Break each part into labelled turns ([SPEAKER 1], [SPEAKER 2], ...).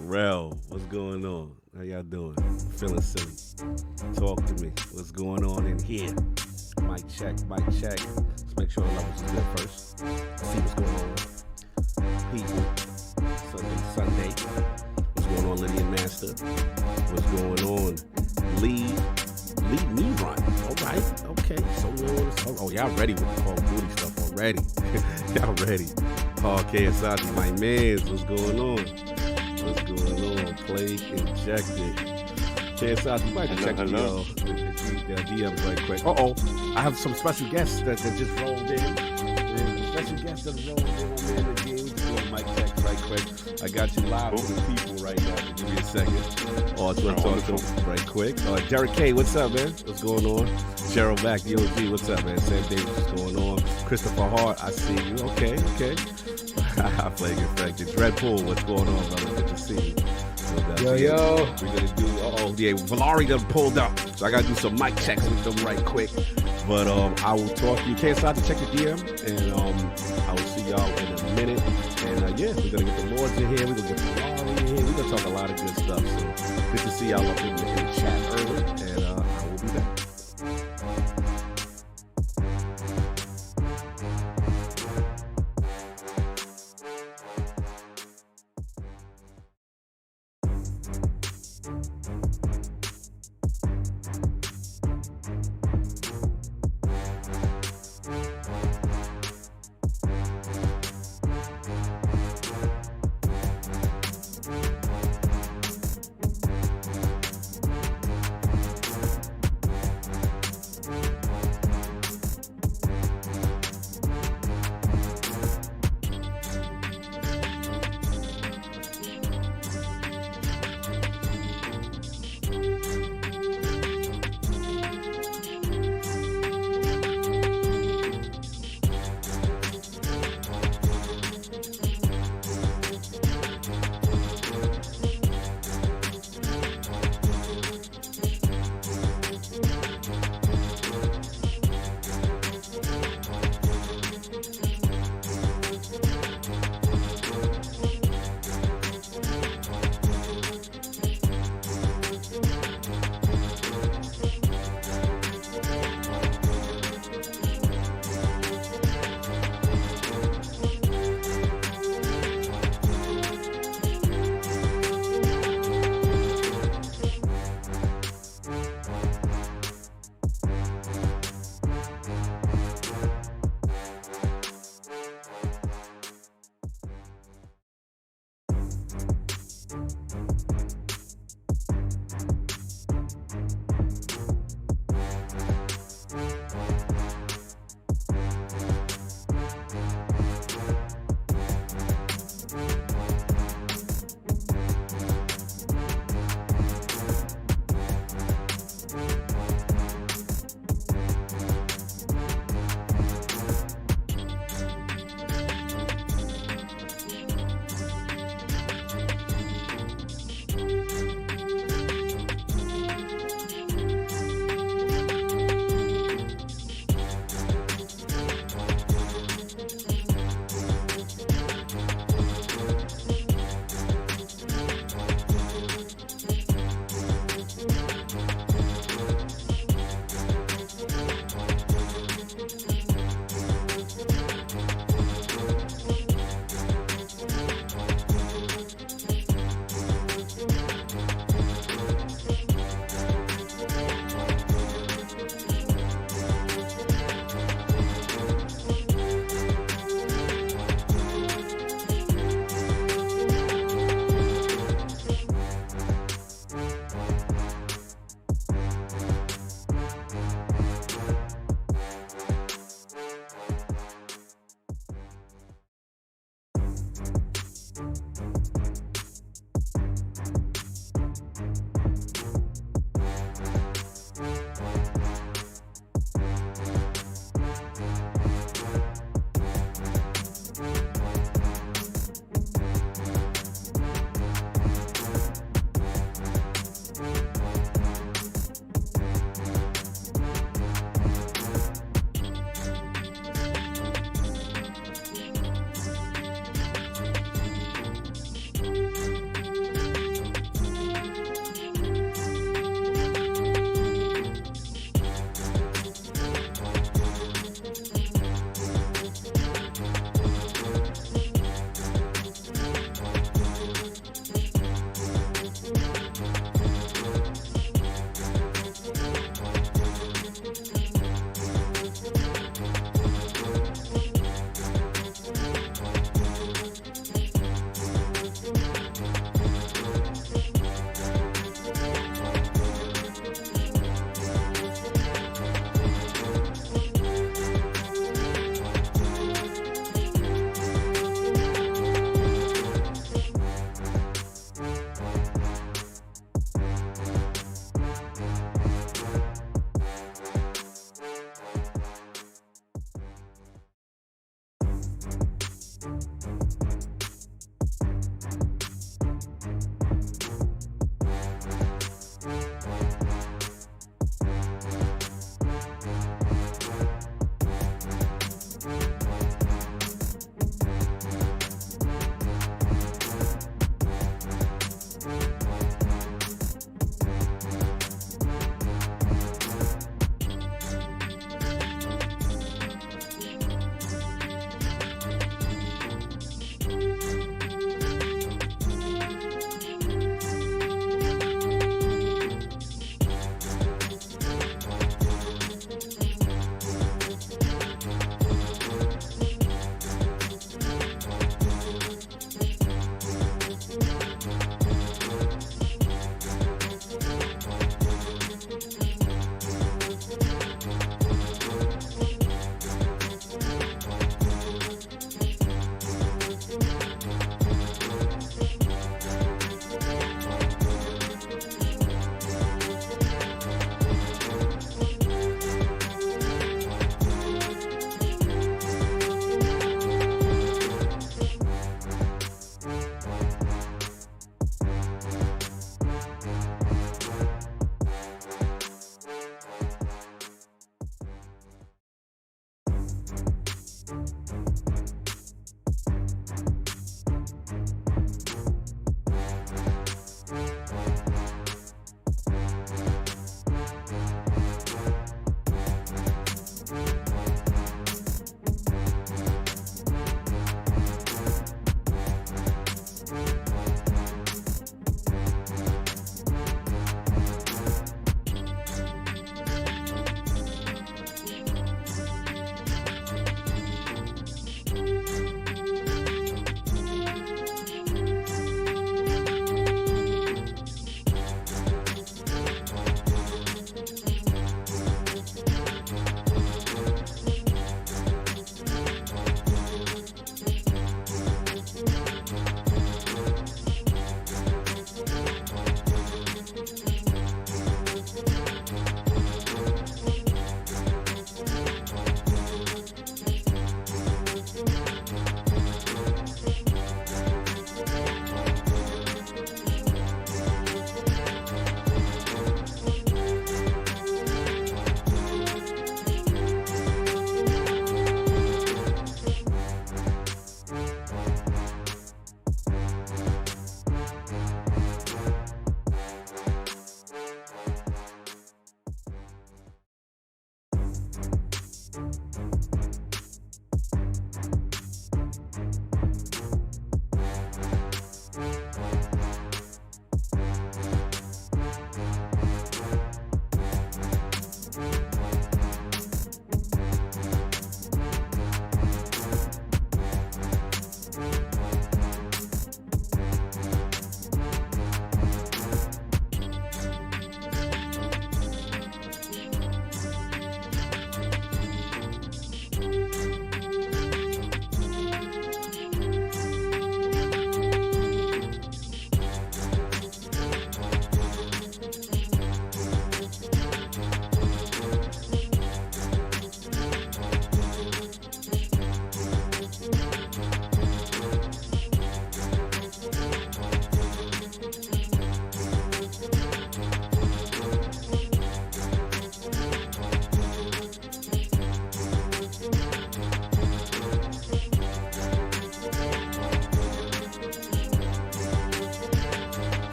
[SPEAKER 1] Rel, what's going on? How y'all doing? Feeling silly. Talk to me. What's going on in here? Mic check, mic check. Let's make sure the levels is good first. See what's going on. People. Sunday. What's going on, Lydia Master? What's going on? Lead me run. All right. Okay. So y'all ready with the Call of Duty stuff already? Y'all ready? Okay, Asante, my mans. What's going on? What's going on? Plague injected. Asante, you might check the DMs right quick. I have some special guests that just rolled in. Special guests that rolled in on the game. Mic check right quick. I got you live with the people right now. Give me a second. I just want to talk to them right quick. Derek K, what's up, man? What's going on? Gerald Mack, DOG, what's up, man? Sam Davis, what's going on? Christopher Hart, I see you. Okay. Flag infected. Dreadpool, what's going on, brother? Good to see you.
[SPEAKER 2] Yo.
[SPEAKER 1] We're going to do, Valari done pulled up. So I got to do some mic checks with them right quick. But I will talk to you. Can't stop to check your DM. And I will see y'all in a minute. And we're going to get the Lords in here. We're going to get the Valari in here. We're going to talk a lot of good stuff. So good to see y'all up in the chat early. And I will be back.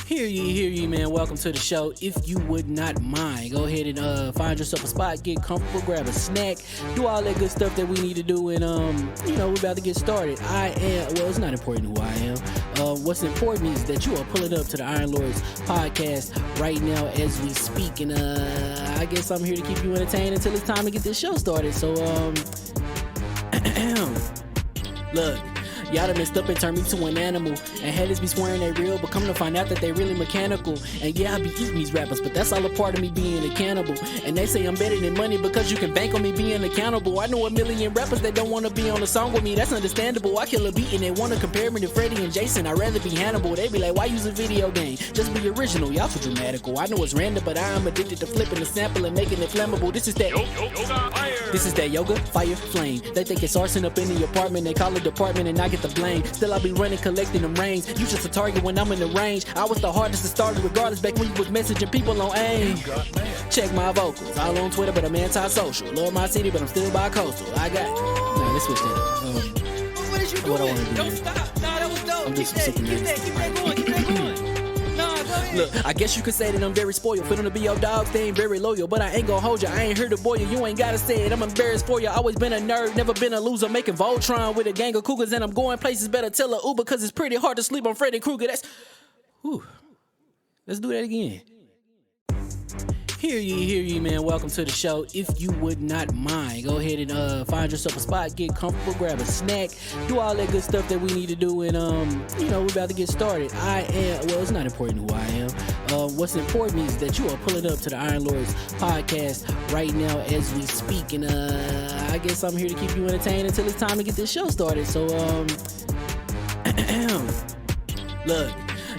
[SPEAKER 2] Hear ye, man. Welcome to the show. If you would not mind, go ahead and find yourself a spot, get comfortable, grab a snack, do all that good stuff that we need to do, and we're about to get started. It's not important who I am. What's important is that you are pulling up to the Iron Lords podcast right now as we speak, and I guess I'm here to keep you entertained until it's time to get this show started. So look. Y'all done messed up and turned me to an animal. And haters be swearing they real, but come to find out that they really mechanical. And yeah, I be eating these rappers, but that's all a part of me being a cannibal. And they say I'm better than money because you can bank on me being accountable. I know a million rappers that don't want to be on a song with me, that's understandable. I kill a beat and they want to compare me to Freddie and Jason. I'd rather be Hannibal. They be like, why use a video game? Just be original, y'all too dramatical. I know it's random, but I am addicted to flipping the sample and making it flammable. This is that yoga, fire, flame. They think it's arson up in the apartment, they call it department and I get the blame. Still I be running, collecting them rains. You just a target when I'm in the range. I was the hardest to start regardless back when you was messaging people on AIM. Check my vocals, all on Twitter, but I'm anti-social. Love my city, but I'm still bi-coastal. I got let's switch that up.
[SPEAKER 3] What is you doing?
[SPEAKER 2] What I want to do?
[SPEAKER 3] Don't stop. Nah, that was dope.
[SPEAKER 2] I'm just
[SPEAKER 3] Keep that going. Nah, go ahead.
[SPEAKER 2] Look, I guess you could say that I'm very spoiled. For them to be your dogs, they ain't very loyal. But I ain't gonna hold you, I ain't here to boil you. You ain't gotta say it, I'm embarrassed for you. Always been a nerd, never been a loser. Making Voltron with a gang of cougars. And I'm going places, better tell a Uber. Cause it's pretty hard to sleep on Freddy Krueger. Let's do that again. Hear ye, man. Welcome to the show. If you would not mind, go ahead and find yourself a spot, get comfortable, grab a snack, do all that good stuff that we need to do, and we're about to get started. It's not important who I am. What's important is that you are pulling up to the Iron Lords podcast right now as we speak, and I guess I'm here to keep you entertained until it's time to get this show started. So look.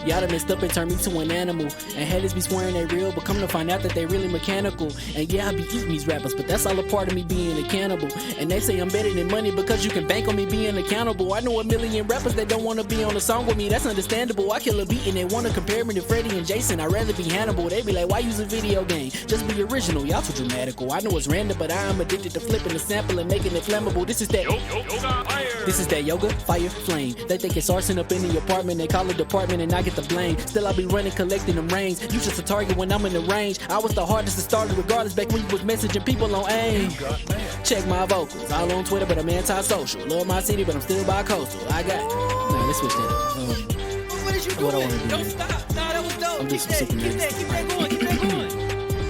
[SPEAKER 2] Y'all done messed up and turned me to an animal. And haters be swearing they real, but come to find out that they really mechanical. And yeah, I be eating these rappers, but that's all a part of me being a cannibal. And they say I'm better than money because you can bank on me being accountable. I know a million rappers that don't want to be on a song with me, that's understandable. I kill a beat and they want to compare me to Freddie and Jason. I'd rather be Hannibal. They be like, why use a video game? Just be original, y'all too dramatical. I know it's random, but I am addicted to flipping the sample and making it flammable. This is that yoga, fire, flame. They think it's arson up in the apartment, they call it department and I get the blame. Still I be running, collecting them rains. You just a target when I'm in the range. I was the hardest to start regardless back when you was messaging people on AIM. Check my vocals, all on Twitter, but I'm anti-social. Love my city, but I'm still bi-coastal. I got let's switch that up.
[SPEAKER 3] What is you doing?
[SPEAKER 2] What I want to do?
[SPEAKER 3] Don't stop. Nah, that was dope.
[SPEAKER 2] I'm just
[SPEAKER 3] Keep that going.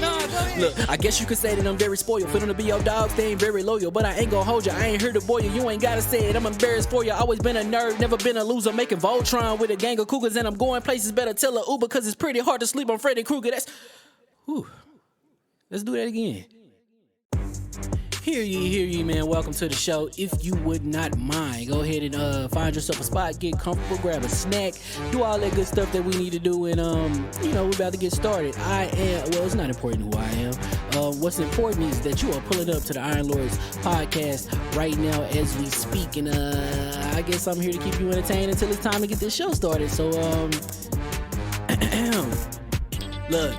[SPEAKER 3] Nah, go ahead.
[SPEAKER 2] Look, I guess you could say that I'm very spoiled. For them to be your dogs, they ain't very loyal. But I ain't gonna hold you, I ain't here to boil you. You ain't gotta say it, I'm embarrassed for you. Always been a nerd, never been a loser. Making Voltron with a gang of cougars. And I'm going places, better tell a Uber. Cause it's pretty hard to sleep on Freddy Krueger. Let's do that again. Hear ye, man. Welcome to the show. If you would not mind, go ahead and find yourself a spot, get comfortable, grab a snack, do all that good stuff that we need to do, and we're about to get started. It's not important who I am. What's important is that you are pulling up to the Iron Lords podcast right now as we speak, and I guess I'm here to keep you entertained until it's time to get this show started. So look.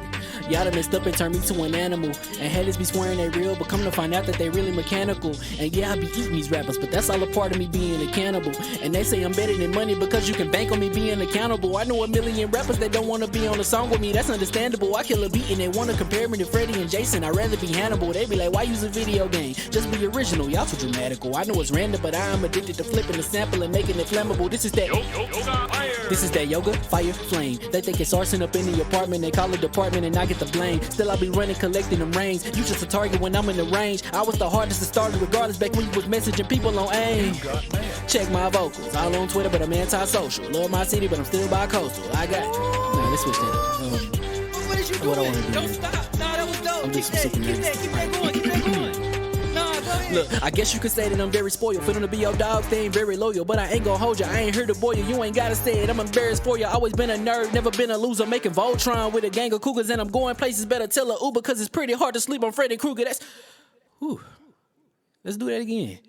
[SPEAKER 2] Y'all done messed up and turned me to an animal. And haters be swearing they real, but come to find out that they really mechanical. And yeah, I be eating these rappers, but that's all a part of me being a cannibal. And they say I'm better than money because you can bank on me being accountable. I know a million rappers that don't want to be on a song with me, that's understandable. I kill a beat and they want to compare me to Freddie and Jason. I'd rather be Hannibal. They be like, why use a video game? Just be original, y'all too dramatical. I know it's random, but I am addicted to flipping the sample and making it flammable. This is that yoga, fire, flame. They think it's arson up in the apartment, they call it department and I get the blame. Still I be running, collecting them rains. You just a target when I'm in the range. I was the hardest to start regardless back when you was messaging people on AIM. Check my vocals, all on Twitter, but I'm anti-social. Love my city, but I'm still bi-coastal. I got let's switch that up.
[SPEAKER 3] What is you doing?
[SPEAKER 2] What I want to do?
[SPEAKER 3] Don't stop. Nah, that was dope.
[SPEAKER 2] I'm just
[SPEAKER 3] Keep that going. Nah, go ahead.
[SPEAKER 2] Look, I guess you could say that I'm very spoiled. For them to be your dogs, they ain't very loyal. But I ain't gonna hold you, I ain't here to boil you. You ain't gotta say it, I'm embarrassed for you. Always been a nerd, never been a loser. Making Voltron with a gang of cougars. And I'm going places, better tell a Uber. Cause it's pretty hard to sleep on Freddy Krueger. Whew. Let's do that again.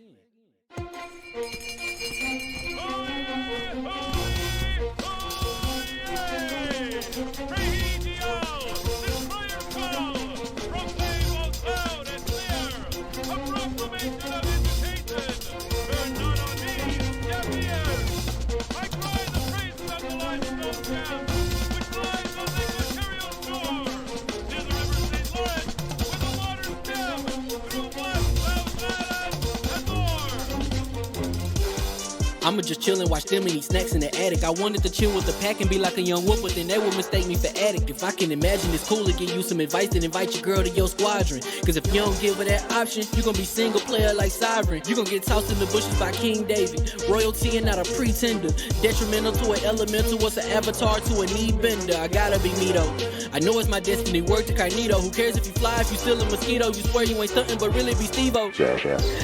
[SPEAKER 2] I'ma just chill and watch them and eat snacks in the attic. I wanted to chill with the pack and be like a young wolf, but then they would mistake me for addict. If I can imagine, it's cool to give you some advice, then invite your girl to your squadron. Cause if you don't give her that option, you gon' be single player like Sovereign. You gon' get tossed in the bushes by King David. Royalty and not a pretender. Detrimental to an elemental, what's an avatar to a knee bender? I gotta be me though. I know it's my destiny, word to Cognito. Who cares if you fly, if you still a mosquito? You swear you ain't stuntin', but really be Steve-O.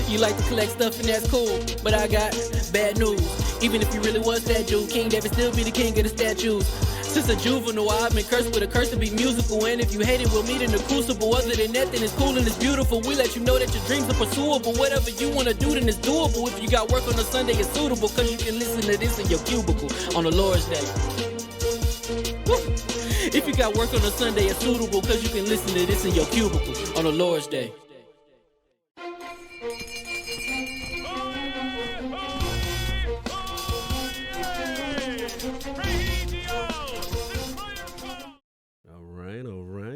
[SPEAKER 2] You like to collect stuff and that's cool, but I got bad news. Even if you really was that dude, King David still be the king of the statues. Since a juvenile, I've been cursed with a curse to be musical. And if you hate it, we'll meet in the crucible. Other than that, then it's cool and it's beautiful. We let you know that your dreams are pursuable. Whatever you wanna do, then it's doable. If you got work on a Sunday, it's suitable. Cause you can listen to this in your cubicle on the Lord's Day. Woo. If you got work on a Sunday, it's suitable. Cause you can listen to this in your cubicle on the Lord's Day.
[SPEAKER 1] All right.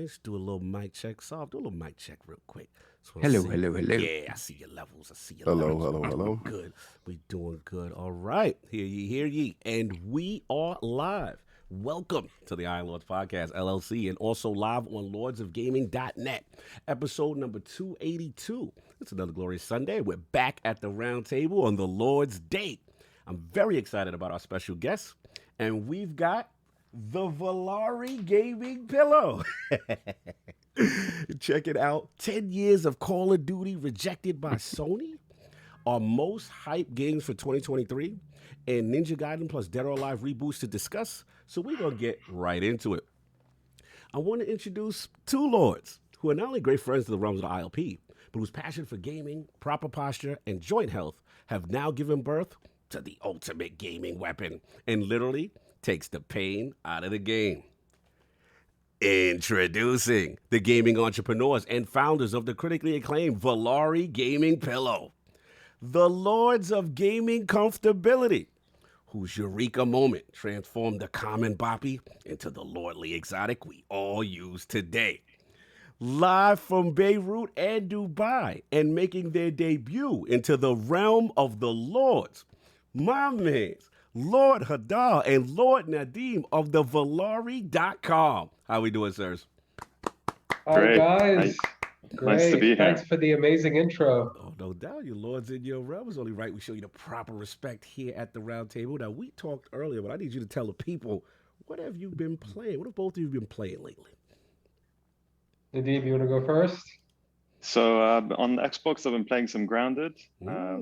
[SPEAKER 1] Let's do a little mic check. Do a little mic check real quick.
[SPEAKER 4] Hello.
[SPEAKER 1] Yeah, I see your levels.
[SPEAKER 4] Hello.
[SPEAKER 1] Good. We doing good. All right. Hear ye. And we are live. Welcome to the Iron Lords Podcast, LLC, and also live on lordsofgaming.net. Episode number 282. It's another glorious Sunday. We're back at the round table on the Lord's Day. I'm very excited about our special guest, and we've got the ValariGamingPillow. Check it out. 10 years of Call of Duty rejected by Sony. Our most hyped games for 2023. And NinjaGaiden plus Dead or Alive reboots to discuss. So we're going to get right into it. I want to introduce two lords who are not only great friends to the realms of the ILP, but whose passion for gaming, proper posture, and joint health have now given birth to the ultimate gaming weapon. And literally takes the pain out of the game. Introducing the gaming entrepreneurs and founders of the critically acclaimed ValariGamingPillow, the lords of gaming comfortability, whose eureka moment transformed the common boppy into the lordly exotic we all use today. Live from Beirut and Dubai and making their debut into the realm of the lords, my mans, Lord Hillal and Lord Nadeem of the Valari.com. How we doing, sirs?
[SPEAKER 5] Hi, guys. Great.
[SPEAKER 6] Nice to be here.
[SPEAKER 5] Thanks for the amazing intro.
[SPEAKER 1] Oh, no doubt. Your lords in your realm. It's only right we show you the proper respect here at the round table. Now, we talked earlier, but I need you to tell the people, what have you been playing? What have both of you been playing lately?
[SPEAKER 5] Nadim, you want to go first?
[SPEAKER 6] So on Xbox, I've been playing some Grounded.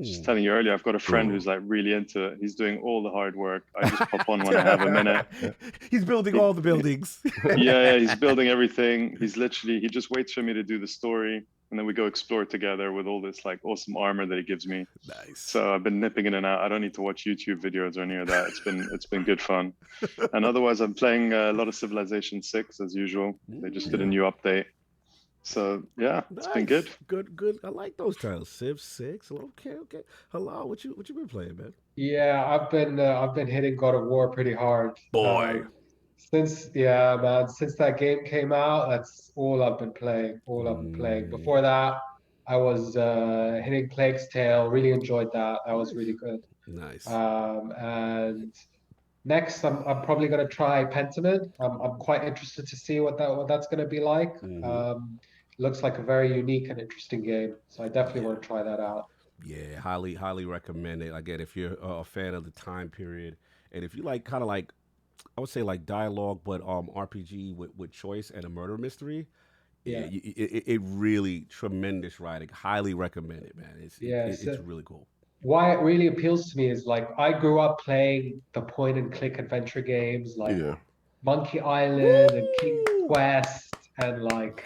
[SPEAKER 6] Just telling you earlier, I've got a friend who's like really into it. He's doing all the hard work. I just pop on when I have a minute.
[SPEAKER 1] He's building all the buildings.
[SPEAKER 6] Yeah, he's building everything. He just waits for me to do the story, and then we go explore together with all this like awesome armor that he gives me.
[SPEAKER 1] Nice.
[SPEAKER 6] So I've been nipping in and out. I don't need to watch YouTube videos or any of that. It's been good fun. And otherwise, I'm playing a lot of Civilization 6 as usual. They just did a new update. So yeah, it's been good.
[SPEAKER 1] Good. I like those titles. Civ 6. Okay. Hillal, what you been playing, man?
[SPEAKER 5] Yeah, I've been hitting God of War pretty hard.
[SPEAKER 1] Boy.
[SPEAKER 5] Since that game came out, that's all I've been playing. Before that, I was hitting Plague's Tale. Really enjoyed that. That was really good.
[SPEAKER 1] Nice.
[SPEAKER 5] And next, I'm probably going to try Pentiment. I'm quite interested to see what that's going to be like. Looks like a very unique and interesting game, so I definitely want to try that out.
[SPEAKER 1] Yeah, highly recommend it. Again, if you're a fan of the time period, and if you like kind of like, I would say like dialogue, but RPG with choice and a murder mystery. Yeah, it really tremendous writing. Highly recommend it, man. It's really cool.
[SPEAKER 5] Why it really appeals to me is like I grew up playing the point and click adventure games like Monkey Island and King's Quest and like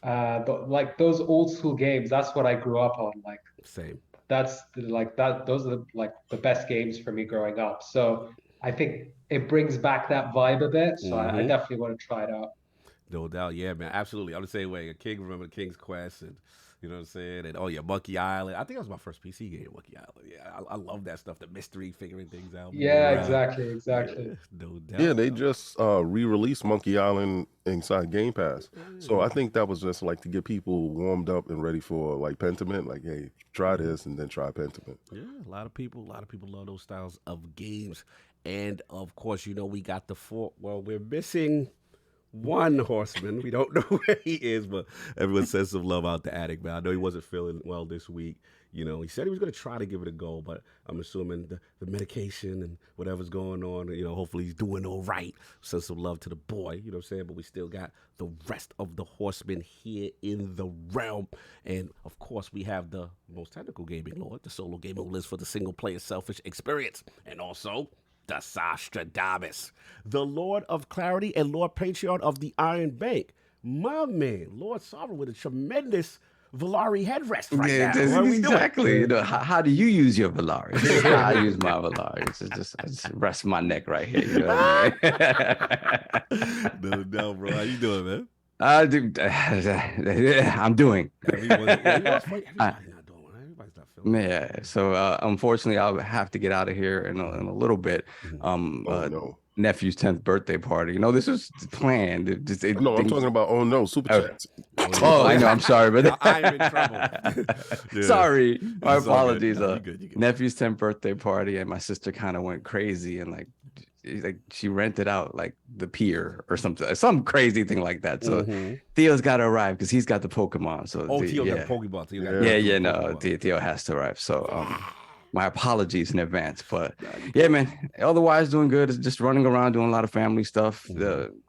[SPEAKER 5] Like those old school games, that's what I grew up on. Like
[SPEAKER 1] Same.
[SPEAKER 5] those are like the best games for me growing up. So I think it brings back that vibe a bit. So I definitely want to try it out.
[SPEAKER 1] No doubt, yeah, man, absolutely. I'm the same way. A King, remember the King's Quest, and you know what I'm saying? And oh yeah, Monkey Island. I think that was my first PC game, Monkey Island. Yeah, I love that stuff. The mystery, figuring things out.
[SPEAKER 5] Yeah, exactly.
[SPEAKER 1] Yeah, no doubt.
[SPEAKER 4] Yeah, they just re-released Monkey Island inside Game Pass. So I think that was just like to get people warmed up and ready for like Pentiment. Like, hey, try this and then try Pentiment.
[SPEAKER 1] Yeah, a lot of people love those styles of games. And of course, you know, we got the four. Well, we're missing one horseman. We don't know where he is, but everyone sends some love out to Attic, man. I know he wasn't feeling well this week. You know, he said he was going to try to give it a go, but I'm assuming the medication and whatever's going on, you know, hopefully he's doing all right. Send some love to the boy, you know what I'm saying? But we still got the rest of the horsemen here in the realm. And, of course, we have the most technical gaming lord, the solo gamer who lives for the single-player selfish experience. And also the Sastradamus, the Lord of Clarity and Lord Patriarch of the Iron Bank. My man, Lord Sovereign, with a tremendous Valari headrest right now. What are we
[SPEAKER 7] exactly.
[SPEAKER 1] doing?
[SPEAKER 7] You know, how do you use your Valari? I use my Valari. I just rest my neck right here. You know what I mean?
[SPEAKER 1] No, bro. How you doing, man?
[SPEAKER 7] I'm doing.
[SPEAKER 1] Everybody's not doing it. Everybody's not feeling it.
[SPEAKER 7] Yeah. So unfortunately, I'll have to get out of here in a little bit.
[SPEAKER 4] No.
[SPEAKER 7] Nephew's 10th birthday party. You know, this was planned.
[SPEAKER 4] No, I'm talking about super chats.
[SPEAKER 7] Oh, I know. I'm sorry, but
[SPEAKER 1] I'm in trouble. Yeah.
[SPEAKER 7] Sorry. My
[SPEAKER 1] It's all
[SPEAKER 7] apologies.
[SPEAKER 1] good. No, you good.
[SPEAKER 7] Nephew's 10th birthday party, and my sister kind of went crazy and like she rented out like the pier or something, some crazy thing like that. So Theo's got to arrive because he's got the Pokemon. So
[SPEAKER 1] Theo got a Pokeball.
[SPEAKER 7] Theo has to arrive. So my apologies in advance, but yeah, man. Otherwise, doing good. It's just running around doing a lot of family stuff.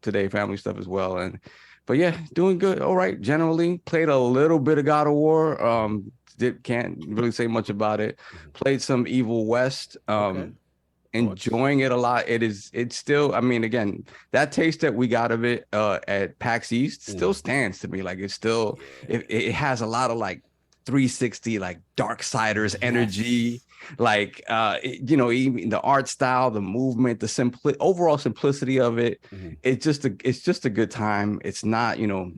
[SPEAKER 7] Today, family stuff as well, but yeah, doing good. All right, generally played a little bit of God of War. Can't really say much about it. Played some Evil West. Enjoying it a lot. It's still, I mean, again, that taste that we got of it at PAX East still stands to me. Like it's still, it has a lot of like 360 like Darksiders energy. Like you know, even the art style, the movement, the overall simplicity of it. It's just a good time. It's not, you know,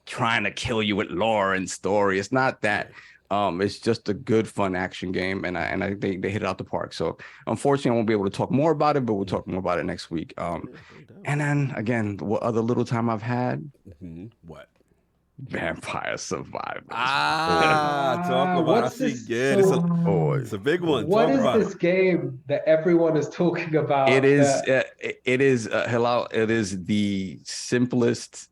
[SPEAKER 7] trying to kill you with lore and story. It's not that. It's just a good, fun action game, and I think they hit it out the park. So unfortunately, I won't be able to talk more about it, but we'll talk more about it next week. And then again, what other little time I've had?
[SPEAKER 1] What?
[SPEAKER 7] Vampire Survivors.
[SPEAKER 1] Talk about it. It's a big one.
[SPEAKER 5] What is this game that everyone is talking about?
[SPEAKER 7] It is Hillal. It is the simplest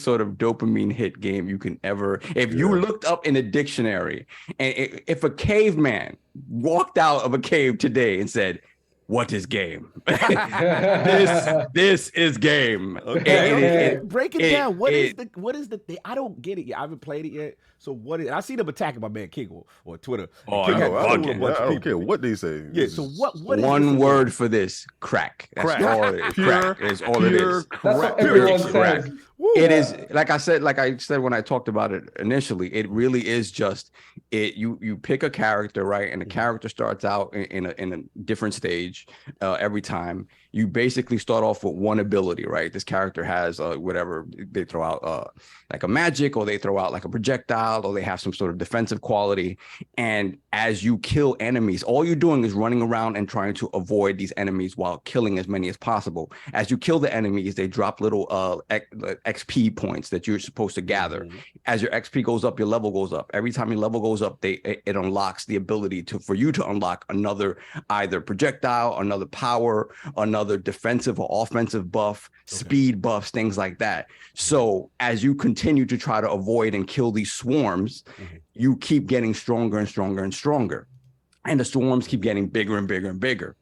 [SPEAKER 7] sort of dopamine hit game you can ever. If you looked up in a dictionary, and if a caveman walked out of a cave today and said, "What is game?" this is game.
[SPEAKER 1] Okay. Break it down. What is the thing? I don't get it yet. I haven't played it yet. So what is? I see them attacking my man King on Twitter.
[SPEAKER 4] Oh, I don't care what they say.
[SPEAKER 1] Yeah. So what is
[SPEAKER 7] one word for this? Crack. That's all it is. Crack is all it is.
[SPEAKER 5] That's what everyone
[SPEAKER 7] crack.
[SPEAKER 5] says.
[SPEAKER 7] It is, like I said when I talked about it initially, it really is just it. You pick a character, right, and the character starts out in a different stage every time. You basically start off with one ability, right? This character has whatever they throw out, like a magic, or they throw out like a projectile, or they have some sort of defensive quality. And as you kill enemies, all you're doing is running around and trying to avoid these enemies while killing as many as possible. As you kill the enemies, they drop little XP points that you're supposed to gather. As your XP goes up, your level goes up. Every time your level goes up, it unlocks the ability for you to unlock another either projectile, another power, another defensive or offensive buff, speed buffs, things like that. So as you continue to try to avoid and kill these swarms, you keep getting stronger and stronger and stronger. And the swarms keep getting bigger and bigger and bigger.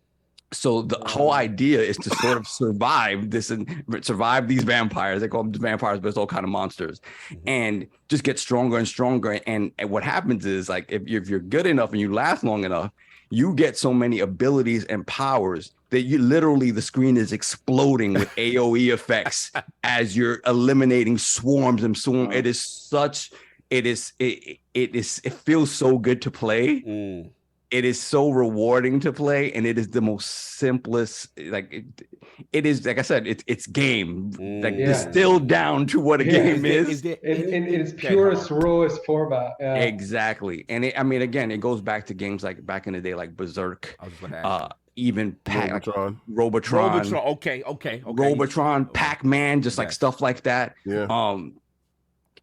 [SPEAKER 7] So the whole idea is to sort of survive this and survive these vampires. They call them vampires, but it's all kind of monsters, and just get stronger and stronger. And what happens is, like, if you're good enough and you last long enough, you get so many abilities and powers that you literally the screen is exploding with AoE effects as you're eliminating swarms and swarms. It is such. It feels so good to play. It is so rewarding to play, and it is the most simplest. Like it is, like I said, it's game, like distilled down to what a game is.
[SPEAKER 5] In its purest, rawest format. Yeah.
[SPEAKER 7] Exactly, and I mean, again, it goes back to games like back in the day, like Berserk, even
[SPEAKER 4] Robotron.
[SPEAKER 7] Robotron.
[SPEAKER 1] Okay.
[SPEAKER 7] Robotron, Pac-Man, just like stuff like that.
[SPEAKER 4] Yeah.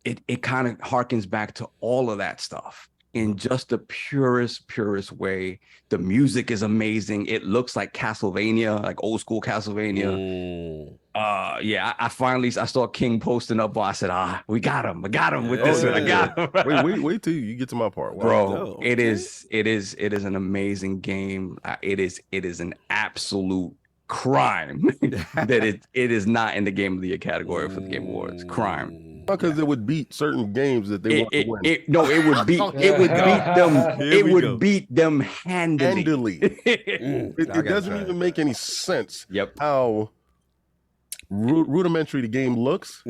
[SPEAKER 7] It kind of harkens back to all of that stuff in just the purest way. The music is amazing. It looks like Castlevania, like old school Castlevania. I saw King posting up. I said, we got him. I got him with this one. I got him.
[SPEAKER 4] wait till you get to my part. Wow.
[SPEAKER 7] Bro, it is an amazing game. It is an absolute crime that it is not in the Game of the Year category for the Game Awards. Crime.
[SPEAKER 4] Because it would beat certain games that they want to win.
[SPEAKER 7] It would beat them. It would beat them handily.
[SPEAKER 4] It doesn't even make any sense. How rudimentary the game looks,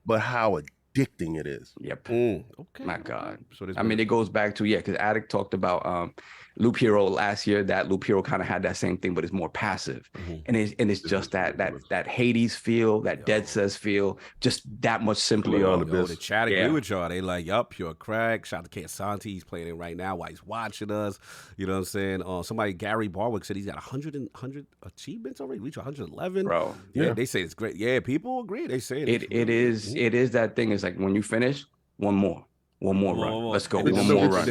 [SPEAKER 4] but how addicting it is.
[SPEAKER 1] Okay.
[SPEAKER 7] My God. So I mean, it goes back to because Addict talked about Loop Hero last year. That Loop Hero kind of had that same thing, but it's more passive, and it's just that Hades feel, that Dead Cells feel, just that much simpler.
[SPEAKER 1] The chat agree with y'all. They like, yup, you're a crack. Shout out to Asante. He's playing it right now while he's watching us. You know what I'm saying? Somebody, Gary Barwick, said he's got 100 achievements already. Reached 111.
[SPEAKER 7] Bro,
[SPEAKER 1] they say it's great. Yeah, people agree. They say
[SPEAKER 7] it is that thing. It's like when you finish, one more run. Let's go. One more run.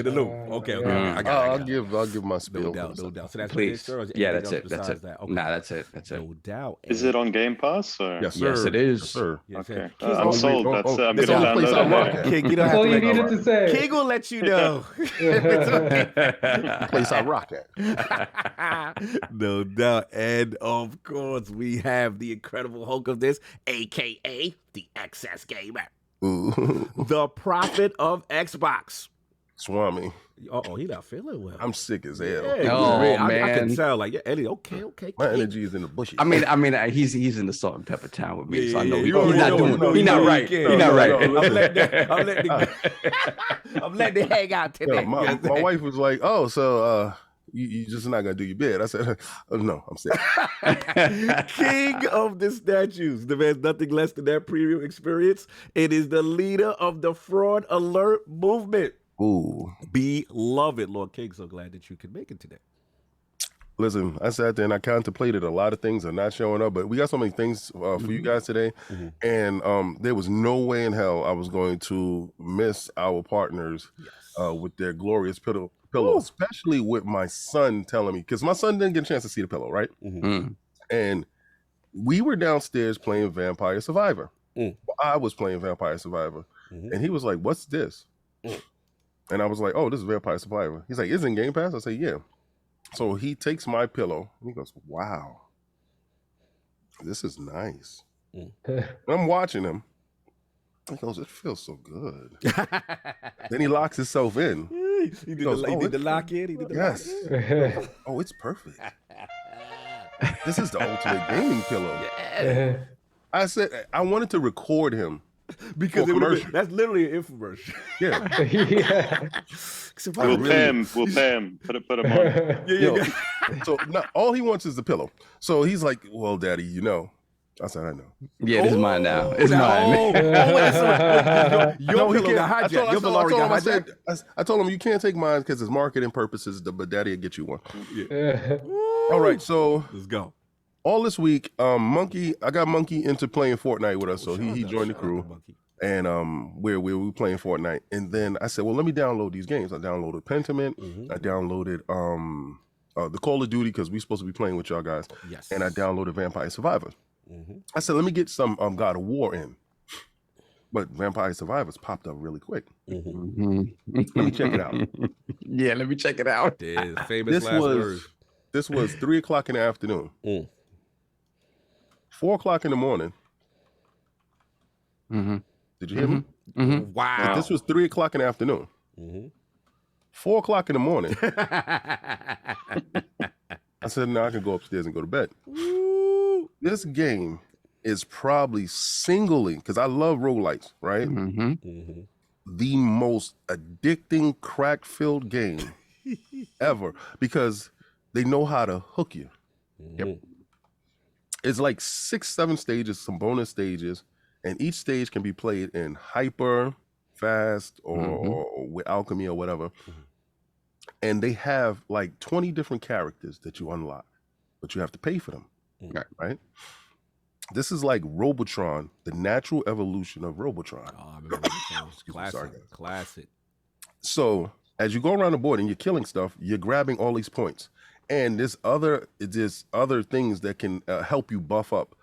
[SPEAKER 1] Okay.
[SPEAKER 4] I'll give my spiel.
[SPEAKER 1] No doubt. So that's
[SPEAKER 7] please. That's it.
[SPEAKER 1] Okay.
[SPEAKER 7] Nah, that's it.
[SPEAKER 1] No doubt.
[SPEAKER 6] Is it on Game Pass? Or?
[SPEAKER 4] Yes, sir.
[SPEAKER 7] Yes, it is.
[SPEAKER 4] Yes, sir.
[SPEAKER 6] Okay. I'm sold. I'm
[SPEAKER 4] It's
[SPEAKER 6] going
[SPEAKER 4] the
[SPEAKER 6] to
[SPEAKER 4] only place I rock
[SPEAKER 6] download
[SPEAKER 4] at.
[SPEAKER 6] it.
[SPEAKER 1] King, you don't
[SPEAKER 5] That's
[SPEAKER 1] have
[SPEAKER 5] all
[SPEAKER 1] to
[SPEAKER 5] you
[SPEAKER 1] let
[SPEAKER 5] needed to say.
[SPEAKER 1] King will let you know.
[SPEAKER 4] The place I rock at.
[SPEAKER 1] No doubt. And of course, we have the Incredible Hulk of this, aka the Excess Gamer, the prophet of Xbox.
[SPEAKER 4] Swami.
[SPEAKER 1] He not feeling well.
[SPEAKER 4] I'm sick as hell.
[SPEAKER 1] Man. I
[SPEAKER 7] Man.
[SPEAKER 1] can tell. Like, Eddie, okay.
[SPEAKER 4] My energy is in the bushes.
[SPEAKER 7] I mean, he's in the Salt and Pepper Town with me, so I know
[SPEAKER 1] you
[SPEAKER 7] he's
[SPEAKER 1] already
[SPEAKER 7] not
[SPEAKER 1] know.
[SPEAKER 7] doing.
[SPEAKER 1] No,
[SPEAKER 7] He's not
[SPEAKER 1] no,
[SPEAKER 7] right.
[SPEAKER 1] you
[SPEAKER 7] He's
[SPEAKER 1] can't.
[SPEAKER 7] not right.
[SPEAKER 1] I'm letting it hang out today.
[SPEAKER 4] My wife was like, "Oh, so you just not gonna do your bid?" I said, "No, I'm sick."
[SPEAKER 1] King of the statues. The man's nothing less than that premium experience. It is the leader of the fraud alert movement.
[SPEAKER 4] Ooh.
[SPEAKER 1] Beloved Lord King, so glad that you could make it today.
[SPEAKER 4] Listen, I sat there and I contemplated a lot of things are not showing up, but we got so many things for you guys today, and there was no way in hell I was going to miss our partners with their glorious pillow, especially with my son telling me, because my son didn't get a chance to see the pillow, right? And we were downstairs playing Vampire Survivor. I was playing Vampire Survivor, and he was like, "What's this?" And I was like, "Oh, this is Vampire Survivor." He's like, "Is it in Game Pass?" I say, "Yeah." So he takes my pillow and he goes, "Wow, this is nice." And I'm watching him. He goes, "It feels so good." Then he locks himself in.
[SPEAKER 1] He did the lock in.
[SPEAKER 4] Yes. Oh, it's perfect. This is the ultimate gaming pillow.
[SPEAKER 1] Yeah.
[SPEAKER 4] I said I wanted to record him.
[SPEAKER 1] Because that's literally an infomercial.
[SPEAKER 4] Yeah.
[SPEAKER 6] We'll pay him. Put him on.
[SPEAKER 4] So all he wants is the pillow. So he's like, "Well, Daddy, you know." I said, "I know."
[SPEAKER 7] Yeah, this is mine now. It's mine.
[SPEAKER 1] Your pillow got hijacked.
[SPEAKER 4] I told him you can't take mine because it's marketing purposes, but Daddy will get you one. All right, so
[SPEAKER 1] let's go.
[SPEAKER 4] All this week, I got Monkey into playing Fortnite with us, so he joined the crew, and we were playing Fortnite. And then I said, well, let me download these games. I downloaded Pentiment. I downloaded the Call of Duty because we're supposed to be playing with y'all guys.
[SPEAKER 1] Yes.
[SPEAKER 4] And I downloaded Vampire Survivors. I said, let me get some God of War in. But Vampire Survivors popped up really quick. Let me check it out.
[SPEAKER 7] Yeah, let me check it out.
[SPEAKER 1] Famous last words.
[SPEAKER 4] This was 3 o'clock in the afternoon. 4 o'clock in the morning. Did you hear me?
[SPEAKER 1] Wow.
[SPEAKER 4] This was 3 o'clock in the afternoon. 4 o'clock in the morning. I said, no, I can go upstairs and go to bed. This game is probably singly, because I love roguelites, right? The most addicting, crack-filled game ever, because they know how to hook you.
[SPEAKER 7] Yep.
[SPEAKER 4] It's like 6, 7 stages, some bonus stages, and each stage can be played in hyper, fast, or with alchemy or whatever. And they have like 20 different characters that you unlock, but you have to pay for them, right? This is like Robotron, the natural evolution of Robotron.
[SPEAKER 1] Oh, I remember Robotron. Classic.
[SPEAKER 4] So as you go around the board and you're killing stuff, you're grabbing all these points. And there's other things that can help you buff up.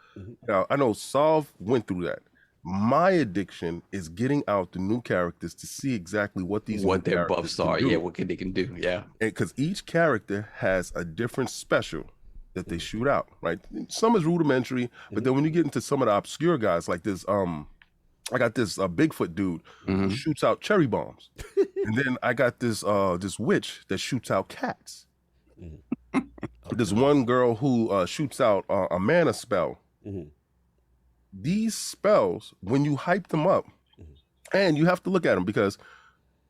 [SPEAKER 4] Now, I know Solve went through that. My addiction is getting out the new characters to see exactly what their
[SPEAKER 7] buffs are. Yeah, what they can do. Yeah.
[SPEAKER 4] Because each character has a different special that they shoot out, right? Some is rudimentary, but then when you get into some of the obscure guys, like this, I got this Bigfoot dude who shoots out cherry bombs. And then I got this witch that shoots out cats. There's one girl who shoots out a mana spell. These spells, when you hype them up, and you have to look at them, because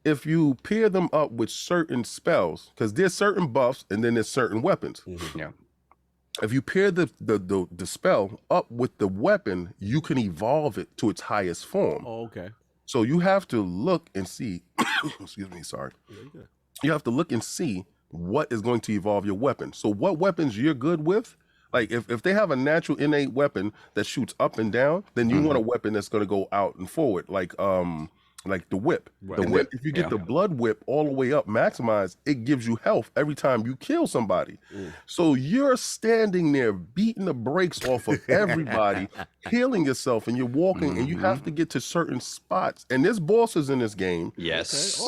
[SPEAKER 4] if you pair them up with certain spells, because there's certain buffs and then there's certain weapons.
[SPEAKER 7] Yeah.
[SPEAKER 4] If you pair the spell up with the weapon, you can evolve it to its highest form.
[SPEAKER 1] Oh, okay.
[SPEAKER 4] So you have to look and see. Excuse me, sorry. You have to look and see what is going to evolve your weapon. So what weapons you're good with, like if they have a natural innate weapon that shoots up and down, then you want a weapon that's going to go out and forward, like the whip.
[SPEAKER 1] Right.
[SPEAKER 4] The whip, if you get the blood whip all the way up maximized, it gives you health every time you kill somebody. So you're standing there beating the brakes off of everybody, healing yourself, and you're walking, and you have to get to certain spots. And there's bosses in this game.
[SPEAKER 7] Yes.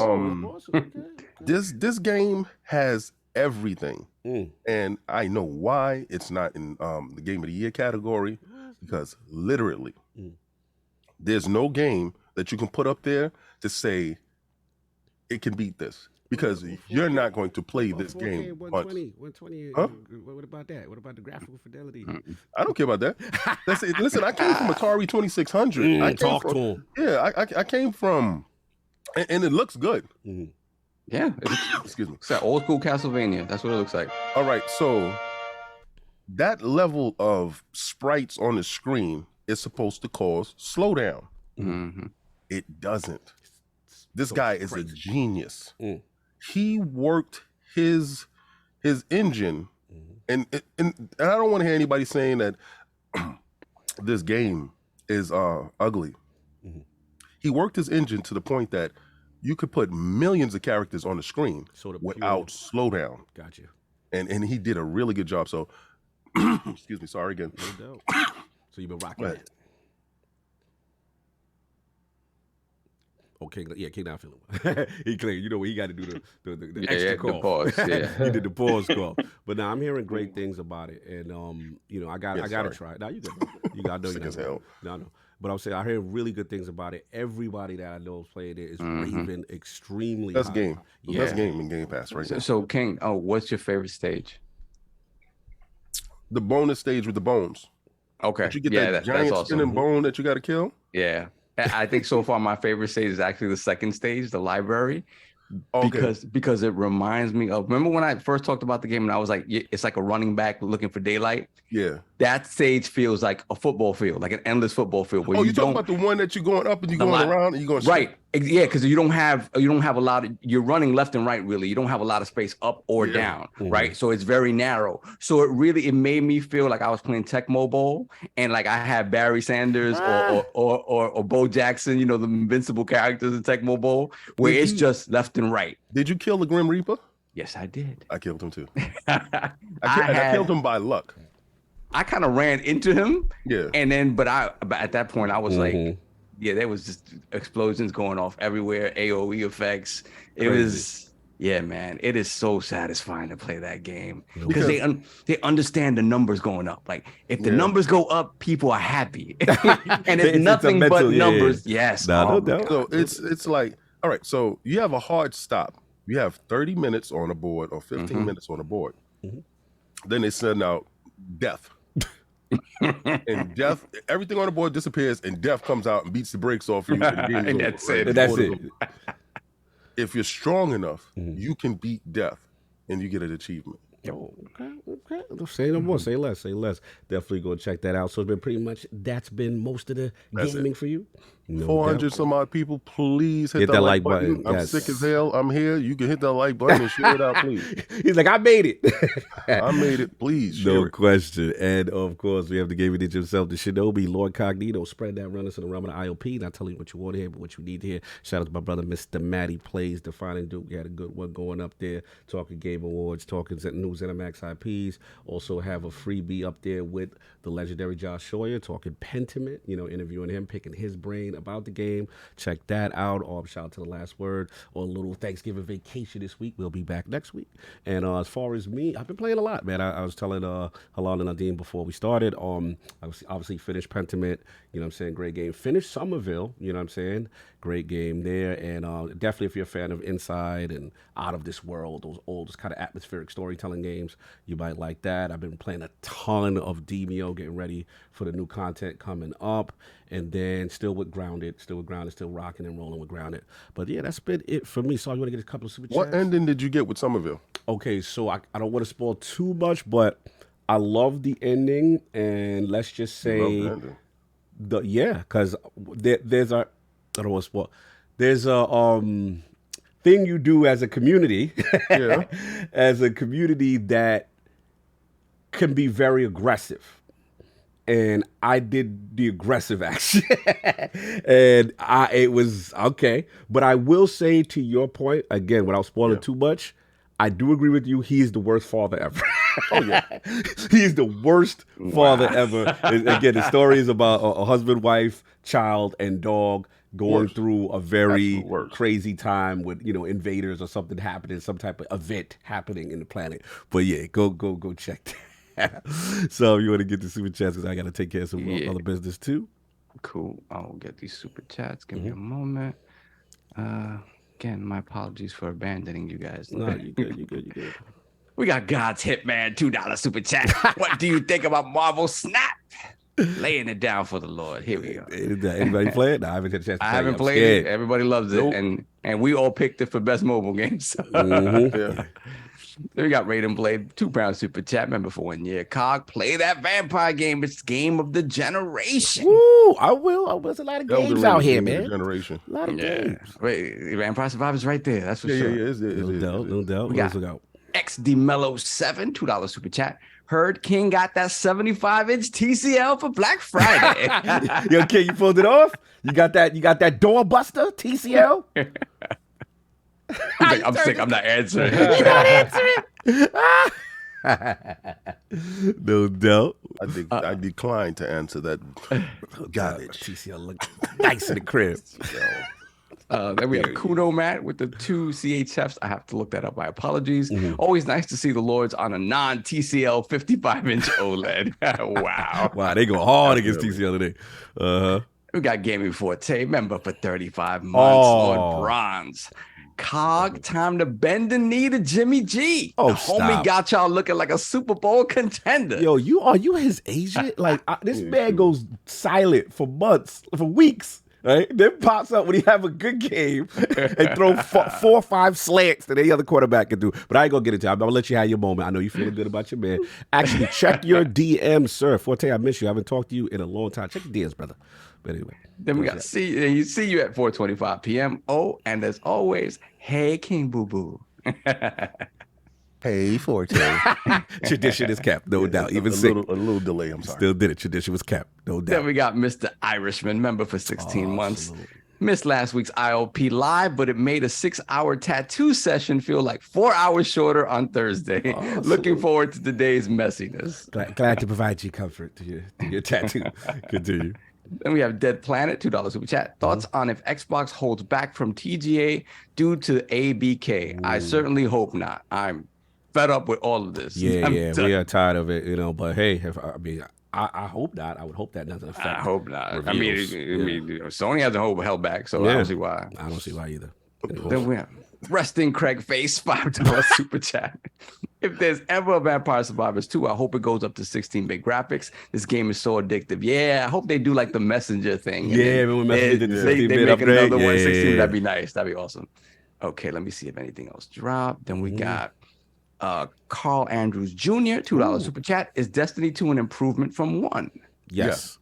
[SPEAKER 4] This game has everything. And I know why it's not in the Game of the Year category, because literally there's no game that you can put up there to say it can beat this, because you're not going to play this game.
[SPEAKER 1] 120.
[SPEAKER 4] Huh?
[SPEAKER 1] What about that? What about the graphical fidelity?
[SPEAKER 4] I don't care about that. Listen, I came from Atari 2600. I came from, and it looks good.
[SPEAKER 7] Yeah.
[SPEAKER 4] Excuse me.
[SPEAKER 7] It's that old school Castlevania. That's what it looks like.
[SPEAKER 4] All right, so that level of sprites on the screen is supposed to cause slowdown. It doesn't. This guy is a genius. He worked his engine, and I don't want to hear anybody saying that this game is ugly. He worked his engine to the point that you could put millions of characters on the screen without slowdown.
[SPEAKER 1] Gotcha.
[SPEAKER 4] And he did a really good job. So, excuse me, sorry again.
[SPEAKER 1] No doubt. So you've been rocking it. Okay, yeah, King not feeling. He clear. You know what he got to do the extra call.
[SPEAKER 7] The pause. Yeah.
[SPEAKER 1] He did the pause call. But now I'm hearing great things about it, and I got to try it. Now you good. You got to know you know. No. But I'm saying I hear really good things about it. Everybody that I know is playing it is raving extremely.
[SPEAKER 4] Best
[SPEAKER 1] high.
[SPEAKER 4] game. The best game in Game Pass right now.
[SPEAKER 7] So King, what's your favorite stage?
[SPEAKER 4] The bonus stage with the bones.
[SPEAKER 7] Okay.
[SPEAKER 4] Did you get that giant
[SPEAKER 7] awesome.
[SPEAKER 4] spinning bone that you got to kill?
[SPEAKER 7] Yeah. I think so far my favorite stage is actually the second stage, the library.
[SPEAKER 4] Okay.
[SPEAKER 7] Because it reminds me of, remember when I first talked about the game and I was like, it's like a running back looking for daylight?
[SPEAKER 4] Yeah.
[SPEAKER 7] That stage feels like a football field, like an endless football field. Where
[SPEAKER 4] you talking about the one that you're going up and you're going around and you're going
[SPEAKER 7] right. Yeah, because you don't have a lot of, you're running left and right really. You don't have a lot of space up or down, right? So it's very narrow. So it made me feel like I was playing Tecmo Bowl and like I had Barry Sanders or Bo Jackson, the invincible characters in Tecmo Bowl, where it's just left and right.
[SPEAKER 4] Did you kill the Grim Reaper?
[SPEAKER 7] Yes, I did.
[SPEAKER 4] I killed him too. I killed him by luck.
[SPEAKER 7] I kind of ran into him.
[SPEAKER 4] Yeah.
[SPEAKER 7] And then, but at that point I was like, yeah, there was just explosions going off everywhere, AoE effects. It was, yeah, man. It is so satisfying to play that game because they understand the numbers going up. Like if the numbers go up, people are happy, and it's nothing but numbers. Yes.
[SPEAKER 4] No doubt. So it's like, all right. So you have a hard stop. You have 30 minutes on a board or 15 minutes on a board. Then they send out death. And death, everything on the board disappears, and death comes out and beats the brakes off you.
[SPEAKER 7] And that's it.
[SPEAKER 1] That's it.
[SPEAKER 4] If you're strong enough, you can beat death, and you get an achievement.
[SPEAKER 1] Okay. Don't say no more. Say less. Definitely go check that out. So it's been pretty much, that's been most of the gaming for you. No
[SPEAKER 4] 400
[SPEAKER 1] doubt.
[SPEAKER 4] some odd people, please hit that like button. I'm
[SPEAKER 1] Yes.
[SPEAKER 4] sick as hell. I'm here. You can hit that like button and share it out, please.
[SPEAKER 1] He's like, I made it.
[SPEAKER 4] I made it. Please share
[SPEAKER 1] No
[SPEAKER 4] it.
[SPEAKER 1] question. And of course, we have the gaming ninja himself, the Shinobi, LordCognito. Spread that runners in the realm of the ILP. Not telling you what you want to hear, but what you need to hear. Shout out to my brother, Mr. Matty Plays, Defining Duke. We had a good one going up there. Talking Game Awards, talking News Animax IPs. Also have a freebie up there with the legendary Josh Sawyer, talking Pentiment, interviewing him, picking his brain about the game. Check that out. Shout out to The Last Word, or a little Thanksgiving vacation this week. We'll be back next week. And as far as me, I've been playing a lot, man. I was telling Hillal and Nadim before we started. I was obviously finished Pentiment, great game. Finished Somerville, great game there. And definitely if you're a fan of Inside and Out of This World, those old kind of atmospheric storytelling games, you might like that. I've been playing a ton of Demio, getting ready for the new content coming up. And then still Grounded, still rocking and rolling with Grounded. But yeah, that's been it for me. So you want to get a couple of super chats?
[SPEAKER 4] What ending did you get with Somerville?
[SPEAKER 1] Okay, so I don't want to spoil too much, but I love the ending, and let's just say because there's a I don't want to spoil. There's a thing you do as a community, as a community that can be very aggressive. And I did the aggressive action, and it was okay. But I will say, to your point again, without spoiling too much, I do agree with you. He is the worst father ever. Oh yeah, he is the worst father ever. Again, the story is about a husband, wife, child, and dog going through a very crazy time with invaders or something happening, some type of event happening in the planet. But yeah, go check that. So you want to get the super chats because I got to take care of some other business too.
[SPEAKER 7] Cool. I'll get these super chats. Give me a moment. Again, my apologies for abandoning you guys.
[SPEAKER 1] No, you good.
[SPEAKER 7] We got God's Hitman, $2 super chat. What do you think about Marvel Snap? Laying it down for the Lord. Here we go.
[SPEAKER 1] Anybody play it? No, I haven't had a chance to play it.
[SPEAKER 7] I haven't played it. Everybody loves it. And we all picked it for best mobile games. Then we got Raiden Blade, £2 super chat member for 1 year. Cog, play that vampire game. It's game of the generation.
[SPEAKER 1] Woo, I will. There's a lot of games out here, man.
[SPEAKER 4] Generation.
[SPEAKER 1] A lot of games.
[SPEAKER 7] Wait, Vampire Survivors right there. That's for sure.
[SPEAKER 1] No doubt.
[SPEAKER 7] We got XD Mellow 7, $2 super chat. Heard King got that 75-inch TCL for Black Friday.
[SPEAKER 1] Yo, King, you pulled it off? You got that doorbuster TCL?
[SPEAKER 7] I'm sick. I'm not answering.
[SPEAKER 1] You're not answering. No doubt.
[SPEAKER 4] I declined to answer that garbage.
[SPEAKER 1] TCL look nice in the crib.
[SPEAKER 7] Then we have Kuno Matt with the 2 CHFs. I have to look that up. My apologies. Always nice to see the Lords on a non-TCL 55-inch OLED. Wow,
[SPEAKER 1] they go hard against TCL today.
[SPEAKER 7] We got Gaming Forte, member for 35 months, Lord Bronze. Cog, time to bend the knee to Jimmy G.
[SPEAKER 1] Oh,
[SPEAKER 7] the homie got y'all looking like a Super Bowl contender.
[SPEAKER 1] Yo, are you his agent? Like this man goes silent for months, for weeks. Right? Then pops up when he have a good game and throw 4 or 5 slants that any other quarterback can do. But I ain't gonna get into it. I'm gonna let you have your moment. I know you feeling good about your man. Actually, check your DMs, sir. Forte, I miss you. I haven't talked to you in a long time. Check your DMs, brother. But anyway.
[SPEAKER 7] Then we got see you at 4:25 p.m. Oh, and as always, hey King Boo Boo.
[SPEAKER 4] Hey Forte.
[SPEAKER 1] Tradition is kept, no doubt. Even
[SPEAKER 4] a little delay. I'm sorry.
[SPEAKER 1] Still did it. Tradition was kept, no doubt.
[SPEAKER 7] Then we got Mr. Irishman, member for 16 months. Missed last week's ILP live, but it made a 6-hour tattoo session feel like 4 hours shorter on Thursday. Looking forward to today's messiness.
[SPEAKER 1] Glad to provide you comfort to your tattoo. Continue.
[SPEAKER 7] Then we have Dead Planet, $2 super chat. Thoughts on if Xbox holds back from TGA due to ABK? I certainly hope not. I'm fed up with all of this.
[SPEAKER 1] Yeah, we are tired of it, But hey, I hope not. I would hope that doesn't affect.
[SPEAKER 7] I hope not.
[SPEAKER 1] Reviews.
[SPEAKER 7] I mean, Sony hasn't held back, so I don't see why.
[SPEAKER 1] I don't see why either.
[SPEAKER 7] Then we have Resting Craig Face, $5 super chat. If there's ever a Vampire Survivors 2, I hope it goes up to 16-bit graphics. This game is so addictive. Yeah, I hope they do like the Messenger thing.
[SPEAKER 1] Yeah, when Messenger did the
[SPEAKER 7] they
[SPEAKER 1] 16-bit
[SPEAKER 7] make
[SPEAKER 1] upgrade.
[SPEAKER 7] another one
[SPEAKER 1] Yeah.
[SPEAKER 7] 16. That'd be nice. That'd be awesome. Okay, let me see if anything else dropped. Then we got Carl Andrews Jr., $2 super chat. Is Destiny 2 an improvement from 1?
[SPEAKER 1] Yes.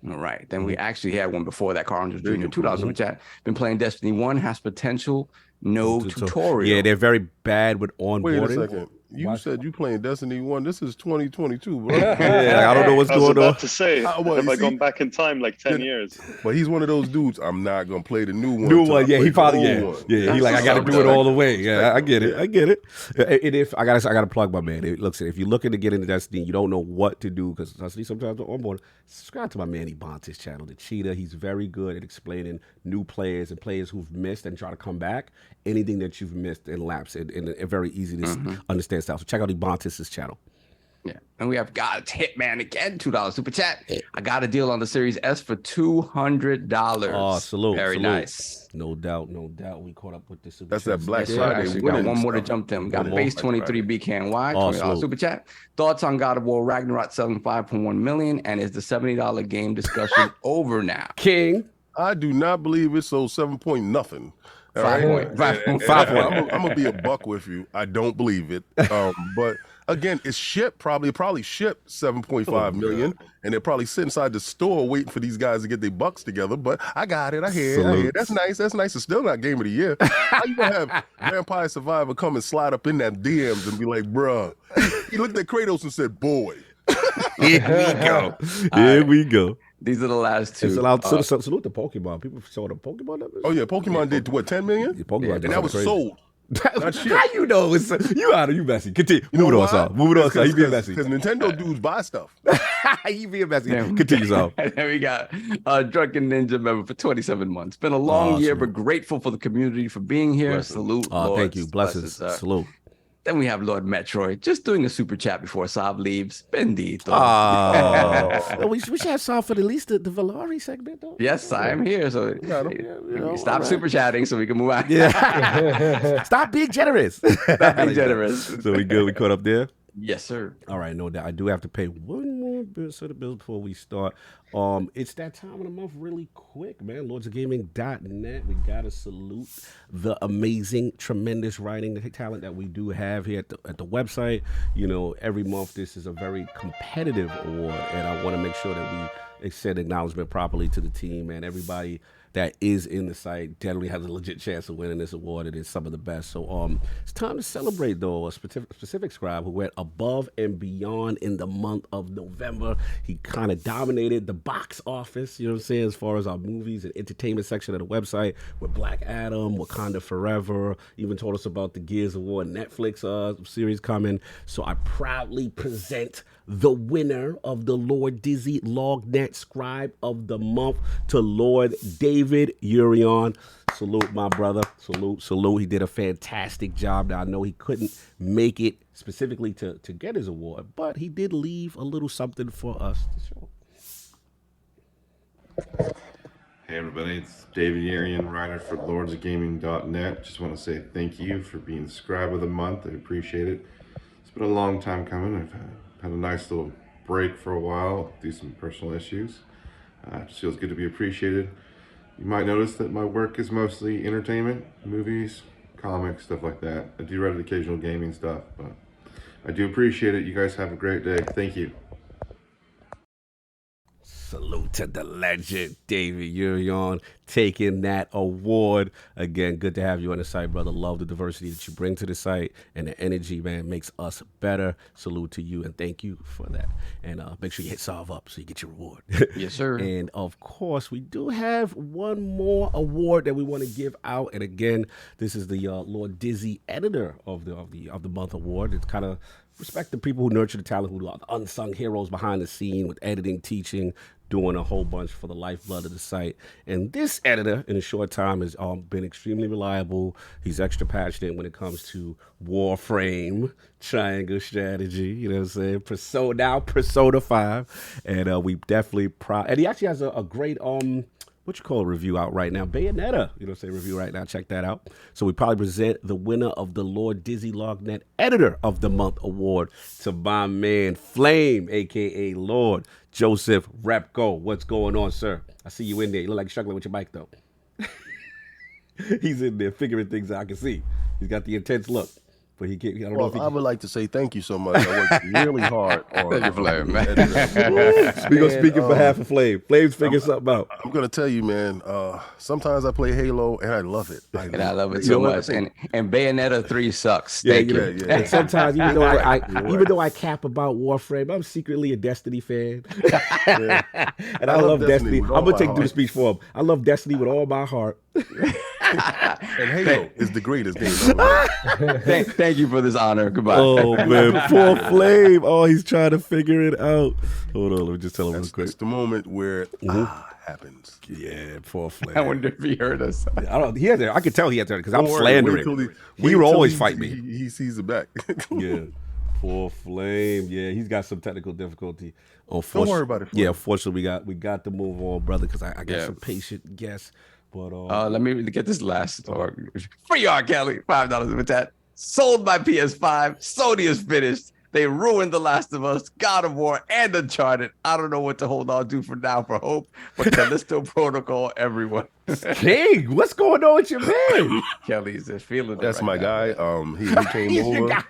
[SPEAKER 7] All right. Then we actually had one before that, Carl Andrews Jr., $2 super chat. Been playing Destiny 1, has potential, no tutorial.
[SPEAKER 1] Yeah, they're very bad with onboarding.
[SPEAKER 4] Wait a second. You said you playing Destiny 1. This is 2022, bro.
[SPEAKER 1] Yeah, I don't know what's
[SPEAKER 6] I was
[SPEAKER 1] going on.
[SPEAKER 6] about to say, have I gone back in time like 10 years?
[SPEAKER 4] But he's one of those dudes. I'm not gonna play the new one.
[SPEAKER 1] New
[SPEAKER 4] till I
[SPEAKER 1] one, yeah.
[SPEAKER 4] play
[SPEAKER 1] He
[SPEAKER 4] the
[SPEAKER 1] probably,
[SPEAKER 4] old one.
[SPEAKER 1] yeah. He like, I got to do it all the way. Yeah, I get it. I get it. And if I gotta plug my man. If you're looking to get into Destiny, you don't know what to do because I see sometimes on board. Subscribe to my man Ebontis channel, the Cheetah. He's very good at explaining new players and players who've missed and try to come back. Anything that you've missed and lapsed in a very easy to understand style. So check out Ebontis' channel.
[SPEAKER 7] Yeah. And we have God's Hitman again, $2 super chat. I got a deal on the Series S for $200.
[SPEAKER 1] Oh, salute.
[SPEAKER 7] Very
[SPEAKER 1] salute.
[SPEAKER 7] nice.
[SPEAKER 1] No doubt. We caught up with this.
[SPEAKER 4] That's that Black
[SPEAKER 7] Yeah,
[SPEAKER 4] Friday.
[SPEAKER 7] actually got
[SPEAKER 4] winning
[SPEAKER 7] one more to
[SPEAKER 4] stuff.
[SPEAKER 7] jump them. Got
[SPEAKER 4] One more.
[SPEAKER 7] Base 23 BKNY,
[SPEAKER 1] Oh,
[SPEAKER 7] $20
[SPEAKER 1] salute.
[SPEAKER 7] super chat. Thoughts on God of War Ragnarok selling 5.1 million, and is the $70 game discussion over now?
[SPEAKER 1] King.
[SPEAKER 4] I do not believe it sold 7 point nothing. All
[SPEAKER 7] 5
[SPEAKER 4] right?
[SPEAKER 7] point. 5 point.
[SPEAKER 4] I'm gonna be a buck with you. I don't believe it. But again, it's shipped. Probably shipped 7.5 million, and they're probably sit inside the store waiting for these guys to get their bucks together. But I got it. I hear. That's nice. That's nice. It's still not game of the year. How you gonna have Vampire Survivor come and slide up in that DMs and be like, bruh? He looked at Kratos and said, boy.
[SPEAKER 1] Here we go. Here we go.
[SPEAKER 7] These are the last two.
[SPEAKER 1] Salute the Pokemon. People saw the Pokemon numbers.
[SPEAKER 4] Oh yeah, Pokemon did what, 10 million?
[SPEAKER 1] Yeah, Pokemon did
[SPEAKER 4] And that was
[SPEAKER 1] crazy.
[SPEAKER 4] sold. Not shit.
[SPEAKER 1] How you know? It's you messy. Continue. Move it on, Sal. Move it on, Sal. You being messy.
[SPEAKER 4] Because Nintendo dudes buy stuff.
[SPEAKER 1] You being messy.
[SPEAKER 7] Yeah.
[SPEAKER 1] Continue, Sal.
[SPEAKER 7] And then we got a Drunken Ninja member for 27 months. Been a long year, but grateful for the community for being here.
[SPEAKER 4] Blessings.
[SPEAKER 7] Salute.
[SPEAKER 1] Oh, thank you.
[SPEAKER 7] Lords.
[SPEAKER 1] Blessings.
[SPEAKER 7] sir.
[SPEAKER 1] Salute.
[SPEAKER 7] Then we have Lord Metroid just doing a super chat before Saab leaves. Bendito.
[SPEAKER 1] Oh, we should have Sal for at least the Valari segment, though.
[SPEAKER 7] Yes, I am here. So stop
[SPEAKER 1] right.
[SPEAKER 7] super chatting so we can move on.
[SPEAKER 1] Yeah. Stop being generous.
[SPEAKER 7] Stop being generous.
[SPEAKER 1] So we good. We caught up there.
[SPEAKER 7] Yes, sir.
[SPEAKER 1] All right, no doubt. I do have to pay one more set of bills before we start. It's that time of the month really quick, man. LordsOfGaming.net. We got to salute the amazing, tremendous writing talent that we do have here at the website. You know, every month this is a very competitive award, and I want to make sure that we extend acknowledgement properly to the team and everybody that is in the site definitely has a legit chance of winning this award. It is some of the best. So it's time to celebrate, though, a specific scribe who went above and beyond in the month of November. He kind of dominated the box office, you know what I'm saying, as far as our movies and entertainment section of the website with Black Adam, Wakanda Forever, even told us about the Gears of War Netflix series coming. So I proudly present the winner of the Lord Dizzy Lognet Scribe of the Month to Lord David Urion. Salute, my brother. Salute. He did a fantastic job. Now, I know he couldn't make it specifically to get his award, but he did leave a little something for us to show.
[SPEAKER 8] Hey everybody, it's David Urion, writer for LordsOfGaming.net. Just want to say thank you for being Scribe of the Month. I appreciate it. It's been a long time coming. I've had a nice little break for a while due to some personal issues. It just feels good to be appreciated. You might notice that my work is mostly entertainment, movies, comics, stuff like that. I do write occasional gaming stuff, but I do appreciate it. You guys have a great day. Thank you.
[SPEAKER 1] Salute to the legend, David Urion, taking that award. Again, good to have you on the site, brother. Love the diversity that you bring to the site, and the energy, man, makes us better. Salute to you, and thank you for that. And make sure you hit solve up so you get your reward.
[SPEAKER 7] Yes, sir.
[SPEAKER 1] And of course, we do have one more award that we want to give out. And again, this is the Lord Dizzy Editor of the Month award. It's kind of respect the people who nurture the talent, who are the unsung heroes behind the scene with editing, teaching, doing a whole bunch for the lifeblood of the site. And this editor, in a short time, has been extremely reliable. He's extra passionate when it comes to Warframe, triangle strategy, you know what I'm saying? Persona 5. And we definitely and he actually has a great what you call a review out right now. Bayonetta, you know, say review right now. Check that out. So we probably present the winner of the Lord Lognet Editor of the Month award to my man Flame, aka Lord Joseph Repko. What's going on, sir? I see you in there. You look like you're struggling with your mic though. He's in there figuring things out. I can see. He's got the intense look. But he can't. I don't know if he
[SPEAKER 4] I would like to say thank you so much. I worked really hard on
[SPEAKER 7] Thank you, Flame, man.
[SPEAKER 1] we gonna speak in behalf of Flame. Flame's figuring something out.
[SPEAKER 4] I'm gonna tell you, man. Sometimes I play Halo and I love it.
[SPEAKER 7] And I love it so much. And Bayonetta 3 sucks. Thank you.
[SPEAKER 4] Yeah.
[SPEAKER 1] And sometimes, even though I cap about Warframe, I'm secretly a Destiny fan. And I love Destiny. I'm gonna do the speech for him. I love Destiny with all my heart.
[SPEAKER 4] And Halo is the greatest game.
[SPEAKER 7] Thank you for this honor. Goodbye.
[SPEAKER 1] Oh man, poor Flame. Oh, he's trying to figure it out. Hold on, let me just tell him real quick.
[SPEAKER 4] It's the moment where it happens.
[SPEAKER 1] Yeah, poor Flame.
[SPEAKER 7] I wonder if he heard us.
[SPEAKER 1] I don't. He has it. I can tell he has it because I'm
[SPEAKER 4] Don't worry,
[SPEAKER 1] slandering. He will always fight me.
[SPEAKER 4] He sees it back.
[SPEAKER 1] Yeah, poor Flame. Yeah, he's got some technical difficulty.
[SPEAKER 4] Don't worry about it.
[SPEAKER 1] Yeah, unfortunately, we got to move on, brother, because I got some patient guests. But
[SPEAKER 7] let me get this last story. Free R. Kelly, $5 with that. Sold my PS5. Sony is finished. They ruined The Last of Us, God of War, and Uncharted. I don't know what to hold on to for now for hope, but Callisto Protocol, everyone.
[SPEAKER 1] King, what's going on with your man?
[SPEAKER 7] Kelly's just feeling it.
[SPEAKER 4] That's
[SPEAKER 7] right
[SPEAKER 4] my
[SPEAKER 7] now.
[SPEAKER 4] guy. He came over.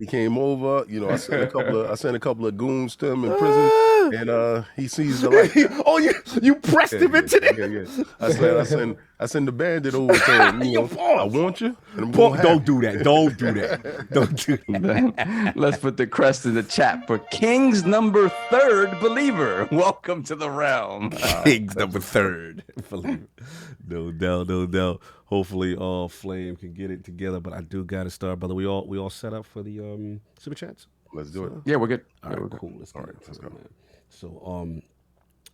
[SPEAKER 4] He came over. You know, I sent a couple of goons to him in prison, and he sees the light.
[SPEAKER 1] Oh, you pressed him into this.
[SPEAKER 4] Yeah. I send the bandit over to him. You know, I want you. And
[SPEAKER 1] Don't do that. Don't do that. Don't do that.
[SPEAKER 7] Let's put the crest in the chat for King's number 3rd believer. Welcome to the realm.
[SPEAKER 1] King's number 3rd believer. No doubt. Hopefully, Flame can get it together. But I do got to start, brother. We all set up for the super chats.
[SPEAKER 4] Let's do it.
[SPEAKER 7] Yeah, we're good.
[SPEAKER 1] All right, cool. Let's go. Man. So,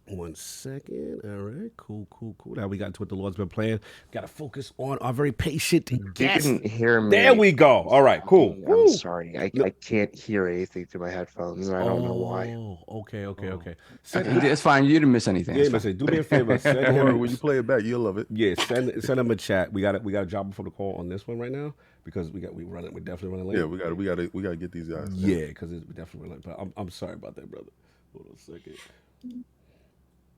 [SPEAKER 1] 1 second. All right, cool. Now we got into what the Lord's been playing. Got to focus on our very patient guest.
[SPEAKER 9] You can hear me.
[SPEAKER 1] There we go. All right, cool.
[SPEAKER 9] I'm sorry. I can't hear anything through my headphones, and I don't know why.
[SPEAKER 1] Oh, okay.
[SPEAKER 7] It's fine. You didn't miss anything.
[SPEAKER 1] Yeah, do me a favor. Send him,
[SPEAKER 4] When you play it back, you'll love it.
[SPEAKER 1] yeah, send him a chat. We got a job before the call on this one right now because we're definitely running late.
[SPEAKER 4] Yeah, we got to get these guys.
[SPEAKER 1] Yeah, because we're definitely running late. But I'm sorry about that, brother. Hold on a second.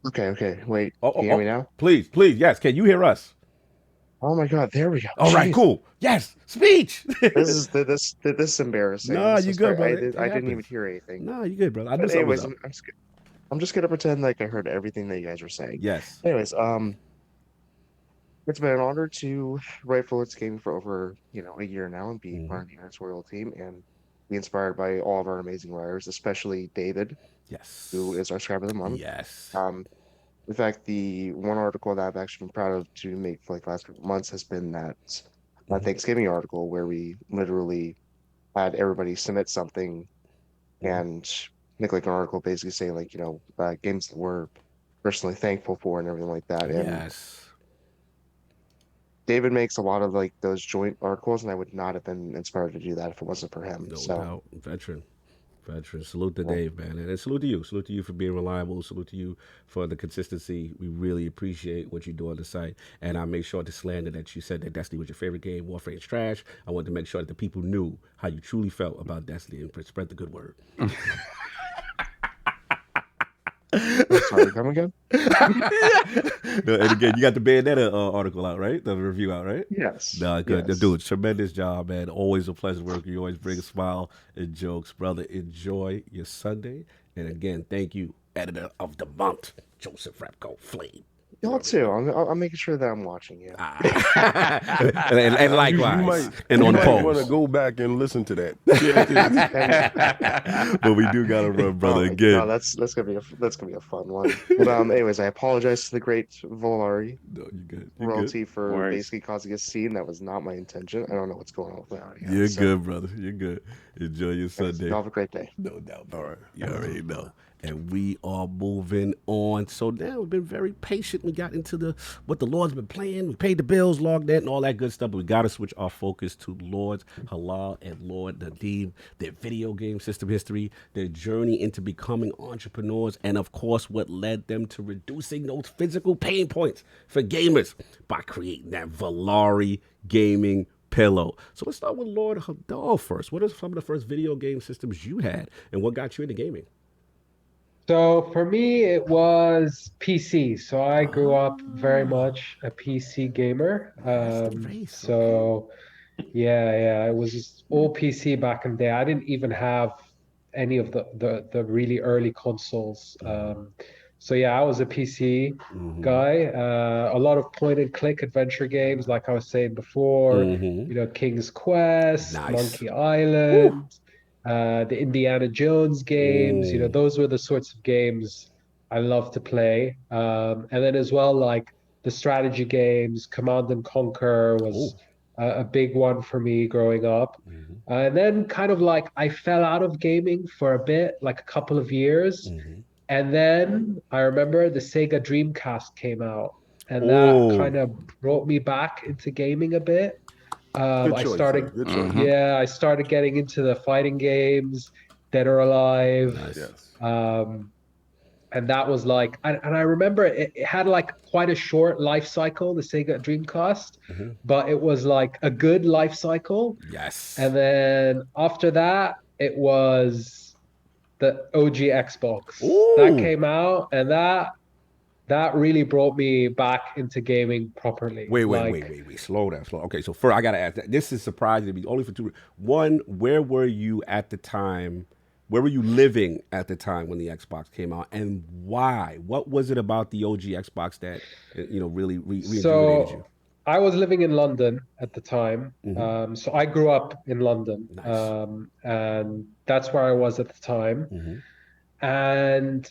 [SPEAKER 9] Okay. Wait. Can you hear me now?
[SPEAKER 1] Please. Yes. Can you hear us?
[SPEAKER 9] Oh my God! There we go.
[SPEAKER 1] All right. Cool. Yes. Speech.
[SPEAKER 9] This is embarrassing.
[SPEAKER 1] Nah,
[SPEAKER 9] I'm so
[SPEAKER 1] you good,
[SPEAKER 9] sorry.
[SPEAKER 1] brother.
[SPEAKER 9] I didn't even hear anything.
[SPEAKER 1] Nah, you good, brother. I knew
[SPEAKER 9] But
[SPEAKER 1] something was
[SPEAKER 9] anyways,
[SPEAKER 1] up.
[SPEAKER 9] I'm just gonna pretend like I heard everything that you guys were saying.
[SPEAKER 1] Yes.
[SPEAKER 9] Anyways, it's been an honor to write for Lord's Gaming for over a year now and be part of the editorial team and be inspired by all of our amazing writers, especially David.
[SPEAKER 1] Yes.
[SPEAKER 9] Who is our Scribe of the Month.
[SPEAKER 1] Yes.
[SPEAKER 9] In fact, the one article that I've actually been proud of to make for the last couple of months has been that Thanksgiving article where we literally had everybody submit something and make like an article basically saying games that we're personally thankful for and everything like that. And
[SPEAKER 1] Yes.
[SPEAKER 9] David makes a lot of those joint articles, and I would not have been inspired to do that if it wasn't for him.
[SPEAKER 1] No doubt. Veteran. Salute to Dave, man. And salute to you. Salute to you for being reliable. Salute to you for the consistency. We really appreciate what you do on the site. And I made sure to slander that you said that Destiny was your favorite game, Warframe's trash. I wanted to make sure that the people knew how you truly felt about Destiny and spread the good word.
[SPEAKER 9] Sorry, come again?
[SPEAKER 1] And again, you got the Bayonetta article out, right? The review out, right?
[SPEAKER 9] Yes.
[SPEAKER 1] Nah, good.
[SPEAKER 9] Yes.
[SPEAKER 1] Dude, tremendous job, man. Always a pleasure working. You always bring a smile and jokes. Brother, enjoy your Sunday. And again, thank you, editor of the month, Joseph Repko Flame.
[SPEAKER 9] Y'all too. I'm making sure that I'm watching you.
[SPEAKER 1] And likewise. And on the
[SPEAKER 4] I want
[SPEAKER 1] polls.
[SPEAKER 4] to go back and listen to that.
[SPEAKER 1] But we do gotta run, brother. Again.
[SPEAKER 9] No, that's gonna be a fun one. But anyways, I apologize to the great Valari
[SPEAKER 1] No, you good.
[SPEAKER 9] royalty
[SPEAKER 6] No
[SPEAKER 9] for
[SPEAKER 6] worries.
[SPEAKER 9] basically causing a scene. That was not my intention. I don't know what's going on with that.
[SPEAKER 1] You're good, brother. You're good. Enjoy your Sunday.
[SPEAKER 9] Y'all have a great day.
[SPEAKER 1] No doubt.
[SPEAKER 4] All right.
[SPEAKER 1] You already know. And we are moving on. So now we've been very patient. We got into what the Lord's been playing. We paid the bills, logged that, and all that good stuff. But we got to switch our focus to Lords Hillal and Lord Nadeem, their video game system history, their journey into becoming entrepreneurs, and of course, what led them to reducing those physical pain points for gamers by creating that ValariGamingPillow. So let's start with Lord Hillal first. What are some of the first video game systems you had, and what got you into gaming?
[SPEAKER 5] So for me, it was PC. So I grew up very much a PC gamer. So yeah, it was just all PC back in the day. I didn't even have any of the really early consoles. So yeah, I was a PC guy. A lot of point and click adventure games, like I was saying before. You know, King's Quest, Monkey Island. The Indiana Jones games, you know, those were the sorts of games I love to play. And then as well, like the strategy games, Command and Conquer was a big one for me growing up. And then kind of like I fell out of gaming for a bit, like a couple of years. And then I remember the Sega Dreamcast came out, and that kind of brought me back into gaming a bit. I started getting into the fighting games, Dead or Alive. And that was like, and I remember it had like quite a short life cycle, the Sega Dreamcast, but it was like a good life cycle. And then after that, it was the OG Xbox that came out, and that really brought me back into gaming properly.
[SPEAKER 1] Wait. Slow down. Okay, so first I gotta ask that. This is surprising to me only for two. One, where were you at the time? Where were you living at the time when the Xbox came out, and why? What was it about the OG Xbox that really reinvigorated you?
[SPEAKER 5] I was living in London at the time, so I grew up in London, and that's where I was at the time. And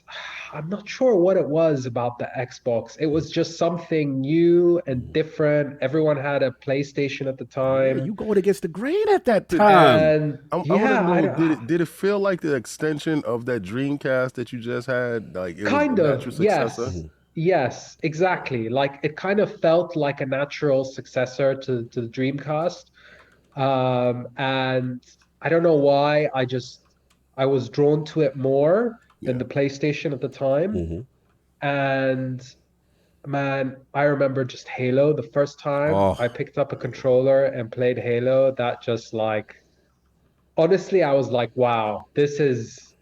[SPEAKER 5] I'm not sure what it was about the Xbox. It was just something new and different. Everyone had a PlayStation at the time.
[SPEAKER 1] Yeah, you going against the grain at that time.
[SPEAKER 4] And did it feel like the extension of that Dreamcast that you just had? Like it
[SPEAKER 5] kind
[SPEAKER 4] was a
[SPEAKER 5] of,
[SPEAKER 4] natural successor?
[SPEAKER 5] Yes, exactly. Like it kind of felt like a natural successor to the Dreamcast. And I don't know why. I was drawn to it more than the PlayStation at the time. And man, I remember just Halo. The first time I picked up a controller and played Halo, that just like, honestly, I was like, wow, this is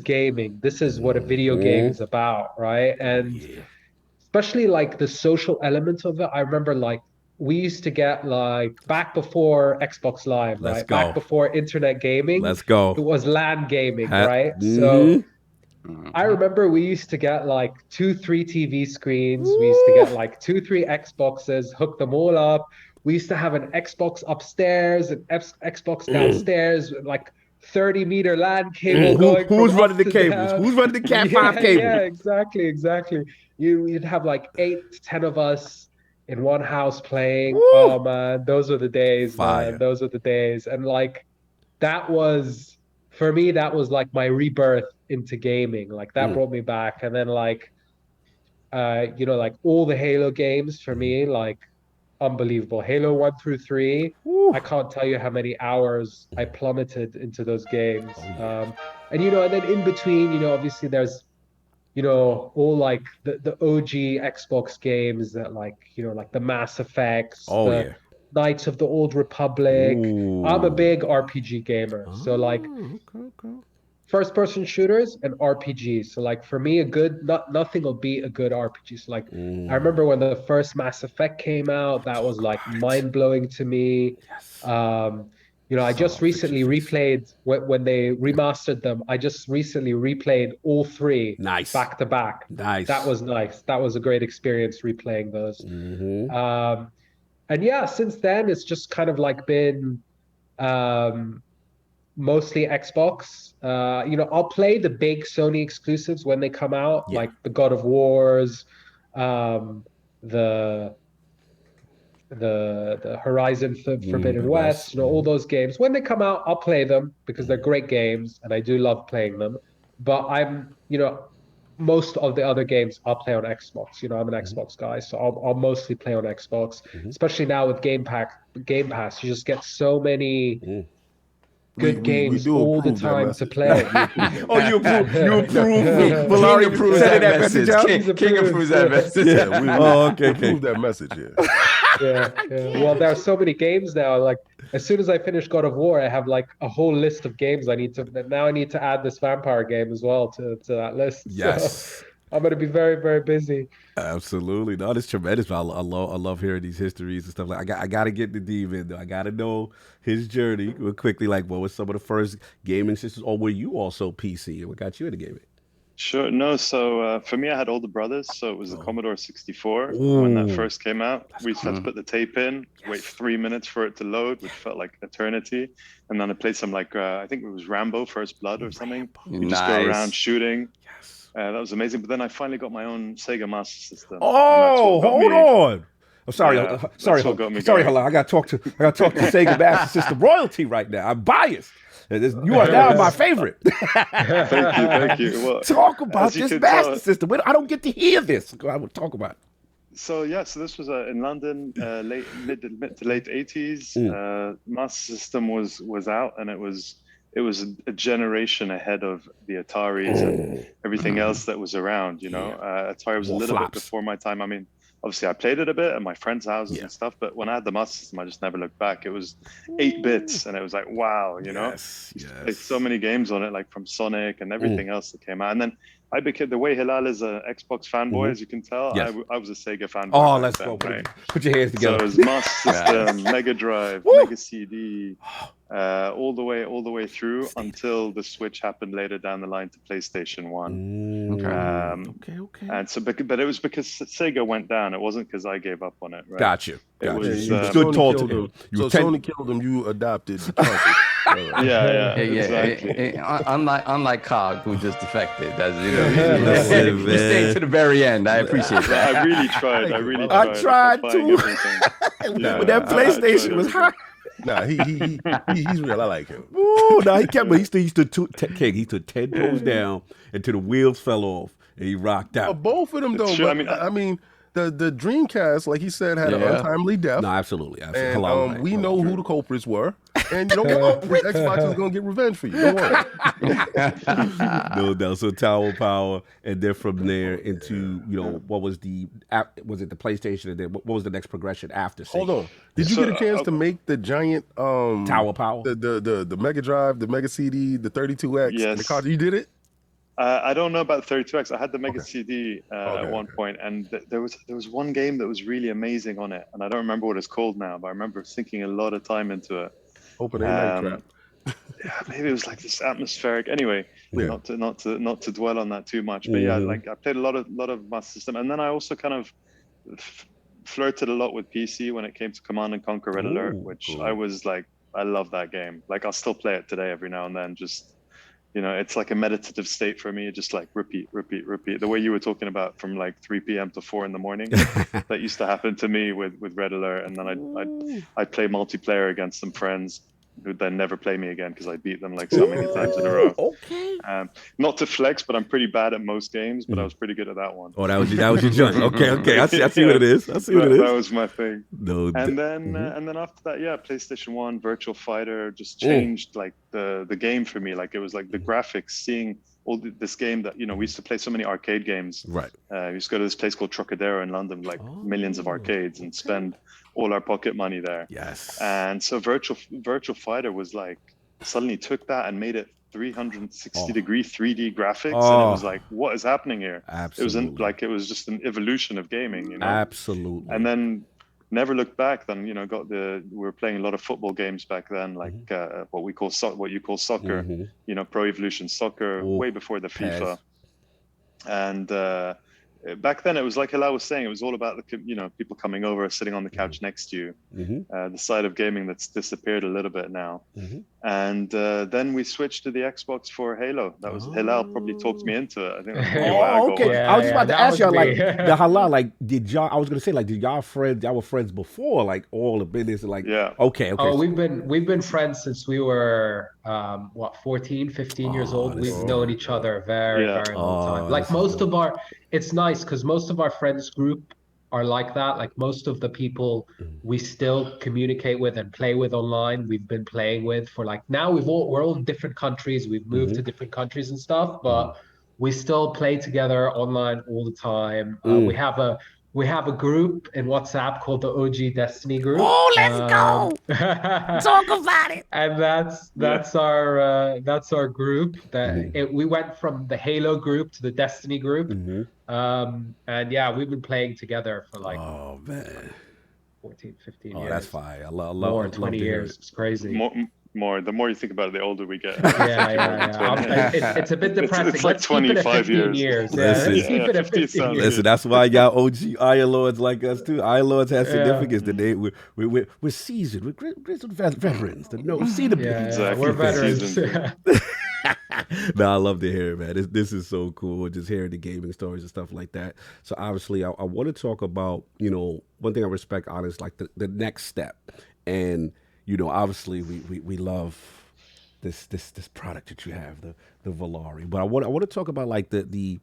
[SPEAKER 5] gaming. This is what a video game is about, right? And especially like the social element of it. I remember like, we used to get like back before Xbox Live, right? Back before internet gaming. It was LAN gaming, right? So I remember we used to get like 2-3 TV screens. We used to get like 2-3 Xboxes, hook them all up. We used to have an Xbox upstairs, an Xbox downstairs, like 30-meter LAN cable going.
[SPEAKER 1] Who's running the cables? Who's running the Cat 5 cable?
[SPEAKER 5] Yeah, exactly. You'd have like 8 to 10 of us in one house playing. Oh man, those are the days, man. Those are the days. And like that was, for me, that was like my rebirth into gaming. Like that brought me back. And then like like all the Halo games for me, like unbelievable. Halo 1 through 3. I can't tell you how many hours I plummeted into those games. And and then in between, obviously there's all like the OG Xbox games that like the Mass Effects, the Knights of the Old Republic. I'm a big RPG gamer, so like first person shooters and RPGs. So like for me, nothing will beat a good RPG. So like I remember when the first Mass Effect came out, that was like mind blowing to me. I just recently replayed when they remastered them. I just recently replayed all 3 back to back. That was nice. That was a great experience replaying those. And yeah, since then it's just kind of like been mostly Xbox. I'll play the big Sony exclusives when they come out, like the God of Wars, the Horizon Forbidden West, all those games. When they come out, I'll play them because they're great games and I do love playing them. but I'm, most of the other games I'll play on Xbox. I'm an Xbox guy, so I'll mostly play on Xbox. Especially now with Game Pass, you just get so many good games
[SPEAKER 4] do
[SPEAKER 5] all the
[SPEAKER 4] approve that
[SPEAKER 5] time to
[SPEAKER 4] message.
[SPEAKER 5] play.
[SPEAKER 1] Oh, you approve? You approve?
[SPEAKER 7] King
[SPEAKER 1] Valari
[SPEAKER 7] approves
[SPEAKER 1] sending
[SPEAKER 7] that message.
[SPEAKER 1] out?
[SPEAKER 7] King approves that message.
[SPEAKER 4] Yeah, we
[SPEAKER 1] okay.
[SPEAKER 4] approve that message. Yeah.
[SPEAKER 5] Yeah. Well, there are so many games now. Like as soon as I finish God of War, I have like a whole list of games I need to add this vampire game as well to that list.
[SPEAKER 1] Yes.
[SPEAKER 5] So I'm going to be very, very busy.
[SPEAKER 1] Absolutely. No, that's tremendous. I love hearing these histories and stuff. Like I got to get Nadim in though. I got to know his journey real quickly. Like what was some of the first gaming systems, or were you also PC? What got you into gaming?
[SPEAKER 6] Sure. No, so for me, I had older brothers, so it was the Commodore 64 when that first came out. We just had to put the tape in, wait 3 minutes for it to load, which felt like eternity, and then I played some like I think it was Rambo: First Blood or something. You just go around shooting. Yes. That was amazing. But then I finally got my own Sega Master System.
[SPEAKER 1] Oh, hold on. I'm sorry,
[SPEAKER 6] Yeah,
[SPEAKER 1] sorry,
[SPEAKER 6] going.
[SPEAKER 1] Hala. I got to talk to Sega Master System royalty right now. I'm biased. You are now my favorite.
[SPEAKER 6] Thank you. Well,
[SPEAKER 1] talk about this Master System. I don't get to hear this. I will talk about it.
[SPEAKER 6] So this was in London, mid to late 80s. Master System was out, and it was a generation ahead of the Ataris and everything else that was around. Atari was a little bit before my time. I mean, obviously I played it a bit at my friends' houses and stuff, but when I had the Master System, I just never looked back. It was 8 bits, and it was like, wow,
[SPEAKER 1] Yes.
[SPEAKER 6] Played so many games on it, like from Sonic and everything else that came out. And then I became, the way Hillal is an Xbox fanboy, as you can tell, I was a Sega fanboy.
[SPEAKER 1] Oh, let's go. Right? Put your hands together.
[SPEAKER 6] So it was Master System, Mega Drive, Mega CD, all the way through until the switch happened later down the line to PlayStation 1.
[SPEAKER 1] Okay.
[SPEAKER 6] And so, but it was because Sega went down. It wasn't because I gave up on it. Right?
[SPEAKER 1] Got you.
[SPEAKER 6] It was
[SPEAKER 1] good talk to him.
[SPEAKER 4] So Sony killed him. You adopted the cartridge.
[SPEAKER 6] Yeah, exactly.
[SPEAKER 7] Unlike COD, who just defected. That's you stayed to the very end. I appreciate that.
[SPEAKER 6] I really tried.
[SPEAKER 1] I tried too. When that PlayStation was hot.
[SPEAKER 4] Nah, he's real. I like him.
[SPEAKER 1] Ooh, no, he kept. He stood 10 toes down until the wheels fell off and he rocked out.
[SPEAKER 4] Both of them though. But, I mean, the Dreamcast, like he said, had an untimely death.
[SPEAKER 1] No, absolutely.
[SPEAKER 4] And we know who the culprits were. And you don't get Xbox is gonna get revenge for you. Don't worry.
[SPEAKER 1] No doubt. So Tower Power, and then from there into what was it the PlayStation, and then what was the next progression after?
[SPEAKER 4] Hold on. Did you get a chance to make the giant
[SPEAKER 1] Tower Power,
[SPEAKER 4] the Mega Drive, the Mega CD, the 32X?
[SPEAKER 6] Yes.
[SPEAKER 4] You did it.
[SPEAKER 6] I don't know about 32X. I had the Mega CD at one point, and there was one game that was really amazing on it, and I don't remember what it's called now, but I remember sinking a lot of time into it.
[SPEAKER 4] Open Night Trap.
[SPEAKER 6] Yeah, maybe it was like this atmospheric. Anyway, not to dwell on that too much, but like I played a lot of Master System, and then I also kind of flirted a lot with PC when it came to Command and Conquer Red Alert, which I was like, I love that game. Like I'll still play it today every now and then. Just it's like a meditative state for me. Just like repeat. The way you were talking about from like 3 p.m. to 4 in the morning, that used to happen to me with Red Alert, and then I'd play multiplayer against some friends who'd then never play me again because I beat them like so many times in a row.
[SPEAKER 1] Okay.
[SPEAKER 6] Not to flex, but I'm pretty bad at most games, but I was pretty good at that one.
[SPEAKER 1] Oh, that was your joint. Okay. I see what it is.
[SPEAKER 6] That was my thing.
[SPEAKER 1] No.
[SPEAKER 6] And then after that, PlayStation 1, Virtual Fighter just changed like the game for me. Like it was like the graphics, seeing all this game that we used to play so many arcade games.
[SPEAKER 1] Right.
[SPEAKER 6] We used to go to this place called Trocadero in London, like millions of arcades, and spend all our pocket money there.
[SPEAKER 1] Yes.
[SPEAKER 6] And so Virtual Fighter was like, suddenly took that and made it 360 degree 3D graphics, and it was like, what is happening here?
[SPEAKER 1] Absolutely.
[SPEAKER 6] It was just an evolution of gaming,
[SPEAKER 1] Absolutely.
[SPEAKER 6] And then never looked back. Then we were playing a lot of football games back then, like what you call soccer, Pro Evolution Soccer, way before the FIFA. And back then it was like Hillal was saying, it was all about the people coming over, sitting on the couch next to you, the side of gaming that's disappeared a little bit now. And then we switched to the Xbox for Halo. That was Hillal probably talked me into it. I think that's probably why I got one.
[SPEAKER 1] I was just about to
[SPEAKER 3] that
[SPEAKER 1] ask
[SPEAKER 3] was
[SPEAKER 1] y'all, like,
[SPEAKER 3] me.
[SPEAKER 1] the Halal, like, did y'all, I was gonna say, like, did y'all were friends before, like, all the business, and like, okay.
[SPEAKER 5] Oh, we've been friends since we were 14, 15 years old. We've known each other a very long time. Like it's nice because most of our friends group are like that. Like most of the people we still communicate with and play with online, we've been playing with for like, now we're all in different countries. We've moved to different countries and stuff, but we still play together online all the time. We have a group in WhatsApp called the OG Destiny group.
[SPEAKER 1] Oh, let's go! Talk about it.
[SPEAKER 5] And that's our group. We went from the Halo group to the Destiny group. And yeah, we've been playing together for like 14, 15 years.
[SPEAKER 1] That's fine. I love
[SPEAKER 5] more,
[SPEAKER 1] love
[SPEAKER 5] 20
[SPEAKER 1] to hear
[SPEAKER 5] years.
[SPEAKER 1] it.
[SPEAKER 5] It's crazy.
[SPEAKER 6] More. The more you think about it, the older we get.
[SPEAKER 5] It's a bit depressing.
[SPEAKER 6] It's like
[SPEAKER 5] Let's keep it at
[SPEAKER 6] 25
[SPEAKER 5] 15
[SPEAKER 6] years.
[SPEAKER 5] Let's keep it at 15 years.
[SPEAKER 1] Listen, that's why y'all OG Iron Lords like us too. Iron Lords have significance today. We're seasoned. We're grizzled veterans. See the
[SPEAKER 6] exactly.
[SPEAKER 5] We're veterans.
[SPEAKER 1] No, I love to hear it, man. This is so cool. Just hearing the gaming stories and stuff like that. So obviously, I want to talk about, one thing I respect, honest, like the next step. And obviously, we love this product that you have, the Valari. But I want to talk about like the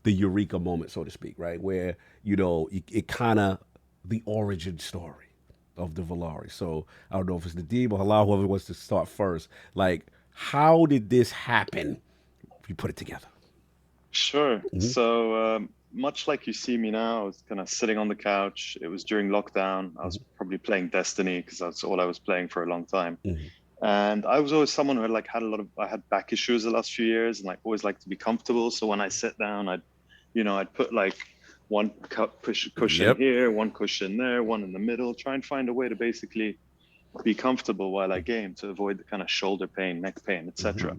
[SPEAKER 1] eureka moment, so to speak, right? Where it kind of the origin story of the Valari. So I don't know if it's Nadim or Hillal, whoever wants to start first. Like, how did this happen? You put it together.
[SPEAKER 6] Sure. So much like you see me now, I was kind of sitting on the couch. It was during lockdown. I was probably playing Destiny because that's all I was playing for a long time. And I was always someone who had I had back issues the last few years, and like always liked to be comfortable. So when I sit down, I'd put like one cushion here, one cushion there, one in the middle, try and find a way to basically be comfortable while I game to avoid the kind of shoulder pain, neck pain, etc.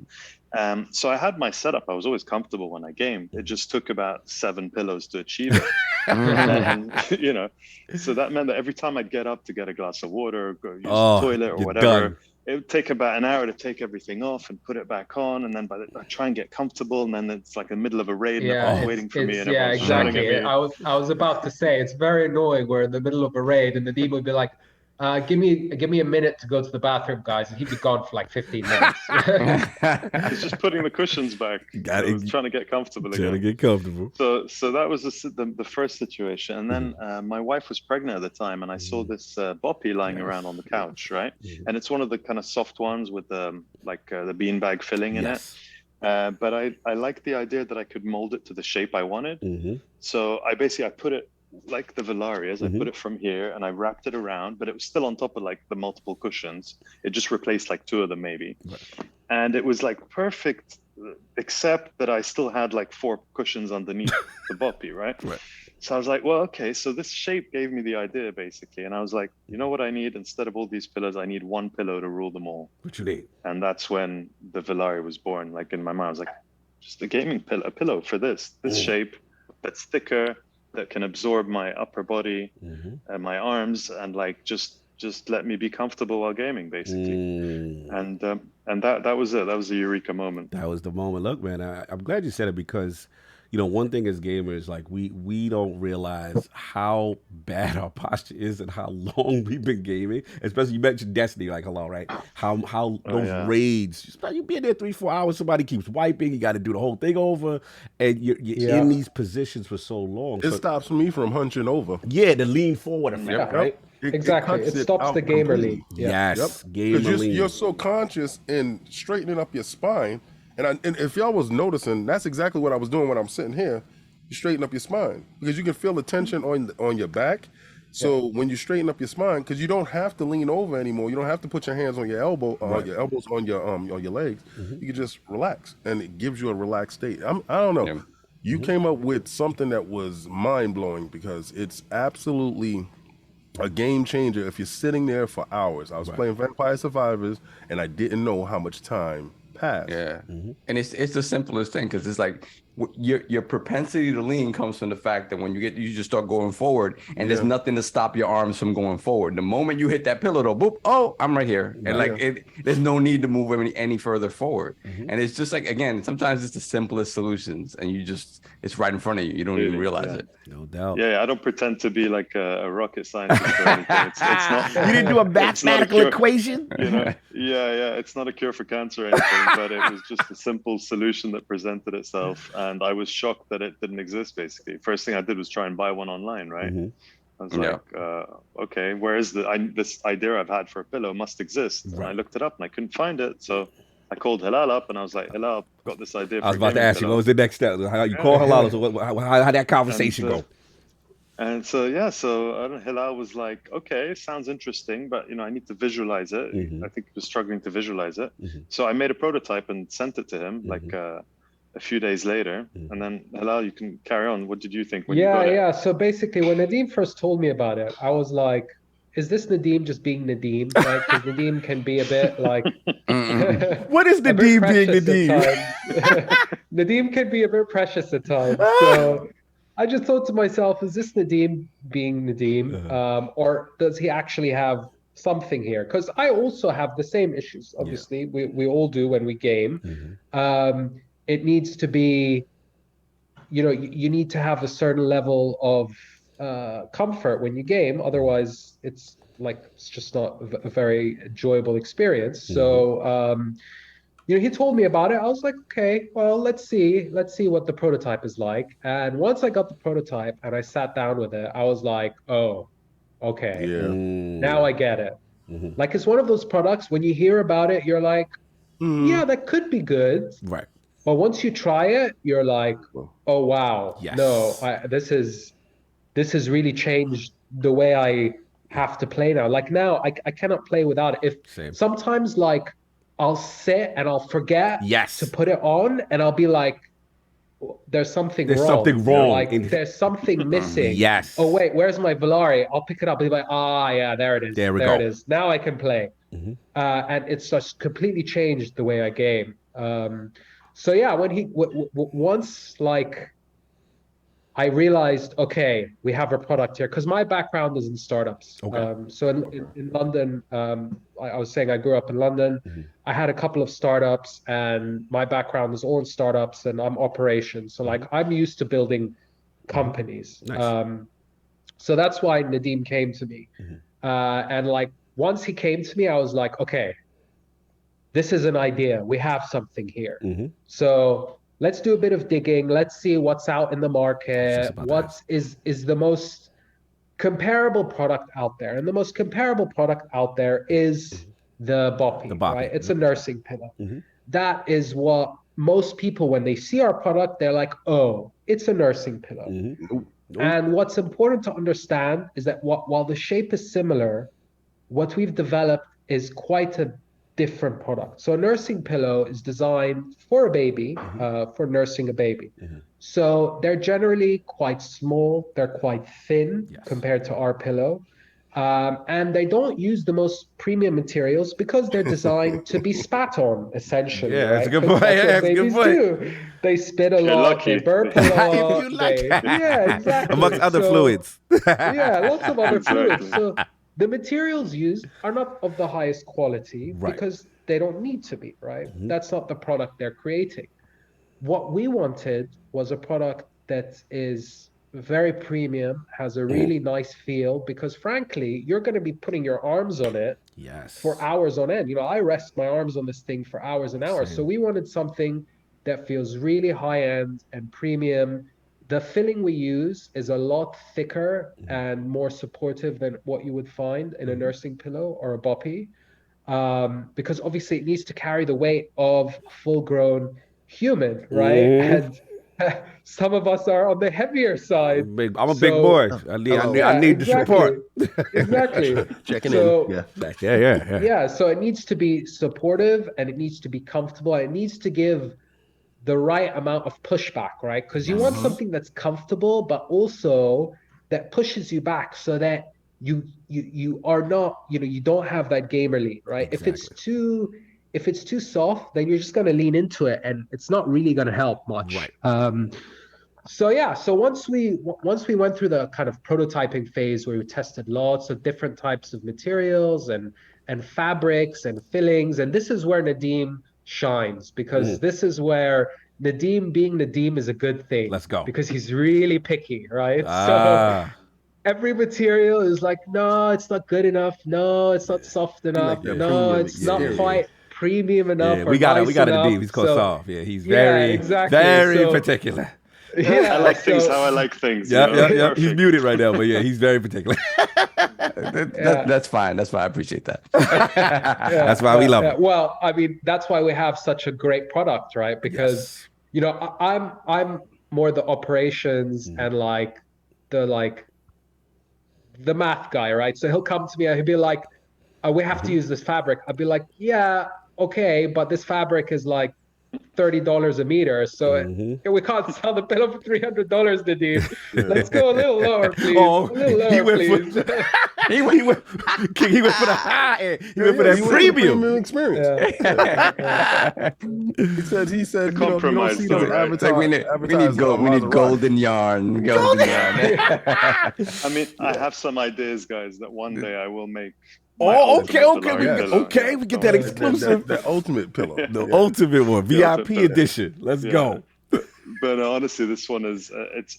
[SPEAKER 6] So I had my setup. I was always comfortable when I gamed. It just took about 7 pillows to achieve it. And, so that meant that every time I'd get up to get a glass of water, or go use the toilet or whatever, it would take about an hour to take everything off and put it back on. And then I try and get comfortable, and then it's like in the middle of a raid and everyone's waiting for me. And everyone's shouting at me.
[SPEAKER 5] I was about to say, it's very annoying. We're in the middle of a raid and the Nadim would be like, give me a minute to go to the bathroom, guys, and he'd be gone for like 15 minutes.
[SPEAKER 6] He's just putting the cushions back. I was trying to get comfortable again. So that was the first situation. And then my wife was pregnant at the time, and I saw this boppy lying around on the couch, right? And it's one of the kind of soft ones with the beanbag filling in it. But I liked the idea that I could mold it to the shape I wanted. So I put it like the Valarias, I put it from here and I wrapped it around, but it was still on top of like the multiple cushions. It just replaced like 2 of them maybe. And it was like perfect, except that I still had like 4 cushions underneath the boppy, right? So I was like, well, okay, so this shape gave me the idea basically. And I was like, you know what I need? Instead of all these pillows, I need one pillow to rule them all.
[SPEAKER 1] What you need?
[SPEAKER 6] And that's when the Valari was born. Like in my mind, I was like, just a gaming pillow, a pillow for this shape that's thicker, that can absorb my upper body and my arms, and like just let me be comfortable while gaming, basically. And that was it. That was a eureka moment.
[SPEAKER 1] That was the moment. Look, man, I'm glad you said it, because one thing as gamers, like we don't realize how bad our posture is and how long we've been gaming. Especially, you mentioned Destiny, like Hillal, right? How those raids, you be in there 3-4 hours, somebody keeps wiping, you got to do the whole thing over, and you're in these positions for so long.
[SPEAKER 4] It stops me from hunching over.
[SPEAKER 1] Yeah, the lean forward effect, right?
[SPEAKER 5] Exactly. It stops the gamer lean.
[SPEAKER 1] Yes, gamer lean.
[SPEAKER 4] You're so conscious in straightening up your spine. And if y'all was noticing, that's exactly what I was doing when I'm sitting here. You straighten up your spine because you can feel the tension on your back. So when you straighten up your spine, because you don't have to lean over anymore, you don't have to put your hands on your elbow, your elbows on your legs. You can just relax, and it gives you a relaxed state. I don't know. You came up with something that was mind blowing, because it's absolutely a game changer if you're sitting there for hours. I was playing Vampire Survivors, and I didn't know how much time passed.
[SPEAKER 7] And it's the simplest thing, because it's like your propensity to lean comes from the fact that when you just start going forward, and there's nothing to stop your arms from going forward. The moment you hit that pillow, though, boop, oh, I'm right here, and there's no need to move any further forward. And it's just like, again, sometimes it's the simplest solutions, and it's right in front of you. You don't even realize it.
[SPEAKER 1] No doubt.
[SPEAKER 6] Yeah, I don't pretend to be like a rocket scientist or anything. It's not.
[SPEAKER 1] You didn't do a mathematical equation.
[SPEAKER 6] You know? Yeah. It's not a cure for cancer or anything, but it was just a simple solution that presented itself, and I was shocked that it didn't exist. Basically, first thing I did was try and buy one online. Right. I was like, okay, where is this idea I've had for a pillow must exist? And I looked it up and I couldn't find it, so I called Hillal up and I was like, Hillal, I've got this idea.
[SPEAKER 1] I was about to ask you, what was the next step? How you call Hillal? So how that conversation go?
[SPEAKER 6] And so Hillal was like, okay, sounds interesting, but I need to visualize it. I think he was struggling to visualize it. So I made a prototype and sent it to him like a few days later. And then Hillal, you can carry on. What did you think when you got it?
[SPEAKER 5] So basically when Nadim first told me about it, I was like, is this Nadim just being Nadim? Right? Because Nadim can be a bit like
[SPEAKER 1] what is Nadim being Nadim?
[SPEAKER 5] Nadim can be a bit precious at times. So I just thought to myself, is this Nadim being Nadim? Or does he actually have something here? Because I also have the same issues. Obviously, we all do when we game. It needs to be, you need to have a certain level of comfort when you game. Otherwise, it's just not a very enjoyable experience. So, he told me about it. I was like, okay, well, let's see what the prototype is like. And once I got the prototype and I sat down with it, I was like, oh, okay, now I get it. Like, it's one of those products, when you hear about it, you're like, yeah, that could be good.
[SPEAKER 1] Right.
[SPEAKER 5] But once you try it, you're like, oh, wow,
[SPEAKER 1] yes.
[SPEAKER 5] No, this has really changed the way I have to play now. Like now, I cannot play without it. Sometimes like I'll sit and I'll forget to put it on, and I'll be like, there's something wrong.
[SPEAKER 1] Something wrong.
[SPEAKER 5] Like there's something missing.
[SPEAKER 1] Yes.
[SPEAKER 5] Oh wait, where's my Valari? I'll pick it up. I'll be like, yeah, there it is.
[SPEAKER 1] There we go.
[SPEAKER 5] It is. Now I can play. And it's just completely changed the way I game. So yeah, when once like I realized, okay, we have a product here, because my background is in startups. So in London, I was saying I grew up in London. I had a couple of startups, and my background is all in startups, and I'm operations. So like I'm used to building companies.
[SPEAKER 1] Nice.
[SPEAKER 5] So that's why Nadim came to me. And like once he came to me, I was like, okay, this is an idea. We have something here. So let's do a bit of digging. Let's see what's out in the market. What is the most comparable product out there? And the most comparable product out there is the Boppy, right? It's a nursing pillow. That is what most people, when they see our product, they're like, oh, it's a nursing pillow. And what's important to understand is that while the shape is similar, what we've developed is quite a different product. So a nursing pillow is designed for a baby, for nursing a baby. So they're generally quite small, they're quite thin compared to our pillow. And they don't use the most premium materials because they're designed to be spat on, essentially.
[SPEAKER 1] Yeah, that's a good point. That's a good point.
[SPEAKER 5] They spit a lot, they burp a lot. Yeah, exactly.
[SPEAKER 1] Amongst other fluids.
[SPEAKER 5] Yeah, lots of other fluids. So the materials used are not of the highest quality because they don't need to be, right? That's not the product they're creating. What we wanted was a product that is very premium, has a really nice feel, because frankly, you're going to be putting your arms on it for hours on end. I rest my arms on this thing for hours and hours. So we wanted something that feels really high end and premium. The filling we use is a lot thicker and more supportive than what you would find in a nursing pillow or a Boppy, because obviously it needs to carry the weight of a full-grown human, right? And some of us are on the heavier side.
[SPEAKER 1] I'm a big boy. I need the support.
[SPEAKER 5] Exactly.
[SPEAKER 4] Checking in.
[SPEAKER 5] Yeah. So it needs to be supportive, and it needs to be comfortable, and it needs to give the right amount of pushback, right? Because you want something that's comfortable, but also that pushes you back, so that you are not, you don't have that gamer lean, right? Exactly. If it's too if it's too soft, then you're just going to lean into it, and it's not really going to help much.
[SPEAKER 1] Right.
[SPEAKER 5] So yeah, so once we went through the kind of prototyping phase where we tested lots of different types of materials and fabrics and fillings, and this is where Nadim shines, because this is where Nadim being Nadim is a good thing.
[SPEAKER 1] Let's go.
[SPEAKER 5] Because he's really picky, right? So every material is like, no, it's not good enough. No, it's not soft enough.
[SPEAKER 4] Like that
[SPEAKER 5] no,
[SPEAKER 4] premium
[SPEAKER 5] it's not quite premium enough.
[SPEAKER 1] Yeah,
[SPEAKER 5] or
[SPEAKER 1] we got
[SPEAKER 5] nice
[SPEAKER 1] it.
[SPEAKER 5] enough.
[SPEAKER 1] Nadim. He's called
[SPEAKER 5] So-
[SPEAKER 1] soft. Yeah, he's very,
[SPEAKER 5] exactly.
[SPEAKER 1] very
[SPEAKER 5] So-
[SPEAKER 1] particular.
[SPEAKER 5] Yeah,
[SPEAKER 6] I like things
[SPEAKER 5] so-
[SPEAKER 6] how I like things. you
[SPEAKER 1] Yep,
[SPEAKER 6] know?
[SPEAKER 1] yep, yep. He's
[SPEAKER 6] Perfect.
[SPEAKER 1] muted right now, but yeah, he's very particular.
[SPEAKER 7] That's fine. That's fine. I appreciate that.
[SPEAKER 1] That's why we love it.
[SPEAKER 5] Well, I mean, that's why we have such a great product, right? Because
[SPEAKER 1] Yes.
[SPEAKER 5] you know, I'm more the operations and like the math guy, right? So he'll come to me and he'll be like, we have to use this fabric. I'd be like, yeah, okay, but this fabric is like $30 a meter, so we can't sell the pillow for $300, Nadim. Let's go a little lower, please.
[SPEAKER 1] Oh,
[SPEAKER 5] a little
[SPEAKER 1] he
[SPEAKER 5] lower,
[SPEAKER 1] went
[SPEAKER 5] please.
[SPEAKER 1] He went for the high end. He went for that premium.
[SPEAKER 4] experience. He said, you know, you don't
[SPEAKER 6] compromise
[SPEAKER 4] see
[SPEAKER 6] though,
[SPEAKER 4] those
[SPEAKER 6] right?
[SPEAKER 7] It's like we need golden yarn. Golden yarn.
[SPEAKER 6] I mean, I have some ideas, guys, that one day I will make.
[SPEAKER 1] Oh, okay.
[SPEAKER 6] ValariGamingPillow.
[SPEAKER 1] We get that exclusive.
[SPEAKER 4] The ultimate pillow.
[SPEAKER 1] The ultimate one, VIP
[SPEAKER 6] ultimate.
[SPEAKER 1] edition. Let's go.
[SPEAKER 6] But honestly, this one is it's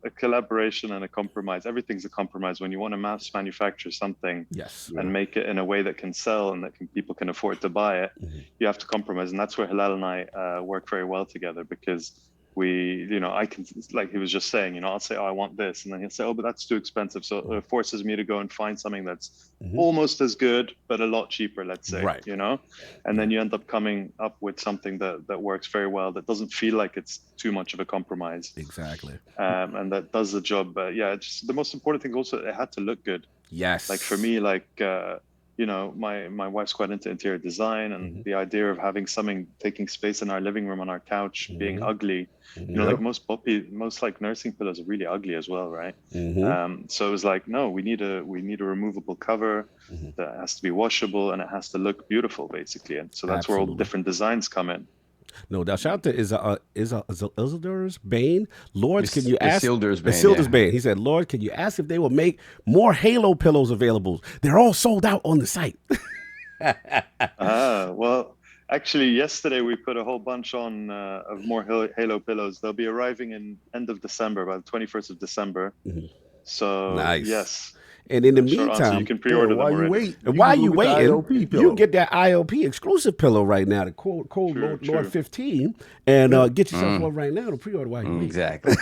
[SPEAKER 6] a collaboration and a compromise. Everything's a compromise when you want to mass manufacture something
[SPEAKER 1] Yes.
[SPEAKER 6] and make it in a way that can sell and that people can afford to buy it. You have to compromise, and that's where Hillal and I work very well together, because we, you know, I can, like he was just saying, you know, I'll say, oh, I want this, and then he'll say, oh, but that's too expensive. So it forces me to go and find something that's almost as good, but a lot cheaper, let's say,
[SPEAKER 1] Right.
[SPEAKER 6] you know, and then you end up coming up with something that works very well, that doesn't feel like it's too much of a compromise.
[SPEAKER 1] Exactly.
[SPEAKER 6] And that does the job. Yeah, it's just, the most important thing also, it had to look good.
[SPEAKER 1] Yes.
[SPEAKER 6] Like for me, like, you know, my wife's quite into interior design, and the idea of having something taking space in our living room on our couch being ugly, you know, like most like nursing pillows are really ugly as well, right? So it was like, no, we need a removable cover that has to be washable, and it has to look beautiful, basically. And so that's where all the different designs come in.
[SPEAKER 1] No doubt. Shout out to Isildur's Bane. Lord, can you ask?
[SPEAKER 7] Isildur's Bane,
[SPEAKER 1] Isildur's Bane. He said, Lord, can you ask if they will make more Halo pillows available? They're all sold out on the site.
[SPEAKER 6] Well, actually, yesterday we put a whole bunch on of more Halo pillows. They'll be arriving in end of December, by the 21st of December. So
[SPEAKER 1] Nice.
[SPEAKER 6] Yes.
[SPEAKER 1] And in the
[SPEAKER 6] Short answer,
[SPEAKER 1] meantime,
[SPEAKER 6] you can pre-order them
[SPEAKER 4] while you
[SPEAKER 6] already.
[SPEAKER 4] wait,
[SPEAKER 1] and while you
[SPEAKER 4] can go get the
[SPEAKER 1] waiting,
[SPEAKER 4] ILP pillow.
[SPEAKER 1] you can get that ILP exclusive pillow right now, the code
[SPEAKER 6] True.
[SPEAKER 1] Lord 15, and get yourself one right now to pre-order while you wait.
[SPEAKER 7] Exactly.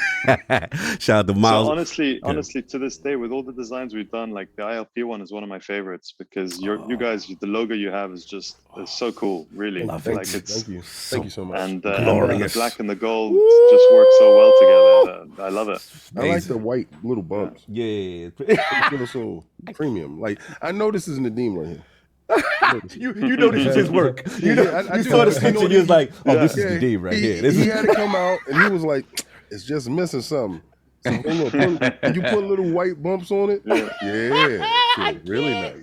[SPEAKER 1] Shout out to Miles.
[SPEAKER 6] So honestly, to this day, with all the designs we've done, like the ILP one is one of my favorites, because you guys, the logo you have is just so cool, really.
[SPEAKER 1] Love it.
[SPEAKER 6] Like it's
[SPEAKER 4] Thank you so much.
[SPEAKER 6] and
[SPEAKER 1] glorious.
[SPEAKER 6] the black and the gold just work so well together. I love it.
[SPEAKER 4] I like the white little bumps.
[SPEAKER 1] Yeah.
[SPEAKER 4] It feels so premium. Like, I know this is Nadim right here.
[SPEAKER 1] you know this is his work. You know,
[SPEAKER 4] I
[SPEAKER 1] you
[SPEAKER 4] do.
[SPEAKER 1] saw the
[SPEAKER 4] You
[SPEAKER 1] picture,
[SPEAKER 4] know
[SPEAKER 1] you was like, oh, this
[SPEAKER 4] Yeah,
[SPEAKER 1] is the Nadim right here.
[SPEAKER 4] He
[SPEAKER 1] This
[SPEAKER 4] had to come out, and he was like, it's just missing something. So, hey, look, can you put little white bumps on it? Yeah, really nice.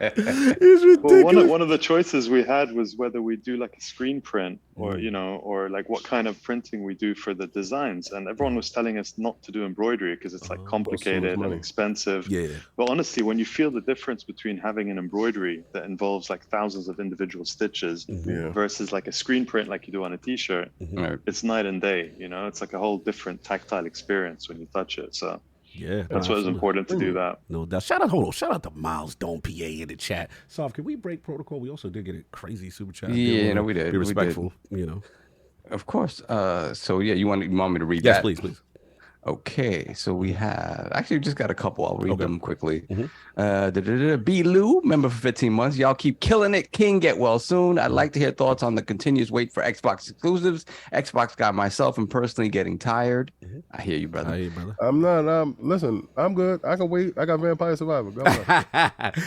[SPEAKER 1] It's ridiculous.
[SPEAKER 6] Well, one of the choices we had was whether we do like a screen print or, you know, or like what kind of printing we do for the designs. And everyone was telling us not to do embroidery because it's like complicated and
[SPEAKER 4] money.
[SPEAKER 6] expensive.
[SPEAKER 1] Yeah.
[SPEAKER 6] But honestly, when you feel the difference between having an embroidery that involves like thousands of individual stitches
[SPEAKER 4] Yeah.
[SPEAKER 6] versus like a screen print like you do on a t-shirt, it's night and day, you know, it's like a whole different tactile experience when you touch it. So
[SPEAKER 1] Yeah,
[SPEAKER 6] that's why it's important to do that.
[SPEAKER 1] No doubt. Shout out to Miles Don't PA in the chat. Soft, can we break protocol? We also did get a crazy super chat.
[SPEAKER 7] Yeah, no, we did.
[SPEAKER 1] Be
[SPEAKER 7] We did.
[SPEAKER 1] respectful, you know.
[SPEAKER 7] Of course. So yeah, you want me to read
[SPEAKER 1] Yes,
[SPEAKER 7] that?
[SPEAKER 1] please.
[SPEAKER 7] Okay, so we have actually just got a couple. I'll read them quickly.
[SPEAKER 1] Mhm.
[SPEAKER 7] B. Lou, member for 15 months. Y'all keep killing it. King, get well soon. I'd like to hear thoughts on the continuous wait for Xbox exclusives. Xbox got myself and personally getting tired. I hear you, brother.
[SPEAKER 1] Hi, brother.
[SPEAKER 4] I'm not. Listen, I'm good. I can wait. I got Vampire Survivor. Go on.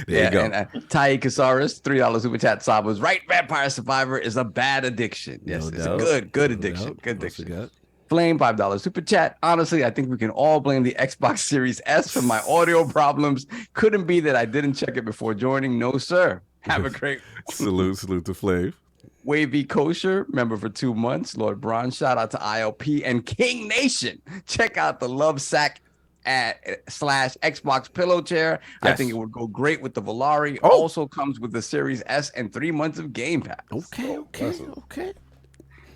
[SPEAKER 1] There you go.
[SPEAKER 7] And Tai Casaris, $3 super chat. Saab was right. Vampire Survivor is a bad addiction. Yes,
[SPEAKER 1] No
[SPEAKER 7] it's
[SPEAKER 1] doubt.
[SPEAKER 7] a good
[SPEAKER 1] No
[SPEAKER 7] addiction.
[SPEAKER 1] doubt.
[SPEAKER 7] Good
[SPEAKER 1] What's it
[SPEAKER 7] addiction.
[SPEAKER 1] got?
[SPEAKER 7] Flame $5 super chat. Honestly, I think we can all blame the Xbox Series S for my audio problems. Couldn't be that I didn't check it before joining. No, sir. Have a great
[SPEAKER 1] salute to Flav.
[SPEAKER 7] Wavy Kosher, member for 2 months. Lord Bron, shout out to ILP and King Nation. Check out the Love Sack at /Xbox pillow chair. I think it would go great with the Valari. Also comes with the Series S and 3 months of Game Pass.
[SPEAKER 1] Okay.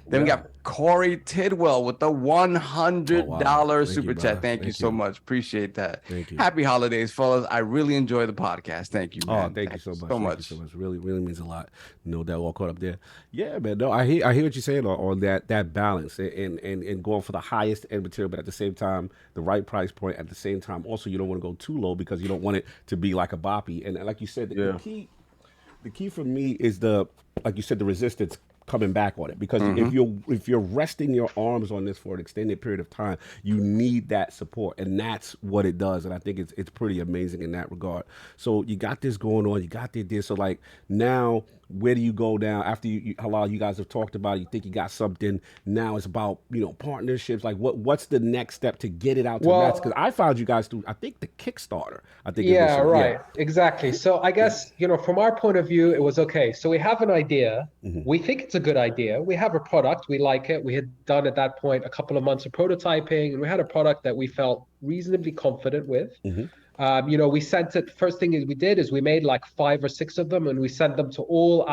[SPEAKER 7] Then we got Corey Tidwell with the $100 super chat. Thank you so much. Appreciate that.
[SPEAKER 1] Thank you.
[SPEAKER 7] Happy holidays, fellas. I really enjoy the podcast. Thank you, man.
[SPEAKER 1] Thank you so much.
[SPEAKER 7] So much.
[SPEAKER 1] Thank you so much. Really means a lot. No doubt, all caught up there. Yeah, man. No, I hear what you're saying on that balance and going for the highest end material, but at the same time, the right price point. At the same time, also you don't want to go too low because you don't want it to be like a boppy. And like you said, the key for me is the resistance coming back on it, because if you're resting your arms on this for an extended period of time, you need that support, and that's what it does. And I think it's pretty amazing in that regard. So you got this going on, you got this. So like now, where do you go down after Hillal, you guys have talked about it, you think you got something. Now it's about partnerships. Like what's the next step to get it out to mass? Because I found you guys through, I think, the Kickstarter. I think
[SPEAKER 5] exactly. So I guess from our point of view, it was okay. So we have an idea. We think it's a good idea. We have a product. We like it. We had done at that point a couple of months of prototyping, and we had a product that we felt reasonably confident with. We sent it. First thing we did is we made like 5 or 6 of them, and we sent them to all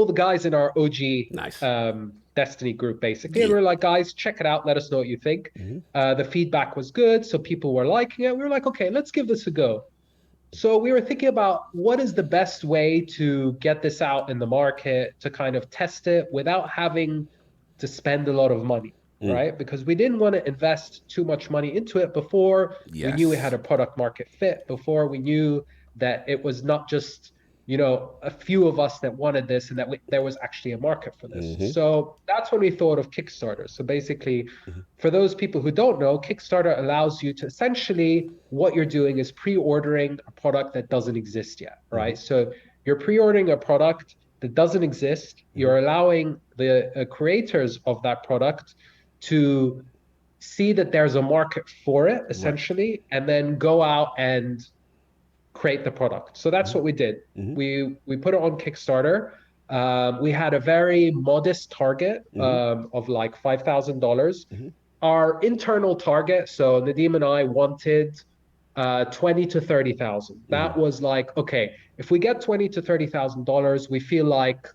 [SPEAKER 5] the guys in our OG Destiny group, basically. And we're like, guys, check it out. Let us know what you think. The feedback was good, so people were liking it. We were like, okay, let's give this a go. So we were thinking about what is the best way to get this out in the market, to kind of test it without having to spend a lot of money. Right? Because we didn't want to invest too much money into it before we knew we had a product market fit, before we knew that it was not just, a few of us that wanted this and that there was actually a market for this. So that's when we thought of Kickstarter. So basically, for those people who don't know, Kickstarter allows you to essentially, what you're doing is pre-ordering a product that doesn't exist yet, right? So you're pre-ordering a product that doesn't exist. You're allowing the creators of that product to see that there's a market for it, essentially, and then go out and create the product. So that's what we did. We put it on Kickstarter. We had a very modest target of like $5,000. Our internal target, so Nadim and I wanted 20 to 30,000. That was like, okay, if we get 20 to 30,000 dollars, we feel like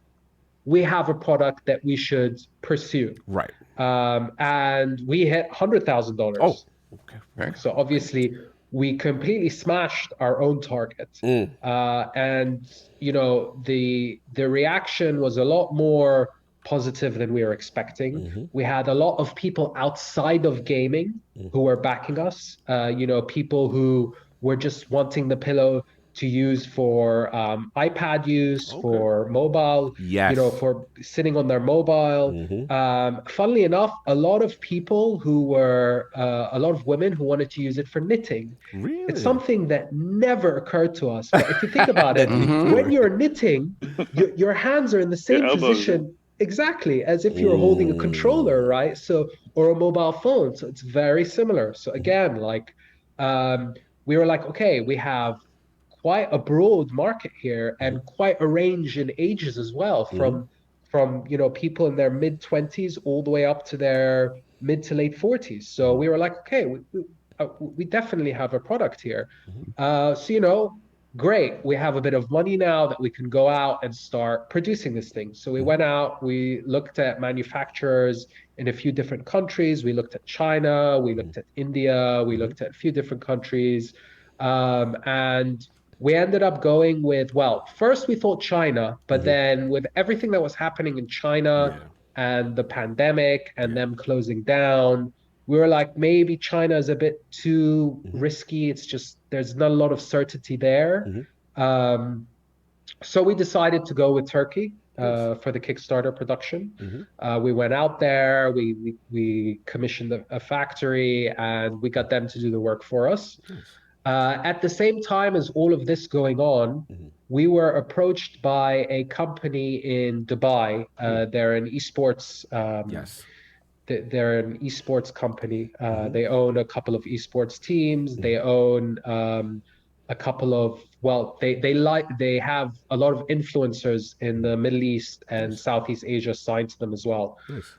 [SPEAKER 5] we have a product that we should pursue.
[SPEAKER 1] Right.
[SPEAKER 5] And we hit $100,000.
[SPEAKER 1] Oh, okay. Right.
[SPEAKER 5] So obviously we completely smashed our own target. And the reaction was a lot more positive than we were expecting. We had a lot of people outside of gaming who were backing us. People who were just wanting the pillow to use for iPad use, for mobile, for sitting on their mobile. Funnily enough, a lot of people a lot of women who wanted to use it for knitting.
[SPEAKER 1] Really?
[SPEAKER 5] It's something that never occurred to us. But if you think about it, when you're knitting, your hands are in the same position exactly as if you were holding a controller, right? So, or a mobile phone. So it's very similar. So again, we were like, okay, we have quite a broad market here and quite a range in ages as well, from people in their mid-20s all the way up to their mid to late 40s. So we were like, okay, we definitely have a product here. Great, we have a bit of money now that we can go out and start producing this thing. So we went out, we looked at manufacturers in a few different countries. We looked at China, we looked at India, we looked at a few different countries. And we ended up going with, first we thought China, but then with everything that was happening in China and the pandemic and them closing down, we were like, maybe China is a bit too risky. It's just, there's not a lot of certainty there. So we decided to go with Turkey for the Kickstarter production. We went out there, we commissioned a factory, and we got them to do the work for us. At the same time as all of this going on, we were approached by a company in Dubai. They're an esports. They're an esports company. They own a couple of esports teams. They own a couple of, well, they have a lot of influencers in the Middle East and Southeast Asia signed to them as well.
[SPEAKER 1] Nice.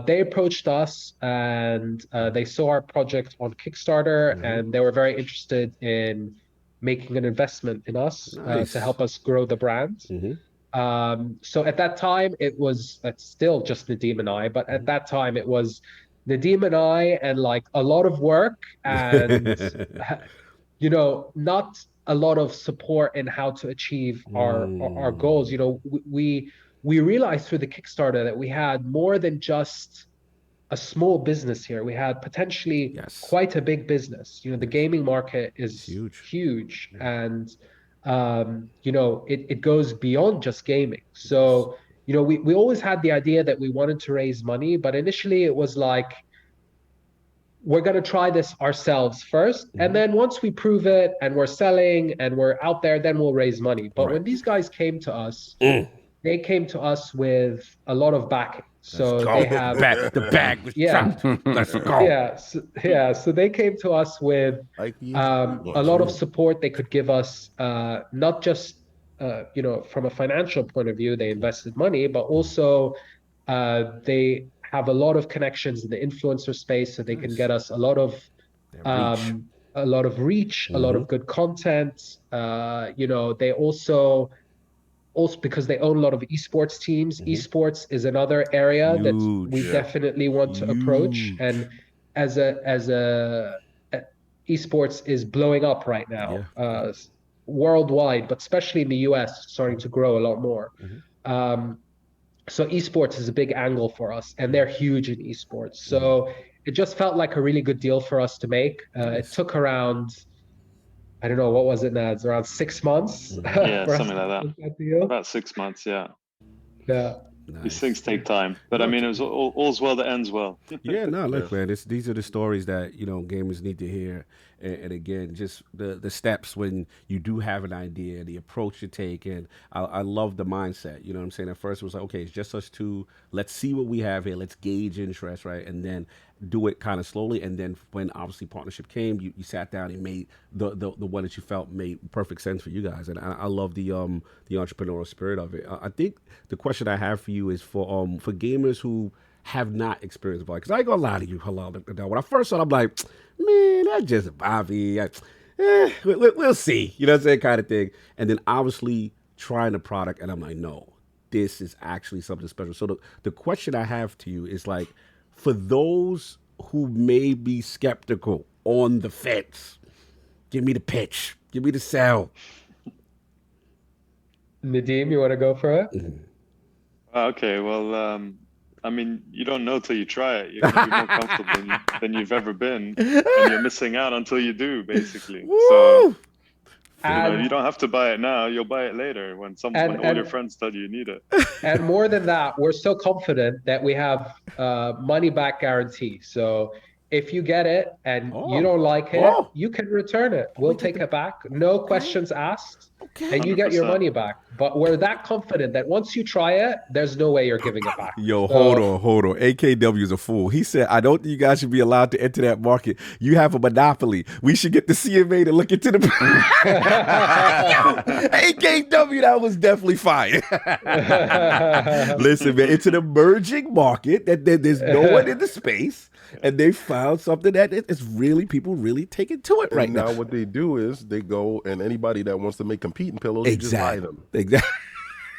[SPEAKER 5] They approached us and they saw our project on Kickstarter, and they were very interested in making an investment in us
[SPEAKER 1] Nice.
[SPEAKER 5] to help us grow the brand. So at that time, it's still just Nadim and I, but at that time it was Nadim and I and like a lot of work and, you know, not a lot of support in how to achieve our goals. You know, we realized through the Kickstarter that we had more than just a small business here. We had potentially quite a big business. You know, the gaming market is huge, and you know, it goes beyond just gaming. So, you know, we always had the idea that we wanted to raise money, but initially it was like, we're going to try this ourselves first. And then once we prove it and we're selling and we're out there, then we'll raise money. But when these guys came to us, they came to us with a lot of backing. So they have
[SPEAKER 1] the bag was dropped. Let's go.
[SPEAKER 5] So they came to us with a lot of support they could give us, not just you know, from a financial point of view, they invested money, but also they have a lot of connections in the influencer space, so they can get us a lot of reach, a lot of good content. You know, they also because they own a lot of esports teams. Esports is another area that we definitely want to approach, and as a esports is blowing up right now, worldwide, but especially in the US, starting to grow a lot more. So esports is a big angle for us, and they're huge in esports. So it just felt like a really good deal for us to make. It took around, I don't know, what was it, Nads? Around 6 months?
[SPEAKER 6] Yeah, something like that. About 6 months, yeah.
[SPEAKER 5] Yeah.
[SPEAKER 1] Nice.
[SPEAKER 6] These things take time, but I mean, it was all's well that ends well.
[SPEAKER 1] Yeah, no, look, man, these are the stories that, you know, gamers need to hear. And again, just the steps when you do have an idea, the approach you take. And I love the mindset. You know what I'm saying? At first it was like, okay, it's just us two. Let's see what we have here. Let's gauge interest, right? And then do it kind of slowly. And then when obviously partnership came, you sat down and made the one that you felt made perfect sense for you guys. And I love the entrepreneurial spirit of it. I think the question I have for you is for gamers who have not experienced Vala. Because I ain't gonna lie to you, Hillal. When I first saw it, I'm like, man, that's just Bobby. We'll see. You know what I'm saying? Kind of thing. And then obviously trying the product, and I'm like, no, this is actually something special. So the question I have to you is like, for those who may be skeptical, on the fence, give me the pitch. Give me the sell.
[SPEAKER 5] Nadim, you want to go for it?
[SPEAKER 6] Okay, well, I mean, you don't know till you try it. You're going to be more comfortable than you've ever been, and you're missing out until you do, basically. So, you know, you don't have to buy it now. You'll buy it later when all your friends tell you need it.
[SPEAKER 5] And more than that, we're so confident that we have money back guarantee. So if you get it and you don't like it, you can return it. We'll take it back. No questions asked. And you get your money back. But we're that confident that once you try it, there's no way you're giving it back.
[SPEAKER 1] Yo, hold on. AKW is a fool. He said, I don't think you guys should be allowed to enter that market. You have a monopoly. We should get the CMA to look into the... AKW, that was definitely fire. Listen, man, it's an emerging market that there's no one in the space. And they found something that is really, people really taking to it right now.
[SPEAKER 4] Now what they do is they go, and anybody that wants to make competing pillows, you just buy them.
[SPEAKER 1] Exactly.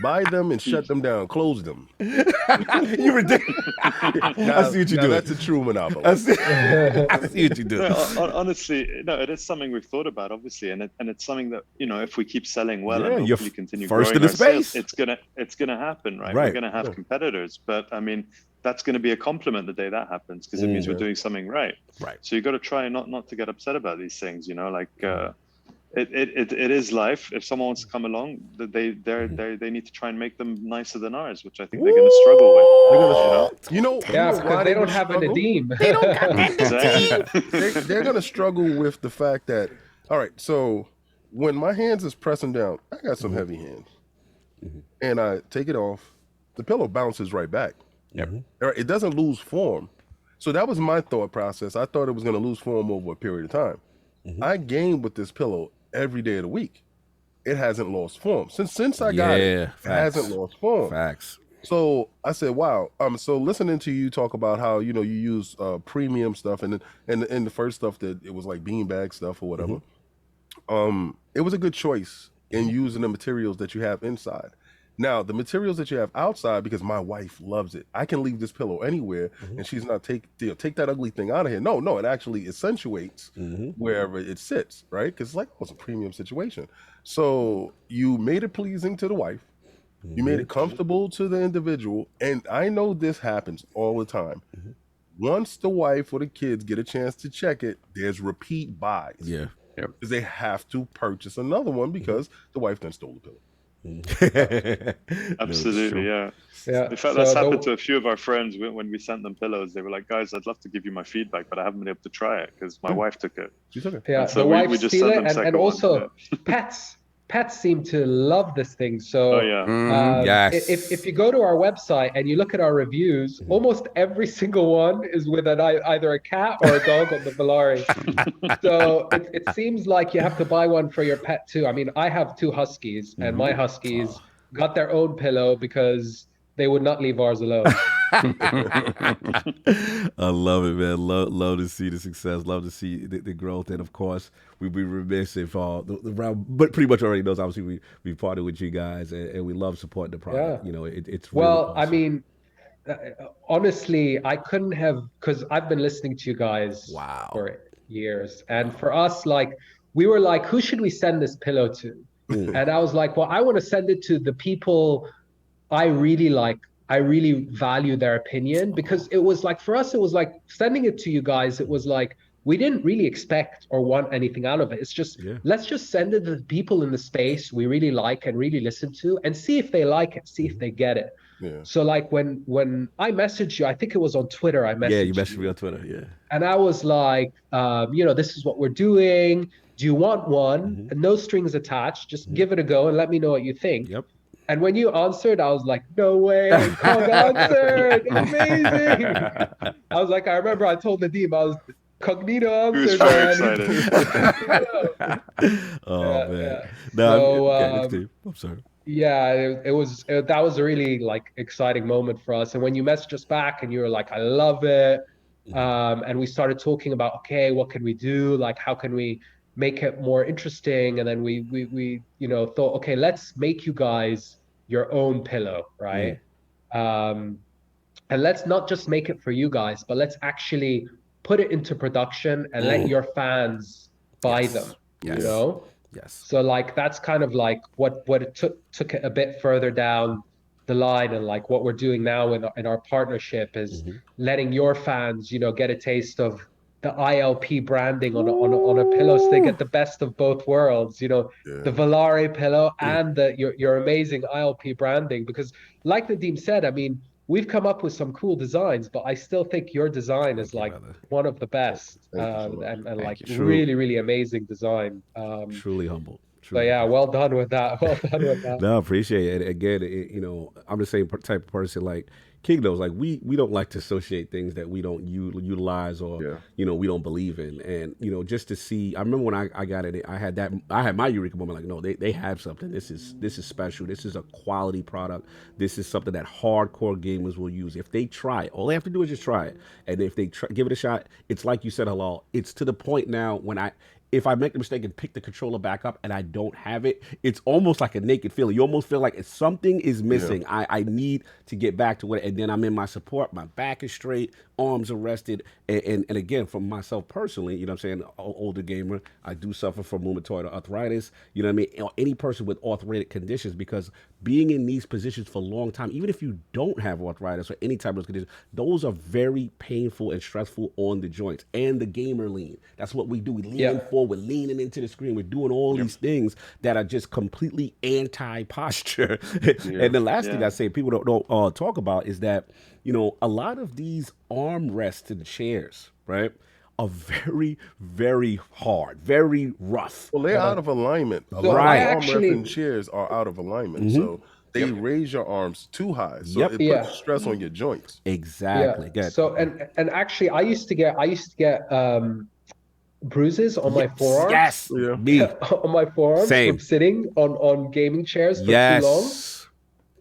[SPEAKER 4] Buy them and shut them down. Close them.
[SPEAKER 1] You ridiculous. I see what you do.
[SPEAKER 4] That's a true monopoly.
[SPEAKER 1] I see what you do.
[SPEAKER 6] No, honestly, no, it is something we've thought about, obviously, and it's something that, you know, if we keep selling well and hopefully continue
[SPEAKER 1] first
[SPEAKER 6] growing
[SPEAKER 1] in the
[SPEAKER 6] our
[SPEAKER 1] space,
[SPEAKER 6] sales, it's gonna happen, right? We're gonna have competitors, but I mean, that's going to be a compliment the day that happens, because it means we're doing something right.
[SPEAKER 1] Right.
[SPEAKER 6] So you got to try not to get upset about these things. You know, like it is life. If someone wants to come along, they need to try and make them nicer than ours, which I think they're going to struggle with.
[SPEAKER 4] They're gonna,
[SPEAKER 5] because they don't have a Nadim.
[SPEAKER 1] They don't got that.
[SPEAKER 4] They're going to struggle with the fact that, all right, so when my hands is pressing down, I got some heavy hands, and I take it off, the pillow bounces right back. It doesn't lose form. So that was my thought process. I thought it was going to lose form over a period of time. I gamed with this pillow every day of the week. It hasn't lost form. Since I got it hasn't lost form.
[SPEAKER 1] Facts.
[SPEAKER 4] So I said, wow. So listening to you talk about how, you know, you use premium stuff and the first stuff that it was like beanbag stuff or whatever. It was a good choice in using the materials that you have inside. Now, the materials that you have outside, because my wife loves it. I can leave this pillow anywhere and she's not take that ugly thing out of here. No, it actually accentuates wherever it sits, right? Because it's like, oh, it's a premium situation. So you made it pleasing to the wife. You made it comfortable to the individual. And I know this happens all the time. Once the wife or the kids get a chance to check it, there's repeat buys.
[SPEAKER 1] Yeah.
[SPEAKER 4] Because they have to purchase another one because the wife then stole the pillow.
[SPEAKER 6] Absolutely, yeah. In fact, that's happened to a few of our friends when we sent them pillows. They were like, "Guys, I'd love to give you my feedback, but I haven't been able to try it because my wife took it."
[SPEAKER 4] She took it.
[SPEAKER 5] Yeah,
[SPEAKER 6] and so
[SPEAKER 5] the wife
[SPEAKER 6] just
[SPEAKER 5] steal
[SPEAKER 6] sent
[SPEAKER 5] it,
[SPEAKER 6] them
[SPEAKER 5] and also
[SPEAKER 6] yeah.
[SPEAKER 5] pets seem to love this thing. So if you go to our website and you look at our reviews, almost every single one is with either a cat or a dog on the Valari. So it seems like you have to buy one for your pet too. I mean, I have 2 huskies, and my huskies got their own pillow because they would not leave ours alone.
[SPEAKER 1] I love it, man. Love to see the success. Love to see the growth. And of course, we'd be remiss if the round, but pretty much already knows, obviously, we partnered with you guys and we love supporting the product. You know, it's really awesome.
[SPEAKER 5] I mean, honestly, I couldn't have, because I've been listening to you guys for years. And for us, like, we were like, who should we send this pillow to? And I was like, well, I want to send it to the people I really like. I really value their opinion, because it was like, for us, it was like sending it to you guys. It was like, we didn't really expect or want anything out of it. It's just, let's just send it to the people in the space we really like and really listen to, and see if they like it, see if they get it. So like when I messaged you, I think it was on Twitter. I messaged
[SPEAKER 1] you messaged me on Twitter,
[SPEAKER 5] and I was like, you know, this is what we're doing. Do you want one? And no strings attached. Just give it a go and let me know what you think. And when you answered, I was like, no way, Cog answered. Amazing. I was like, I remember I told Nadim, I was Cognito answered, man.
[SPEAKER 1] Man.
[SPEAKER 5] So,
[SPEAKER 1] I'm sorry.
[SPEAKER 5] Yeah, that was a really like exciting moment for us. And when you messaged us back and you were like, I love it. And we started talking about, okay, what can we do? Like, how can we make it more interesting? And then we you know, thought, okay, let's make you guys your own pillow, right? And let's not just make it for you guys, but let's actually put it into production and let your fans buy them. You know? So like, that's kind of like what it took it a bit further down the line. And like what we're doing now in our partnership is letting your fans, you know, get a taste of the ILP branding on a pillow, so they get the best of both worlds, you know, the Valari pillow and your amazing ILP branding. Because like Nadim said, I mean, we've come up with some cool designs, but I still think your design is like one of the best, and like really, really amazing design.
[SPEAKER 1] Truly humble.
[SPEAKER 5] So yeah, well done with that. Well done with that.
[SPEAKER 1] No, I appreciate it. Again, you know, I'm the same type of person. Like King knows, like we don't like to associate things that we don't utilize or you know, we don't believe in. And you know, just to see, I remember when I got it, I had my eureka moment. Like, no, they have something. This is special. This is a quality product. This is something that hardcore gamers will use. If they try it, all they have to do is just try it. And if they give it a shot, it's like you said, Hillal. It's to the point now when if I make the mistake and pick the controller back up and I don't have it, it's almost like a naked feeling. You almost feel like something is missing. I need to get back to it. And then I'm in my support. My back is straight, arms are rested. And again, for myself personally, you know what I'm saying, older gamer, I do suffer from rheumatoid arthritis. You know what I mean? Or any person with arthritic conditions, because being in these positions for a long time, even if you don't have arthritis or any type of condition, those are very painful and stressful on the joints. And the gamer lean. That's what we do. We lean forward. We're leaning into the screen. We're doing all these things that are just completely anti-posture. And the last thing I say people don't talk about is that, you know, a lot of these armrests and chairs, right, are very, very hard, very rough.
[SPEAKER 4] Well, they're out of alignment. A lot of armrests and chairs are out of alignment. So they raise your arms too high. So it puts stress on your joints.
[SPEAKER 1] Exactly.
[SPEAKER 5] So and actually I used to get bruises on my forearms.
[SPEAKER 1] Yes,
[SPEAKER 4] Yeah.
[SPEAKER 1] me.
[SPEAKER 5] On my forearms
[SPEAKER 1] Same.
[SPEAKER 5] from sitting on gaming chairs for too long.
[SPEAKER 1] Yes.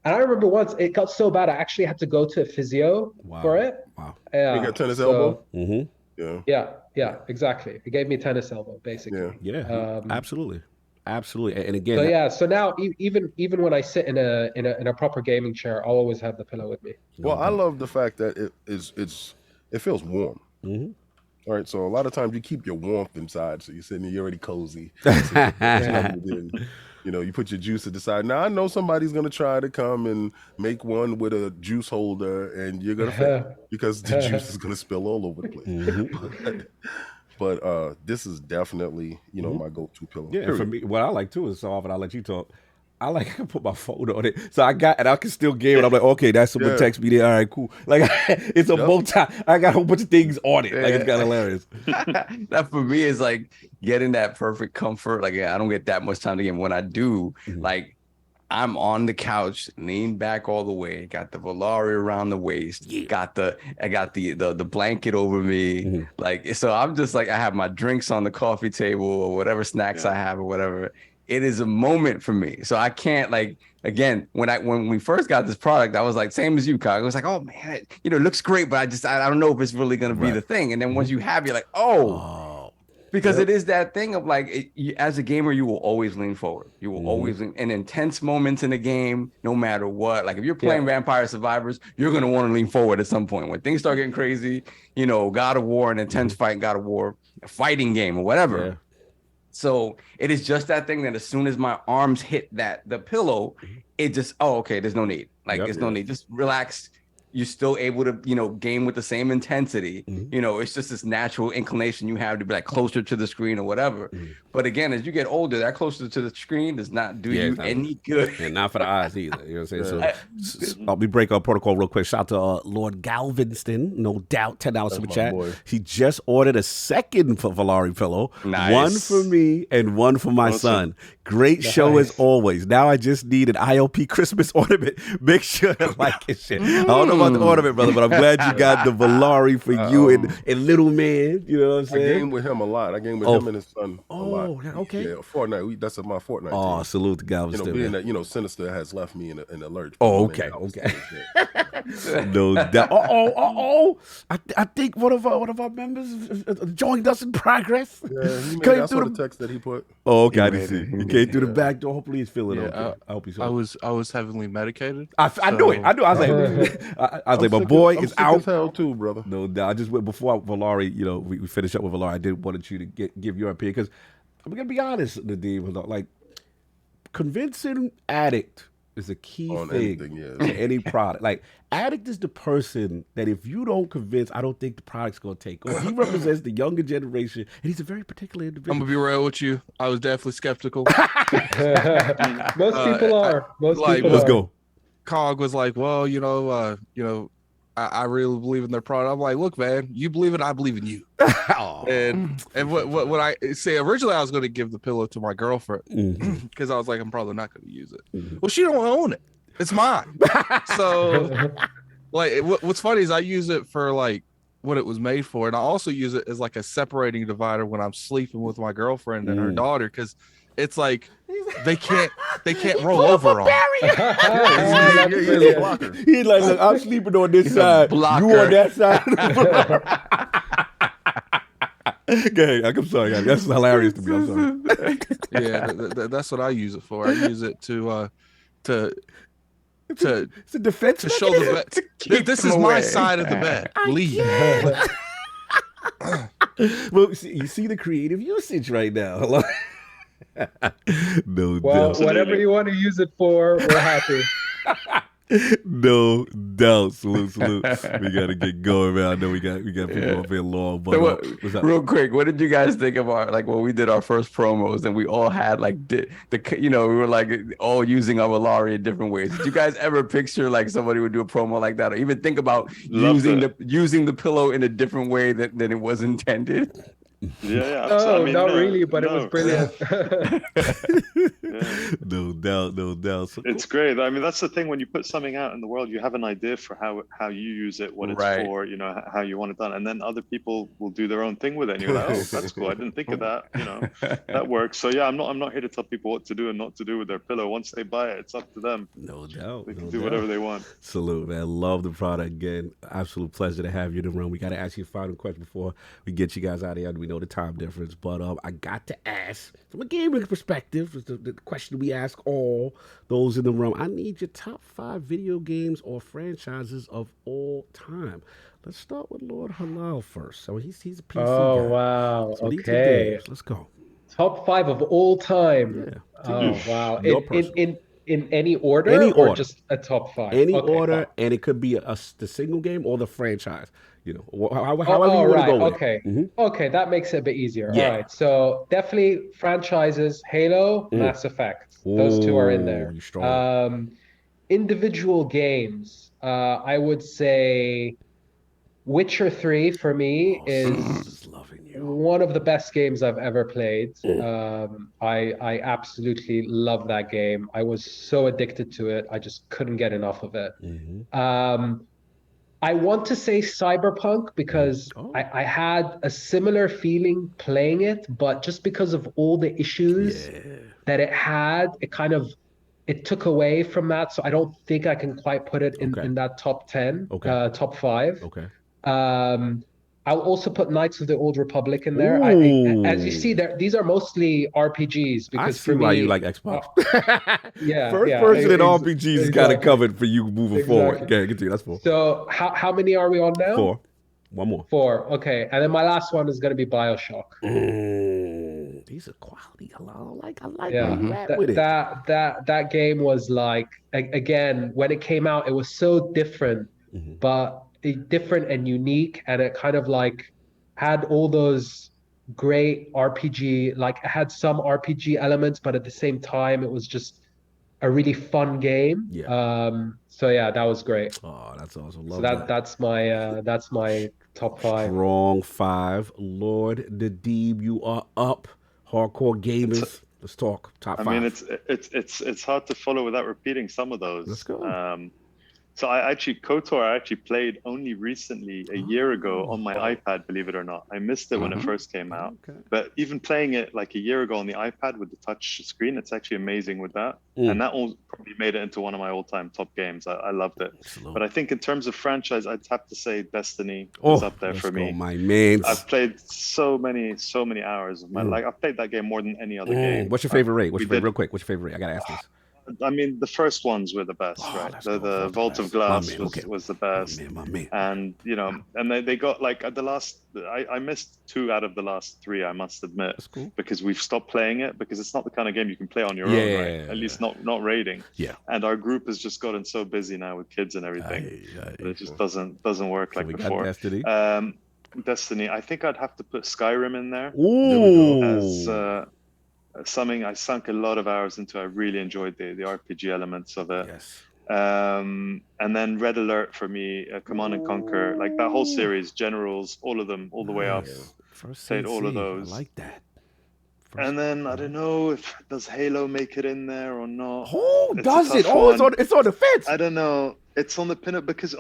[SPEAKER 5] And I remember once it got so bad I actually had to go to a physio for it.
[SPEAKER 1] Wow.
[SPEAKER 5] Yeah.
[SPEAKER 4] You got tennis elbow?
[SPEAKER 1] Mm-hmm.
[SPEAKER 4] Yeah.
[SPEAKER 5] Yeah, exactly. It gave me tennis elbow, basically.
[SPEAKER 1] Yeah. Absolutely. And again,
[SPEAKER 5] So yeah, so now even when I sit in a proper gaming chair, I'll always have the pillow with me.
[SPEAKER 4] Well, I love the fact that it feels warm.
[SPEAKER 1] Mm-hmm.
[SPEAKER 4] All right, so a lot of times you keep your warmth inside, so you're sitting there, you're already cozy. You know, you put your juice to the side. Now I know somebody's gonna try to come and make one with a juice holder, and you're gonna fail because the juice is gonna spill all over the place. But this is definitely, you know, my go-to pillow.
[SPEAKER 1] Yeah, and for me, what I like too is so often I'll let you talk. I like to put my phone on it, so I can still game it. I'm like, okay, that's someone text me there. All right, cool. Like it's a multi. I got a whole bunch of things on it. Like it's kind of hilarious.
[SPEAKER 7] That for me is like getting that perfect comfort. Like I don't get that much time to game. When I do, like I'm on the couch, lean back all the way, got the Valari around the waist, I got the blanket over me. Like so I'm just like I have my drinks on the coffee table or whatever snacks I have or whatever. It is a moment for me. So I can't like again when we first got this product, I was like same as you, Kyle. I was like, oh man, it looks great, but I don't know if it's really gonna be the thing. And then once you have, you're like, because it is that thing of like as a gamer, you will always lean forward. You will always lean in intense moments in the game, no matter what. Like if you're playing Vampire Survivors, you're gonna want to lean forward at some point when things start getting crazy. You know, God of War, an intense fight, God of War, a fighting game or whatever. Yeah. So it is just that thing that as soon as my arms hit the pillow, it just, okay, there's no need. Like there's no need. Just relax. You're still able to, you know, game with the same intensity. You know, it's just this natural inclination you have to be like closer to the screen or whatever. But again, as you get older, that closer to the screen does not do you any good.
[SPEAKER 1] And not for the eyes either. You know what I'm saying? So we break our protocol real quick. Shout out to Lord Galveston, no doubt, $10 super chat.
[SPEAKER 4] Boy.
[SPEAKER 1] He just ordered a second for ValariPillow.
[SPEAKER 7] Nice.
[SPEAKER 1] One for me and one for my son. Great show as always. Now I just need an ILP Christmas ornament. Make sure to like it shit. I don't know about the ornament, brother, but I'm glad you got the Valari for you and little man. You know what I'm saying?
[SPEAKER 4] I game with him a lot. I game with him and his son a lot.
[SPEAKER 1] Okay.
[SPEAKER 4] Yeah, Fortnite. That's my Fortnite team.
[SPEAKER 1] Salute to Galveston.
[SPEAKER 4] You know, being that, you know, Sinister has left me in a lurch.
[SPEAKER 1] Okay. No doubt. I think one of our members joined us in progress.
[SPEAKER 4] Yeah, he made I saw the text that he put.
[SPEAKER 1] Oh, okay. I didn't see. He came through the back door. Hopefully he's feeling okay. I hope he's okay.
[SPEAKER 10] I was heavily medicated.
[SPEAKER 1] I knew it. I was like, my boy is out.
[SPEAKER 4] As hell too, brother.
[SPEAKER 1] No doubt. I just went before Valari. You know, we finish up with Valari. I did wanted you to give your opinion because I'm gonna be honest, Nadim. Like convincing Addict is a key thing to any product. Like Addict is the person that if you don't convince, I don't think the product's gonna take off. He represents the younger generation, and he's a very particular individual.
[SPEAKER 10] I'm gonna be real with you. I was definitely skeptical.
[SPEAKER 5] Most people are.
[SPEAKER 1] Let's go.
[SPEAKER 10] Cog was like, well, I really believe in their product. I'm like, look, man, you believe it, I believe in you. And what I say originally, I was going to give the pillow to my girlfriend because I was like, I'm probably not going to use it. Well, she don't own it; it's mine. So, like, what's funny is I use it for like what it was made for, and I also use it as like a separating divider when I'm sleeping with my girlfriend and her daughter because it's like they can't roll over on.
[SPEAKER 1] He's like, look, I'm sleeping on this side. You on that side. Go ahead. I'm sorry, guys. That's hilarious to me. I'm sorry.
[SPEAKER 10] Yeah, that's what I use it for. I use it to
[SPEAKER 1] it's a defense
[SPEAKER 10] to show the bed. This is my side of the bed. Leave.
[SPEAKER 1] Well, you see the creative usage right now. Hello. No
[SPEAKER 5] well,
[SPEAKER 1] doubt.
[SPEAKER 5] Whatever you want to use it for, we're happy.
[SPEAKER 1] No doubt. Salute. We gotta get going, man. I know we got people up here long, but
[SPEAKER 7] what's up? Real quick, what did you guys think of our when we did our first promos and we all had like we were like all using our Valari in different ways? Did you guys ever picture like somebody would do a promo like that, or even think about using the pillow in a different way than it was intended?
[SPEAKER 6] Yeah.
[SPEAKER 5] No,
[SPEAKER 6] I mean,
[SPEAKER 5] not
[SPEAKER 6] no,
[SPEAKER 5] really, but it was
[SPEAKER 6] no.
[SPEAKER 5] brilliant.
[SPEAKER 6] Yeah.
[SPEAKER 1] No doubt, no doubt. So
[SPEAKER 6] It's great. I mean, that's the thing. When you put something out in the world, you have an idea for how you use it, what it's
[SPEAKER 7] Right.
[SPEAKER 6] for, you know, how you want it done, and then other people will do their own thing with it, and you're like, oh, that's cool. I didn't think of that. You know, that works. So yeah, I'm not here to tell people what to do and not to do with their pillow. Once they buy it, it's up to them.
[SPEAKER 1] No doubt.
[SPEAKER 6] They can
[SPEAKER 1] no
[SPEAKER 6] do
[SPEAKER 1] doubt.
[SPEAKER 6] whatever they want.
[SPEAKER 1] Salute, man. Love the product again. Absolute pleasure to have you in the room. We got to ask you a final question before we get you guys out of here. We know the time difference, but I got to ask from a gaming perspective. The question we ask all those in the room. I need your top 5 video games or franchises of all time. Let's start with Lord Hillal first. So he's a PC
[SPEAKER 5] Oh,
[SPEAKER 1] guy.
[SPEAKER 5] wow.
[SPEAKER 1] So these are
[SPEAKER 5] Okay.
[SPEAKER 1] games. Let's go.
[SPEAKER 5] Top 5 of all time.
[SPEAKER 1] Yeah.
[SPEAKER 5] Oh, wow.
[SPEAKER 1] Your personal.
[SPEAKER 5] In any order,
[SPEAKER 1] Any
[SPEAKER 5] or
[SPEAKER 1] order.
[SPEAKER 5] just a top 5?
[SPEAKER 1] Any
[SPEAKER 5] Okay,
[SPEAKER 1] order,
[SPEAKER 5] fine.
[SPEAKER 1] and it could be the single game or the franchise. You know, however
[SPEAKER 5] Oh,
[SPEAKER 1] you want
[SPEAKER 5] right.
[SPEAKER 1] to go with
[SPEAKER 5] Okay.
[SPEAKER 1] it. Mhm.
[SPEAKER 5] Okay, that makes it a bit easier.
[SPEAKER 1] Yeah.
[SPEAKER 5] All right. So definitely franchises, Halo, Mass Effect. Those two are in there.
[SPEAKER 1] Ooh, you strong.
[SPEAKER 5] Individual games, I would say Witcher 3 for me is
[SPEAKER 1] Just loving you.
[SPEAKER 5] one of the best games I've ever played. I absolutely love that game. I was so addicted to it. I just couldn't get enough of it. I want to say Cyberpunk because I had a similar feeling playing it, but just because of all the issues that it had, it took away from that. So I don't think I can quite put it in that top 10, top 5.
[SPEAKER 1] Okay.
[SPEAKER 5] I'll also put Knights of the Old Republic in there. As you see, these are mostly RPGs because
[SPEAKER 1] I see
[SPEAKER 5] for me,
[SPEAKER 1] why you like Xbox.
[SPEAKER 5] yeah,
[SPEAKER 1] Person in RPGs is kind of
[SPEAKER 5] exactly.
[SPEAKER 1] covered for you moving forward.
[SPEAKER 5] Exactly.
[SPEAKER 1] Okay, continue. That's 4.
[SPEAKER 5] So how many are we on now?
[SPEAKER 1] 4. One more.
[SPEAKER 5] 4. Okay, and then my last one is going to be BioShock.
[SPEAKER 1] These are quality. I like where
[SPEAKER 5] Yeah,
[SPEAKER 1] you at with it.
[SPEAKER 5] that game was like, again, when it came out, it was so different, but different and unique, and it kind of like had all those great RPG, like it had some RPG elements, but at the same time, it was just a really fun game. So yeah, that was great.
[SPEAKER 1] Oh, that's awesome. Love
[SPEAKER 5] So that's my top 5.
[SPEAKER 1] Strong 5. Lord Nadeem, you are up. Hardcore gamers. Let's talk top 5.
[SPEAKER 6] I mean, it's hard to follow without repeating some of those.
[SPEAKER 1] Let's go.
[SPEAKER 6] So I actually played only recently, a year ago, on my iPad, believe it or not. I missed it when it first came out. But even playing it like a year ago on the iPad with the touch screen, it's actually amazing with that. And that probably made it into one of my all-time top games. I loved it.
[SPEAKER 1] Absolutely.
[SPEAKER 6] But I think in terms of franchise, I'd have to say Destiny is up there for me.
[SPEAKER 1] My man.
[SPEAKER 6] I've played so many hours of my life. I've played that game more than any other game.
[SPEAKER 1] What's your favorite rate? Real quick, what's your favorite rate? I gotta ask this.
[SPEAKER 6] I mean, the first ones were the best, right? The Vault of Glass was the best.
[SPEAKER 1] My man.
[SPEAKER 6] And, you know, and they got like at the last, I missed 2 out of the last 3, I must admit. That's cool. Because we've stopped playing it because it's not the kind of game you can play on your own, right? At least not raiding. Yeah. And our group has just gotten so busy now with kids and everything. That it just doesn't work like before.
[SPEAKER 1] Destiny.
[SPEAKER 6] Destiny, I think I'd have to put Skyrim in there.
[SPEAKER 1] Ooh.
[SPEAKER 6] As something I sunk a lot of hours into. I really enjoyed the RPG elements of it.
[SPEAKER 1] Yes.
[SPEAKER 6] And then Red Alert for me, Command and Conquer, like that whole series, Generals, all of them, all the way up. Played all of those.
[SPEAKER 1] I like that.
[SPEAKER 6] And then I don't know if does Halo make it in there or not.
[SPEAKER 1] Oh, does it? Oh, it's on the fence.
[SPEAKER 6] I don't know. It's on the pin because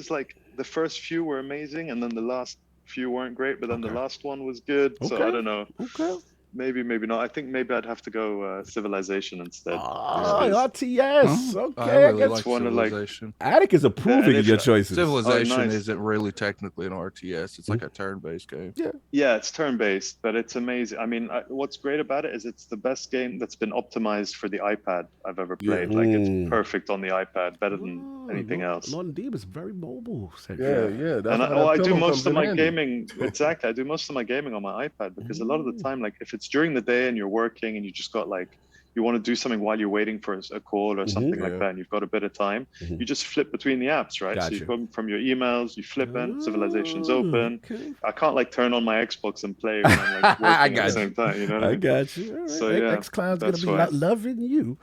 [SPEAKER 6] like the first few were amazing, and then the last few weren't great, but then the last one was good. So I don't know.
[SPEAKER 1] Okay.
[SPEAKER 6] Maybe not. I think maybe I'd have to go Civilization instead.
[SPEAKER 1] RTS. Okay.
[SPEAKER 10] I really like Civilization.
[SPEAKER 1] Attic is approving of your choices.
[SPEAKER 10] Civilization isn't really technically an RTS. It's like a turn-based game.
[SPEAKER 6] Yeah, it's turn-based, but it's amazing. I mean, what's great about it is it's the best game that's been optimized for the iPad I've ever played. Like, it's perfect on the iPad, better than anything else.
[SPEAKER 1] Lord Nadeem is very mobile.
[SPEAKER 4] Yeah.
[SPEAKER 6] And I do most of my gaming. Exactly, I do most of my gaming on my iPad because a lot of the time, like if it's during the day and you're working and you just got like you want to do something while you're waiting for a call or something like that and you've got a bit of time, you just flip between the apps, right? So you go from your emails, you flip in, Civilization's open. I can't like turn on my Xbox and play when I'm like working at the same time, you know what I mean?
[SPEAKER 1] got you. All right.
[SPEAKER 6] So yeah,
[SPEAKER 1] xCloud's gonna be
[SPEAKER 6] why.
[SPEAKER 1] loving you.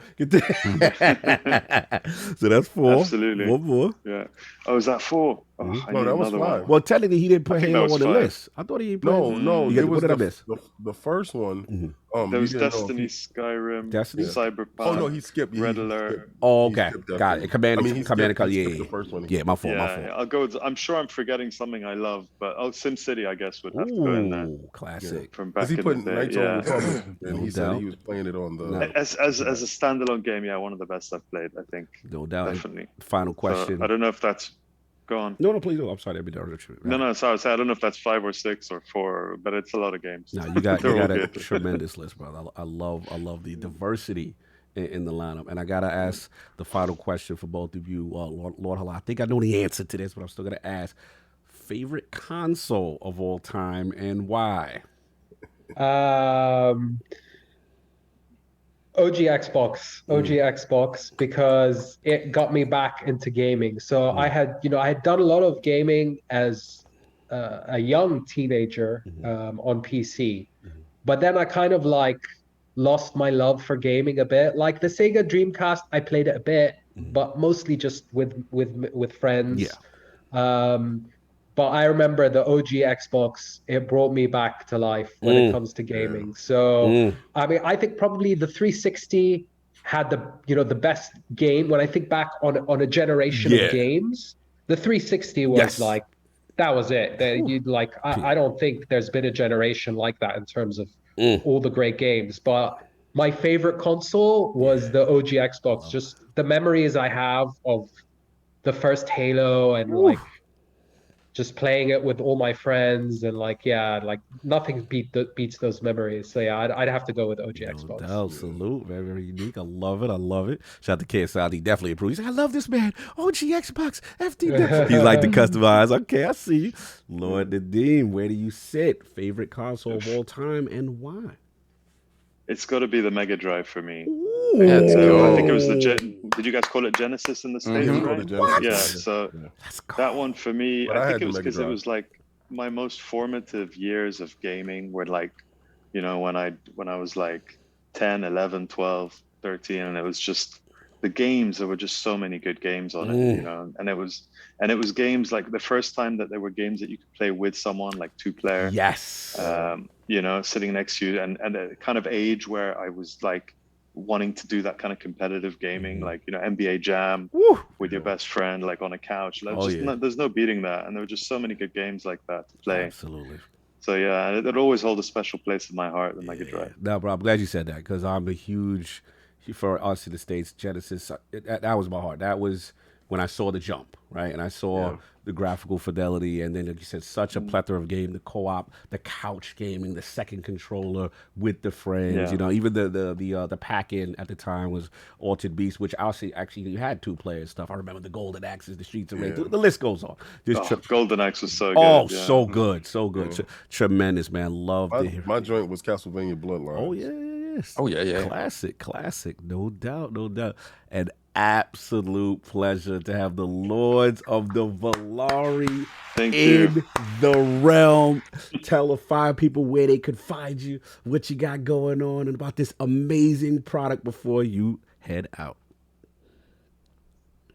[SPEAKER 1] So that's 4.
[SPEAKER 6] Absolutely.
[SPEAKER 1] One more.
[SPEAKER 6] Yeah. Oh, is that 4? Oh, I
[SPEAKER 4] No,
[SPEAKER 6] need
[SPEAKER 4] that was
[SPEAKER 6] another one.
[SPEAKER 4] five.
[SPEAKER 1] Well, technically, he didn't put
[SPEAKER 6] I think that
[SPEAKER 1] Halo
[SPEAKER 6] was
[SPEAKER 1] on the
[SPEAKER 6] five.
[SPEAKER 1] list. I thought he put.
[SPEAKER 4] No,
[SPEAKER 1] You
[SPEAKER 4] it was
[SPEAKER 1] what did I miss?
[SPEAKER 4] the first one.
[SPEAKER 6] There was
[SPEAKER 4] you didn't know if
[SPEAKER 6] Destiny,
[SPEAKER 4] he-
[SPEAKER 6] Skyrim,
[SPEAKER 1] Destiny?
[SPEAKER 6] Cyberpunk.
[SPEAKER 4] Oh no, he skipped.
[SPEAKER 6] Red
[SPEAKER 4] he
[SPEAKER 6] Alert.
[SPEAKER 4] skipped.
[SPEAKER 1] Oh,
[SPEAKER 4] He
[SPEAKER 1] okay,
[SPEAKER 4] skipped
[SPEAKER 1] got
[SPEAKER 4] Destiny.
[SPEAKER 1] it. Command,
[SPEAKER 4] I mean, he
[SPEAKER 1] Command
[SPEAKER 4] skipped,
[SPEAKER 1] and
[SPEAKER 4] he
[SPEAKER 1] yeah,
[SPEAKER 4] skipped
[SPEAKER 1] yeah,
[SPEAKER 4] the first one.
[SPEAKER 1] yeah. My fault.
[SPEAKER 6] Yeah,
[SPEAKER 1] My fault.
[SPEAKER 6] I'll go. I'm sure I'm forgetting something I love, but SimCity, I guess, would have to go in there.
[SPEAKER 1] Ooh, classic.
[SPEAKER 6] From
[SPEAKER 4] Because
[SPEAKER 6] back
[SPEAKER 4] he put
[SPEAKER 6] in the day.
[SPEAKER 4] Knights
[SPEAKER 6] Yeah.
[SPEAKER 4] of the Republic, and
[SPEAKER 1] No
[SPEAKER 4] he said
[SPEAKER 1] doubt.
[SPEAKER 4] he was playing it on the.
[SPEAKER 1] No.
[SPEAKER 6] As a standalone game, yeah, one of the best I've played, I think.
[SPEAKER 1] No doubt.
[SPEAKER 6] Definitely.
[SPEAKER 1] Final
[SPEAKER 6] So,
[SPEAKER 1] question.
[SPEAKER 6] I don't know if that's. Go on.
[SPEAKER 1] No, please do. I'm sorry. That'd be
[SPEAKER 6] No, sorry. I don't know if that's 5 or 6 or 4, but it's a lot of games.
[SPEAKER 1] No, you got
[SPEAKER 6] They're all
[SPEAKER 1] a
[SPEAKER 6] good.
[SPEAKER 1] tremendous list, brother. I love the diversity in the lineup. And I gotta ask the final question for both of you, Lord Hillal. I think I know the answer to this, but I'm still gonna ask. Favorite console of all time and why?
[SPEAKER 5] OG Xbox, because it got me back into gaming. So I had done a lot of gaming as a young teenager on PC, but then I kind of like lost my love for gaming a bit. Like the Sega Dreamcast, I played it a bit, but mostly just with friends.
[SPEAKER 1] Yeah.
[SPEAKER 5] But I remember the OG Xbox, it brought me back to life when it comes to gaming. So, I mean, I think probably the 360 had the best game. When I think back on a generation of games, the 360 was like, that was it. I don't think there's been a generation like that in terms of all the great games. But my favorite console was the OG Xbox. Just the memories I have of the first Halo and like just playing it with all my friends and nothing beats those memories. So yeah, I'd have to go with OG Xbox.
[SPEAKER 1] No, salute, very, very unique. I love it. Shout out to KSI. He definitely approves. He said, I love this man. OG Xbox, FD. He's like to customize. Okay, I see you. Lord Nadeem, where do you sit? Favorite console of all time and why?
[SPEAKER 6] It's got to be the Mega Drive for me.
[SPEAKER 7] Let's go.
[SPEAKER 6] I think it was did you guys call it Genesis in the States, right? Yeah, so that one for me,
[SPEAKER 4] But
[SPEAKER 6] I
[SPEAKER 4] I
[SPEAKER 6] think
[SPEAKER 4] had
[SPEAKER 6] it
[SPEAKER 4] the
[SPEAKER 6] was
[SPEAKER 4] Mega
[SPEAKER 6] because it
[SPEAKER 4] Drive.
[SPEAKER 6] was like my most formative years of gaming were like, when I was like 10, 11, 12, 13, and it was just the games, there were just so many good games on it, and it was games like the first time that there were games that you could play with someone, like 2-player.
[SPEAKER 1] Yes.
[SPEAKER 6] Sitting next to you and a kind of age where I was like wanting to do that kind of competitive gaming, like, NBA Jam with your best friend, like on a couch. There's no beating that. And there were just so many good games like that to play.
[SPEAKER 1] Absolutely.
[SPEAKER 6] So yeah, it always hold a special place in my heart, the Mega Drive.
[SPEAKER 1] No, bro, I'm glad you said that because I'm a huge, for us in the States, Genesis, that was my heart. That was when I saw the jump, right? And I saw the graphical fidelity, and then, like you said, such a plethora of game, the co-op, the couch gaming, the second controller with the friends, even the pack-in at the time was Altered Beast, which actually you had 2-player stuff. I remember the Golden Axes, the Streets of Rage, the list goes on.
[SPEAKER 6] Golden Axe was so good.
[SPEAKER 1] Oh, so good, so good. Tremendous, man. Love
[SPEAKER 4] my joint was Castlevania Bloodlines.
[SPEAKER 1] Oh, yeah.
[SPEAKER 7] Oh, yeah.
[SPEAKER 1] Classic. No doubt. An absolute pleasure to have the Lords of the Valari in the realm. Tell the 5 people where they could find you, what you got going on, and about this amazing product before you head out.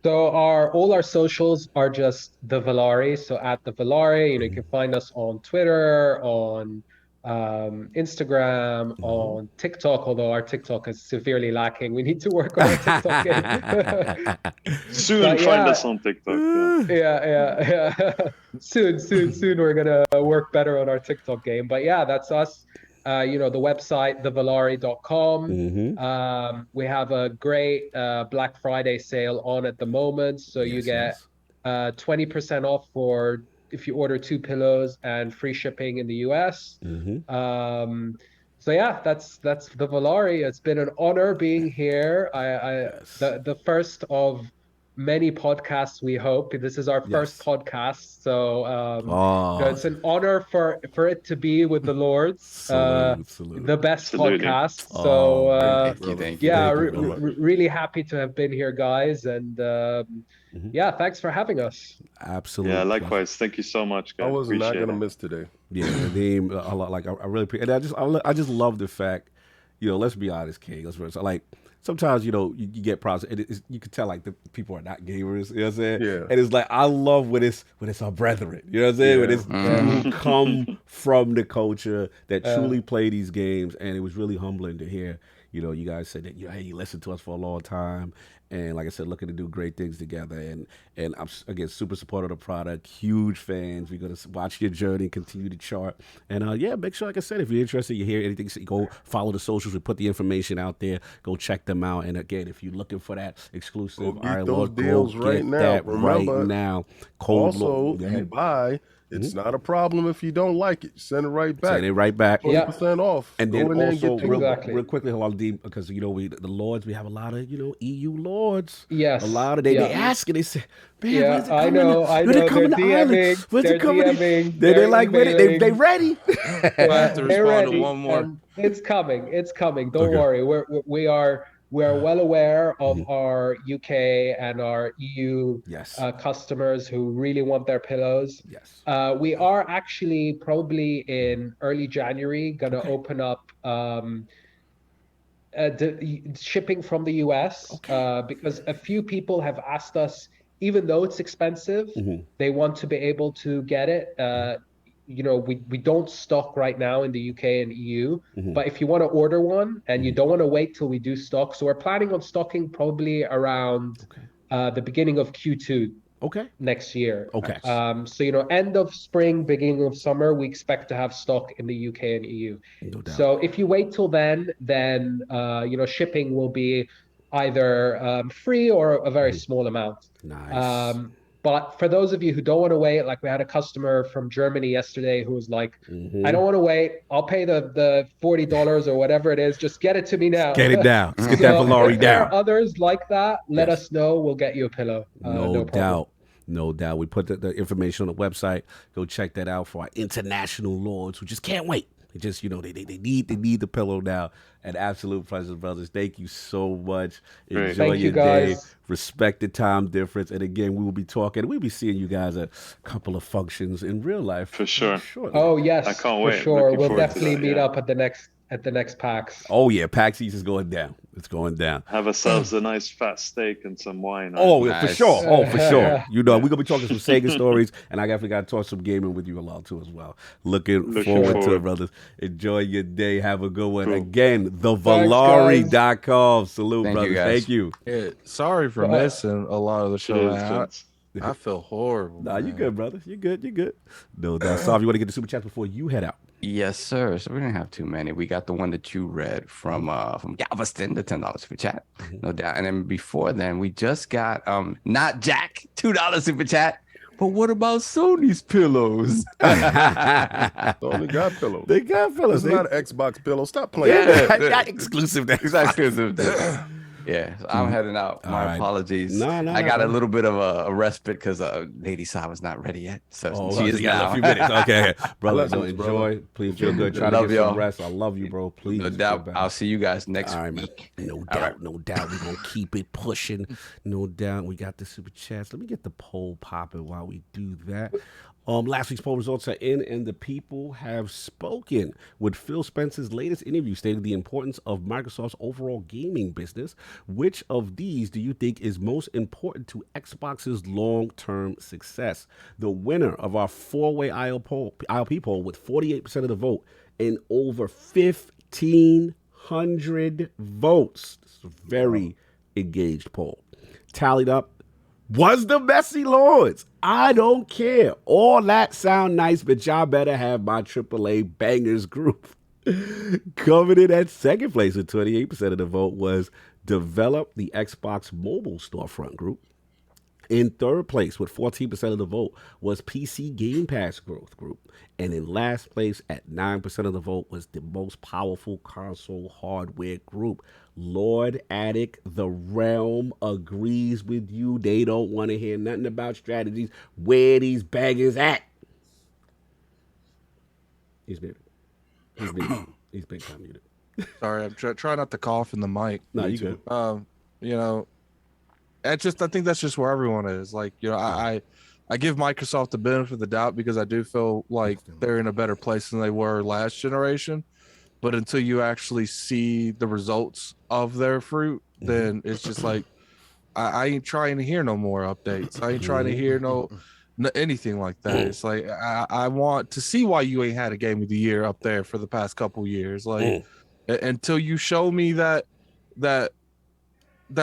[SPEAKER 5] So all our socials are just the Valari. So at the Valari, you can find us on Twitter, on Instagram, on TikTok, although our TikTok is severely lacking. We need to work on our TikTok game.
[SPEAKER 6] Soon find us on TikTok.
[SPEAKER 5] Yeah. Soon we're gonna work better on our TikTok game. But yeah, that's us. The website, thevalari.com. We have a great Black Friday sale on at the moment. So you get 20% off for if you order 2 pillows and free shipping in the US. So yeah, that's the Valari. It's been an honor being here. The first of many podcasts, we hope. This is our first podcast. So it's an honor for it to be with the Lords, the best podcast. So
[SPEAKER 7] thank you.
[SPEAKER 5] Really happy to have been here, guys. And thanks for having us.
[SPEAKER 1] Absolutely.
[SPEAKER 6] Yeah, likewise. Thank you so much, guys.
[SPEAKER 4] I was not gonna miss today.
[SPEAKER 1] Yeah, Nadeem, I really appreciate, and I just love the fact, let's be honest, King. Like sometimes you get problems. You can tell like the people are not gamers. You know what I'm saying?
[SPEAKER 4] Yeah.
[SPEAKER 1] And it's like I love when it's our brethren. You know what I'm saying? When it's people who come from the culture that truly play these games, and it was really humbling to hear. You guys said that hey, you listened to us for a long time, and like I said, looking to do great things together. And I'm again super supportive of the product, huge fans. We're gonna watch your journey, continue to chart, and make sure, like I said, if you're interested, you hear anything, so you go follow the socials. We put the information out there. Go check them out. And again, if you're looking for that exclusive,
[SPEAKER 4] Go get those deals right now.
[SPEAKER 1] That
[SPEAKER 4] Remember,
[SPEAKER 1] right now.
[SPEAKER 4] Also, you buy. It's not a problem if you don't like it. Send it right back.
[SPEAKER 1] Send it right back.
[SPEAKER 4] 20% off.
[SPEAKER 1] And then also,
[SPEAKER 5] exactly.
[SPEAKER 1] real quickly, Hillal Nadeem, because the Lords, we have a lot of EU Lords.
[SPEAKER 5] Yes.
[SPEAKER 1] A lot of they ask and they say, man,
[SPEAKER 5] yeah,
[SPEAKER 1] when's it coming? I know.
[SPEAKER 5] They're DMing.
[SPEAKER 1] When's it coming?
[SPEAKER 5] DMing.
[SPEAKER 1] They're like ready. They ready.
[SPEAKER 10] I have to respond to one more.
[SPEAKER 5] It's coming. Don't worry. We're well aware of our UK and our EU customers who really want their pillows.
[SPEAKER 1] Yes.
[SPEAKER 5] We are actually probably in early January going to open up shipping from the US because a few people have asked us, even though it's expensive, they want to be able to get it. We don't stock right now in the UK and EU, but if you want to order one and you don't want to wait till we do stock, so we're planning on stocking probably around the beginning of Q2 next year. End of spring, beginning of summer, we expect to have stock in the UK and EU.
[SPEAKER 1] No doubt.
[SPEAKER 5] So if you wait till then shipping will be either free or a very small amount.
[SPEAKER 1] Nice.
[SPEAKER 5] But for those of you who don't want to wait, like we had a customer from Germany yesterday who was like, I don't want to wait. I'll pay the $40 or whatever it is. Just get it to me now.
[SPEAKER 1] Get it down. Let's get that Valari
[SPEAKER 5] if there
[SPEAKER 1] down.
[SPEAKER 5] are others like that, let us know. We'll get you a pillow.
[SPEAKER 1] No doubt. No doubt. We put the information on the website. Go check that out for our international lords who just can't wait. They just, they need the pillow now. An absolute pleasure, brothers. Thank you so much. Enjoy your day. Respect the time difference. And again, we will be talking. We'll be seeing you guys at a couple of functions in real life.
[SPEAKER 6] For sure.
[SPEAKER 5] Oh, yes.
[SPEAKER 6] I can't wait.
[SPEAKER 5] For sure. We'll definitely meet up at the next PAX.
[SPEAKER 1] Oh, yeah. PAX East is going down. It's going down.
[SPEAKER 6] Have ourselves a nice fat steak and some wine.
[SPEAKER 1] Oh, for sure. Oh, for sure. We're going to be talking some Sega stories, and I definitely got to talk some gaming with you a lot, too, as well. Looking forward to it, brothers. Enjoy your day. Have a good one. Cool. Again, thevalari.com. Salute, brothers. Thank you.
[SPEAKER 10] Yeah, sorry for missing a lot of the show. I feel horrible.
[SPEAKER 1] Nah, you good, brother. You good. No doubt. Sav, you want to get the super chat before you head out?
[SPEAKER 7] Yes, sir. So we didn't have too many. We got the one that you read from Galveston, the $10 super chat, no doubt. And then before then, we just got not Jack, $2 super chat. But what about Sony's pillows?
[SPEAKER 4] Sony got pillows.
[SPEAKER 1] They got pillows.
[SPEAKER 4] It's not an Xbox pillow. Stop playing.
[SPEAKER 1] Not exclusive.
[SPEAKER 7] It's exclusive. Yeah, so I'm heading out. My apologies. I got a little bit of a respite because Lady Sa was not ready yet. So she is now.
[SPEAKER 1] A few minutes. Okay, brother. So enjoy. Please feel good. Try to get some rest. I love you, bro. Please.
[SPEAKER 7] No doubt. I'll see you guys next week.
[SPEAKER 1] No doubt. No doubt. We're gonna keep it pushing. No doubt. We got the super chats. Let me get the poll popping while we do that. Last week's poll results are in, and the people have spoken. With Phil Spencer's latest interview stating the importance of Microsoft's overall gaming business, which of these do you think is most important to Xbox's long-term success? The winner of our four-way ILP poll with 48% of the vote and over 1,500 votes. This is a very engaged poll. Tallied up was the Messy Lords. I don't care. All that sound nice, but y'all better have my AAA bangers group. Coming in at second place with 28% of the vote was Develop the Xbox Mobile Storefront Group. In third place with 14% of the vote was PC Game Pass Growth Group. And in last place at 9% of the vote was the most powerful console hardware group. Lord Attic, The Realm agrees with you. They don't want to hear nothing about strategies. Where these baggers at? He's big time muted.
[SPEAKER 10] Sorry, I'm trying not to cough in the mic.
[SPEAKER 1] No, you good.
[SPEAKER 10] I think that's just where everyone is. Like, I give Microsoft the benefit of the doubt because I do feel like they're in a better place than they were last generation. but until you actually see the results of their fruit, then it's just like I ain't trying to hear no more updates. I ain't trying to hear no anything like that. It's like I want to see why you ain't had a game of the year up there for the past couple years. Like until you show me that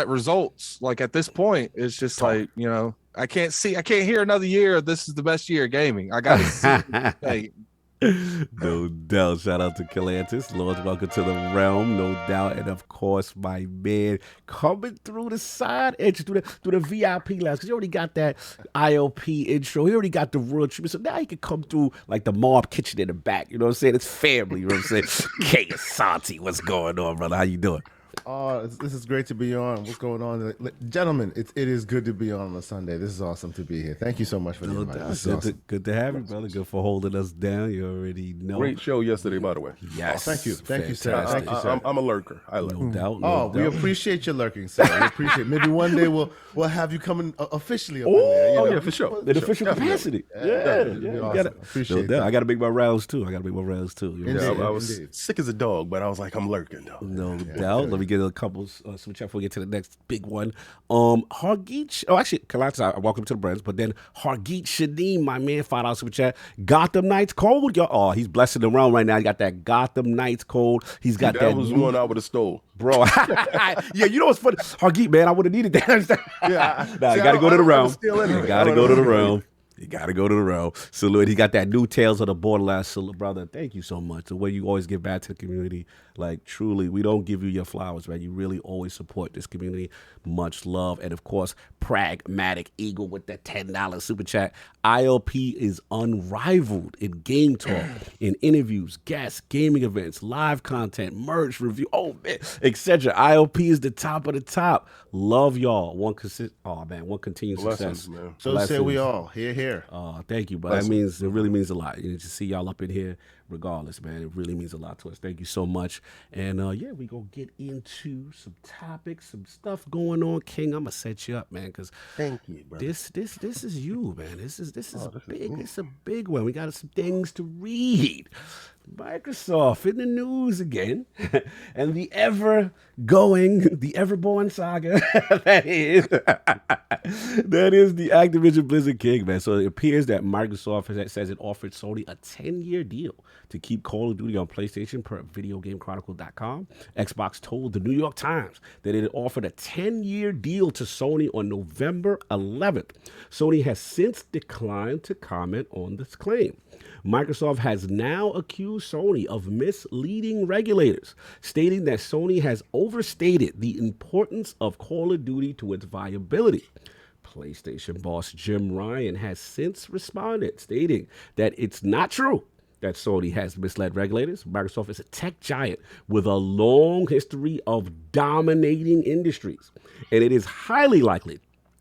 [SPEAKER 10] results, like at this point, it's just like, you know, I can't hear another year. This is the best year of gaming. I gotta see.
[SPEAKER 1] No doubt. Shout out to Killantis. Lords, welcome to the realm. No doubt. And of course, my man coming through the side edge, through the VIP lounge, because he already got that ILP intro. He already got the royal treatment. So now he can come through like the mob kitchen in the back. You know what I'm saying? It's family. You know what I'm saying? King Asante, what's going on, brother? How you doing?
[SPEAKER 11] This is great to be on. What's going on, gentlemen? It is good to be on a Sunday. This is awesome to be here. Thank you so much for the invite. This is awesome.
[SPEAKER 1] Good to have you, brother. Good for holding us down. You already know.
[SPEAKER 4] Great show yesterday, by the way.
[SPEAKER 1] Yes.
[SPEAKER 11] Thank you, sir. Thank you, sir.
[SPEAKER 4] I'm a lurker. I lurk.
[SPEAKER 1] No doubt.
[SPEAKER 11] No doubt. We appreciate your lurking, sir. We appreciate. Maybe one day we'll have you coming officially up in there. You know?
[SPEAKER 4] Yeah, for sure.
[SPEAKER 1] In official capacity. Yeah.
[SPEAKER 11] Awesome. Appreciate that.
[SPEAKER 1] I got to make my rounds too. You know?
[SPEAKER 4] I was sick as a dog, but I was like, I'm lurking though.
[SPEAKER 1] No doubt. Let me get a couple switch up before we get to the next big one. Hargeet. Oh, actually, Kalata, welcome to the brands. But then Hargeet Shadim, my man, $5 super chat. Gotham Knights Cold, y'all. Oh, he's blessing the realm right now. He got that Gotham Knights Cold. He's got that.
[SPEAKER 4] That was one I would have stole,
[SPEAKER 1] bro. Yeah, you know what's funny? Hargeet, man, I would have needed that.
[SPEAKER 4] Yeah,
[SPEAKER 1] nah, you got to go to the realm. You got to go to the realm. You got to go to the realm. Salute. He got that new Tales of the Borderlands. Salute, brother. Thank you so much. The way you always give back to the community. Like, truly, we don't give you your flowers, man. You really always support this community. Much love. And, of course, Pragmatic Eagle with the $10 super chat. ILP is unrivaled in game talk, in interviews, guests, gaming events, live content, merch, review, etc. ILP is the top of the top. Love y'all. One continued success.
[SPEAKER 4] Man.
[SPEAKER 11] So say we all. Here.
[SPEAKER 1] Thank you, but it really means a lot. You know, to see y'all up in here, regardless, man. It really means a lot to us. Thank you so much. And we gonna get into some topics, some stuff going on. King, I'm gonna set you up, man, because
[SPEAKER 4] thank you, bro.
[SPEAKER 1] This is you, man. This is big. It's a big one. We got some things to read. Microsoft in the news again, and the ever-born saga that is the ActivisionBlizzard king, man. So it appears that Microsoft says it offered Sony a 10-year deal to keep Call of Duty on PlayStation per VideoGameChronicle.com. Xbox told the New York Times that it had offered a 10-year deal to Sony on November 11th. Sony has since declined to comment on this claim. Microsoft has now accused Sony of misleading regulators, stating that Sony has overstated the importance of Call of Duty to its viability. PlayStation boss Jim Ryan has since responded, stating that it's not true that Sony has misled regulators. Microsoft is a tech giant with a long history of dominating industries, and it is highly likely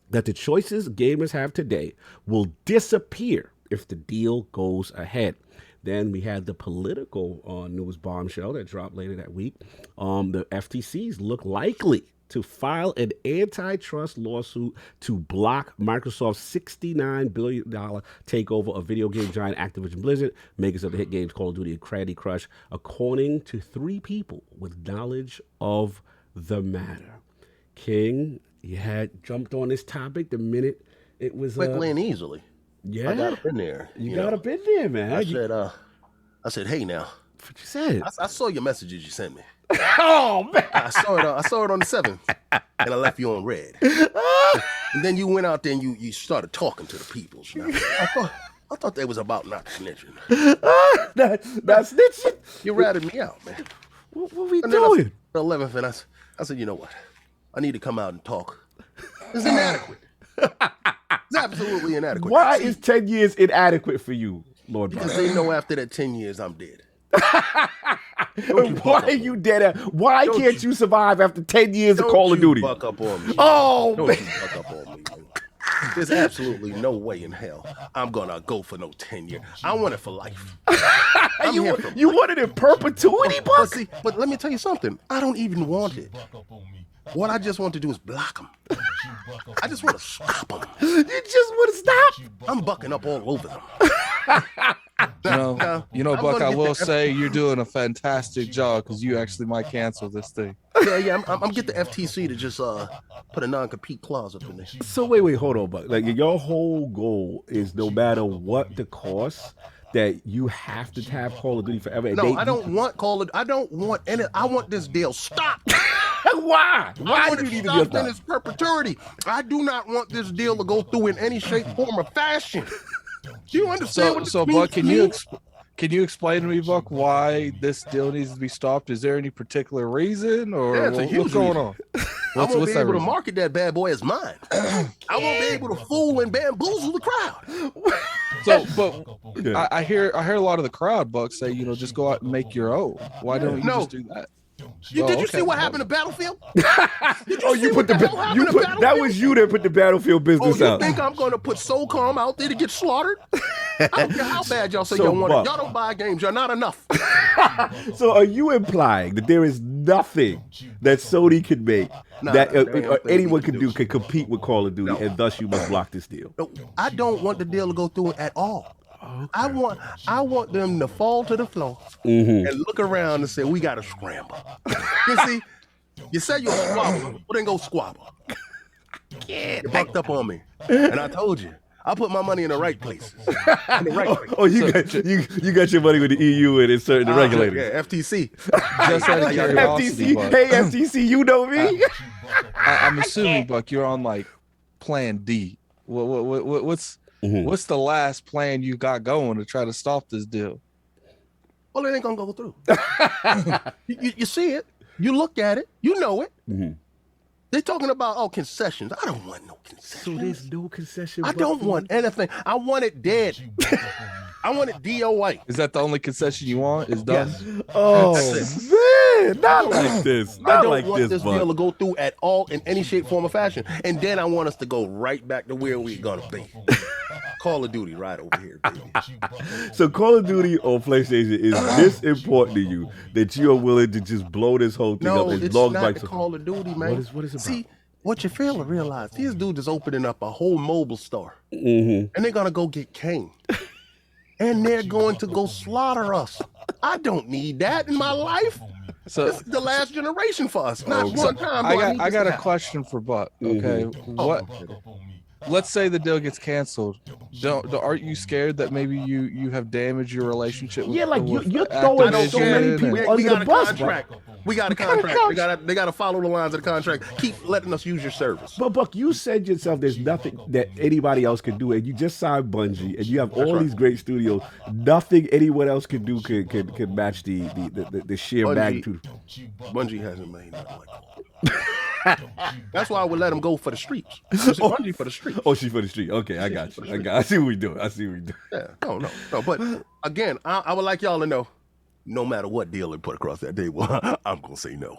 [SPEAKER 1] that the choices gamers have today will disappear if the deal goes ahead. Then we had the political news bombshell that dropped later that week. The FTCs look likely to file an antitrust lawsuit to block Microsoft's $69 billion takeover of video game giant ActivisionBlizzard, makers of the hit games Call of Duty and Candy Crush, according to 3 people with knowledge of the matter. King, you had jumped on this topic the minute it was
[SPEAKER 12] quickly and easily.
[SPEAKER 1] Yeah,
[SPEAKER 12] I got up in there.
[SPEAKER 1] You got up in there, man.
[SPEAKER 12] I said, hey, now.
[SPEAKER 1] What you said?
[SPEAKER 12] I saw your messages you sent me.
[SPEAKER 1] Oh man,
[SPEAKER 12] I saw it on the 7th, and I left you on red. And then you went out there and you started talking to the people. I thought they was about not snitching.
[SPEAKER 1] Not snitching.
[SPEAKER 12] You ratted me out, man.
[SPEAKER 1] What we doing?
[SPEAKER 12] The 11th, and I said, you know what? I need to come out and talk. It's inadequate. It's absolutely inadequate.
[SPEAKER 1] Why is 10 years inadequate for you, Lord?
[SPEAKER 12] Because they know after that 10 years I'm dead.
[SPEAKER 1] Why are you dead? Why can't you survive after 10 years of Call of Duty?
[SPEAKER 12] Buck up on me.
[SPEAKER 1] Oh,
[SPEAKER 12] don't
[SPEAKER 1] man.
[SPEAKER 12] you buck up on me, man. There's absolutely no way in hell I'm gonna go for no 10 year. I want it for life.
[SPEAKER 1] You want it in perpetuity, Buck?
[SPEAKER 12] But let me tell you something. I don't even want it. What I just want to do is block them. I just want to stop them.
[SPEAKER 1] You just want to stop?
[SPEAKER 12] I'm bucking up all over them.
[SPEAKER 10] Buck, I will say you're doing a fantastic job because you actually might cancel this thing.
[SPEAKER 12] Yeah, I'm get the FTC to just put a non-compete clause up in there.
[SPEAKER 1] So wait, hold on, Buck. Like your whole goal is no matter what the cost, that you have to have Call of Duty forever.
[SPEAKER 12] No, I don't want Call of. I don't want any. I want this deal stopped.
[SPEAKER 1] Why? Why
[SPEAKER 12] do you need to stop in its perpetuity? I do not want this deal to go through in any shape, form, or fashion. Do you understand what this means
[SPEAKER 10] Buck,
[SPEAKER 12] to me?
[SPEAKER 10] Can you explain to me, Buck, why this deal needs to be stopped? Is there any particular reason, or what's going on?
[SPEAKER 12] I won't be able to market that bad boy as mine. I won't be able to fool and bamboozle the crowd.
[SPEAKER 10] I hear a lot of the crowd, Buck, say, just go out and make your own. Why don't you just do that?
[SPEAKER 12] Did you see what happened to Battlefield?
[SPEAKER 1] That was you that put the Battlefield business out.
[SPEAKER 12] You think I'm going to put SOCOM out there to get slaughtered? I don't care how bad y'all say y'all want it. Y'all don't buy games. You're not enough.
[SPEAKER 1] So are you implying that there is nothing that Sony can make that anyone can do can compete with Call of Duty, and thus you must block this deal?
[SPEAKER 12] No, I don't want the deal to go through at all. Okay. I want them to fall to the floor and look around and say, we got to scramble. You say you're a squabble, well then go squabble. You bucked up on me. And I told you, I put my money in the right places.
[SPEAKER 1] You got your money with the EU and certain regulators.
[SPEAKER 12] Yeah, FTC.
[SPEAKER 10] Just out of curiosity,
[SPEAKER 1] FTC. Hey, FTC, you know me.
[SPEAKER 10] I'm assuming, Buck, you're on like Plan D. What's the last plan you got going to try to stop this deal?
[SPEAKER 12] Well, it ain't gonna go through. You see it, you look at it, you know it. They're talking about concessions. I don't want no concessions.
[SPEAKER 1] So there's no concession.
[SPEAKER 12] I don't want anything. I want it dead. I want it DOA.
[SPEAKER 10] Is that the only concession you want? Is done?
[SPEAKER 12] Yes.
[SPEAKER 1] Oh man, not like this.
[SPEAKER 12] I don't want this deal to go through at all in any shape, form, or fashion. And then I want us to go right back to where we're gonna be. Call of Duty right over here, baby.
[SPEAKER 1] So Call of Duty on PlayStation is this important to you that you are willing to just blow this whole thing up as long as
[SPEAKER 12] Call of Duty, man.
[SPEAKER 1] What is it about?
[SPEAKER 12] See, what you fail to realize, these dudes is opening up a whole mobile store. And they're gonna go get Kane. And they're going to go slaughter us. I don't need that in my life. So this is the last generation for us. Not one time.
[SPEAKER 10] I got a question for Buck. Okay, let's say the deal gets canceled. Aren't you scared that maybe you have damaged your relationship?
[SPEAKER 1] You're throwing so many people under the bus.
[SPEAKER 12] We got a contract. They got to follow the lines of the contract. Keep letting us use your service.
[SPEAKER 1] But Buck, you said yourself there's nothing that anybody else can do, and you just signed Bungie, and you have all these great studios. Nothing anyone else can do can match the sheer magnitude.
[SPEAKER 12] Bungie hasn't made nothing like that. That's why I would let them go for the streets. Bungie for the streets.
[SPEAKER 1] Oh, she's for the street. Okay, I got you. I see what we doing.
[SPEAKER 12] Yeah, no. But again, I would like y'all to know, no matter what deal they put across that table, I'm gonna say no.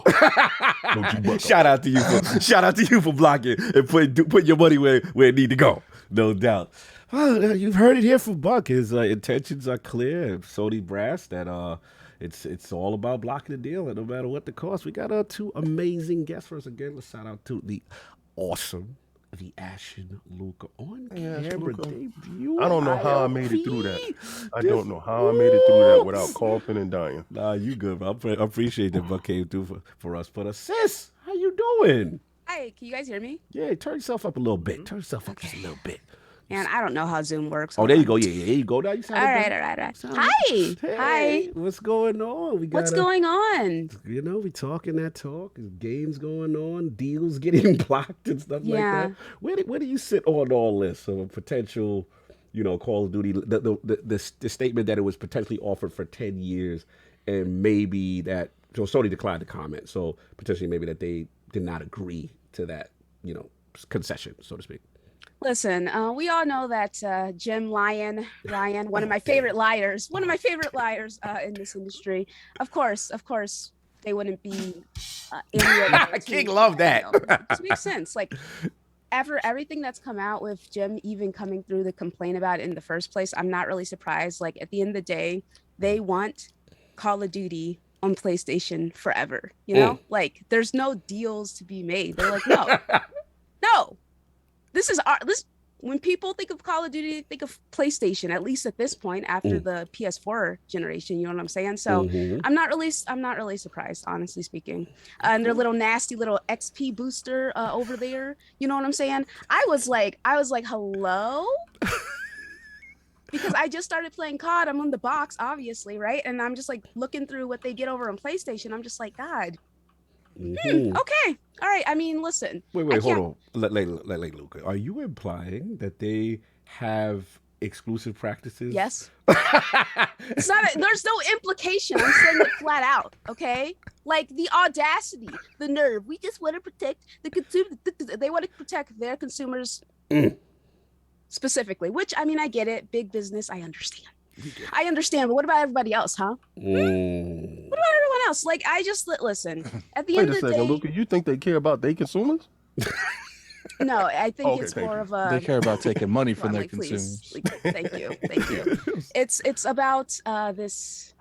[SPEAKER 1] Shout out to you for blocking and put your money where it need to go. No doubt. Well, you've heard it here from Buck. His intentions are clear. Sony brass that it's all about blocking the deal, and no matter what the cost. We got two amazing guests for us again. Let's shout out to the awesome, the Ashen Luca on camera debut.
[SPEAKER 12] I don't know how I made it through that. I don't know how I made it through that without coughing and dying.
[SPEAKER 1] Nah, you good, bro. I appreciate that Buck came through for us. But sis, how you doing?
[SPEAKER 13] Hi, can you guys hear me?
[SPEAKER 1] Yeah, turn yourself up a little bit. Turn yourself up just a little bit.
[SPEAKER 13] Man, I don't know how Zoom works.
[SPEAKER 1] Oh, there you go. Yeah, there you go. Now you sound
[SPEAKER 13] all right. Hi.
[SPEAKER 1] Hey,
[SPEAKER 13] hi.
[SPEAKER 1] What's going on?
[SPEAKER 13] What's going on?
[SPEAKER 1] We talking that talk. There's games going on, deals getting blocked and stuff like that. Where do you sit on all this of a potential, Call of Duty? The statement that it was potentially offered for 10 years, and maybe that Sony declined to comment. So potentially maybe that they did not agree to that, concession, so to speak.
[SPEAKER 13] Listen, we all know that Jim Ryan, one of my favorite liars in this industry. Of course, they wouldn't be in
[SPEAKER 1] King love that.
[SPEAKER 13] It makes sense. Like, after everything that's come out with Jim even coming through the complaint about it in the first place, I'm not really surprised. Like, at the end of the day, they want Call of Duty on PlayStation forever. Like, there's no deals to be made. They're like, no. This when people think of Call of Duty, they think of PlayStation, at least at this point after the PS4 generation. You know what I'm saying? So I'm not really surprised, honestly speaking. And their little nasty little XP booster over there. You know what I'm saying? I was like, hello. Because I just started playing COD. I'm on the box, obviously, right? And I'm just like looking through what they get over on PlayStation. I'm just like, God. Okay. All right. I mean, listen.
[SPEAKER 1] Wait, hold on. Like Luca, are you implying that they have exclusive practices?
[SPEAKER 13] Yes. It's not. There's no implication. I'm saying it flat out. Okay. Like the audacity, the nerve. We just want to protect the consumer. They want to protect their consumers. Specifically, which I mean, I get it. Big business, I understand. But what about everybody else, huh? What about everyone else? Like, I just listen. At the end of the day,
[SPEAKER 12] Luca, you think they care about their consumers?
[SPEAKER 13] No, I think it's more of a.
[SPEAKER 10] They care about taking money from their consumers.
[SPEAKER 13] Thank you. It's about this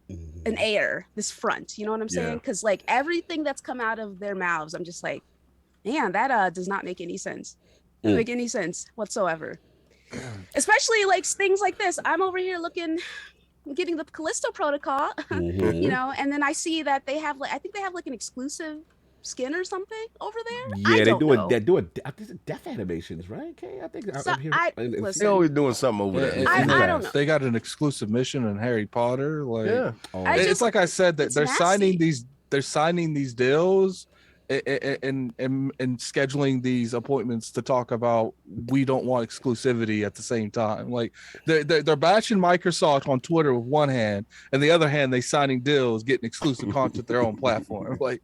[SPEAKER 13] this front. You know what I'm saying? Because like everything that's come out of their mouths, I'm just like, man, that does not make any sense. Doesn't make any sense whatsoever. Especially like things like this. I'm over here getting the Callisto Protocol, you know, and then I see that they have I think they have like an exclusive skin or something over there.
[SPEAKER 1] Yeah, they're doing death animations, right? Okay, I think
[SPEAKER 12] they're always doing something over there.
[SPEAKER 13] I don't know.
[SPEAKER 10] They got an exclusive mission in Harry Potter. Like,
[SPEAKER 13] it's
[SPEAKER 10] like I said that they're signing these deals. And scheduling these appointments to talk about we don't want exclusivity at the same time. Like they're bashing Microsoft on Twitter with one hand, and the other hand they signing deals, getting exclusive content their own platform. Like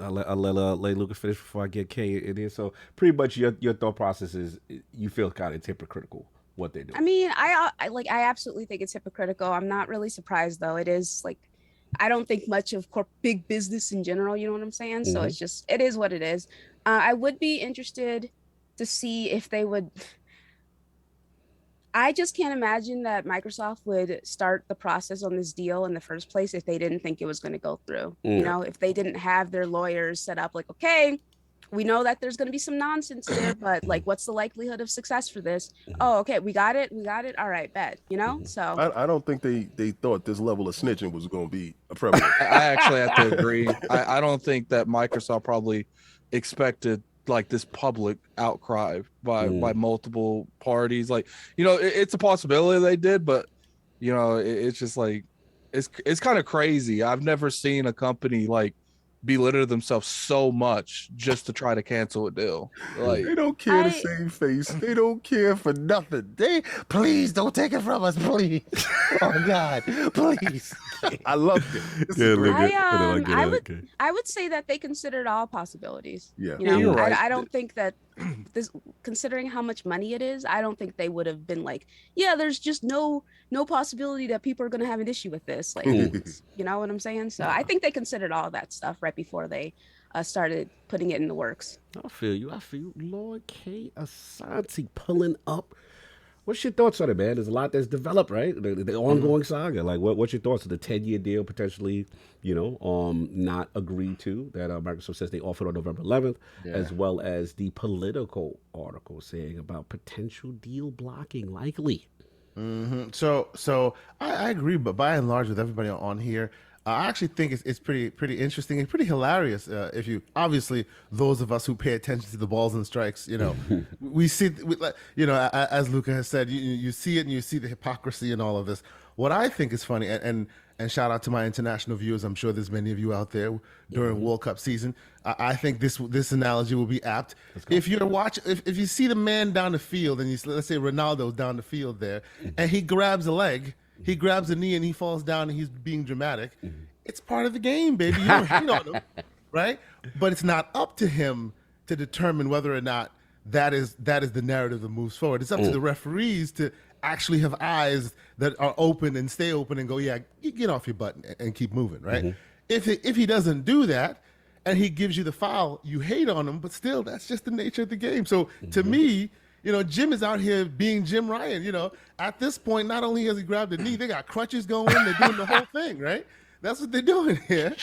[SPEAKER 1] I'll let Luca finish before I get K in here. So pretty much your thought process is you feel kind of hypocritical what they do.
[SPEAKER 13] I mean, I absolutely think it's hypocritical. I'm not really surprised though. It is like, I don't think much of big business in general, you know what I'm saying? So it's just, it is what it is. I would be interested to see if they would, I just can't imagine that Microsoft would start the process on this deal in the first place if they didn't think it was going to go through. You know, if they didn't have their lawyers set up like, okay, we know that there's going to be some nonsense there, but like, what's the likelihood of success for this? Oh, okay, we got it. All right, bet. You know, so
[SPEAKER 12] I don't think they thought this level of snitching was going to be a prevalent.
[SPEAKER 10] I actually have to agree. I don't think that Microsoft probably expected like this public outcry by multiple parties. Like, you know, it's a possibility they did, but you know, it's just like it's kind of crazy. I've never seen a company like belittle themselves so much just to try to cancel a deal. Like
[SPEAKER 12] they don't care to save face. They don't care for nothing. Please don't take it from us, please. Oh God, please. I loved it.
[SPEAKER 13] I would say that they considered all possibilities.
[SPEAKER 12] Yeah,
[SPEAKER 13] you know,
[SPEAKER 10] you're right.
[SPEAKER 13] I don't think that this, considering how much money it is, I don't think they would have been like, yeah, there's just no possibility that people are going to have an issue with this. Like, you know what I'm saying? So I think they considered all that stuff right before they started putting it in the works.
[SPEAKER 1] I feel you. Lord K. Asante pulling up. What's your thoughts on it, man? There's a lot that's developed, right? The ongoing saga. Like, what's your thoughts on the 10-year deal potentially, you know, not agreed to that Microsoft says they offered on November 11th, as well as the political article saying about potential deal blocking likely.
[SPEAKER 11] So I agree, but by and large with everybody on here, I actually think it's pretty interesting and pretty hilarious. If you obviously those of us who pay attention to the balls and strikes, you know, we see, you know, as Luca has said, you see it and you see the hypocrisy and all of this. What I think is funny, and shout out to my international viewers. I'm sure there's many of you out there during World Cup season. I think this analogy will be apt. If you're if you see the man down the field and let's say Ronaldo's down the field there, and he grabs a leg. He grabs a knee and he falls down and he's being dramatic. It's part of the game, baby. You don't know, right? But it's not up to him to determine whether or not that is the narrative that moves forward. It's up to the referees to actually have eyes that are open and stay open and go, yeah, get off your butt and keep moving, right? If he doesn't do that and he gives you the foul, you hate on him, but still, that's just the nature of the game. So to me, you know, Jim is out here being Jim Ryan. You know, at this point, not only has he grabbed the knee, they got crutches going, they're doing the whole thing, right? That's what they're doing here.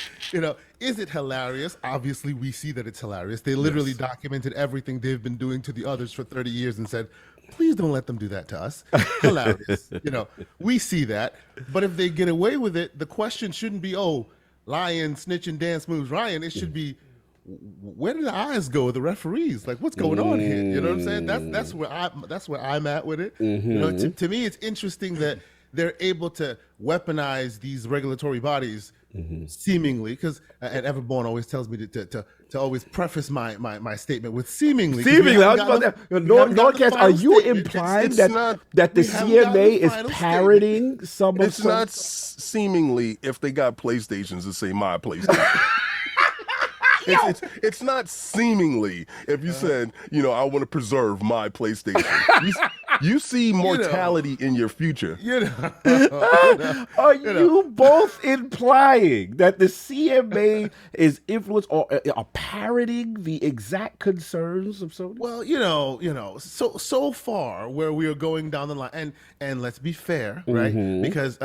[SPEAKER 11] Is it hilarious? Obviously, we see that it's hilarious. They literally documented everything they've been doing to the others for 30 years and said, please don't let them do that to us. Hilarious. We see that. But if they get away with it, the question shouldn't be, oh, lion, snitch, and dance moves Ryan. It should be, where did the eyes go with the referees? Like, what's going on here? You know what I'm saying? That's where I'm at with it. To me, it's interesting that they're able to weaponize these regulatory bodies seemingly, because and Everborn always tells me to always preface my statement with seemingly.
[SPEAKER 1] Seemingly, I was about that. Nordcast, are you implying that the CMA is parroting some of?
[SPEAKER 4] It's not seemingly if they got PlayStations to say my PlayStation. It's not seemingly if you said, I want to preserve my PlayStation. You see mortality in your future.
[SPEAKER 1] Are you both implying that the CMA is influenced or are parroting the exact concerns of Sony?
[SPEAKER 11] Well, so far where we are going down the line, and let's be fair, right? Because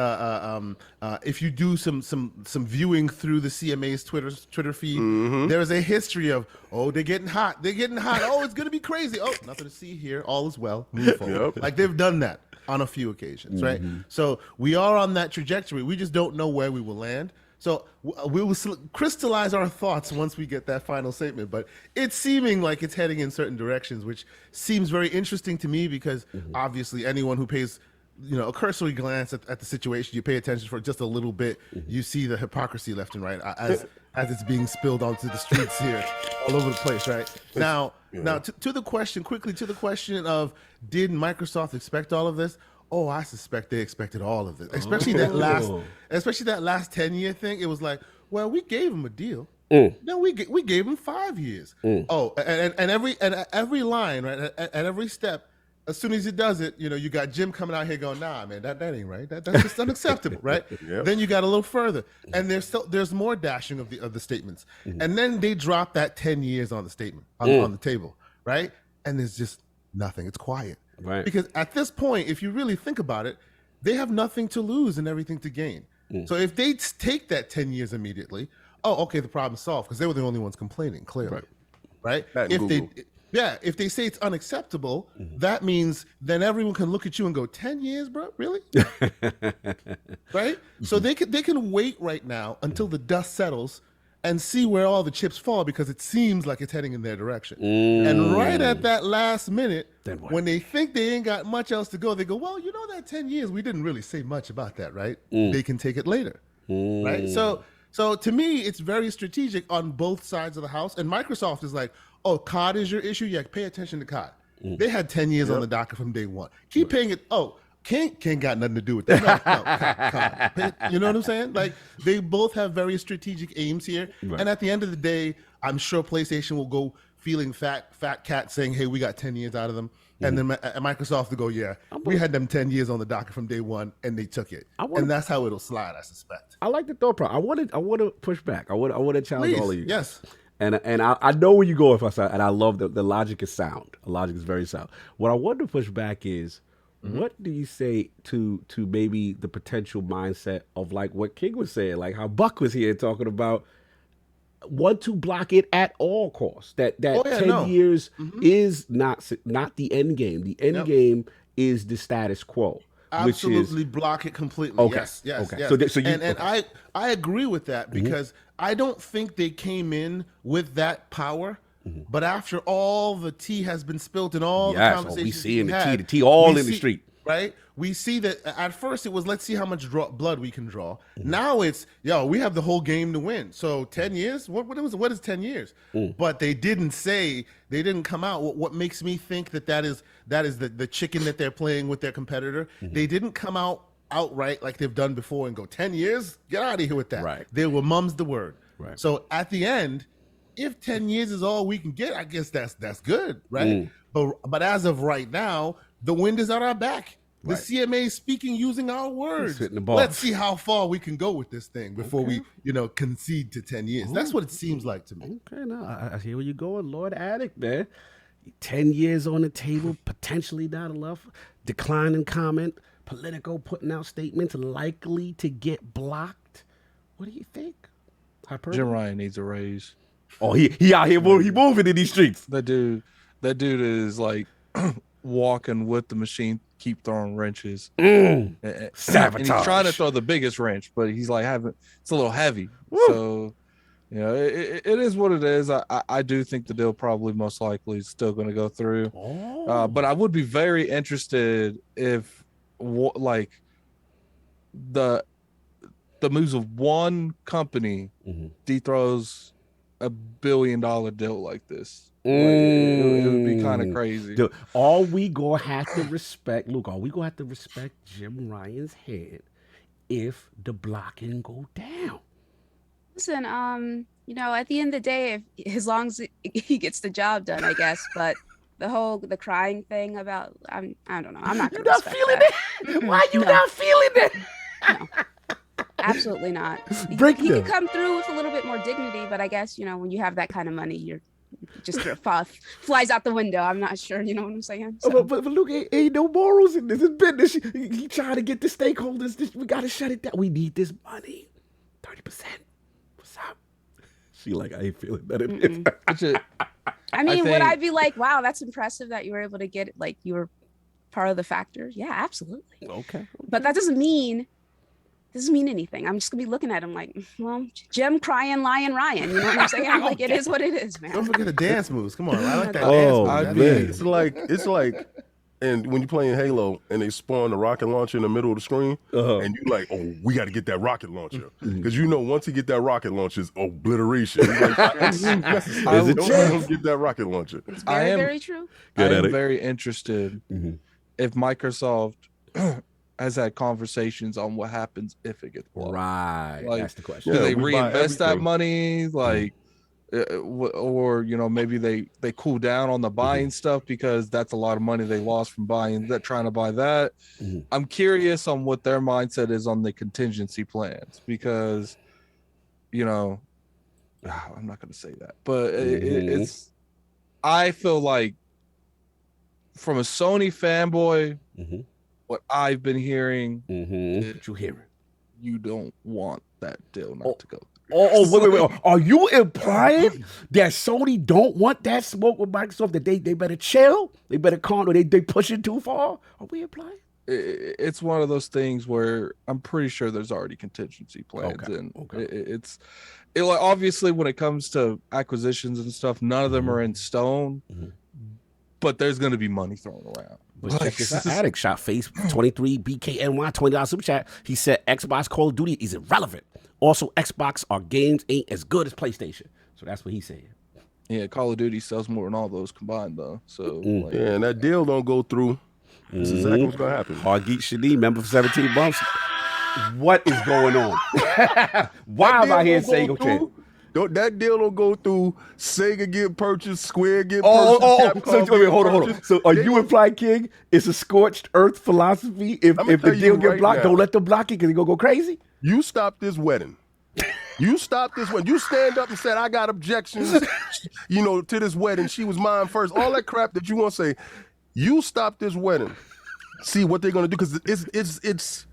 [SPEAKER 11] if you do some viewing through the CMA's Twitter feed, there is a history of, they're getting hot. Oh, it's gonna be crazy. Oh, nothing to see here. All is well. Move forward. Like they've done that on a few occasions, right? So we are on that trajectory. We just don't know where we will land. So we will crystallize our thoughts once we get that final statement. But it's seeming like it's heading in certain directions, which seems very interesting to me because obviously anyone who pays a cursory glance at the situation, you pay attention for just a little bit, you see the hypocrisy left and right as it's being spilled onto the streets here all over the place, right? Now to the question of, did Microsoft expect all of this? Oh, I suspect they expected all of this, especially that last 10-year thing. It was like, well, we gave them a deal. No, we gave them 5 years. Oh, and every line, right, at every step, as soon as he does it, you got Jim coming out here going, nah, man, that ain't right. That's just unacceptable, right? Then you got a little further, and there's more dashing of the statements, and then they drop that 10 years on the statement on the table, right? And there's just nothing. It's quiet, right? Because at this point, if you really think about it, they have nothing to lose and everything to gain. So if they take that 10 years immediately, okay, the problem's solved because they were the only ones complaining, clearly, right? If they say it's unacceptable, that means then everyone can look at you and go, 10 years, bro? Really? Right? So they can wait right now until the dust settles and see where all the chips fall because it seems like it's heading in their direction. And right at that last minute, when they think they ain't got much else to go, they go, well, that 10 years, we didn't really say much about that, right? They can take it later, right? So to me, it's very strategic on both sides of the house. And Microsoft is like, oh, COD is your issue? Yeah, pay attention to COD. They had 10 years on the docket from day one. Keep paying it. Oh, King got nothing to do with that. No, COD. You know what I'm saying? Like, they both have very strategic aims here. Right. And at the end of the day, I'm sure PlayStation will go feeling fat cat saying, hey, we got 10 years out of them. And then Microsoft will go, yeah, we had them 10 years on the docket from day one, and they took it. And that's how it'll slide, I suspect.
[SPEAKER 1] I like the thought process. I want to push back. I want to challenge all of you.
[SPEAKER 11] Yes.
[SPEAKER 1] And I know where you go if I say, and I love the logic is sound. The logic is very sound. What I want to push back is, what do you say to maybe the potential mindset of like what King was saying, like how Buck was here talking about, want to block it at all costs. That 10 years is not the end game. The end game is the status quo.
[SPEAKER 11] Absolutely block it completely.
[SPEAKER 1] Okay.
[SPEAKER 11] Yes.
[SPEAKER 1] So
[SPEAKER 11] I agree with that because I don't think they came in with that power. But after all the tea has been spilled and all the conversations
[SPEAKER 1] we see in the tea all in the street.
[SPEAKER 11] Right? We see that at first it was, let's see how much blood we can draw. Now it's, we have the whole game to win. So 10 years? What is 10 years? But they didn't come out. What makes me think that is the chicken that they're playing with their competitor. They didn't come out outright like they've done before and go, 10 years? Get out of here with that.
[SPEAKER 1] Right.
[SPEAKER 11] They were mum's the word.
[SPEAKER 1] Right.
[SPEAKER 11] So at the end, if 10 years is all we can get, I guess that's good, right? But as of right now, the wind is at our back. The CMA is speaking using our words. Let's see how far we can go with this thing before we, concede to 10 years. That's what it seems like to me.
[SPEAKER 1] Okay, now I hear where you're going, Lord Addict, man. 10 years on the table, potentially not enough. Declining comment, Politico putting out statements likely to get blocked. What do you think?
[SPEAKER 10] Jim Ryan needs a raise.
[SPEAKER 1] Oh, he out here, he moving in these streets.
[SPEAKER 10] That dude is like walking with the machine, keep throwing wrenches.
[SPEAKER 1] Sabotage.
[SPEAKER 10] And he's trying to throw the biggest wrench, but he's like it's a little heavy. Woo. So, you know, it is what it is. I do think the deal probably most likely is still going to go through. But I would be very interested if like the moves of one company dethrows $1 billion deal like this. Like, it would be kind of crazy.
[SPEAKER 1] Dude, all we gonna have to respect, Luke, all we gonna have to respect Jim Ryan's head if the blocking go down.
[SPEAKER 13] Listen, you know, at the end of the day, if as long as he gets the job done, I guess. But the crying thing about I don't know. I'm not gonna respect
[SPEAKER 1] feeling
[SPEAKER 13] that.
[SPEAKER 1] it. Why you not feeling it?
[SPEAKER 13] No. Absolutely not. He could come through with a little bit more dignity, but I guess, you know, when you have that kind of money, you're just flies out the window. I'm not sure, you know what I'm saying? So.
[SPEAKER 1] But look, ain't no morals in this. It's business. He trying to get the stakeholders. We gotta shut it down. We need this money. 30%. What's up? She like, I ain't feeling that.
[SPEAKER 13] I mean, would I be like, wow, that's impressive that you were able to get it, like you were part of the factor? Yeah, absolutely.
[SPEAKER 1] Okay.
[SPEAKER 13] But that doesn't mean anything. I'm just gonna be looking at him like, well, Jim crying, lying, Ryan. You know what I'm saying? Like, it is what it is, man.
[SPEAKER 11] Don't forget the dance moves. Come on, I like that dance move.
[SPEAKER 4] It's like, and when you're playing Halo and they spawn the rocket launcher in the middle of the screen, and you like, oh, we got to get that rocket launcher because you know once you get that rocket launcher, it's obliteration. Like, don't get that rocket launcher.
[SPEAKER 13] It's very true.
[SPEAKER 10] I am very interested if Microsoft has had conversations on what happens if it gets blocked.
[SPEAKER 1] Right,
[SPEAKER 10] like,
[SPEAKER 1] that's the question.
[SPEAKER 10] Do they reinvest that money, like, or you know, maybe they cool down on the buying stuff because that's a lot of money they lost from trying to buy that. I'm curious on what their mindset is on the contingency plans because, you know, I'm not going to say that, but it's. I feel like from a Sony fanboy. What I've been hearing,
[SPEAKER 1] what you hearing?
[SPEAKER 10] You don't want that deal not to go.
[SPEAKER 1] Wait. Are you implying that Sony don't want that smoke with Microsoft? That they better chill? They better calm? Or they pushing too far? Are we implying?
[SPEAKER 10] It's one of those things where I'm pretty sure there's already contingency plans, and it's like obviously when it comes to acquisitions and stuff, none of them are in stone, but there's going to be money thrown around.
[SPEAKER 1] But check this out. Addict shot face 23 BKNY $20 super chat. He said Xbox Call of Duty is irrelevant. Also, Xbox our games ain't as good as PlayStation. So that's what he said.
[SPEAKER 10] Yeah, Call of Duty sells more than all those combined though. So
[SPEAKER 4] like, yeah, and that deal don't go through. This is exactly what's gonna happen.
[SPEAKER 1] Hargeet Shadi, member for 17 months. What is going on? Why am I here saying okay?
[SPEAKER 4] That deal don't go through. Sega get purchased, Square get purchased.
[SPEAKER 1] So hold on. So are you implying, King, it's a scorched earth philosophy? If the deal get blocked, don't let them block it because they gonna go crazy?
[SPEAKER 4] You stop this wedding. You stop this wedding. You stand up and said, I got objections, you know, to this wedding. She was mine first. All that crap that you want to say. You stop this wedding. See what they're gonna do because it's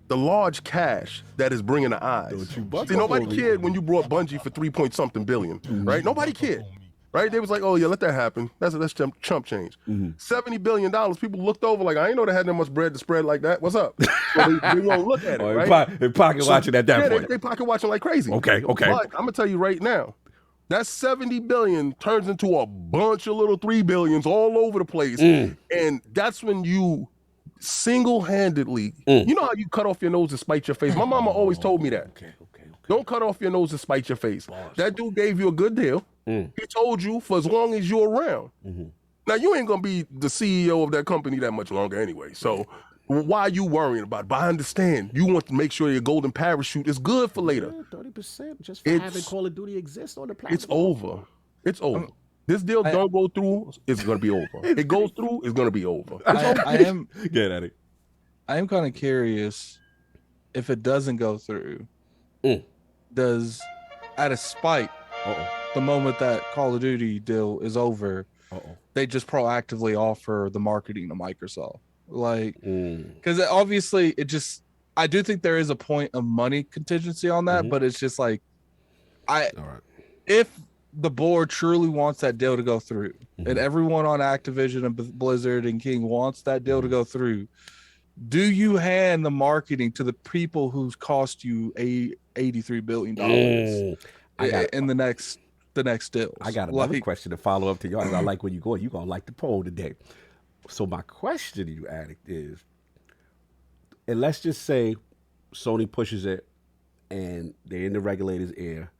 [SPEAKER 4] the large cash that is bringing the eyes. See, nobody cared when you brought Bungie for 3-point-something billion, right? Nobody cared, right? They was like, oh yeah, let that happen. That's chump change. $70 billion. People looked over like, I ain't know they had that much bread to spread like that. What's up? So they won't look at it, right?
[SPEAKER 1] They pocket watching at that point.
[SPEAKER 4] They pocket watching like crazy.
[SPEAKER 1] Okay.
[SPEAKER 4] But I'm gonna tell you right now, that 70 billion turns into a bunch of little 3 billions all over the place, and that's when you single-handedly, you know how you cut off your nose to spite your face? My mama always told me that. Okay. Don't cut off your nose to spite your face. That dude gave you a good deal. He told you for as long as you're around. Now, you ain't going to be the CEO of that company that much longer anyway. So why are you worrying about it? But I understand. You want to make sure your golden parachute is good for later.
[SPEAKER 1] 30% just for having Call of Duty exist on the platform.
[SPEAKER 4] It's over. This deal don't go through, it's going to be over. It goes through, it's going to be over.
[SPEAKER 10] I am
[SPEAKER 1] get at it.
[SPEAKER 10] I am kind of curious if it doesn't go through. Does out of spite, the moment that Call of Duty deal is over, they just proactively offer the marketing to Microsoft, like because obviously I do think there is a point of money contingency on that, but it's just like, if the board truly wants that deal to go through, and everyone on Activision and Blizzard and King wants that deal to go through, do you hand the marketing to the people who's cost you $83 billion in the next deal?
[SPEAKER 1] I got another question to follow up to y'all. I like where you're going. You're gonna like the poll today. So my question to you, Addict, is, and let's just say Sony pushes it and they're in the regulator's ear,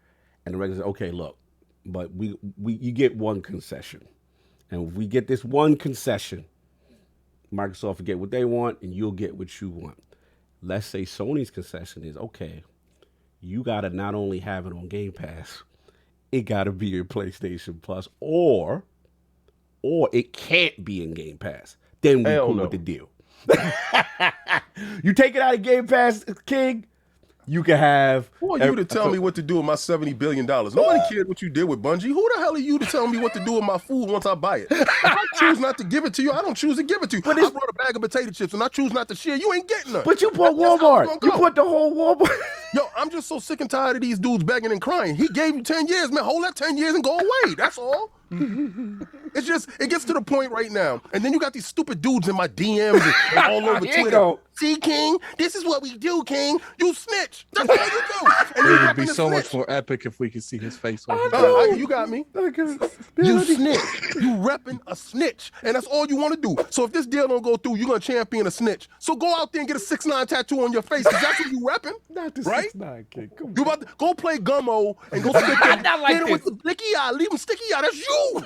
[SPEAKER 1] and the regulator says, okay, look, but you get one concession. And if we get this one concession, Microsoft will get what they want and you'll get what you want. Let's say Sony's concession is, okay, you got to not only have it on Game Pass, it got to be in PlayStation Plus, or it can't be in Game Pass. Then we cool with the deal. You take it out of Game Pass, King, you can have...
[SPEAKER 4] Who are you to tell me what to do with my $70 billion? Nobody cared what you did with Bungie. Who the hell are you to tell me what to do with my food once I buy it? If I choose not to give it to you, I don't choose to give it to you. But I brought a bag of potato chips and I choose not to share. You ain't getting none.
[SPEAKER 1] But you bought Walmart. You bought the whole Walmart.
[SPEAKER 4] Yo, I'm just so sick and tired of these dudes begging and crying. He gave you 10 years, man. Hold that 10 years and go away. That's all. It's just, it gets to the point right now. And then you got these stupid dudes in my DMs and all over Twitter. See, King, this is what we do, King. You snitch. That's all you do. And
[SPEAKER 10] it would be so much more epic if we could see his face.
[SPEAKER 4] You got me. You snitch. You repping a snitch. And that's all you want to do. So if this deal don't go through, you're going to champion a snitch. So go out there and get a 6ix9ine tattoo on your face. Because that's what you repping. Not the right?
[SPEAKER 1] 6ix9ine, King. Come on.
[SPEAKER 4] You about to go play Gummo and go stick him with the sticky eye. Leave him sticky eye. That's you.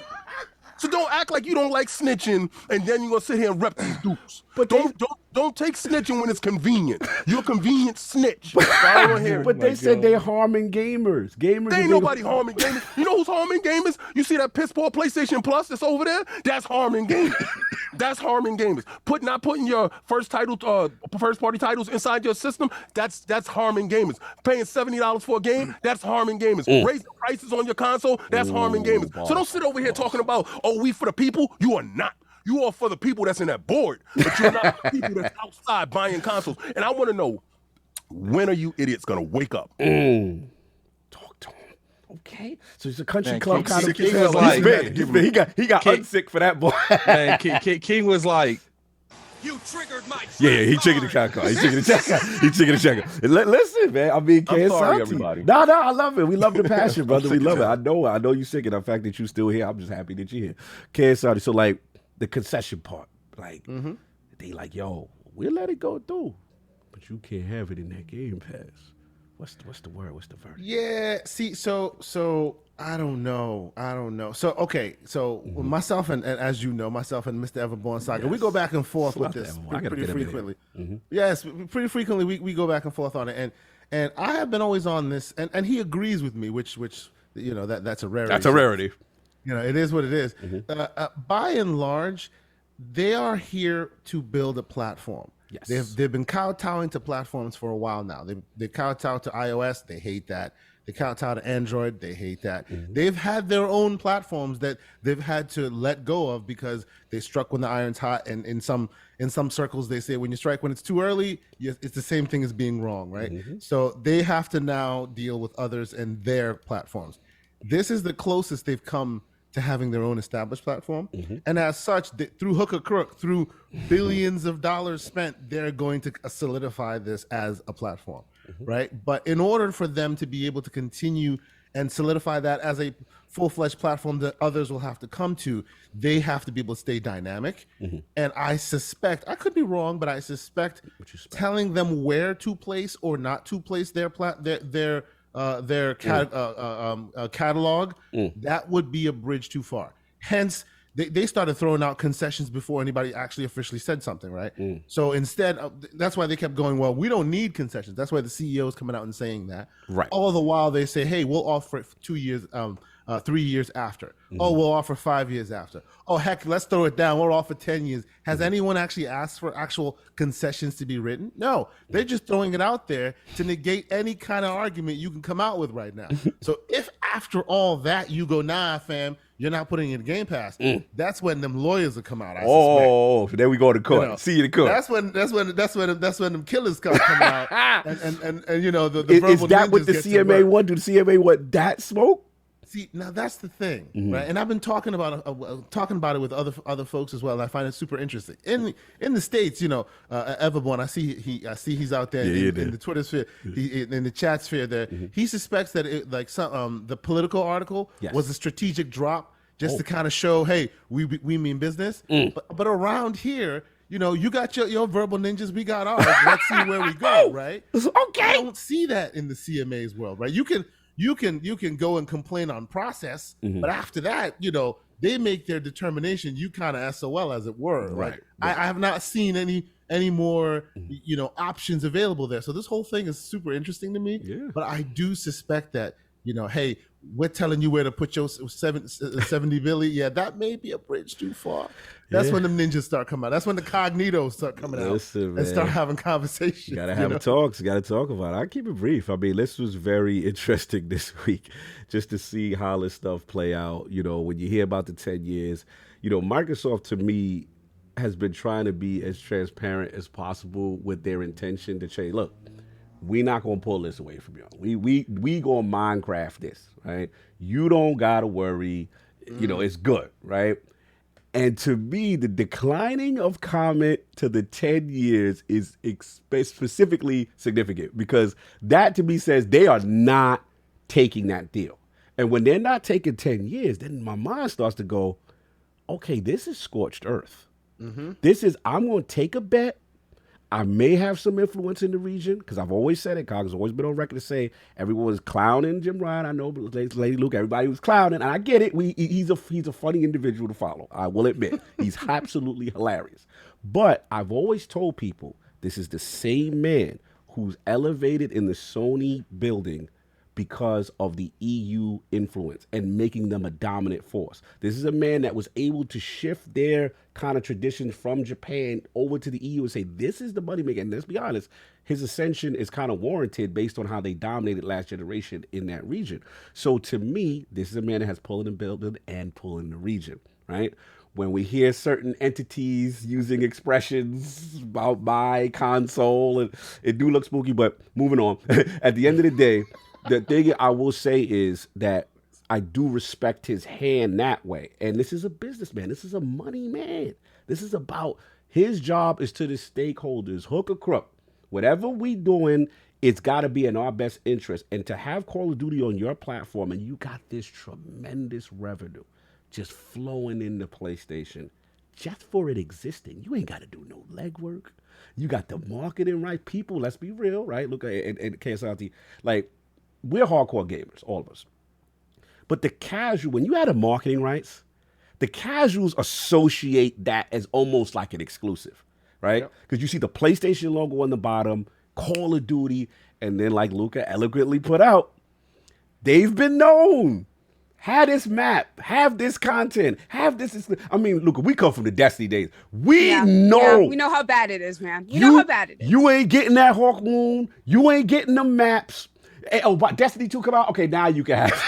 [SPEAKER 4] So don't act like you don't like snitching, and then you're gonna sit here and rep these dupes. But don't take snitching when it's convenient. You're a convenient snitch.
[SPEAKER 1] But they said they're harming gamers. Gamers
[SPEAKER 4] ain't nobody harming gamers. You know who's harming gamers? You see that piss poor PlayStation Plus that's over there? That's harming gamers. That's harming gamers. Not putting your first party titles inside your system. That's harming gamers. Paying $70 for a game. That's harming gamers. Raising prices on your console. That's harming gamers. So don't sit over here talking about, oh, we for the people. You are not. You are for the people that's in that board, but you're not the people that's outside buying consoles. And I want to know, when are you idiots gonna wake up?
[SPEAKER 1] Talk to him. Okay. So it's a country club kind of
[SPEAKER 10] King was like,
[SPEAKER 1] he got unsick for that boy.
[SPEAKER 10] Man, King was like,
[SPEAKER 3] you triggered my...
[SPEAKER 1] Yeah, he triggered the check card. He triggered the check card. Listen, man. I mean, I'm sorry, everybody. No, I love it. We love the passion, brother. We love it. I know you're sick, and the fact that you're still here, I'm just happy that you're here. KSR. So, like, the concession part, like, they like, yo, we'll let it go through, but you can't have it in that Game Pass. What's the word? What's the verdict?
[SPEAKER 11] Yeah, see, so I don't know. So okay, so myself and as you know, myself and Mr. Everborn Saga, we go back and forth with this pretty frequently. Yes, pretty frequently we go back and forth on it, and I have been always on this, and he agrees with me, which you know that's a rarity.
[SPEAKER 1] That's a rarity.
[SPEAKER 11] You know, it is what it is. By and large, they are here to build a platform. Yes. They've been kowtowing to platforms for a while now. They kowtow to iOS. They hate that. They kowtow to Android. They hate that. They've had their own platforms that they've had to let go of because they struck when the iron's hot. And in some circles, they say when you strike when it's too early, it's the same thing as being wrong, right? So they have to now deal with others and their platforms. This is the closest they've come to having their own established platform. And as such, through hook or crook, through billions of dollars spent, they're going to solidify this as a platform, right? But in order for them to be able to continue and solidify that as a full-fledged platform that others will have to come to, they have to be able to stay dynamic. And I suspect, I could be wrong, but I suspect telling them where to place or not to place their catalog, that would be a bridge too far. Hence, they started throwing out concessions before anybody actually officially said something, right? So instead, that's why they kept going, well, we don't need concessions. That's why the CEO is coming out and saying that.
[SPEAKER 1] Right.
[SPEAKER 11] All the while they say, hey, we'll offer it for 2 years, 3 years after. Oh, we'll offer 5 years after. Oh, heck, let's throw it down. We'll offer 10 years. Has anyone actually asked for actual concessions to be written? No, they're just throwing it out there to negate any kind of argument you can come out with right now. So if after all that you go, nah, fam, you're not putting it in Game Pass. That's when them lawyers will come out. I
[SPEAKER 1] so there we go to court.
[SPEAKER 11] You know,
[SPEAKER 1] see you in court.
[SPEAKER 11] That's when them killers come out. and you know the
[SPEAKER 1] is
[SPEAKER 11] verbal
[SPEAKER 1] that what
[SPEAKER 11] ninjas
[SPEAKER 1] the
[SPEAKER 11] get to
[SPEAKER 1] CMA
[SPEAKER 11] work.
[SPEAKER 1] want? Do the CMA want that smoke?
[SPEAKER 11] See, now that's the thing, right? And I've been talking about it with other folks as well. And I find it super interesting. In the States, you know, Everborn, I see he's out there in the Twitter sphere, in the chat sphere. There, he suspects that the political article was a strategic drop just to kind of show, hey, we mean business. But around here, you know, you got your verbal ninjas, we got ours. Let's see where we go, right?
[SPEAKER 1] Okay.
[SPEAKER 11] I don't see that in the CMA's world, right? You can go and complain on process, but after that, you know, they make their determination. You kind of SOL, as it were. Right. I have not seen any more, you know, options available there. So this whole thing is super interesting to me. Yeah. But I do suspect that, you know, hey, we're telling you where to put your 70 Billy. Yeah, that may be a bridge too far. That's when the ninjas start coming out. That's when the cognitos start coming out and start having conversations.
[SPEAKER 1] You gotta have a talk. You gotta talk about it. I'll keep it brief. I mean, this was very interesting this week, just to see how this stuff play out. You know, when you hear about the 10 years, you know, Microsoft to me has been trying to be as transparent as possible with their intention to say, look, we're not gonna pull this away from you. We gonna Minecraft this, right? You don't gotta worry. You know, it's good, right? And to me, the declining of comment to the 10 years is specifically significant, because that to me says they are not taking that deal. And when they're not taking 10 years, then my mind starts to go, okay, this is scorched earth. This is, I'm going to take a bet. I may have some influence in the region, because I've always said it. Cog's always been on record to say everyone was clowning Jim Ryan. I know, Lady Luca, everybody was clowning, and I get it. He's a funny individual to follow. I will admit, he's absolutely hilarious. But I've always told people this is the same man who's elevated in the Sony building because of the EU influence and making them a dominant force. This is a man that was able to shift their kind of traditions from Japan over to the EU and say, this is the moneymaker. And let's be honest, his ascension is kind of warranted based on how they dominated last generation in that region. So to me, this is a man that has pull in the building and pull in the region, right? When we hear certain entities using expressions about my console, and it do look spooky, but moving on. At the end of the day, the thing I will say is that I do respect his hand that way. And this is a businessman. This is a money man. This is about his job is to the stakeholders, hook or crook. Whatever we doing, it's got to be in our best interest. And to have Call of Duty on your platform and you got this tremendous revenue just flowing into PlayStation just for it existing, you ain't got to do no legwork. You got the marketing right. People, let's be real, right? Look at and Asante, like, we're hardcore gamers, all of us. But the casual, when you add a marketing rights, the casuals associate that as almost like an exclusive, right? Because you see the PlayStation logo on the bottom, Call of Duty, and then like Luca eloquently put out, they've been known. Have this map, have this content, have this. I mean, Luca, we come from the Destiny days. We know.
[SPEAKER 13] Yeah, we know how bad it is, man. We know how bad it is.
[SPEAKER 1] You ain't getting that Hawk Moon. You ain't getting the maps. Oh, but Destiny 2 come out? Okay, now you can have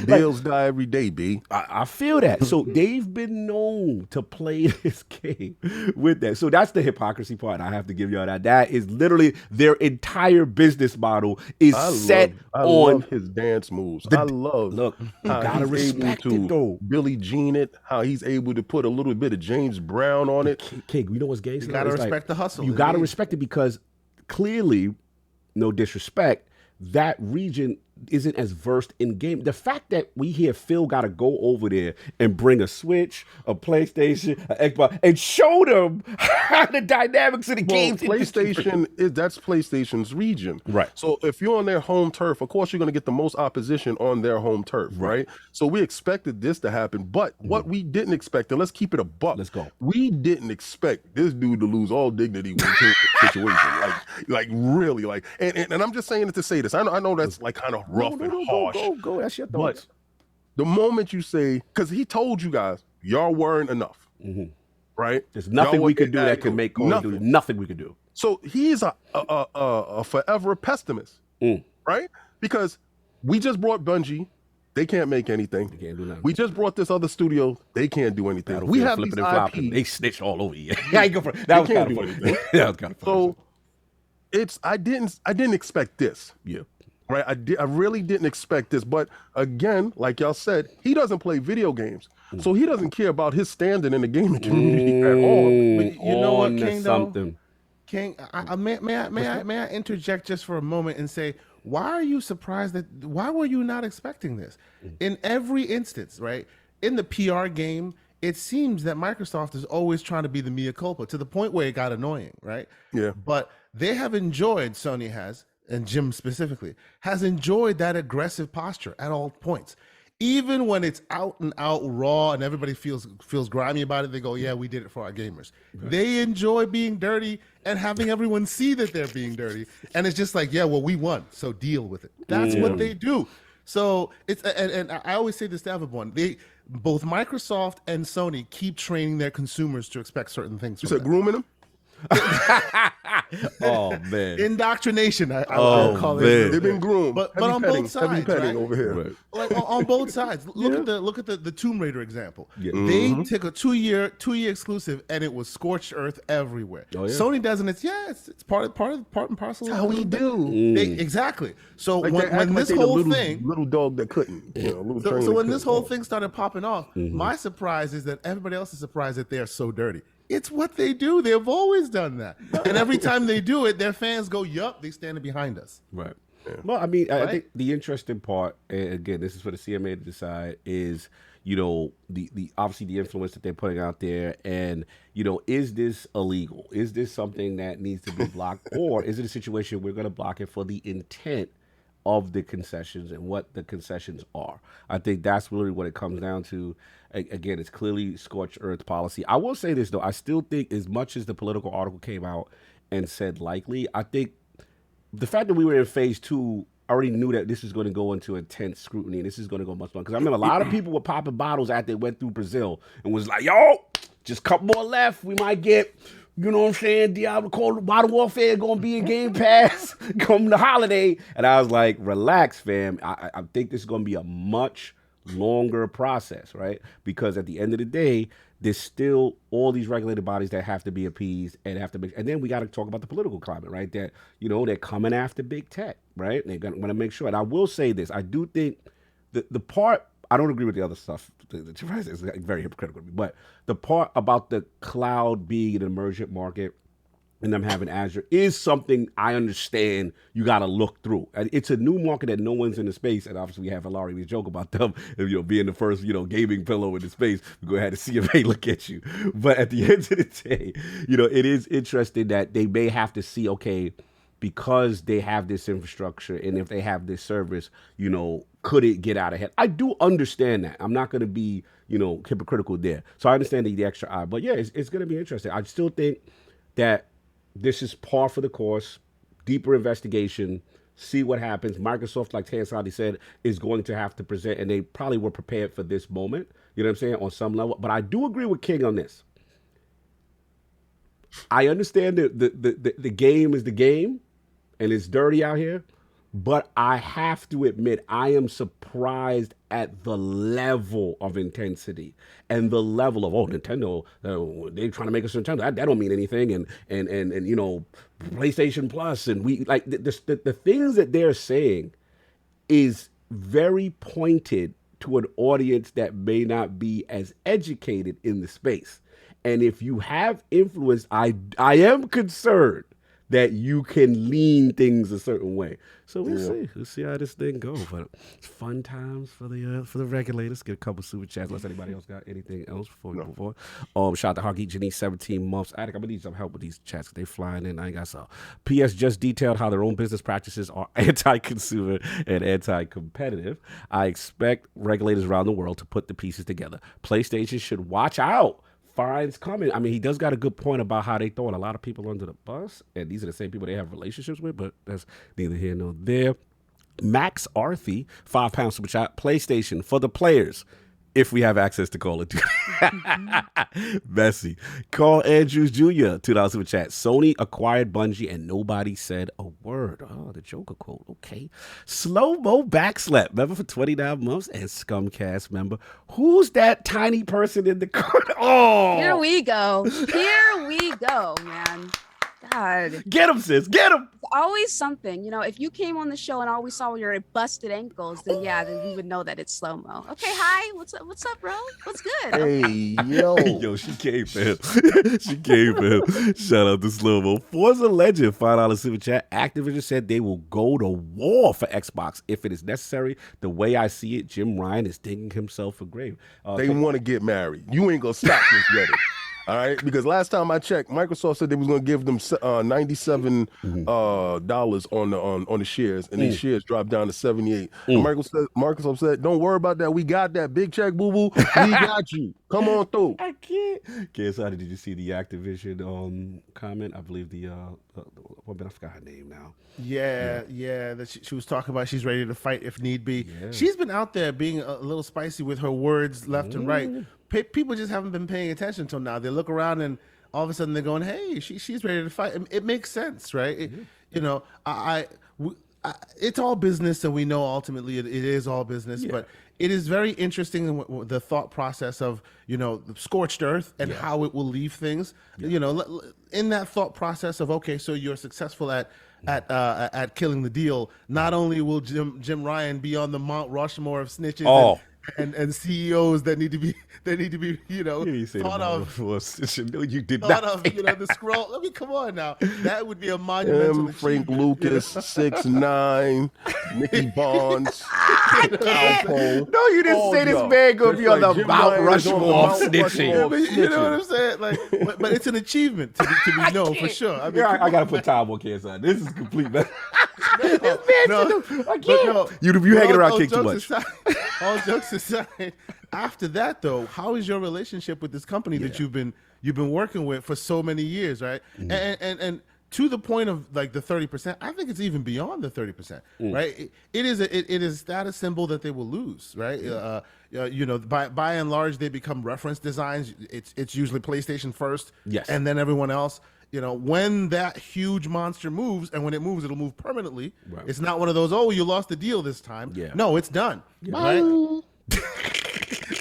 [SPEAKER 12] Bills die every day, B.
[SPEAKER 1] I feel that. So they've been known to play this game with that. So that's the hypocrisy part. I have to give y'all that. That is literally their entire business model is set
[SPEAKER 12] I
[SPEAKER 1] on
[SPEAKER 12] love his dance moves. I love
[SPEAKER 1] you gotta respect it though.
[SPEAKER 12] Billie Jean it, how he's able to put a little bit of James Brown on it.
[SPEAKER 1] King, you know what's gangster?
[SPEAKER 11] You gotta respect the hustle.
[SPEAKER 1] You gotta respect it, because clearly, no disrespect, that region isn't as versed in game. The fact that we hear Phil got to go over there and bring a Switch, a PlayStation, an Xbox, and show them how the dynamics of the games.
[SPEAKER 12] PlayStation that's PlayStation's region,
[SPEAKER 1] right?
[SPEAKER 12] So if you're on their home turf, of course you're going to get the most opposition on their home turf, right? So we expected this to happen, but what we didn't expect, and let's keep it a buck.
[SPEAKER 1] Let's go.
[SPEAKER 12] We didn't expect this dude to lose all dignity when it came to the situation, like really, like. And I'm just saying it to say this. I know that's like kind of rough and harsh.
[SPEAKER 1] Go. That's your thoughts.
[SPEAKER 12] But the moment you say, because he told you guys, y'all weren't enough, right?
[SPEAKER 1] There's nothing we could do that could make Call of Duty. Nothing we could do.
[SPEAKER 12] So he's a forever pessimist, right? Because we just brought Bungie
[SPEAKER 4] They can't make anything.
[SPEAKER 1] They can't do nothing.
[SPEAKER 4] We just brought this other studio. They can't do anything. We have these
[SPEAKER 1] flipping and flopping.
[SPEAKER 4] IPs.
[SPEAKER 1] They snitch all over you. That was kind of funny. That was kind of funny.
[SPEAKER 4] So I didn't expect this.
[SPEAKER 1] Yeah.
[SPEAKER 4] Right. I really didn't expect this. But again, like y'all said, he doesn't play video games. So he doesn't care about his standing in the gaming community at all.
[SPEAKER 11] But you know what, King?
[SPEAKER 1] Something.
[SPEAKER 11] King, may I interject just for a moment and say, why are you surprised why were you not expecting this? In every instance, right? In the PR game, it seems that Microsoft is always trying to be the mea culpa to the point where it got annoying, right?
[SPEAKER 4] Yeah.
[SPEAKER 11] But they have enjoyed, Sony has, and Jim specifically, has enjoyed that aggressive posture at all points. Even when it's out and out raw and everybody feels grimy about it, they go, yeah, we did it for our gamers. Right. They enjoy being dirty and having everyone see that they're being dirty. And it's just like, yeah, well, we won, so deal with it. That's what they do. So it's, and I always say this to everyone, both Microsoft and Sony keep training their consumers to expect certain things.
[SPEAKER 4] You said grooming them?
[SPEAKER 1] Oh man,
[SPEAKER 11] indoctrination. I'll call it.
[SPEAKER 4] They've been groomed,
[SPEAKER 11] but on both sides, right?
[SPEAKER 4] over here.
[SPEAKER 11] Right. Like on both sides. Look at the Tomb Raider example.
[SPEAKER 1] Yeah.
[SPEAKER 11] They took a two year exclusive, and it was scorched earth everywhere. Oh, yeah. Sony doesn't. It's part and parcel.
[SPEAKER 4] That's how we do.
[SPEAKER 11] Exactly. So
[SPEAKER 4] like
[SPEAKER 11] when this whole
[SPEAKER 4] little dog that couldn't.
[SPEAKER 11] So when this whole thing started popping off, my surprise is that everybody else is surprised that they are so dirty. It's what they do. They've always done that. And every time they do it, their fans go, yup, they standing behind us.
[SPEAKER 1] Right. Yeah. Well, I mean, I think the interesting part, and again, this is for the CMA to decide, is, the obviously the influence that they're putting out there. And, is this illegal? Is this something that needs to be blocked? Or is it a situation we're going to block it for the intent of the concessions and what the concessions are? I think that's really what it comes down to. Again, it's clearly scorched earth policy. I will say this, though. I still think, as much as the political article came out and said likely, I think the fact that we were in phase 2 already knew that this is going to go into intense scrutiny and this is going to go much longer. Because I remember a lot of people were popping bottles after they went through Brazil and was like, yo, just a couple more left. We might get, you know what I'm saying, Diablo Cold Modern Warfare going to be in Game Pass come the holiday. And I was like, relax, fam. I think this is going to be a much longer process, right? Because at the end of the day, there's still all these regulated bodies that have to be appeased and have to make, and then we got to talk about the political climate, right? That, they're coming after big tech, right? They're going to make sure. And I will say this, I do think the part, I don't agree with the other stuff that you guys is very hypocritical, but the part about the cloud being an emergent market and them having Azure is something I understand you got to look through. And it's a new market that no one's in the space. And obviously we have Valari, we joke about them, being the first, gaming pillow in the space. We're going to have the CMA look at you. But at the end of the day, it is interesting that they may have to see, okay, because they have this infrastructure and if they have this service, could it get out ahead? I do understand that. I'm not going to be, hypocritical there. So I understand the extra eye. But yeah, it's going to be interesting. I still think that this is par for the course, deeper investigation, see what happens. Microsoft, like Asante said, is going to have to present, and they probably were prepared for this moment, you know what I'm saying, on some level. But I do agree with King on this. I understand that the game is the game, and it's dirty out here, but I have to admit, I am surprised at the level of intensity and the level of, Nintendo, they're trying to make us Nintendo. That don't mean anything. And PlayStation Plus, and we like the things that they're saying is very pointed to an audience that may not be as educated in the space. And if you have influence, I am concerned that you can lean things a certain way. So we'll see how this thing goes. But it's fun times for the regulators. Get a couple super chats unless anybody else got anything else before we move on. Shout out to Hargeet Janice, 17 months. Attic, I'm gonna need some help with these chats because they flying in. I ain't got some. PS just detailed how their own business practices are anti-consumer and anti-competitive. I expect regulators around the world to put the pieces together. PlayStation should watch out. Fines coming. I mean, he does got a good point about how they throwing a lot of people under the bus, and these are the same people they have relationships with, but that's neither here nor there. Max Arthy, £5 super chat. PlayStation for the players. if we have access to Call of Duty. Messy. Carl Andrews Jr., $2 super chat. Sony acquired Bungie and nobody said a word. Oh, the Joker quote. Okay. Slow-mo backslap member for 29 months and Scumcast member. Who's that tiny person in the corner? Oh,
[SPEAKER 13] Here we go. Here we go, man. God.
[SPEAKER 1] Get him, sis. Get him.
[SPEAKER 13] It's always something. You know, if you came on the show and all we saw were your busted ankles, then yeah, then we would know that it's slow-mo. Okay, hi. What's up, bro? What's good?
[SPEAKER 12] Hey, yo.
[SPEAKER 1] Yo, she came for him. She came for him. Shout out to Slow-Mo. Forza Legend, $5 super chat. Activision said they will go to war for Xbox if it is necessary. The way I see it, Jim Ryan is digging himself a grave.
[SPEAKER 4] They want to get married. You ain't going to stop this wedding. All right, because last time I checked, Microsoft said they was going to give them $97 on the shares, and these shares dropped down to 78. And Microsoft said, "Don't worry about that. We got that big check, boo boo. We got you. Come on through."
[SPEAKER 1] I can't. Asante, did you see the Activision comment? I believe the woman, I forgot her name now.
[SPEAKER 11] Yeah. That she was talking about she's ready to fight if need be. Yeah. She's been out there being a little spicy with her words left and right. People just haven't been paying attention until now. They look around and all of a sudden they're going, "Hey, she's ready to fight." It makes sense, right? You know, it's all business, and we know ultimately it is all business. But it is very interesting the thought process of the scorched earth and how it will leave things. You know, in that thought process of okay, so you're successful at killing the deal. Not only will Jim Ryan be on the Mount Rushmore of snitches. And CEOs that need to be thought of.
[SPEAKER 1] No, you did
[SPEAKER 11] thought
[SPEAKER 1] not.
[SPEAKER 11] Of the scroll. Let me come on now. That would be a monumental
[SPEAKER 4] Frank Lucas, 6ix9ine, Nicky Bonds.
[SPEAKER 1] No, you didn't say this man gonna be on the Mount Rushmore of snitching.
[SPEAKER 11] You know what I'm saying? Like, but it's an achievement to be known for sure. I mean,
[SPEAKER 1] I gotta put time on KSI. This is complete. I can't.
[SPEAKER 11] No,
[SPEAKER 1] you hanging around King too much.
[SPEAKER 11] All jokes aside, after that though, how is your relationship with this company that you've been working with for so many years, right? And to the point of like the 30%, I think it's even beyond the 30%, right? It is a status symbol that they will lose, right? By and large, they become reference designs. It's usually PlayStation first, and then everyone else. When that huge monster moves, and when it moves, it'll move permanently. Right. It's not one of those, you lost the deal this time. No, it's done. Right?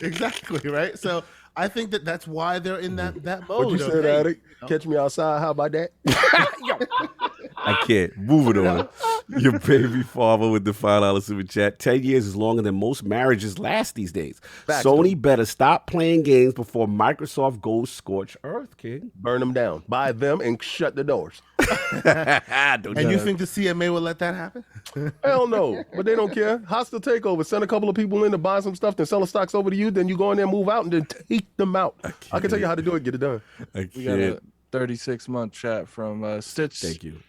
[SPEAKER 11] Exactly, right? So I think that's why they're in that mode.
[SPEAKER 4] What you said, Addict? Catch me outside. How about that?
[SPEAKER 1] I can't. Moving on. Your baby father with the $5 super chat. 10 years is longer than most marriages last these days. Sony better stop playing games before Microsoft goes scorch earth, King.
[SPEAKER 4] Burn them down. Buy them and shut the doors.
[SPEAKER 11] And you think the CMA will let that happen?
[SPEAKER 4] Hell no. But they don't care. Hostile takeover. Send a couple of people in to buy some stuff, then sell the stocks over to you. Then you go in there, move out, and then take them out. I can tell you how to do it. Get it done.
[SPEAKER 10] We got a 36-month chat from Stitch.
[SPEAKER 1] Thank you.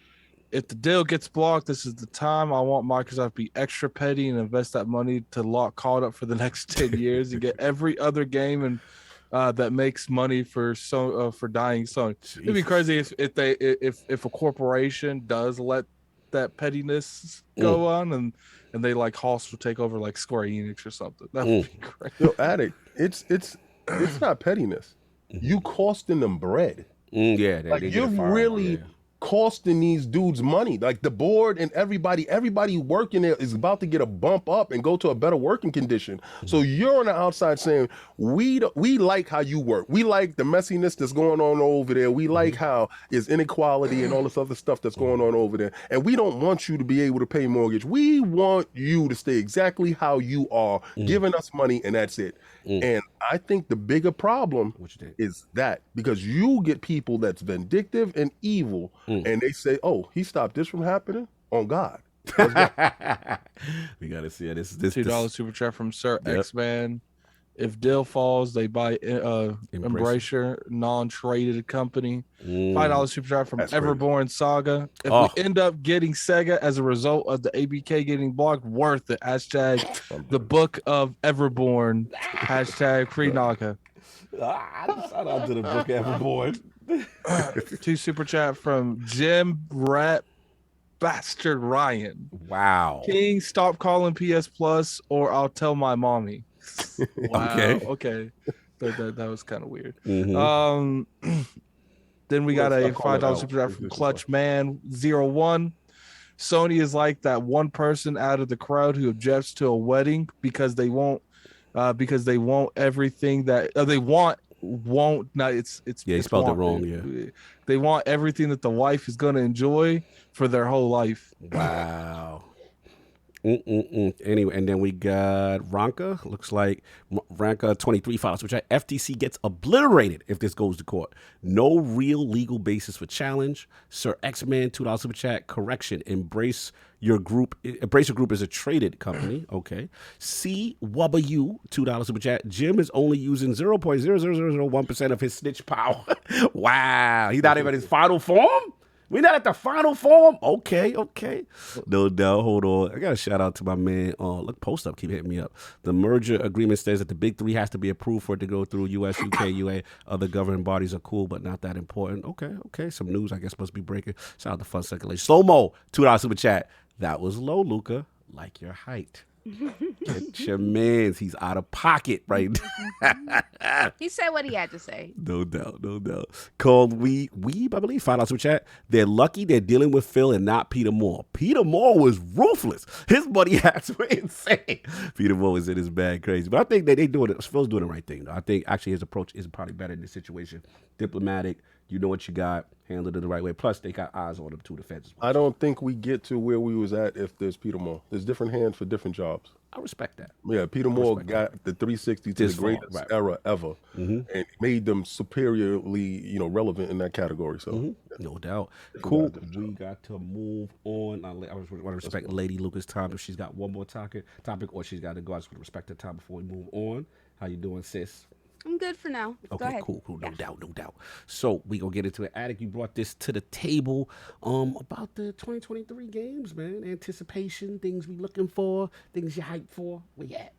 [SPEAKER 10] If the deal gets blocked, this is the time. I want Microsoft to be extra petty and invest that money to lock COD up for the next 10 years and get every other game and that makes money for dying Sony. It'd be crazy if a corporation does let that pettiness go on and they like hostile take over like Square Enix or something. That would be great.
[SPEAKER 4] Yo, Addict, it's not pettiness. You costing them bread.
[SPEAKER 1] Like
[SPEAKER 4] you're really costing these dudes money. Like the board and everybody working there is about to get a bump up and go to a better working condition. So you're on the outside saying, we like how you work. We like the messiness that's going on over there. We like how is inequality and all this other stuff that's going on over there. And we don't want you to be able to pay mortgage. We want you to stay exactly how you are, giving us money, and that's it. And I think the bigger problem is that because you get people that's vindictive and evil, and they say, "Oh, he stopped this from happening." On God,
[SPEAKER 1] we gotta see this
[SPEAKER 10] $2 super chat from Sir X-Man. If deal falls, they buy Embracer, non-traded company. $5 super chat from Everborn Saga. If we end up getting Sega as a result of the ABK getting blocked, worth it. # the book of Everborn. # pre-Naga.
[SPEAKER 1] Shout out to the book Everborn.
[SPEAKER 10] 2 super chat from Jim Rat Bastard Ryan.
[SPEAKER 1] Wow.
[SPEAKER 10] King, stop calling PS Plus or I'll tell my mommy. Wow.
[SPEAKER 1] Okay.
[SPEAKER 10] Okay. That was kind of weird.
[SPEAKER 1] Mhm.
[SPEAKER 10] Then we
[SPEAKER 4] Well,
[SPEAKER 10] got a
[SPEAKER 4] stop calling
[SPEAKER 10] $5
[SPEAKER 4] out.
[SPEAKER 10] super chat from Clutch Man 01. Sony is like that one person out of the crowd who objects to a wedding because they won't everything that they won't no it's
[SPEAKER 1] Yeah, he
[SPEAKER 10] it's
[SPEAKER 1] spelled it
[SPEAKER 10] want,
[SPEAKER 1] wrong.
[SPEAKER 10] dude.
[SPEAKER 1] Yeah.
[SPEAKER 10] They want everything that the wife is going to enjoy for their whole life.
[SPEAKER 1] Wow. Anyway, and then we got Ranka. Looks like Ranka 23 files, which FTC gets obliterated if this goes to court. No real legal basis for challenge. Sir X-Man $2 super chat. Correction. Embrace your group is a traded company. Okay. C WU $2 super chat. Jim is only using 0.00001% of his snitch power. Wow. He's not even in his final form. We're not at the final form? Okay. No doubt. Hold on. I got to shout out to my man. Look, Post Up keep hitting me up. The merger agreement says that the big three has to be approved for it to go through US, UK, UA. Other governing bodies are cool, but not that important. Okay. Some news, I guess, must be breaking. Shout out to Fun Circulation. Slow-mo, $2 super chat. That was low, Luca. Like your height. Get your mans. He's out of pocket right now.
[SPEAKER 13] He said what he had to say.
[SPEAKER 1] No doubt. Called Weeb, I believe, $5 super chat. They're lucky they're dealing with Phil and not Peter Moore. Peter Moore was ruthless. His money hats were insane. Peter Moore was in his bag crazy. But I think that they doing it. Phil's doing the right thing, though. I think actually his approach is probably better in this situation. Diplomatic. You know what you got. Handled it the right way. Plus, they got eyes on them too, the feds.
[SPEAKER 4] I don't think we get to where we was at if there's Peter Moore. There's different hands for different jobs.
[SPEAKER 1] I respect that.
[SPEAKER 4] Yeah, Peter Moore got the 360 to
[SPEAKER 1] This
[SPEAKER 4] the greatest era ever, and made them superiorly, relevant in that category. So,
[SPEAKER 1] no doubt. Cool. We got to move on. I want to respect Lady Luca's time if she's got one more topic, or she's got to go. I just want to respect her time before we move on. How you doing, sis?
[SPEAKER 13] I'm good for now. Go
[SPEAKER 1] Okay,
[SPEAKER 13] ahead.
[SPEAKER 1] cool. No doubt. So we gonna get into it. Attic, you brought this to the table about the 2023 games, man. Anticipation, things we looking for, things you hyped for. Where you at?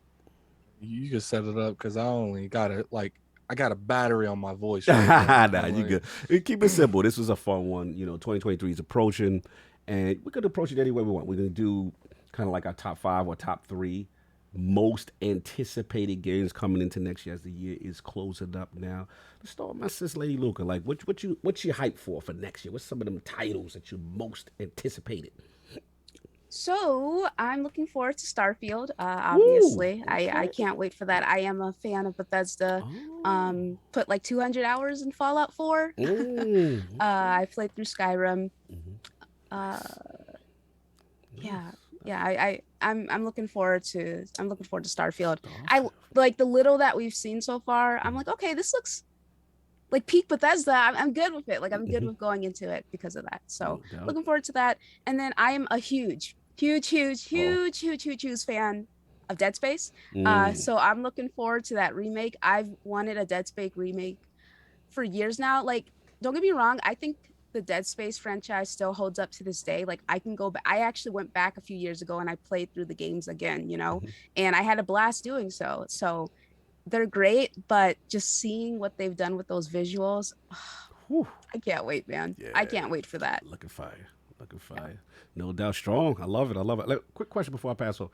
[SPEAKER 10] You just set it up because I only got it I got a battery on my voice.
[SPEAKER 1] Nah, you good. Keep it simple. This was a fun one. 2023 is approaching, and we could approach it any way we want. We're gonna do kind of like our top 5 or top 3 most anticipated games coming into next year as the year is closing up now. Let's start with my sis, Lady Luca. Like, what you hyped for next year? What's some of them titles that you most anticipated?
[SPEAKER 13] So I'm looking forward to Starfield. Obviously, I can't wait for that. I am a fan of Bethesda. Put like 200 hours in Fallout 4. I played through Skyrim. I'm looking forward to Starfield. I like the little that we've seen so far. I'm like, okay, this looks like peak Bethesda. I'm good with it. Like I'm good with going into it because of that. So looking forward to that. And then I am a huge fan of Dead Space. So I'm looking forward to that remake. I've wanted a Dead Space remake for years now. Like, don't get me wrong, I think the Dead Space franchise still holds up to this day. Like I can go back. I actually went back a few years ago and I played through the games again, and I had a blast doing so. So they're great, but just seeing what they've done with those visuals, I can't wait, man. Yeah. I can't wait for that.
[SPEAKER 1] Looking fire. No doubt. Strong. I love it. Quick question before I pass on.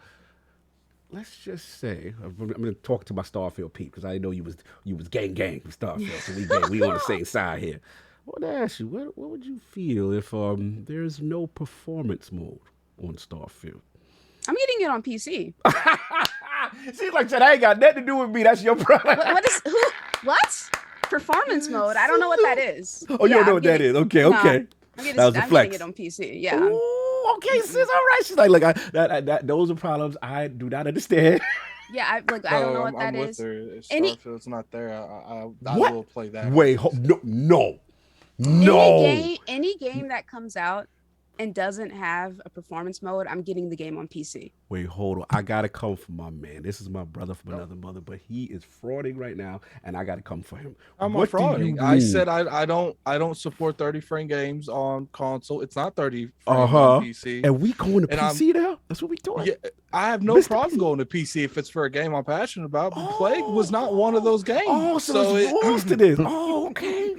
[SPEAKER 1] Let's just say I'm going to talk to my Starfield Pete because I know you was gang with Starfield, so we on the same side here. I want to ask you, what would you feel if there's no performance mode on Starfield?
[SPEAKER 13] I'm getting it on PC.
[SPEAKER 1] She's like, that ain't got nothing to do with me. That's your problem.
[SPEAKER 13] What? Performance mode? I don't know what that is.
[SPEAKER 1] Oh, you don't know what that is? Okay.
[SPEAKER 13] I'm getting it on PC. Yeah.
[SPEAKER 1] Ooh, okay, sis. All right. She's like, look, those are problems I do not understand.
[SPEAKER 13] Yeah, I don't know what that is.
[SPEAKER 10] With her. If Starfield's not there, I will play that.
[SPEAKER 1] Wait, no.
[SPEAKER 13] Any game that comes out and doesn't have a performance mode, I'm getting the game on PC.
[SPEAKER 1] Wait, hold on. I gotta come for my man. This is my brother from another mother, but he is frauding right now, and I gotta come for him.
[SPEAKER 10] I'm not frauding. I said I don't support 30 frame games on console. It's not 30 frames on PC.
[SPEAKER 1] And we going to PC now? That's what we doing.
[SPEAKER 10] Yeah, I have no problem going to PC if it's for a game I'm passionate about. But Plague was not one of those games.
[SPEAKER 1] Oh, so there's rules to this. Oh, okay.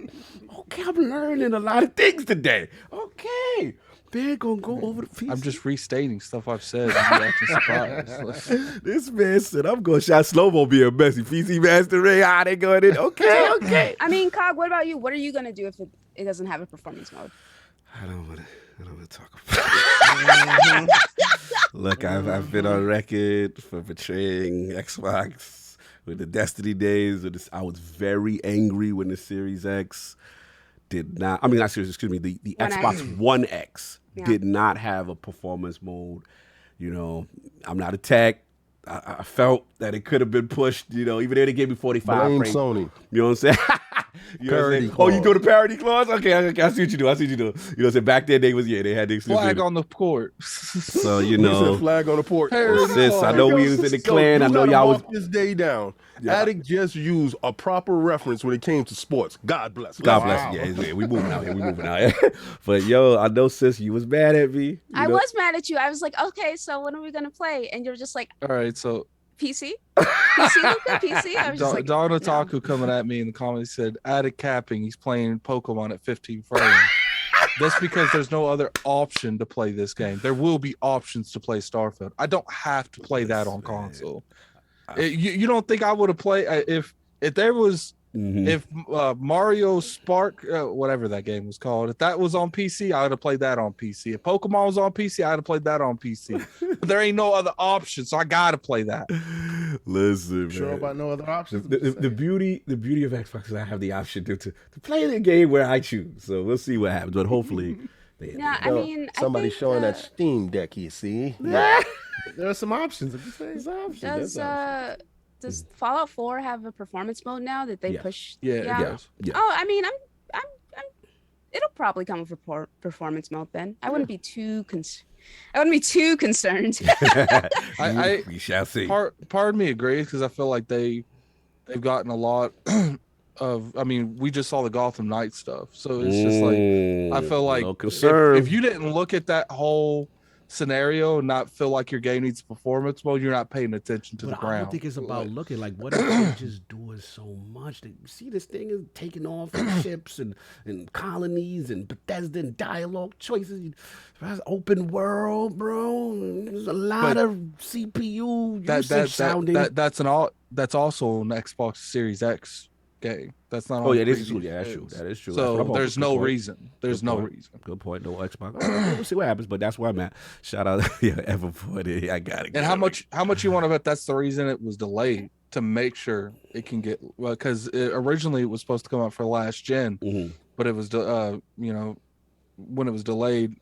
[SPEAKER 1] Okay, I'm learning a lot of things today. Okay. man gonna go over the PC.
[SPEAKER 10] I'm just restating stuff I've said. And you're acting surprised.
[SPEAKER 1] This man said, I'm going to shot slow-mo being messy. PC Master Ray, how they going in? Okay.
[SPEAKER 13] I mean, Cog, what about you? What are you gonna do if it doesn't have a performance mode?
[SPEAKER 1] I don't want to talk about it. Look, I've been on record for betraying Xbox with the Destiny days. I was very angry when the Series X did not. I mean, not Series. Excuse me. The Xbox One X did not have a performance mode. You know, I'm not a tech. I felt that it could have been pushed. You know, even though they gave me 45
[SPEAKER 4] Blame
[SPEAKER 1] frames.
[SPEAKER 4] Sony.
[SPEAKER 1] You know what I'm saying? You know what I'm saying? Oh, you do the parody clause? Okay, I see what you do. I see what you do. You know what I'm saying? Back then, they had the
[SPEAKER 10] Flag on the port.
[SPEAKER 1] So, you know.
[SPEAKER 4] Flag on the port.
[SPEAKER 1] Sis, I know we was in the clan. I know y'all was.
[SPEAKER 4] This day down.
[SPEAKER 1] Yeah.
[SPEAKER 4] Addict just used a proper reference when it came to sports. God bless.
[SPEAKER 1] God bless. Yeah, we moving out here. But yo, I know, sis, you was mad at me.
[SPEAKER 13] I was mad at you. I was like, okay, so when are we gonna play? And you're just like,
[SPEAKER 10] all right, so
[SPEAKER 13] PC, Luca, PC. I was just like,
[SPEAKER 10] Don Otaku coming at me in the comments said, Addict capping. He's playing Pokemon at 15 frames. That's because there's no other option to play this game. There will be options to play Starfield. I don't have to play that on console. You don't think I would have played if there was if Mario Spark whatever that game was called, if that was on PC, I would have played that on PC. If Pokemon was on PC, I'd have played that on PC. But there ain't no other option, so I gotta play that.
[SPEAKER 1] Listen,
[SPEAKER 11] Sure
[SPEAKER 1] man.
[SPEAKER 11] about no other options.
[SPEAKER 1] The beauty of Xbox is I have the option to play the game where I choose. So we'll see what happens. But hopefully,
[SPEAKER 13] yeah. I mean,
[SPEAKER 4] somebody
[SPEAKER 13] I think,
[SPEAKER 4] showing that Steam Deck. You see,
[SPEAKER 11] there are some options. I'm just saying, some options.
[SPEAKER 13] Does Fallout 4 have a performance mode now that they push?
[SPEAKER 10] Yeah.
[SPEAKER 13] Oh, I mean, it'll probably come with a performance mode then. I wouldn't be too concerned.
[SPEAKER 1] We shall see.
[SPEAKER 10] Part of me agrees because I feel like they've gotten a lot of. I mean, we just saw the Gotham Knights stuff, so it's just like I feel like if you didn't look at that whole scenario and not feel like your game needs performance mode, you're not paying attention to the ground.
[SPEAKER 1] I don't think it's about looking like what if they're just doing so much. See, this thing is taking off ships and colonies and Bethesda and dialogue choices. That's open world, bro. There's a lot of CPU usage sounding.
[SPEAKER 10] That's also an Xbox Series X game. That's not.
[SPEAKER 1] Oh yeah, this is true. Yeah, that's true. That is true.
[SPEAKER 10] So there's no reason. There's no reason.
[SPEAKER 1] Good point. No Xbox. We'll see what happens, but that's where I'm at. Shout out, Everport. I got it.
[SPEAKER 10] And how much you want to bet that's the reason it was delayed, to make sure it can get because originally it was supposed to come out for last gen, but it was when it was delayed,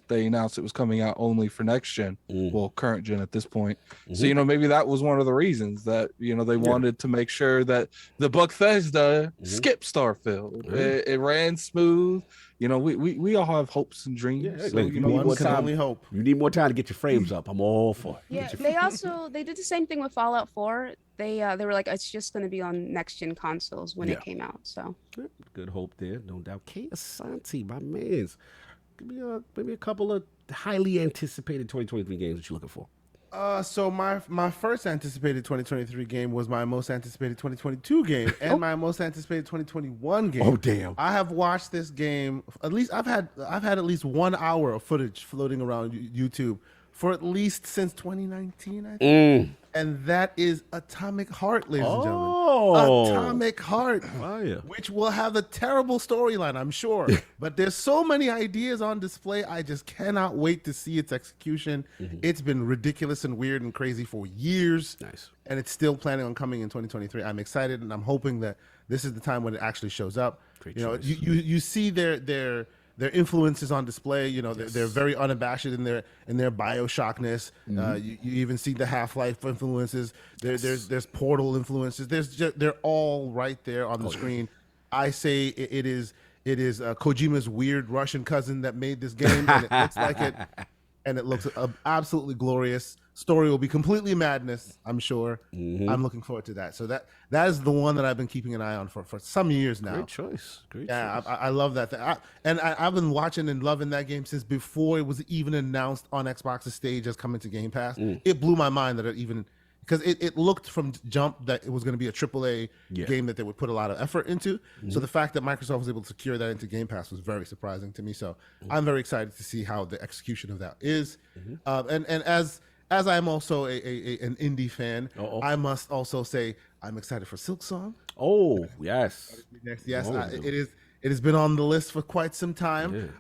[SPEAKER 10] they announced it was coming out only for next gen, well, current gen at this point. So, maybe that was one of the reasons that, they wanted to make sure that the Bethesda skipped Starfield. It ran smooth. We all have hopes and dreams.
[SPEAKER 1] Yeah,
[SPEAKER 10] so,
[SPEAKER 1] you need more time. Only hope. You need more time to get your frames up. I'm all for it.
[SPEAKER 13] Yeah, they did the same thing with Fallout 4. They were like, it's just going to be on next gen consoles when it came out. So
[SPEAKER 1] good hope there, no doubt. Asante, my man's. Give me maybe a couple of highly anticipated 2023 games that you're looking for.
[SPEAKER 11] So my first anticipated 2023 game was my most anticipated 2022 game and my most anticipated 2021 game.
[SPEAKER 1] Oh damn!
[SPEAKER 11] I have watched this game. At least I've had at least 1 hour of footage floating around YouTube for at least since 2019, I think. And that is Atomic Heart, ladies and gentlemen. Atomic Heart, which will have a terrible storyline, I'm sure. But there's so many ideas on display. I just cannot wait to see its execution. It's been ridiculous and weird and crazy for years.
[SPEAKER 1] Nice.
[SPEAKER 11] And it's still planning on coming in 2023. I'm excited, and I'm hoping that this is the time when it actually shows up.
[SPEAKER 1] Great
[SPEAKER 11] choice.
[SPEAKER 1] choice.
[SPEAKER 11] You see their influences on display. They're very unabashed in their Bioshockness. You even see the Half-Life influences. There's Portal influences. They're all right there on the screen. I say it is Kojima's weird Russian cousin that made this game, and it looks like it, and it looks absolutely glorious. Story will be completely madness, I'm sure. I'm looking forward to that. So that is the one that I've been keeping an eye on for some years now.
[SPEAKER 1] Great choice.
[SPEAKER 11] I love that. I've been watching and loving that game since before it was even announced on Xbox's stage as coming to Game Pass. It blew my mind that it even because it looked from jump that it was going to be a AAA
[SPEAKER 1] Yeah.
[SPEAKER 11] game that they would put a lot of effort into. So the fact that Microsoft was able to secure that into Game Pass was very surprising to me. So I'm very excited to see how the execution of that is. And as I'm also an indie fan, I must also say I'm excited for Silksong.
[SPEAKER 1] Oh, yes.
[SPEAKER 11] Yes,
[SPEAKER 1] Oh,
[SPEAKER 11] it has been on the list for quite some time.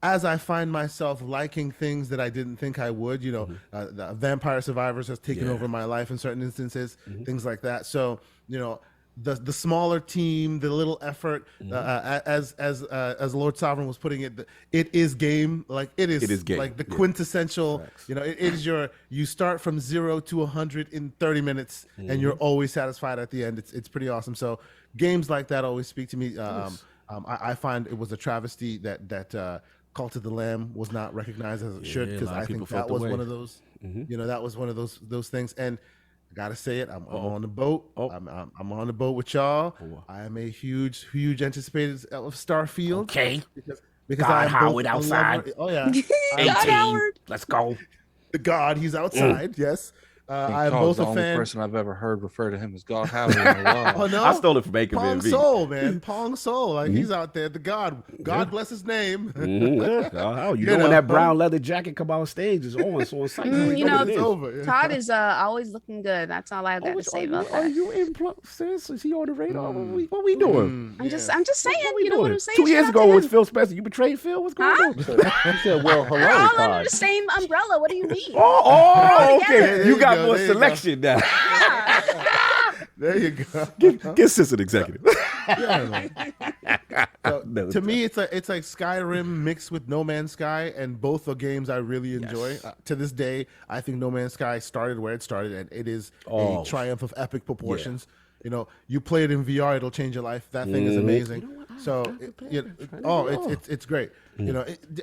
[SPEAKER 11] As I find myself liking things that I didn't think I would, the Vampire Survivors has taken over my life in certain instances, things like that. So, the smaller team, the little effort, as Lord Sovereign was putting it, it is game. Like it is
[SPEAKER 1] game.
[SPEAKER 11] like the quintessential. It is you start from 0 to 100 in 30 minutes, and you're always satisfied at the end. It's pretty awesome. So games like that always speak to me. I find it was a travesty that Cult of the Lamb was not recognized as it should, because I think that was one of those. That was one of those things. And I gotta say it, I'm on the boat. I'm on the boat with y'all. I am a huge anticipated of Starfield.
[SPEAKER 1] Okay.
[SPEAKER 11] Because
[SPEAKER 1] God
[SPEAKER 11] I am
[SPEAKER 1] Howard
[SPEAKER 11] both a
[SPEAKER 1] outside.
[SPEAKER 11] lover- Oh yeah.
[SPEAKER 1] 18. Let's go.
[SPEAKER 11] The God, he's outside. Yes. I'm
[SPEAKER 10] Call's
[SPEAKER 11] both
[SPEAKER 10] the
[SPEAKER 11] a
[SPEAKER 10] only
[SPEAKER 11] fan.
[SPEAKER 10] person I've ever heard refer to him as God Howard in a while.
[SPEAKER 11] Oh no!
[SPEAKER 1] I stole it from Baker
[SPEAKER 11] Pong
[SPEAKER 1] VV.
[SPEAKER 11] Soul, man. Pong Soul. Like he's out there. The God. God bless his name.
[SPEAKER 1] You know when that brown leather jacket come on stage is on, so on site.
[SPEAKER 11] It's over.
[SPEAKER 13] Todd is always looking good. That's all I got to say about
[SPEAKER 1] Are
[SPEAKER 13] that.
[SPEAKER 1] you in sis? Is he on the radar? What we doing?
[SPEAKER 13] I'm just saying.
[SPEAKER 1] What we
[SPEAKER 13] You know what
[SPEAKER 1] doing?
[SPEAKER 13] I'm saying?
[SPEAKER 1] 2 years
[SPEAKER 13] Shout out
[SPEAKER 1] ago
[SPEAKER 13] to
[SPEAKER 1] was
[SPEAKER 13] him.
[SPEAKER 1] Phil Spencer. You betrayed Phil? What's going on?
[SPEAKER 14] He said, well,
[SPEAKER 13] We're
[SPEAKER 14] hello,
[SPEAKER 13] all
[SPEAKER 14] Todd.
[SPEAKER 13] under the same umbrella. What do you mean?
[SPEAKER 1] Oh, okay.
[SPEAKER 11] There
[SPEAKER 1] You
[SPEAKER 11] you
[SPEAKER 1] got
[SPEAKER 11] go,
[SPEAKER 1] more
[SPEAKER 11] there you go.
[SPEAKER 1] selection now.
[SPEAKER 11] There you go.
[SPEAKER 1] Get sis an executive.
[SPEAKER 11] So, to me, it's like Skyrim mixed with No Man's Sky, and both are games I really enjoy.
[SPEAKER 1] Yes.
[SPEAKER 11] To this day, I think No Man's Sky started where it started, and it is
[SPEAKER 1] Oh.
[SPEAKER 11] a triumph of epic proportions. You play it in VR, it'll change your life. That thing is amazing. It's great.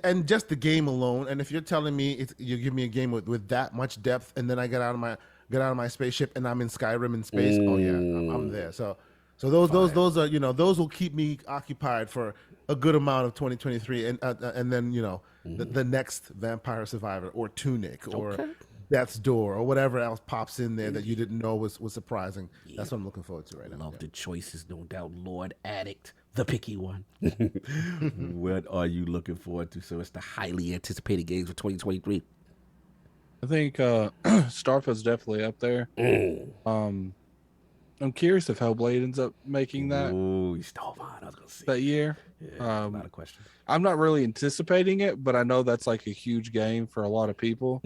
[SPEAKER 11] And just the game alone. And if you're telling me you give me a game with that much depth, and then I get out of my spaceship and I'm in Skyrim in space, oh yeah, I'm there. So those are those will keep me occupied for a good amount of 2023, and then the next Vampire Survivor or Tunic or Death's Door or whatever else pops in there that you didn't know was surprising. That's what I'm looking forward to right now.
[SPEAKER 1] Love the choices, no doubt. Lord Addict, the picky one. What are you looking forward to? So it's the highly anticipated games for 2023.
[SPEAKER 10] I think Starfield's definitely up there. I'm curious if Hellblade ends up making that.
[SPEAKER 1] Oh, you stole mine. I was gonna say
[SPEAKER 10] that year.
[SPEAKER 1] Yeah, not a question.
[SPEAKER 10] I'm not really anticipating it, but I know that's like a huge game for a lot of people.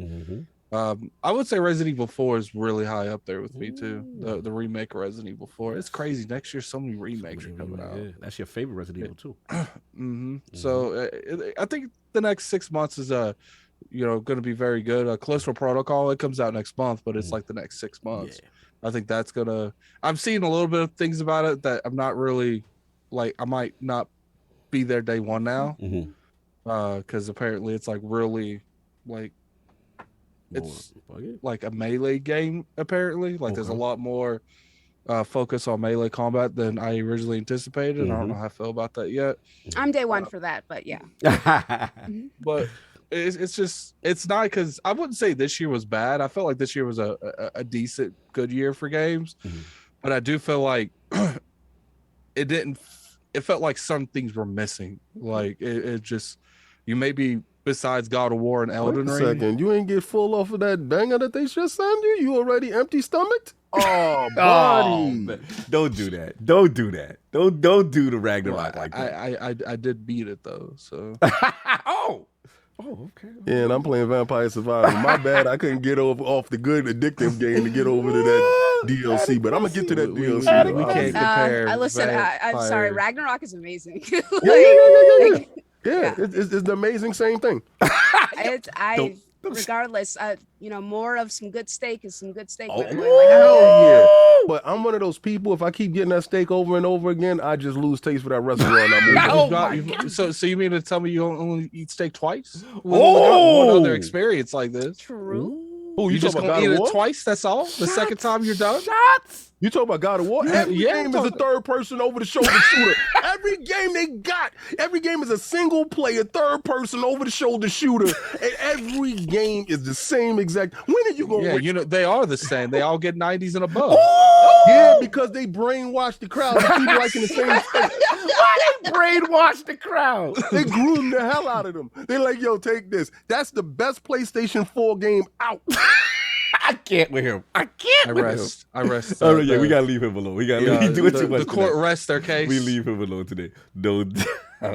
[SPEAKER 10] I would say Resident Evil 4 is really high up there with me too. The remake of Resident Evil 4. It's crazy. Next year, so many remakes are coming out.
[SPEAKER 1] Yeah, that's your favorite Resident Evil too.
[SPEAKER 10] So I think the next 6 months is going to be very good. Callisto Protocol, it comes out next month, but it's like the next 6 months. I think that's gonna. I'm seeing a little bit of things about it that I'm not really like. I might not be there day one now, because apparently it's like really like it's like a melee game. Apparently, like there's a lot more focus on melee combat than I originally anticipated. And I don't know how I feel about that yet.
[SPEAKER 13] I'm day one for that, but yeah.
[SPEAKER 10] But it's not, because I wouldn't say this year was bad. I felt like this year was a decent, good year for games, but I do feel like it felt like some things were missing. Like it just, you maybe besides God of War and Elden
[SPEAKER 4] Wait a
[SPEAKER 10] Ring.
[SPEAKER 4] second, you ain't get full off of that banger that they just sent you? You already empty stomached? Oh, buddy.
[SPEAKER 1] Don't do that. Don't do that. Don't do the Ragnarok like that.
[SPEAKER 10] I did beat it though, so.
[SPEAKER 1] Oh, okay.
[SPEAKER 4] Yeah, and I'm playing Vampire Survivor. My bad, I couldn't get off the good addictive game to get over to that DLC, but I'm gonna get to that DLC.
[SPEAKER 10] We can't compare.
[SPEAKER 13] I'm sorry. Ragnarok is amazing.
[SPEAKER 4] Yeah, it's the amazing same thing.
[SPEAKER 13] Regardless, more of some good steak is some good steak.
[SPEAKER 4] Yeah, but I'm one of those people. If I keep getting that steak over and over again, I just lose taste for that restaurant.
[SPEAKER 10] So you mean to tell me you only eat steak twice? What other experience like this?
[SPEAKER 13] True.
[SPEAKER 10] You just gonna eat it twice? That's all. The second time you're done.
[SPEAKER 1] Shots.
[SPEAKER 4] You talk about God of War. Every game is a third person over the shoulder shooter. Every game they got. Every game is a single player third person over the shoulder shooter. And every game is the same exact. When are you going?
[SPEAKER 10] Yeah, you know they are the same. They all get 90s and above.
[SPEAKER 4] Yeah, because they brainwash the crowd to keep liking the same thing.
[SPEAKER 1] Why they brainwash the crowd?
[SPEAKER 4] They groom the hell out of them. They're like, yo, take this. That's the best PlayStation 4 game out.
[SPEAKER 1] I can't with him. I can't with him.
[SPEAKER 10] I rest.
[SPEAKER 1] Oh yeah, we gotta leave him alone. We gotta leave. Doing too much.
[SPEAKER 10] The court rests their case.
[SPEAKER 1] We leave him alone today. No,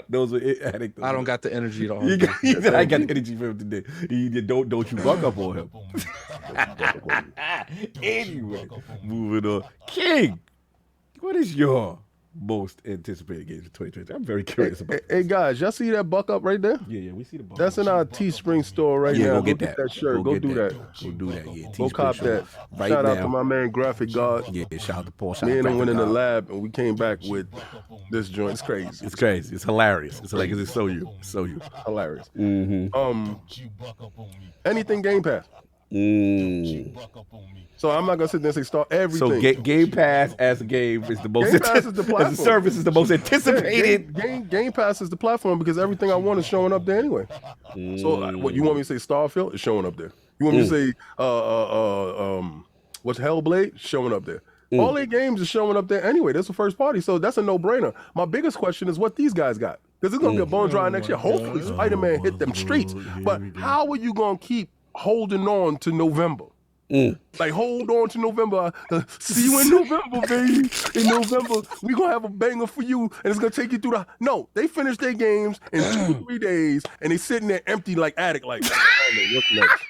[SPEAKER 1] those are anecdotes.
[SPEAKER 10] I don't got the energy to
[SPEAKER 1] I got the energy for him today. Don't you buck up on him. Anyway, moving on. King, what is your most anticipated games of 2020? I'm very curious about.
[SPEAKER 4] Hey guys, y'all see that buck up right there?
[SPEAKER 1] Yeah, we see the buck.
[SPEAKER 4] That's in our Teespring store right now.
[SPEAKER 1] Go get that
[SPEAKER 4] shirt. Go do that.
[SPEAKER 1] Go do that. Yeah,
[SPEAKER 4] go cop that.
[SPEAKER 1] Right
[SPEAKER 4] shout
[SPEAKER 1] now.
[SPEAKER 4] out to my man Graphic God.
[SPEAKER 1] Yeah, shout out to Paul.
[SPEAKER 4] Me and him went in the lab and we came back with this joint. It's crazy.
[SPEAKER 1] It's crazy. It's hilarious. It's like it's so you.
[SPEAKER 4] Hilarious.
[SPEAKER 1] Mm-hmm.
[SPEAKER 4] Anything Game Pass. So I'm not gonna sit there and say start everything.
[SPEAKER 1] So Game Pass as a game is the most.
[SPEAKER 4] Game Pass is the platform.
[SPEAKER 1] As a service is the most anticipated.
[SPEAKER 4] Game Pass is the platform because everything I want is showing up there anyway. So what you want me to say? Starfield is showing up there. You want me to say what's Hellblade showing up there? All their games are showing up there anyway. That's the first party, so that's a no-brainer. My biggest question is what these guys got, because it's gonna get bone dry next year. Hopefully, Spider-Man hit them streets. But how are you gonna keep holding on to November? Like hold on to November. See you in November, baby. In November, we gonna have a banger for you, and it's gonna take you through the. No, they finished their games in 2 or 3 days, and they sitting there empty like attic. Like, what's next?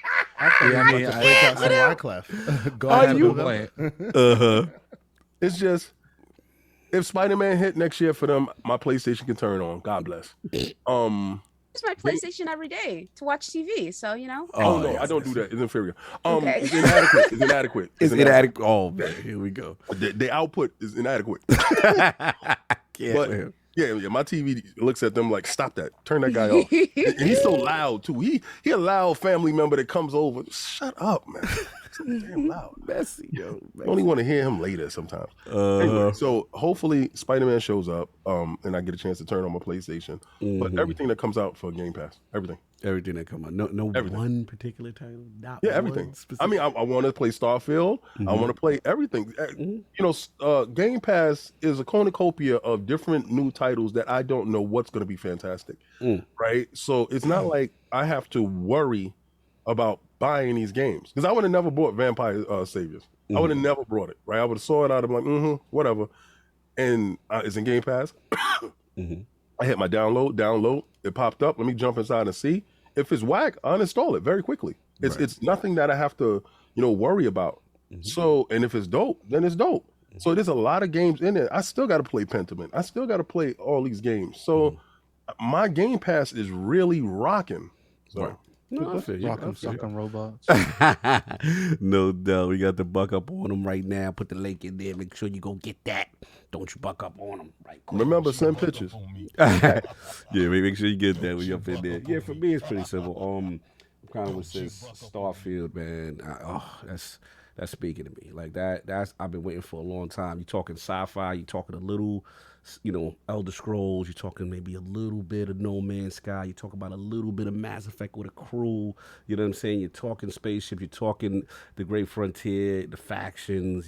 [SPEAKER 4] It's just if Spider-Man hit next year for them, my PlayStation can turn on. God bless.
[SPEAKER 13] Use my PlayStation every day to watch TV, so you know.
[SPEAKER 4] Oh no, I don't do that. It's inferior.
[SPEAKER 13] Okay.
[SPEAKER 4] It's inadequate. It's inadequate.
[SPEAKER 1] It's inadequate. Oh man, here we go.
[SPEAKER 4] The output is inadequate.
[SPEAKER 1] Yeah,
[SPEAKER 4] my TV looks at them like, stop that, turn that guy off. And he's so loud too. He a loud family member that comes over. Shut up, man. So damn loud.
[SPEAKER 1] Messy, yo.
[SPEAKER 4] I only want to hear him later sometimes. Anyway, so hopefully Spider-Man shows up, and I get a chance to turn on my PlayStation. But everything that comes out for Game Pass, everything
[SPEAKER 1] that come out. No
[SPEAKER 4] everything.
[SPEAKER 1] One particular title. Not
[SPEAKER 4] everything. I mean, I want to play Starfield. I want to play everything. You know, Game Pass is a cornucopia of different new titles that I don't know what's going to be fantastic. Right? So it's not like I have to worry about buying these games, because I would have never bought Vampire Saviors. I would have never brought it, right? I would have saw it out of like, whatever. And it's in Game Pass. I hit my download. It popped up. Let me jump inside and see. If it's whack, I uninstall it very quickly. It's nothing that I have to, worry about. So, and if it's dope, then it's dope. So there's a lot of games in there. I still got to play Pentiment. I still got to play all these games. So my Game Pass is really rocking. So.
[SPEAKER 1] No,
[SPEAKER 10] Rockin' robots.
[SPEAKER 1] No doubt. We got the buck up on them right now. Put the link in there. Make sure you go get that. Don't you buck up on them. Right.
[SPEAKER 4] Remember, send pictures.
[SPEAKER 1] Yeah, make sure you get that when you're up in there. Yeah, for me, it's pretty simple. Kind of what says Starfield, man. That's speaking to me. Like that's I've been waiting for a long time. You talking sci-fi, you talking a little, Elder Scrolls, you're talking maybe a little bit of No Man's Sky, you talk about a little bit of Mass Effect with a crew, you know what I'm saying? You're talking spaceship, you're talking the Great Frontier, the factions,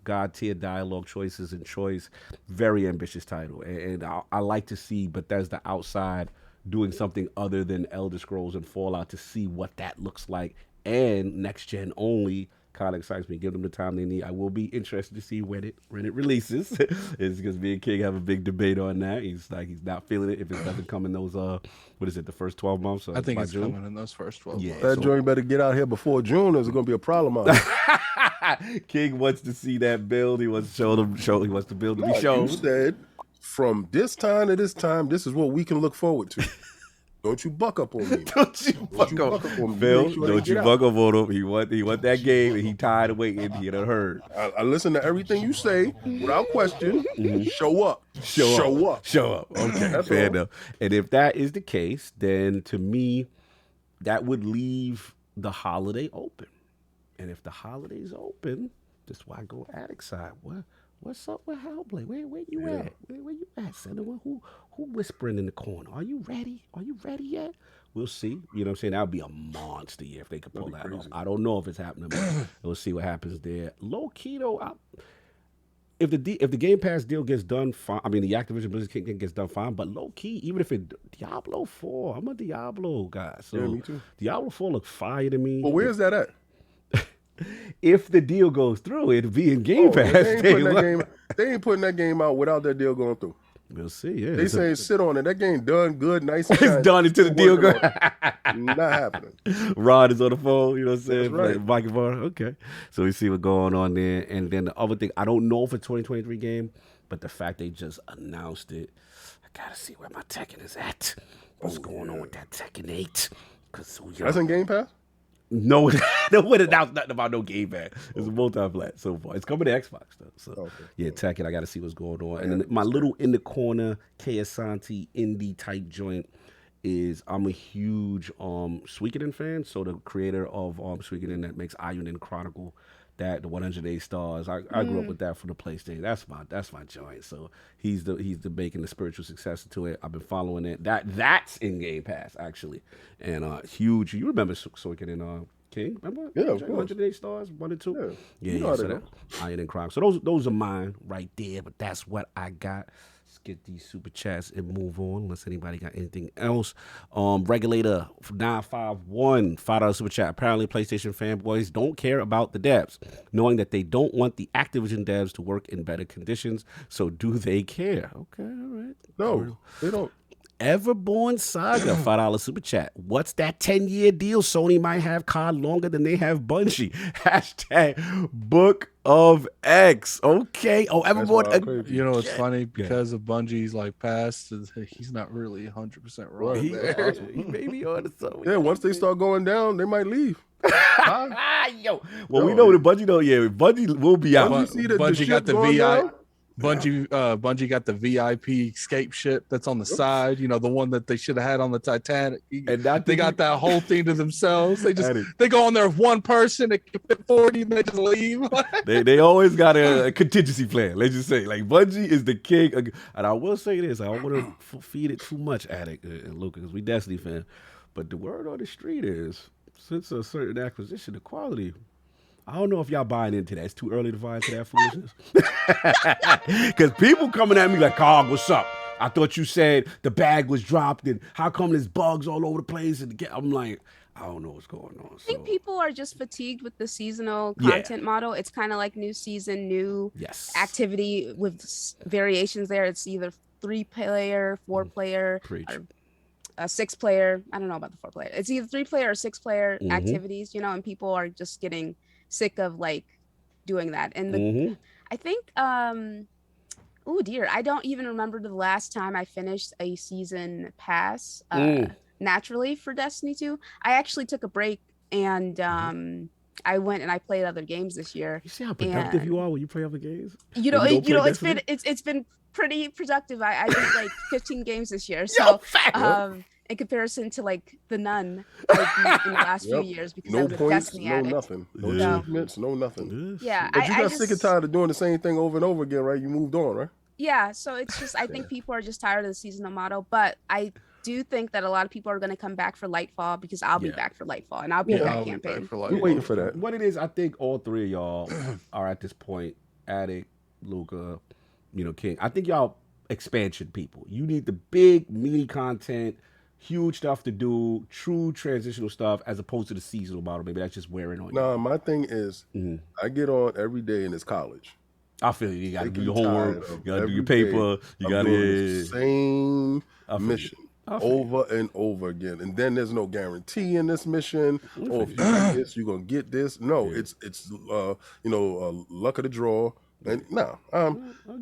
[SPEAKER 1] God tier dialogue choices and choice. Very ambitious title. And I like to see Bethesda outside doing something other than Elder Scrolls and Fallout to see what that looks like. And next gen only kind of excites me. Give them the time they need. I will be interested to see when it releases. It's because me and King have a big debate on that. He's not feeling it if it doesn't come in those the first 12 months.
[SPEAKER 10] I think it's June. Coming in those first 12 months.
[SPEAKER 4] That joint better get out here before June, or is it gonna be a problem out here?
[SPEAKER 1] King wants to see that build. He wants to he wants the build to be shown.
[SPEAKER 4] You said from this time to this time, this is what we can look forward to. Don't you buck up on me.
[SPEAKER 1] Don't you buck up on me. Bill, don't you buck up on him. He want that game, and he tired of waiting. He done heard.
[SPEAKER 4] I listen to everything you say without question. Show up. Show up.
[SPEAKER 1] Okay, fair enough. And if that is the case, then to me, that would leave the holiday open. And if the holiday's open, This is why I go addict side. What's up with Hellblade? Where you at? Where you at, Senator? Who whispering in the corner? Are you ready? Are you ready yet? We'll see. You know what I'm saying? That would be a monster year if they could pull that off. I don't know if it's happening, but we'll see what happens there. Low key though, if the Game Pass deal gets done fine, I mean the ActivisionBlizzard thing gets done fine, but low key, even if it Diablo 4, I'm a Diablo guy. So
[SPEAKER 4] me too.
[SPEAKER 1] Diablo 4 look fire to me.
[SPEAKER 4] Well, where's that at?
[SPEAKER 1] If the deal goes through, it'll be in Game Pass.
[SPEAKER 4] They ain't putting that game out without that deal going through.
[SPEAKER 1] We'll see. Yeah,
[SPEAKER 4] they say sit on it. That game done good, nice. And
[SPEAKER 1] it's done until the deal goes.
[SPEAKER 4] Not happening.
[SPEAKER 1] Rod is on the phone. You know what I'm saying?
[SPEAKER 4] That's right.
[SPEAKER 1] Mike Bar. Okay. So we see what's going on there. And then the other thing, I don't know if it's a 2023 game, but the fact they just announced it, I gotta see where my Tekken is at. What's going on with that Tekken 8?
[SPEAKER 4] That's in Game Pass?
[SPEAKER 1] No one announced nothing about no Game Pass. It's a multi-plat so far. It's coming to Xbox though. So yeah, Tekken, I got to see what's going on. And then my little in the corner Asante indie type joint is I'm a huge Suikoden fan. So the creator of Suikoden that makes Ayunin Chronicle, that the 108 stars. I grew up with that for the PlayStation. That's my joint. So he's the making the spiritual successor to it. I've been following it. That's in Game Pass actually, and huge. You remember Suikoden King? Remember?
[SPEAKER 4] Yeah, of course.
[SPEAKER 1] 108 stars, 1 and 2.
[SPEAKER 4] Yeah.
[SPEAKER 1] Yeah. So that Iron and Crime. So those are mine right there. But that's what I got. Let's get these super chats and move on. Unless anybody got anything else. Regulator 951 $5 super chat. Apparently, PlayStation fanboys don't care about the devs, knowing that they don't want the Activision devs to work in better conditions. So do they care? Okay, all right.
[SPEAKER 4] No, they don't.
[SPEAKER 1] Everborn Saga, $5 super chat. What's that 10-year deal? Sony might have COD longer than they have Bungie. Hashtag Book of X. Okay. Oh, Everborn.
[SPEAKER 10] You know, it's funny because of Bungie's like past, he's not really 100% wrong.
[SPEAKER 1] He may be on to something.
[SPEAKER 4] Yeah, once they start going down, they might leave.
[SPEAKER 1] We know the Bungie though. Yeah, Bungie will be out.
[SPEAKER 10] Bungie got the VI. Bungie got the VIP escape ship that's on the side, you know, the one that they should have had on the Titanic. And they got that whole thing to themselves. They go on there with one person, they can fit 40 and they just leave.
[SPEAKER 1] they always got a contingency plan. Let's just say, like, Bungie is the king. And I will say this, I don't want to feed it too much, Addict and Luca, because we Destiny fan. But the word on the street is, since a certain acquisition, the quality, I don't know if y'all buying into that. It's too early to buy into that foolishness. Because people coming at me like, "Cog, what's up? I thought you said the bag was dropped, and how come there's bugs all over the place?" And I'm like, I don't know what's going on.
[SPEAKER 13] I think people are just fatigued with the seasonal content model. It's kind of like new season, new activity with variations there. It's either 3-player, 4-player, or a 6-player. I don't know about the 4-player. It's either 3-player or 6-player activities, you know, and people are just getting sick of like doing that. And I think oh dear, I don't even remember the last time I finished a season pass naturally for Destiny 2. I actually took a break and I went and I played other games this year.
[SPEAKER 1] You see how productive you are when you play other games?
[SPEAKER 13] You know, it's been pretty productive. I did like 15 games this year. So in comparison to like the Nun like, in the last few years, because I was a Destiny addict.
[SPEAKER 4] Nothing. No achievements, no nothing.
[SPEAKER 13] Yeah.
[SPEAKER 4] But you got sick and tired of doing the same thing over and over again, right? You moved on, right?
[SPEAKER 13] Yeah, so it's just, I think people are just tired of the seasonal model, but I do think that a lot of people are going to come back for Lightfall, because I'll be back for Lightfall, and I'll be that campaign.
[SPEAKER 4] We're waiting for that.
[SPEAKER 1] What it is, I think all three of y'all are at this point, Addict, Luca, you know, King. I think y'all expansion people. You need the big, meaty content, huge stuff to do, true transitional stuff, as opposed to the seasonal model. Maybe that's just wearing on you.
[SPEAKER 4] No, my thing is, I get on every day and it's college.
[SPEAKER 1] I feel you. You got to do your homework. You got to do your paper. You got to
[SPEAKER 4] same mission over and over again. And then there's no guarantee in this mission. Oh, if you get this, you're gonna get this. No, it's luck of the draw. And no,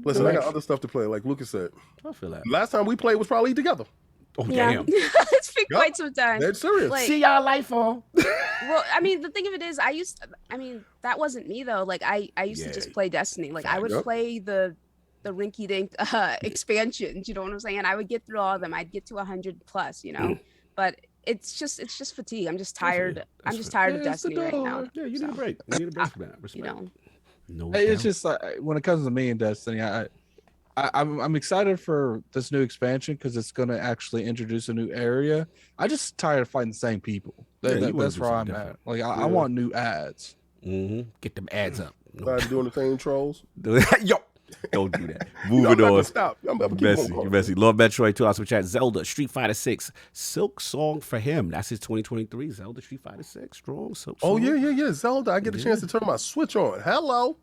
[SPEAKER 4] listen, I got other stuff to play. Like Lucas said,
[SPEAKER 1] I feel that.
[SPEAKER 4] Last time we played was probably together.
[SPEAKER 1] Oh damn!
[SPEAKER 13] It's been quite some time.
[SPEAKER 4] That's serious.
[SPEAKER 13] Like,
[SPEAKER 1] see y'all Lightfall.
[SPEAKER 13] Well, I mean, the thing of it is, that wasn't me though. Like I used to just play Destiny. Like I would play the rinky-dink expansions. You know what I'm saying? I would get through all of them. I'd get to 100+. You know, but it's just fatigue. I'm just tired. I'm just tired of Destiny right now.
[SPEAKER 1] Yeah, you need a break. You need a break from that. Respect.
[SPEAKER 13] You know.
[SPEAKER 1] No
[SPEAKER 10] It's
[SPEAKER 1] doubt.
[SPEAKER 10] just when it comes to me and Destiny, I'm excited for this new expansion because it's going to actually introduce a new area. I just tired of fighting the same people. That's where I'm at. Like I want new ads.
[SPEAKER 1] Get them ads up.
[SPEAKER 4] Started doing the same trolls.
[SPEAKER 1] Yo, don't do that.
[SPEAKER 4] I'm
[SPEAKER 1] Moving
[SPEAKER 4] not gonna
[SPEAKER 1] on.
[SPEAKER 4] stop. I'm gonna keep
[SPEAKER 1] Messy,
[SPEAKER 4] going.
[SPEAKER 1] messy. Lord Metroid 2 super chat. Zelda Street Fighter 6 Silk Song for him. That's his 2023 Zelda Street Fighter 6 strong Silk Song.
[SPEAKER 4] Oh yeah. Zelda. I get a chance to turn my Switch on. Hello.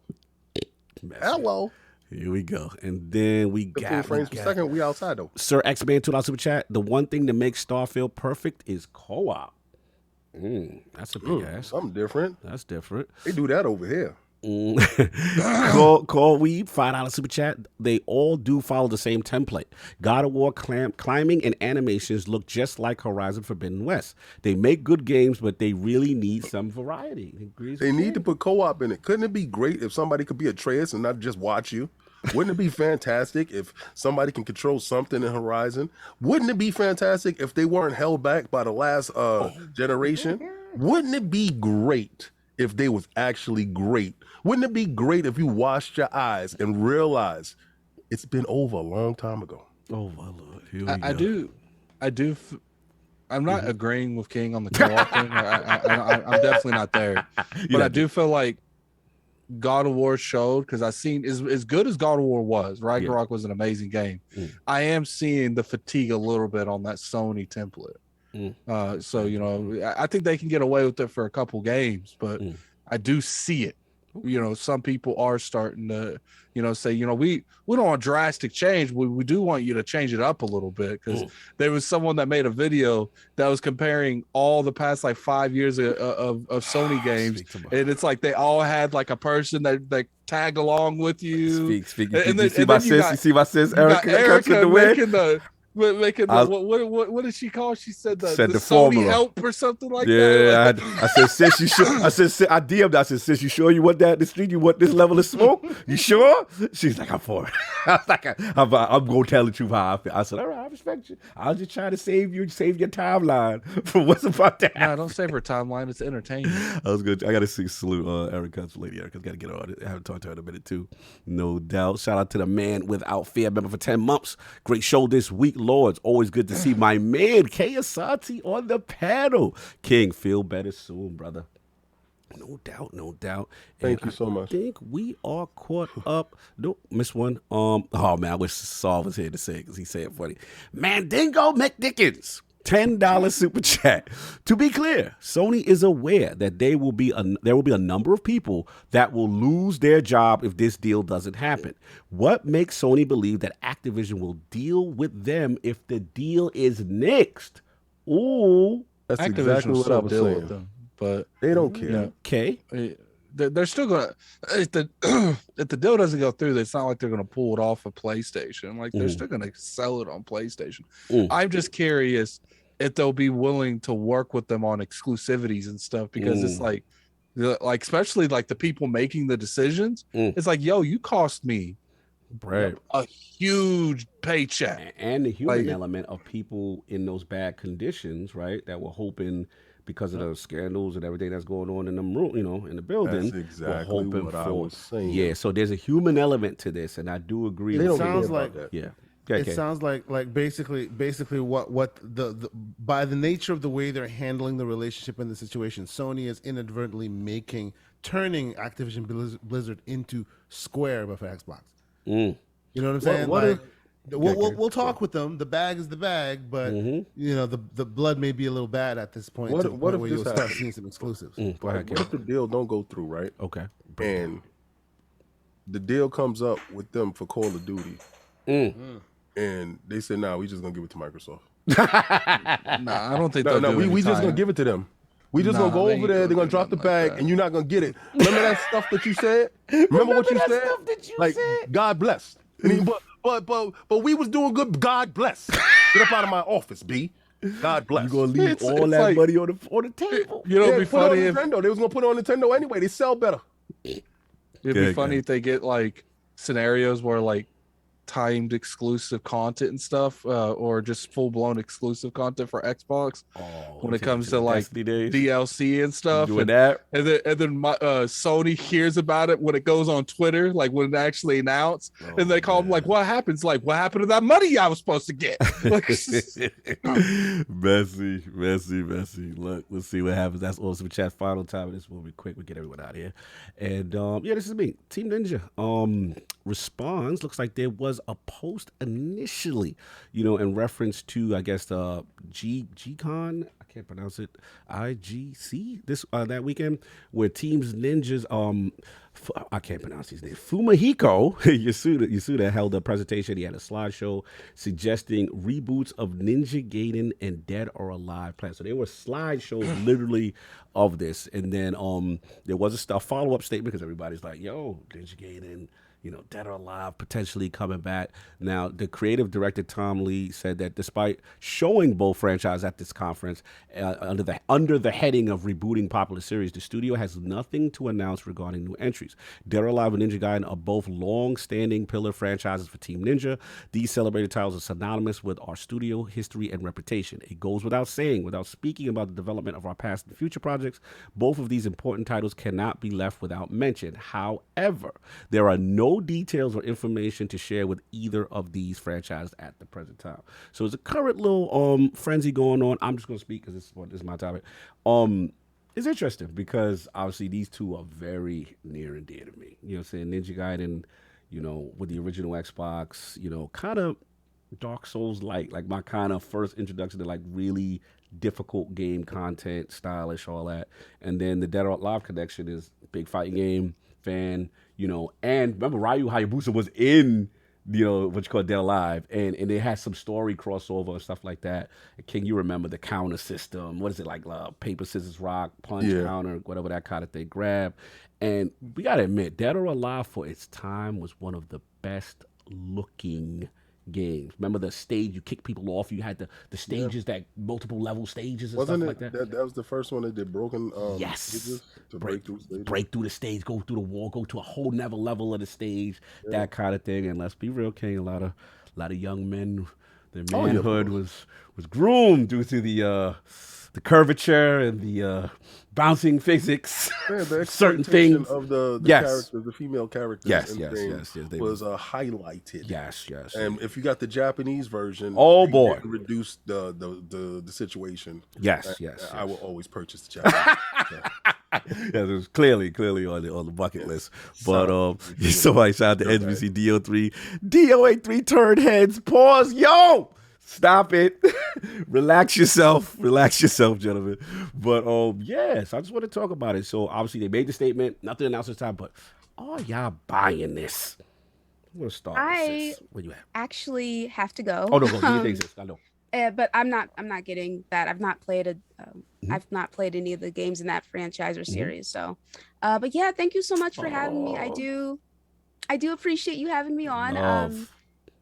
[SPEAKER 1] Messy.
[SPEAKER 4] Hello.
[SPEAKER 1] Here we go. And then we
[SPEAKER 4] 15
[SPEAKER 1] got
[SPEAKER 4] frames per second. We outside though.
[SPEAKER 1] Sir X-Man $2 super chat. The one thing that makes Starfield perfect is co-op. That's a big ass.
[SPEAKER 4] Something different.
[SPEAKER 1] That's different.
[SPEAKER 4] They do that over here.
[SPEAKER 1] Call Weed $5 super chat. They all do follow the same template. God of War climbing and animations look just like Horizon Forbidden West. They make good games, but they really need some variety.
[SPEAKER 4] They need to put co-op in it. Couldn't it be great if somebody could be Atreus and not just watch you? Wouldn't it be fantastic if somebody can control something in Horizon? Wouldn't it be fantastic if they weren't held back by the last generation? Wouldn't it be great if they was actually great? Wouldn't it be great if you washed your eyes and realized it's been over a long time ago?
[SPEAKER 1] Oh my Lord. Here we
[SPEAKER 10] I
[SPEAKER 1] go.
[SPEAKER 10] do. I'm not agreeing with King on the co-op thing. I'm definitely not there. But I do feel like God of War showed, because I've seen as good as God of War was, Ragnarok was an amazing game. I am seeing the fatigue a little bit on that Sony template. So, you know, I think they can get away with it for a couple games, but I do see it. You know, some people are starting to, you know, say, you know, we don't want drastic change. We do want you to change it up a little bit, because there was someone that made a video that was comparing all the past like 5 years of Sony games, and it's like they all had like a person that tagged along with you.
[SPEAKER 1] Speak. You see my sis, Erica
[SPEAKER 10] making what did she call? She said the Sony
[SPEAKER 1] formula.
[SPEAKER 10] help or something like that.
[SPEAKER 1] Yeah, I said, sis, you sure? I DM'd. I said, sis, you sure you want that? The street, you want this level of smoke? You sure? She's like, I'm for it. I was like, I'm gonna tell the truth how I feel. I said, all right, I respect you. I was just trying to save your timeline from what's about to happen.
[SPEAKER 10] No, don't save her timeline. It's entertainment.
[SPEAKER 1] I was good. I gotta salute Erica. Lady Erica's gotta get on it. I haven't talked to her in a minute too. No doubt. Shout out to the man without fear member for 10 months. Great show this week, Lords. Always good to see my man K Asante on the panel. King, feel better soon, brother. No doubt.
[SPEAKER 4] Thank you so much.
[SPEAKER 1] I think we are caught up. Nope, missed one. Oh man, I wish Saul was here to say it, because he said it funny. Mandingo McDickens. $10 super chat. To be clear, Sony is aware that there will be a number of people that will lose their job if this deal doesn't happen. What makes Sony believe that Activision will deal with them if the deal is nixed? Ooh,
[SPEAKER 4] that's
[SPEAKER 10] Activision
[SPEAKER 4] exactly
[SPEAKER 10] will
[SPEAKER 4] what I was
[SPEAKER 10] deal
[SPEAKER 4] saying.
[SPEAKER 10] with them, but
[SPEAKER 4] they don't care.
[SPEAKER 10] You know,
[SPEAKER 1] okay.
[SPEAKER 10] They're still gonna if the deal doesn't go through, it's not like they're gonna pull it off of PlayStation. Like they're still gonna sell it on PlayStation. I'm just curious if they'll be willing to work with them on exclusivities and stuff, because it's like especially like the people making the decisions. It's like, yo, you cost me a huge paycheck,
[SPEAKER 1] and the human element of people in those bad conditions, right? That were hoping, because of the scandals and everything that's going on in the room, you know, in the building.
[SPEAKER 4] That's exactly what I was saying.
[SPEAKER 1] Yeah, so there's a human element to this, and I do agree.
[SPEAKER 11] It sounds like
[SPEAKER 1] it
[SPEAKER 11] sounds like basically what the by the nature of the way they're handling the relationship and the situation, Sony is inadvertently turning Activision Blizzard into Square but for Xbox. You know what I'm saying? We'll talk with them. The bag is the bag, but you know the blood may be a little bad at this point.
[SPEAKER 4] What if
[SPEAKER 11] you'll
[SPEAKER 4] this
[SPEAKER 11] start seeing some exclusives?
[SPEAKER 1] Go ahead,
[SPEAKER 4] what if the deal don't go through, right?
[SPEAKER 1] Okay.
[SPEAKER 4] And the deal comes up with them for Call of Duty, and they said, "Nah, we just gonna give it to Microsoft."
[SPEAKER 10] Nah, I don't think.
[SPEAKER 4] We just gonna give it to them. We just gonna go over there. They're gonna drop the bag, and you're not gonna get it. Remember that stuff that you said? Remember what you said? Like, God bless. But we was doing good. God bless. Get up out of my office, B. God bless.
[SPEAKER 1] You gonna leave all that money on the table?
[SPEAKER 10] You know, it'd be funny if
[SPEAKER 4] Nintendo. They was gonna put it on Nintendo anyway. They sell better.
[SPEAKER 10] It'd be funny if they get like scenarios where like timed exclusive content and stuff, or just full blown exclusive content for Xbox when it comes to like DLC and stuff.
[SPEAKER 1] Doing that,
[SPEAKER 10] and then Sony hears about it when it goes on Twitter, like when it actually announced, and they call them like, "What happens? Like, what happened to that money I was supposed to get?" Like,
[SPEAKER 1] messy. Look, let's see what happens. That's awesome. Chat final time. This will be quick. We get everyone out of here, and yeah, this is me, Team Ninja. Responds. Looks like there was a post initially, in reference to, I guess, G-Con, I can't pronounce it, IGC, that weekend, where Teams Ninjas, I can't pronounce his name, Fumihiko Yasuda held a presentation. He had a slideshow suggesting reboots of NinjaGaiden and Dead or Alive plans. So there were slideshows literally of this, and then there was a follow-up statement because everybody's like, yo, NinjaGaiden, Dead or Alive potentially coming back. Now, the creative director, Tom Lee, said that despite showing both franchises at this conference under the heading of rebooting popular series, the studio has nothing to announce regarding new entries. Dead or Alive and NinjaGaiden are both long-standing pillar franchises for Team Ninja. These celebrated titles are synonymous with our studio history and reputation. It goes without saying, without speaking about the development of our past and future projects, both of these important titles cannot be left without mention. However, there are no details or information to share with either of these franchises at the present time. So there's a current little frenzy going on. I'm just going to speak because this is my topic. It's interesting because obviously these two are very near and dear to me. You know what I'm saying? NinjaGaiden, with the original Xbox, kind of Dark Souls like my kind of first introduction to like really difficult game content, stylish, all that. And then the Dead or Alive connection is big fighting game fan, and remember Ryu Hayabusa was in, what you call Dead or Alive, and it has some story crossover and stuff like that. Can you remember the counter system? What is it like? Paper, scissors, rock, punch, counter, whatever that kind of thing. Grab, and we gotta admit, Dead or Alive for its time was one of the best looking games. Remember the stage you kick people off? You had the stages that multiple level stages and
[SPEAKER 4] Wasn't
[SPEAKER 1] stuff
[SPEAKER 4] it
[SPEAKER 1] like that.
[SPEAKER 4] That was the first one that did broken.
[SPEAKER 1] Yes,
[SPEAKER 4] stages to break through stages.
[SPEAKER 1] Break through the stage, go through the wall, go to a whole nother level of the stage, that kind of thing. And let's be real, King, a lot of young men, their manhood was groomed due to the curvature and the bouncing physics.
[SPEAKER 4] The
[SPEAKER 1] certain things
[SPEAKER 4] of the characters, the female characters.
[SPEAKER 1] Yes,
[SPEAKER 4] they was highlighted.
[SPEAKER 1] Yes.
[SPEAKER 4] And if you got the Japanese version,
[SPEAKER 1] boy,
[SPEAKER 4] reduce the situation.
[SPEAKER 1] Yes.
[SPEAKER 4] I will always purchase the Japanese.
[SPEAKER 1] Yeah, it was clearly on the bucket list. But somebody shout out to NBC DO3, DOA 3 turd heads. Pause, yo. Stop it. Relax yourself, gentlemen. But yes, I just want to talk about it. So obviously they made the statement, nothing announced this time, but are y'all buying this? I'm gonna start.
[SPEAKER 13] I
[SPEAKER 1] Where you at?
[SPEAKER 13] actually have to go.
[SPEAKER 1] Oh no, go. Do your thing, sis. I know.
[SPEAKER 13] But I'm not getting that. I've not played I've not played any of the games in that franchise or series. So, but yeah, thank you so much for having me. I do appreciate you having me on.
[SPEAKER 1] Love.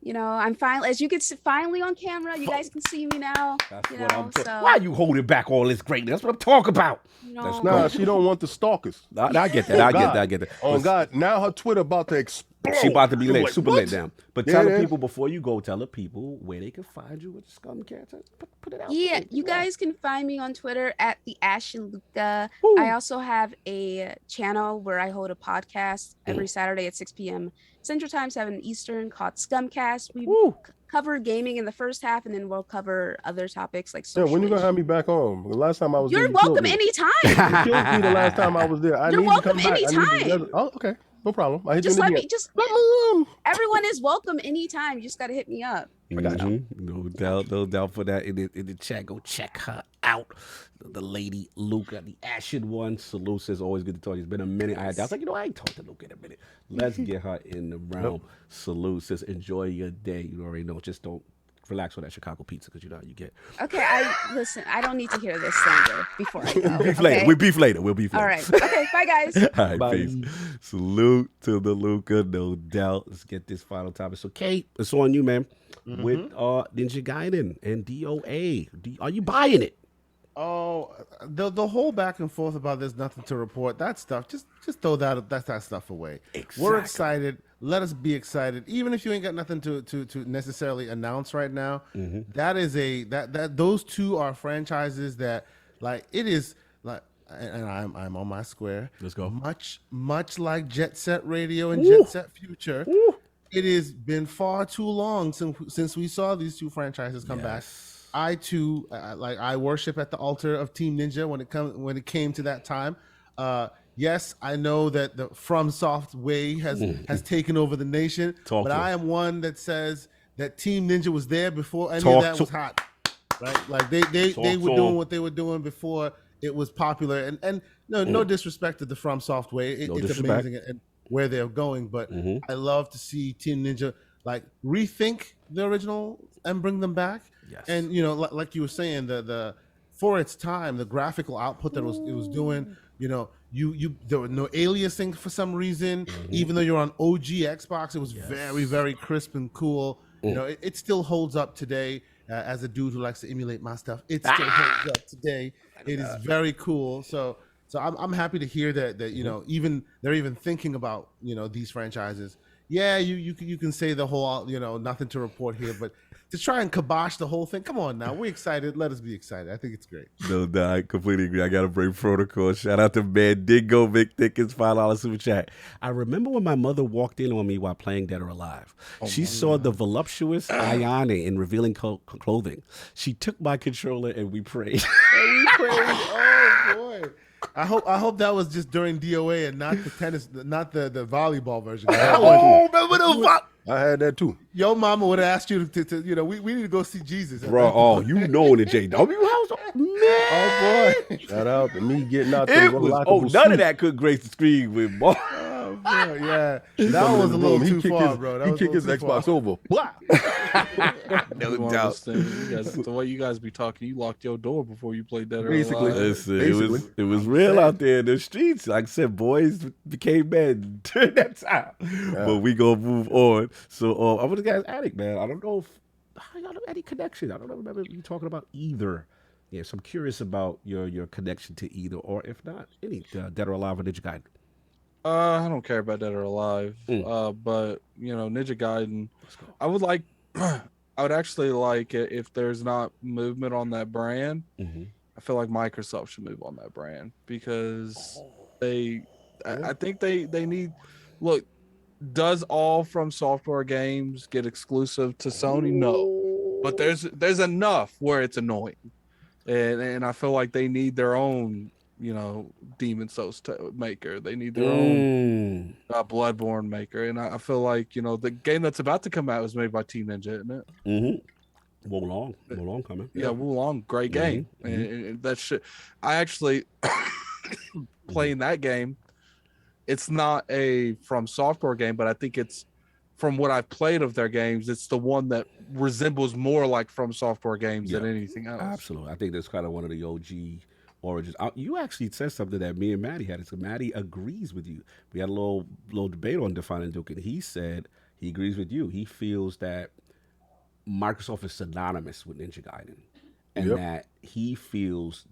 [SPEAKER 13] I'm finally, as you can see, finally on camera. You guys can see me now.
[SPEAKER 1] That's what I'm talking. Why are you holding back all this greatness? That's what I'm talking about.
[SPEAKER 4] Nah, she don't want the stalkers.
[SPEAKER 1] I get that. I get that.
[SPEAKER 4] Oh God, now her Twitter about to explode.
[SPEAKER 1] She about to be lit,
[SPEAKER 4] like,
[SPEAKER 1] super
[SPEAKER 4] what?
[SPEAKER 1] lit down. But tell the people before you go, tell the people where they can find you with the Scum Cats. Put it out.
[SPEAKER 13] Yeah, you guys can find me on Twitter at the Ash and Luca. I also have a channel where I hold a podcast every Saturday at 6 p.m. Central Time, 7 Eastern, called Scumcast. We cover gaming in the first half, and then we'll cover other topics like social.
[SPEAKER 4] Yeah, when you gonna have me back on? The last time I was
[SPEAKER 13] You're
[SPEAKER 4] there,
[SPEAKER 13] welcome anytime.
[SPEAKER 4] You killed me the last time I was there.
[SPEAKER 13] You're welcome anytime.
[SPEAKER 4] Oh, okay. No problem. I hit
[SPEAKER 13] Just
[SPEAKER 4] you in
[SPEAKER 13] let
[SPEAKER 4] the
[SPEAKER 13] me. Everyone is welcome anytime. You just gotta hit me up.
[SPEAKER 1] No doubt for that in the chat. Go check her out. The lady Luca, the Ashen one. Salute, says always good to talk. It's been a minute. I was like, I ain't talked to Luca in a minute. Let's get her in the realm. Salute, says enjoy your day. You already know. Just don't relax with that Chicago pizza because you know how you get.
[SPEAKER 13] Okay, listen. I don't need to hear this slander before I go.
[SPEAKER 1] Beef later. We'll beef later.
[SPEAKER 13] All right. Okay. Bye, guys.
[SPEAKER 1] All right. Bye. Peace. Salute to the Luca, no doubt. Let's get this final topic. So, Kate, it's on you, man. With NinjaGaiden and DOA, are you buying it?
[SPEAKER 11] Oh, the whole back and forth about there's nothing to report. That stuff, just throw that stuff away.
[SPEAKER 1] Exactly.
[SPEAKER 11] We're excited. let us be excited. Even if you ain't got nothing to necessarily announce right now, that is that those two are franchises that like it is like, and I'm on my square.
[SPEAKER 1] Let's go.
[SPEAKER 11] Much like Jet Set Radio and Jet Set Future. It has been far too long since we saw these two franchises come back. I too, I worship at the altar of Team Ninja when it came to that time. Yes, I know that the FromSoft way has taken over the nation, but I am one that says that Team Ninja was there before any of that was hot. Right? Like they were doing what they were doing before it was popular. And no disrespect to the FromSoft way. It's amazing and where they're going, but I love to see Team Ninja like rethink the original and bring them back. Yes. And like you were saying, the for its time, the graphical output that it was doing, there was no aliasing for some reason. Even though you're on OG Xbox, it was very, very crisp and cool. It still holds up today. As a dude who likes to emulate my stuff, it still holds up today. It is very cool. So I'm happy to hear that even they're even thinking about these franchises. Yeah, you can say the whole nothing to report here, but to try and kibosh the whole thing, come on now, we're excited. Let us be excited. I think it's great.
[SPEAKER 1] No, I completely agree. I got to break protocol. Shout out to Mandingo, Big Thickens, $5 super chat. I remember when my mother walked in on me while playing Dead or Alive. She saw the voluptuous Ayane in revealing clothing. She took my controller and we prayed.
[SPEAKER 11] Oh boy. I hope that was just during DOA and not the tennis, not the volleyball version.
[SPEAKER 4] I had that too.
[SPEAKER 11] Your mama would have asked you to we need to go see Jesus.
[SPEAKER 1] Bro, in the JW house, man.
[SPEAKER 11] Oh boy.
[SPEAKER 4] Shout out to me getting out
[SPEAKER 1] there. None of that could grace the screen with ball.
[SPEAKER 11] Oh boy, yeah. That was a little too far, bro.
[SPEAKER 4] He kicked his Xbox over.
[SPEAKER 1] No doubt.
[SPEAKER 10] The way you guys be talking, you locked your door before you played Dead or
[SPEAKER 1] Basically,
[SPEAKER 10] Alive.
[SPEAKER 1] it was real out there in the streets. Like I said, boys became men during that time. Yeah. But we gonna move on. So I'm gonna guys Attic, man. I don't know if I got any connection. I don't remember you talking about either. Yeah, so I'm curious about your connection to either, or if not, any Dead or Alive or NinjaGaiden.
[SPEAKER 10] I don't care about Dead or Alive. But NinjaGaiden, I would actually like it if there's not movement on that brand. I feel like Microsoft should move on that brand because I think they need. Look, does all From Software games get exclusive to Sony? No, but there's enough where it's annoying, and I feel like they need their own Demon Souls maker. They need their own Bloodborne maker, and I feel like the game that's about to come out was made by Team Ninja, isn't it?
[SPEAKER 1] Wulong coming.
[SPEAKER 10] Yeah, Wulong, great game, and that shit. I actually playing that game. It's not a From Software game, but I think it's from what I've played of their games. It's the one that resembles more like From Software games than anything else.
[SPEAKER 1] Absolutely, I think that's kind of one of the OG origins. You actually said something that me and Maddie had. So Maddie agrees with you. We had a little debate on Defining Duke, and he said he agrees with you. He feels that Microsoft is synonymous with NinjaGaiden, and that he feels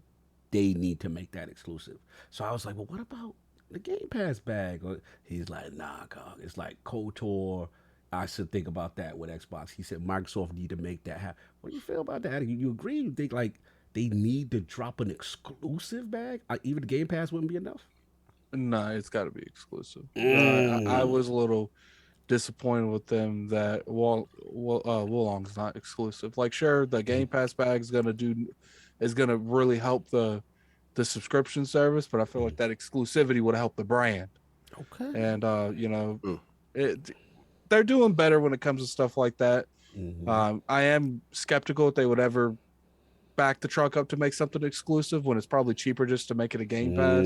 [SPEAKER 1] they need to make that exclusive. So I was like, well, what about the Game Pass bag? Or he's like, nah, God, it's like KOTOR. I should think about that with Xbox. He said Microsoft need to make that happen. What do you feel about that? You agree? You think like they need to drop an exclusive bag? Even the Game Pass wouldn't be enough?
[SPEAKER 10] No, it's got to be exclusive. I was a little disappointed with them that Wulong's not exclusive. Like, sure, the Game Pass bag is gonna really help the subscription service, but I feel like that exclusivity would help the brand.
[SPEAKER 11] Okay.
[SPEAKER 10] And they're doing better when it comes to stuff like that. I am skeptical if they would ever back the truck up to make something exclusive when it's probably cheaper just to make it a Game Pass.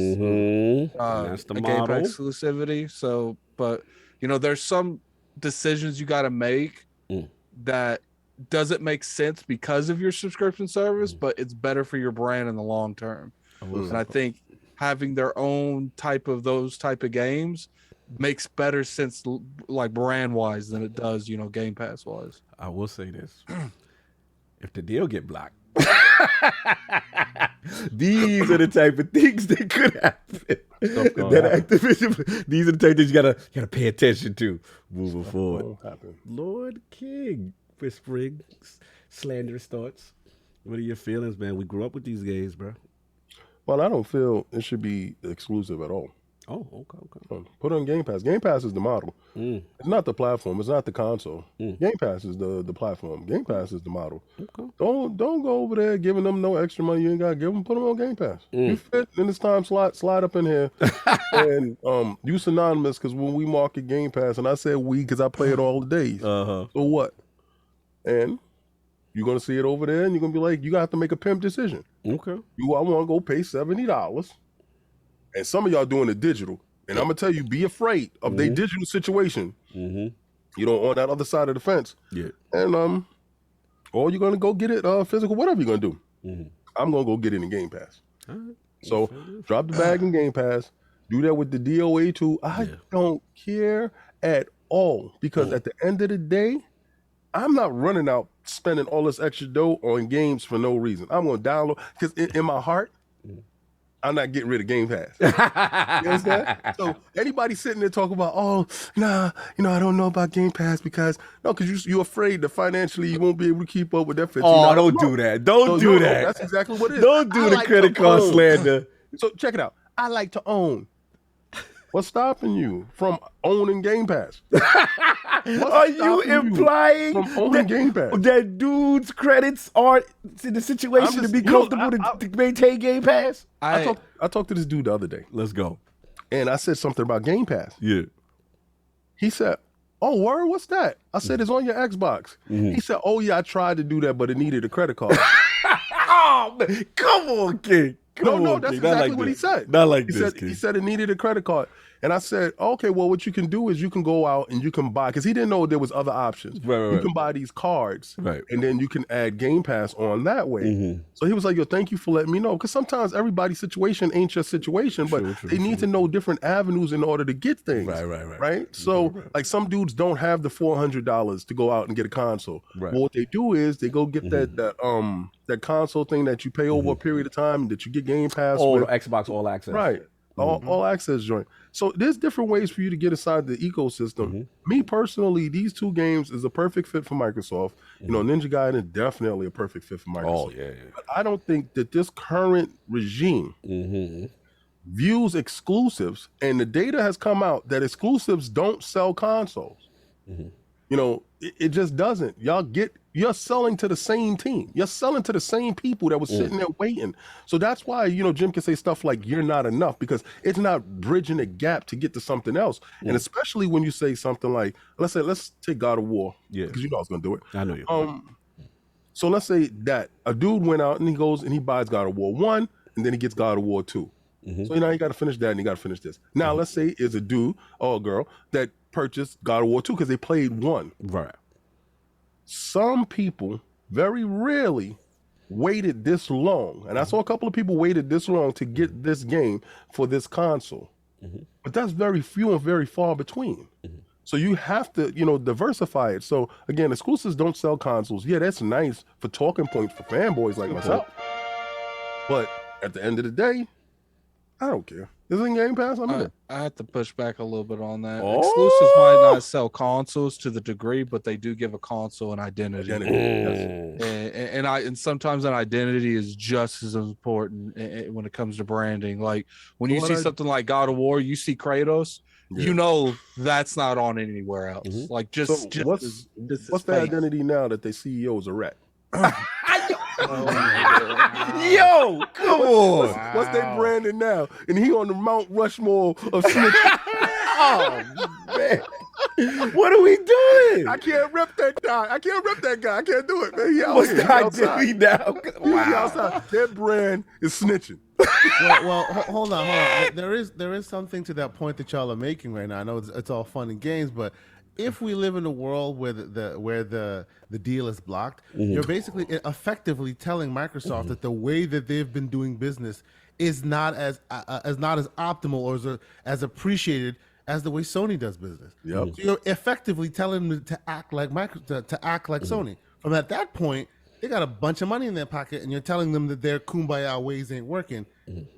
[SPEAKER 1] That's the model.
[SPEAKER 10] Game Pass exclusivity. So, but there's some decisions you got to make that doesn't make sense because of your subscription service, but it's better for your brand in the long term. And I think having their own those type of games makes better sense, like brand wise, than it does, Game Pass wise.
[SPEAKER 1] I will say this: if the deal get blocked, these are the type of things that could happen.
[SPEAKER 4] Stuff gonna
[SPEAKER 1] That
[SPEAKER 4] happen.
[SPEAKER 1] Activision, these are the things you gotta pay attention to moving
[SPEAKER 4] Stuff
[SPEAKER 1] forward.
[SPEAKER 4] gonna happen.
[SPEAKER 1] Lord King, whispering, slanderous thoughts. What are your feelings, man? We grew up with these games, bro.
[SPEAKER 4] Well, I don't feel it should be exclusive at all.
[SPEAKER 1] Oh, okay.
[SPEAKER 4] Put on Game Pass. Game Pass is the model. It's not the platform. It's not the console. Game Pass is the platform. Game Pass is the model.
[SPEAKER 1] Okay.
[SPEAKER 4] Don't go over there giving them no extra money you ain't got to give them. Put them on Game Pass. You fit in this time slot, slide up in here. And you synonymous because when we market Game Pass, and I said we because I play it all the days. So what? And you're going to see it over there and you're going to be like, you got to make a pimp decision.
[SPEAKER 1] Okay.
[SPEAKER 4] I want to go pay $70. And some of y'all doing it digital. And I'm going to tell you, be afraid of their digital situation. You know, on that other side of the fence.
[SPEAKER 1] Yeah.
[SPEAKER 4] And or you're going to go get it physical, whatever you're going to do. I'm going to go get it in Game Pass.
[SPEAKER 1] All right.
[SPEAKER 4] So drop the bag in Game Pass. Do that with the DOA too. I don't care at all. Because at the end of the day, I'm not running out spending all this extra dough on games for no reason. I'm going to download. Because in my heart, I'm not getting rid of Game Pass. You understand? So anybody sitting there talking about, oh, nah, you know, I don't know about Game Pass because you're afraid that financially you won't be able to keep up with that $15.
[SPEAKER 1] Oh, don't do that. Don't do that.
[SPEAKER 4] That's exactly what it is.
[SPEAKER 1] Don't do the credit card slander.
[SPEAKER 4] So check it out. I like to own. What's stopping you from owning Game Pass?
[SPEAKER 1] Are you implying
[SPEAKER 4] from owning Game Pass?
[SPEAKER 1] That dude's credits aren't in the situation to be comfortable to maintain Game Pass?
[SPEAKER 4] I talked to this dude the other day.
[SPEAKER 1] Let's go.
[SPEAKER 4] And I said something about Game Pass.
[SPEAKER 1] Yeah.
[SPEAKER 4] He said, oh, word, what's that? I said, it's on your Xbox. He said, oh, yeah, I tried to do that, but it needed a credit card.
[SPEAKER 1] Oh, man. Come on, King.
[SPEAKER 4] No, that's exactly what he said.
[SPEAKER 1] Not like this,
[SPEAKER 4] He said it needed a credit card. And I said, okay, well, what you can do is you can go out and you can buy, because he didn't know there was other options.
[SPEAKER 1] Right.
[SPEAKER 4] You can buy these cards, and then you can add Game Pass on that way. So he was like, yo, thank you for letting me know. Because sometimes everybody's situation ain't your situation, but they need to know different avenues in order to get things. Right? So, like, some dudes don't have the $400 to go out and get a console. Well, what they do is they go get that console thing that you pay over a period of time that you get Game Pass with.
[SPEAKER 1] Xbox All Access.
[SPEAKER 4] Right. All access joint. So there's different ways for you to get inside the ecosystem. Me personally, these two games is a perfect fit for Microsoft. You know, NinjaGaiden is definitely a perfect fit for Microsoft.
[SPEAKER 1] Oh, yeah.
[SPEAKER 4] But I don't think that this current regime views exclusives, and the data has come out that exclusives don't sell consoles. You know, it just doesn't. You're selling to the same team. You're selling to the same people that was sitting there waiting. So that's why, you know, Jim can say stuff like you're not enough, because it's not bridging a gap to get to something else. And especially when you say something like, let's take God of War. Yeah. Because you know I was going to do it.
[SPEAKER 1] I know you.
[SPEAKER 4] So let's say that a dude went out and he goes and he buys God of War 1 and then he gets God of War 2. So you know, you got to finish that and you got to finish this. Now, let's say it's a dude or a girl that purchased God of War 2 because they played 1.
[SPEAKER 1] Right.
[SPEAKER 4] Some people very rarely waited this long. And I saw a couple of people waited this long to get this game for this console. But that's very few and very far between. So you have to, you know, diversify it. So again, exclusives don't sell consoles. Yeah, that's nice for talking points for fanboys like myself. But at the end of the day, I don't care. Is it in Game Pass? I'm in it.
[SPEAKER 10] I have to push back a little bit on that. Exclusives might not sell consoles to the degree, but they do give a console an identity. And sometimes an identity is just as important when it comes to branding. Like when you see something like God of War, you see Kratos, you know that's not on anywhere else. Like
[SPEAKER 4] what's the identity now that they CEO is a rat?
[SPEAKER 1] Yo, come on.
[SPEAKER 4] What's they branding now? And he on the Mount Rushmore of snitching.
[SPEAKER 1] Oh, man. What are we doing?
[SPEAKER 4] I can't rep that guy. I can't do it, man. He out
[SPEAKER 1] What's
[SPEAKER 4] here.
[SPEAKER 1] the identity now?
[SPEAKER 4] He outside. Their brand is snitching.
[SPEAKER 11] well, hold on. There is something to that point that y'all are making right now. I know it's all fun and games, but if we live in a world where the deal is blocked, you're basically effectively telling Microsoft that the way that they've been doing business is not as optimal or as appreciated as the way Sony does business. So you're effectively telling them to act like Sony. From at that point, they got a bunch of money in their pocket, and you're telling them that their kumbaya ways ain't working.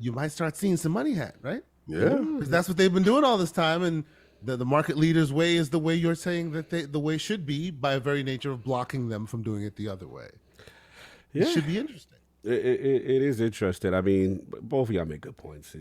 [SPEAKER 11] You might start seeing some money hat, right?
[SPEAKER 4] Yeah,
[SPEAKER 11] because that's what they've been doing all this time, and the market leader's way is the way you're saying that the way should be by very nature of blocking them from doing it the other way.
[SPEAKER 1] Yeah.
[SPEAKER 11] It should be interesting.
[SPEAKER 1] It is interesting. I mean, both of y'all make good points.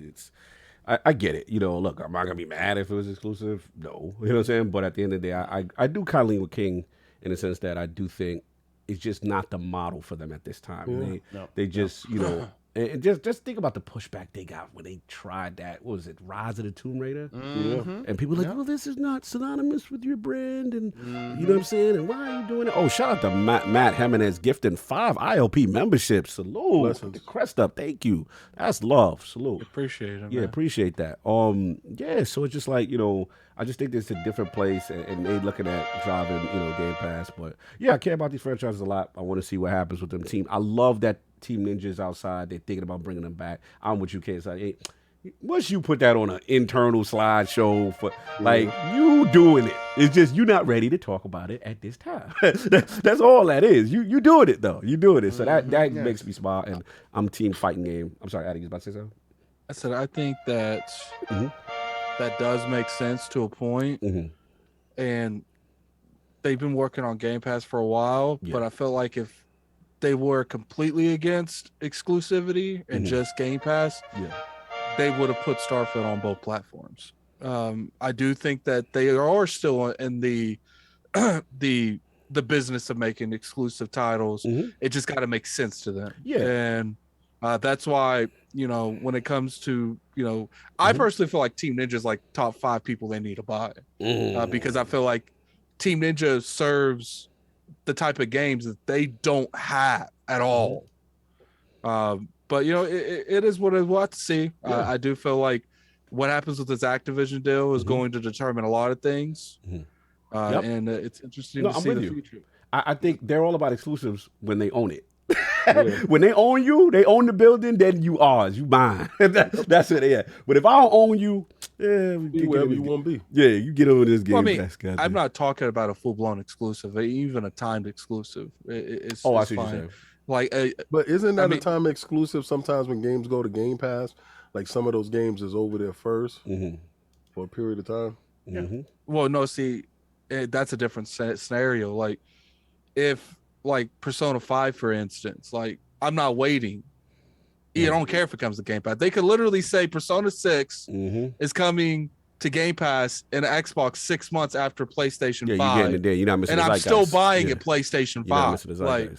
[SPEAKER 1] I get it. You know, look, am I gonna be mad if it was exclusive? No, you know what I'm saying. But at the end of the day, I do kind of lean with King in the sense that I do think it's just not the model for them at this time. They just you know. And just think about the pushback they got when they tried that. What was it, Rise of the Tomb Raider?
[SPEAKER 11] Mm-hmm.
[SPEAKER 1] And people were like, well, this is not synonymous with your brand. And you know what I'm saying? And why are you doing it? Oh, shout out to Matt Jimenez gifting 5 ILP memberships. Salute.
[SPEAKER 4] Blessings.
[SPEAKER 1] The crest up. Thank you. That's love. Salute.
[SPEAKER 10] Appreciate it.
[SPEAKER 1] Yeah,
[SPEAKER 10] Man.
[SPEAKER 1] appreciate that. Yeah, so it's just like, you know, I just think it's a different place, and they looking at driving, you know, Game Pass. But yeah, I care about these franchises a lot. I want to see what happens with them team. I love that Team Ninja's outside. They're thinking about bringing them back. I'm with you, kids. Like, hey, once you put that on an internal slideshow for, like, you doing it. It's just you not ready to talk about it at this time. That's all that is. You doing it though. You doing it. So that makes me smile. And I'm team fighting game. I'm sorry, Addy, you about to say something?
[SPEAKER 10] I said I think that that does make sense to a point. And they've been working on Game Pass for a while, but I feel like if they were completely against exclusivity and just Game Pass, they would have put Starfield on both platforms. I do think that they are still in the business of making exclusive titles. It just got to make sense to them. And that's why, you know, when it comes to, you know, I personally feel like Team Ninja is like top 5 people they need to buy because I feel like Team Ninja serves the type of games that they don't have at all. But, you know, it is what we'll have to see. I do feel like what happens with this Activision deal is going to determine a lot of things. And it's interesting to see the future.
[SPEAKER 1] I think they're all about exclusives when they own it. When they own you, they own the building, then you ours, you mine. That's what they are. But if I don't own you,
[SPEAKER 4] be wherever you want to be.
[SPEAKER 1] Yeah, you get over this game.
[SPEAKER 10] Well, I mean, I'm not talking about a full-blown exclusive, even a timed exclusive. It's
[SPEAKER 1] I
[SPEAKER 10] it's
[SPEAKER 1] see what
[SPEAKER 10] fine.
[SPEAKER 1] you're saying.
[SPEAKER 10] Like,
[SPEAKER 4] but isn't that a time exclusive? Sometimes when games go to Game Pass, like some of those games is over there first for a period of time.
[SPEAKER 10] Well, no, see, that's a different scenario. Like, if like Persona 5, for instance, like I'm not waiting. I don't care if it comes to Game Pass. They could literally say Persona 6 is coming to Game Pass and Xbox 6 months after PlayStation 5.
[SPEAKER 1] You're getting it there. You're not missing
[SPEAKER 10] and
[SPEAKER 1] the
[SPEAKER 10] I'm still
[SPEAKER 1] zeitgeist.
[SPEAKER 10] buying it PlayStation 5.
[SPEAKER 1] Like,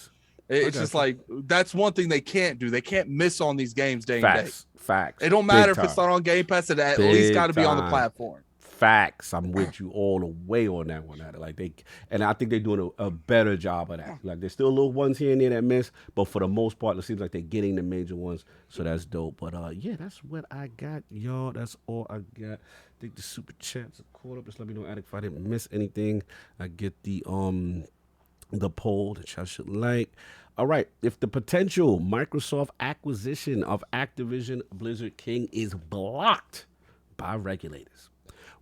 [SPEAKER 10] it's just like that's one thing they can't do. They can't miss on these games day and day.
[SPEAKER 1] Facts.
[SPEAKER 10] It don't matter if it's not on Game Pass. It at least got to be on the platform.
[SPEAKER 1] Facts. I'm with you all the way on that one. Like and I think they're doing a better job of that. Like there's still little ones here and there that miss, but for the most part, it seems like they're getting the major ones. So that's dope. But yeah, that's what I got, y'all. That's all I got. I think the super chats are caught up. Just let me know, Attic, if I didn't miss anything. I get the poll that y'all should like. All right, if the potential Microsoft acquisition of Activision Blizzard King is blocked by regulators,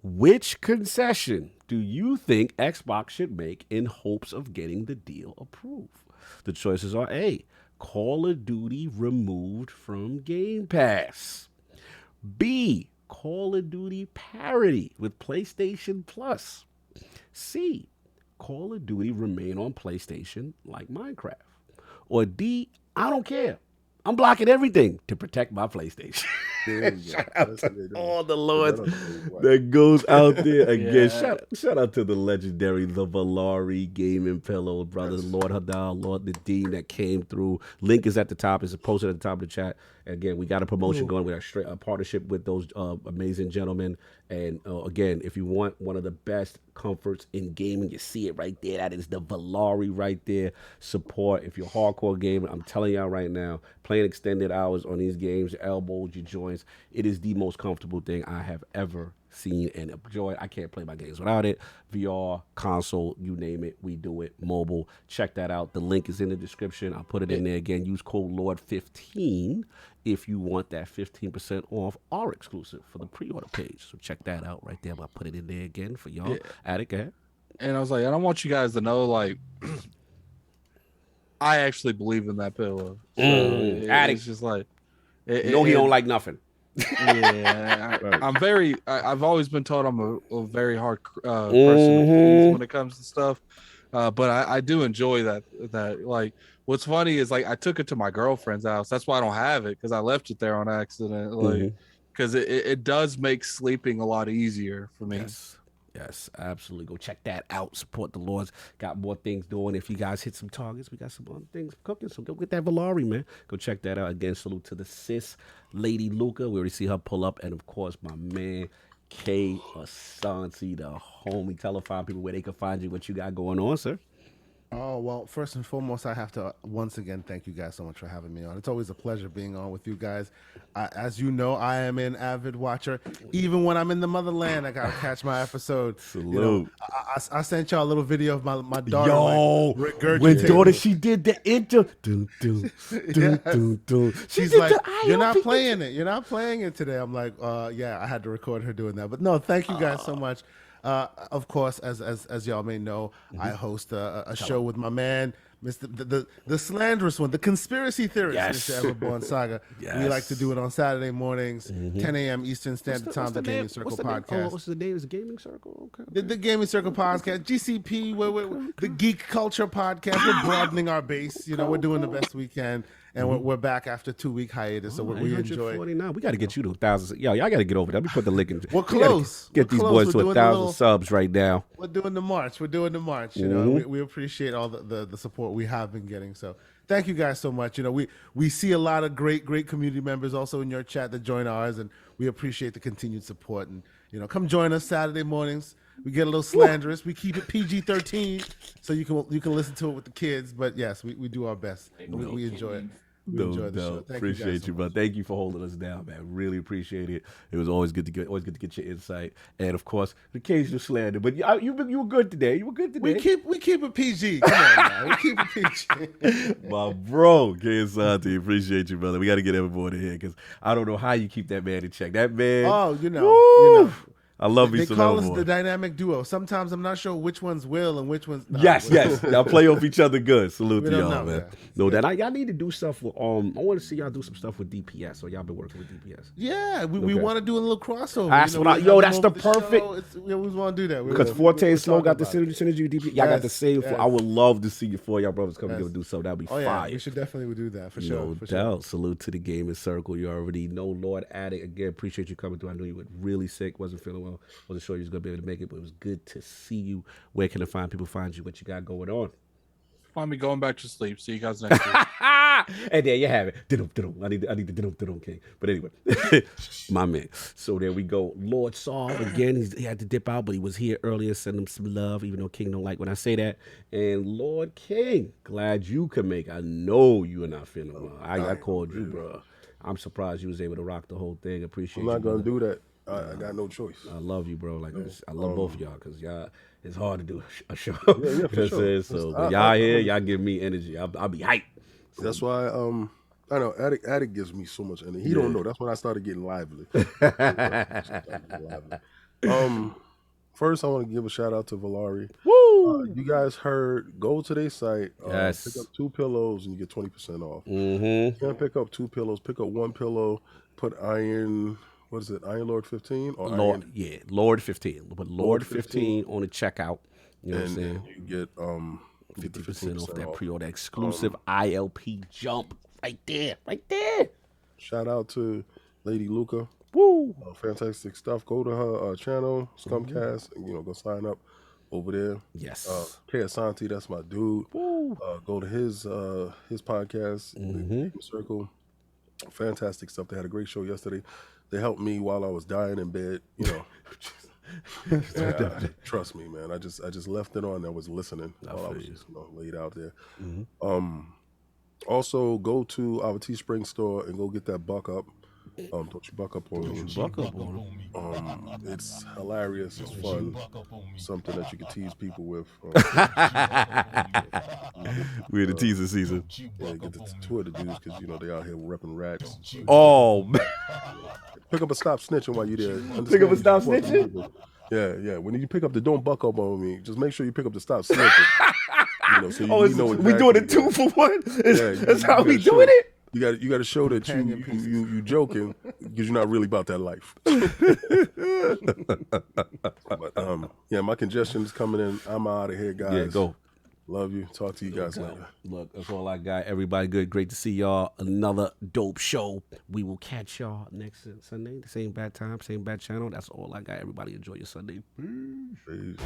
[SPEAKER 1] which concession do you think Xbox should make in hopes of getting the deal approved? The choices are A, Call of Duty removed from Game Pass. B, Call of Duty parity with PlayStation Plus. C, Call of Duty remain on PlayStation like Minecraft. Or D, I don't care. I'm blocking everything to protect my PlayStation. Shout out to all the lords that goes out there again. Shout out to the legendary, the ValariGamingPillow brothers, Lord Hillal, Lord Nadeem that came through. Link is at the top. It's posted at the top of the chat. Again, we got a promotion going. We got a partnership with those amazing gentlemen. And again, if you want one of the best comforts in gaming, you see it right there. That is the Valari right there. Support. If you're a hardcore gamer, I'm telling y'all right now, playing extended hours on these games, your elbows, your joints, it is the most comfortable thing I have ever seen and enjoyed. I can't play my games without it. VR, console, you name it, we do it. Mobile, check that out. The link is in the description. I'll put it in there again. Use code LORD15 if you want that 15% off our exclusive for the pre-order page. So check that out right there. I'll put it in there again for y'all. Attic, go ahead.
[SPEAKER 10] And I was like, I don't want you guys to know, like, I actually believe in that pillow. So
[SPEAKER 1] Attic.
[SPEAKER 10] it's just like,
[SPEAKER 1] he don't like nothing.
[SPEAKER 10] Yeah,
[SPEAKER 4] Right.
[SPEAKER 10] I'm very. I've always been told I'm a very hard person to please when it comes to stuff, but I do enjoy that. Like, what's funny is like I took it to my girlfriend's house. That's why I don't have it because I left it there on accident. Like, because it does make sleeping a lot easier for me.
[SPEAKER 1] Yes, absolutely. Go check that out. Support the Lords. Got more things doing. If you guys hit some targets, we got some other things cooking. So go get that Valari, man. Go check that out. Again, salute to the sis, Lady Luca. We already see her pull up. And, of course, my man, K. Asante, the homie. Tell people where they can find you, what you got going on, sir.
[SPEAKER 11] Oh, well, first and foremost, I have to once again thank you guys so much for having me on. It's always a pleasure being on with you guys. As you know, I am an avid watcher. Even when I'm in the motherland, I got to catch my episode.
[SPEAKER 1] Salute.
[SPEAKER 11] You know, I sent y'all a little video of my daughter.
[SPEAKER 1] Yo,
[SPEAKER 11] like,
[SPEAKER 1] when daughter, she did the intro.
[SPEAKER 11] She's like, you're not playing it. You're not playing it today. I'm like, yeah, I had to record her doing that. But no, thank you guys so much. Of course, as y'all may know, I host a show with my man, Mr. the slanderous one, the conspiracy theorist, Mr. Everborn Saga. We like to do it on Saturday mornings, 10 a.m. Eastern Standard Time, the Gaming Circle podcast.
[SPEAKER 1] What's the name? Is it Gaming Circle? Okay.
[SPEAKER 11] The Gaming Circle podcast, GCP, we're the Geek Culture podcast. We're broadening our base. You know, we're doing the best we can. And we're back after 2-week hiatus, so we enjoy.
[SPEAKER 1] We got to get you to 1,000. Yo, y'all got to get over there. Let me put the link in.
[SPEAKER 11] We're close.
[SPEAKER 1] Get these boys to 1,000 subs right now.
[SPEAKER 11] We're doing the march. You know, we appreciate all the support we have been getting. So thank you guys so much. You know, we see a lot of great community members also in your chat that join ours, and we appreciate the continued support. And you know, come join us Saturday mornings. We get a little slanderous. We keep it PG-13, so you can listen to it with the kids. But yes, we do our best. We enjoy it.
[SPEAKER 1] No doubt. Appreciate you, bro. Thank you for holding us down, man. Really appreciate it. It was always good to get your insight, and of course, the occasional slander. But you were good today. You were good today.
[SPEAKER 11] We keep it PG. Come on, man. We keep it PG.
[SPEAKER 1] My bro, K. Asante, appreciate you, brother. We got to get everyone in here because I don't know how you keep that man in check. That man.
[SPEAKER 11] Oh, you know.
[SPEAKER 1] I love me
[SPEAKER 11] They
[SPEAKER 1] some
[SPEAKER 11] call us
[SPEAKER 1] Elmore.
[SPEAKER 11] the dynamic duo. Sometimes I'm not sure which one's Will and which one's not.
[SPEAKER 1] Yes. Y'all play off each other good. Salute
[SPEAKER 11] We
[SPEAKER 1] to
[SPEAKER 11] don't
[SPEAKER 1] y'all,
[SPEAKER 11] know,
[SPEAKER 1] man.
[SPEAKER 11] yeah.
[SPEAKER 1] No, that y'all need to do stuff with I want to see y'all do some stuff with DPS. So y'all been working with DPS.
[SPEAKER 11] Yeah, we want to do a little crossover.
[SPEAKER 1] That's
[SPEAKER 11] you know,
[SPEAKER 1] what
[SPEAKER 11] we have
[SPEAKER 1] that's
[SPEAKER 11] them
[SPEAKER 1] the
[SPEAKER 11] over show.
[SPEAKER 1] perfect.
[SPEAKER 11] We always want to do that.
[SPEAKER 1] Because Forte and Slow got the synergy with DPS. Y'all got the
[SPEAKER 11] Yes,
[SPEAKER 1] same.
[SPEAKER 11] yes.
[SPEAKER 1] I would love to see you four y'all brothers come together
[SPEAKER 11] Yes.
[SPEAKER 1] and do something. That'd be
[SPEAKER 11] Oh yeah,
[SPEAKER 1] fire.
[SPEAKER 11] we should definitely do that for sure.
[SPEAKER 1] No
[SPEAKER 11] for
[SPEAKER 1] doubt. Salute to the gaming circle. You already know Lord Addict. Again, appreciate you coming through. I knew you were really sick, wasn't feeling well, wasn't sure you was gonna be able to make it, but it was good to see you. Where can people find you? What you got going on?
[SPEAKER 10] Find me going back to sleep. See you guys next week.
[SPEAKER 1] And there you have it. I need the diddle, okay. But anyway, my man. So there we go. Lord Saul again. He had to dip out, but he was here earlier. Send him some love, even though King don't like when I say that. And Lord King, glad you can make. I know you are not feeling well. I called you, bro. I'm surprised you was able to rock the whole thing. Appreciate
[SPEAKER 4] I'm
[SPEAKER 1] you.
[SPEAKER 4] not gonna
[SPEAKER 1] brother.
[SPEAKER 4] do that. I got no choice.
[SPEAKER 1] I love you, bro. Like I love both of y'all because y'all. It's hard to do a show.
[SPEAKER 4] Yeah,
[SPEAKER 1] You know
[SPEAKER 4] for
[SPEAKER 1] what I'm
[SPEAKER 4] sure.
[SPEAKER 1] saying? So when y'all here, y'all give me energy. I'll be hyped.
[SPEAKER 4] That's why I know Addict gives me so much energy. He don't know. That's when I started getting lively. First, I want to give a shout out to Valari.
[SPEAKER 1] Woo!
[SPEAKER 4] You guys heard? Go to their site.
[SPEAKER 1] Yes.
[SPEAKER 4] Pick up 2 pillows and you get 20% off.
[SPEAKER 1] Mm-hmm.
[SPEAKER 4] You can't pick up 2 pillows. Pick up 1 pillow. Put Iron. What is it? Iron Lord 15 or
[SPEAKER 1] Lord,
[SPEAKER 4] Iron?
[SPEAKER 1] yeah, Lord 15. But Lord 15 on the checkout. You know what I'm
[SPEAKER 4] And
[SPEAKER 1] saying?
[SPEAKER 4] you get
[SPEAKER 1] 50% off that pre-order exclusive ILP jump right there.
[SPEAKER 4] Shout out to Lady Luca.
[SPEAKER 1] Woo!
[SPEAKER 4] Fantastic stuff. Go to her channel, Scumcast, and go sign up over there.
[SPEAKER 1] Yes.
[SPEAKER 4] K. Asante, that's my dude.
[SPEAKER 1] Woo!
[SPEAKER 4] Go to his podcast, The Gaming Circle. Fantastic stuff. They had a great show yesterday. They helped me while I was dying in bed. Trust me, man. I just left it on. I was listening while I was just laid out there. Also, go to our Teespring store and go get that buck up. Don't you buck up on me. It's hilarious. It's fun. Something that you can tease people with.
[SPEAKER 1] We're in the teaser season.
[SPEAKER 4] Yeah, get the 2 of the dudes because they out here repping rats.
[SPEAKER 1] Oh, man.
[SPEAKER 4] Pick up a stop snitching while you're there.
[SPEAKER 1] Pick up a stop
[SPEAKER 4] Understand
[SPEAKER 1] snitching?
[SPEAKER 4] people. Yeah. When you pick up the don't buck up on me, just make sure you pick up the stop snitching. So we
[SPEAKER 1] We doing a 2 for 1? That's how we doing it?
[SPEAKER 4] You got to show that you joking because you're not really about that life. But yeah, my congestion is coming in. I'm out of here, guys.
[SPEAKER 1] Yeah, go.
[SPEAKER 4] Love you. Talk to you guys later.
[SPEAKER 1] Look, that's all I got. Everybody good. Great to see y'all. Another dope show. We will catch y'all next Sunday. The same bad time, same bad channel. That's all I got. Everybody enjoy your Sunday.
[SPEAKER 4] Peace.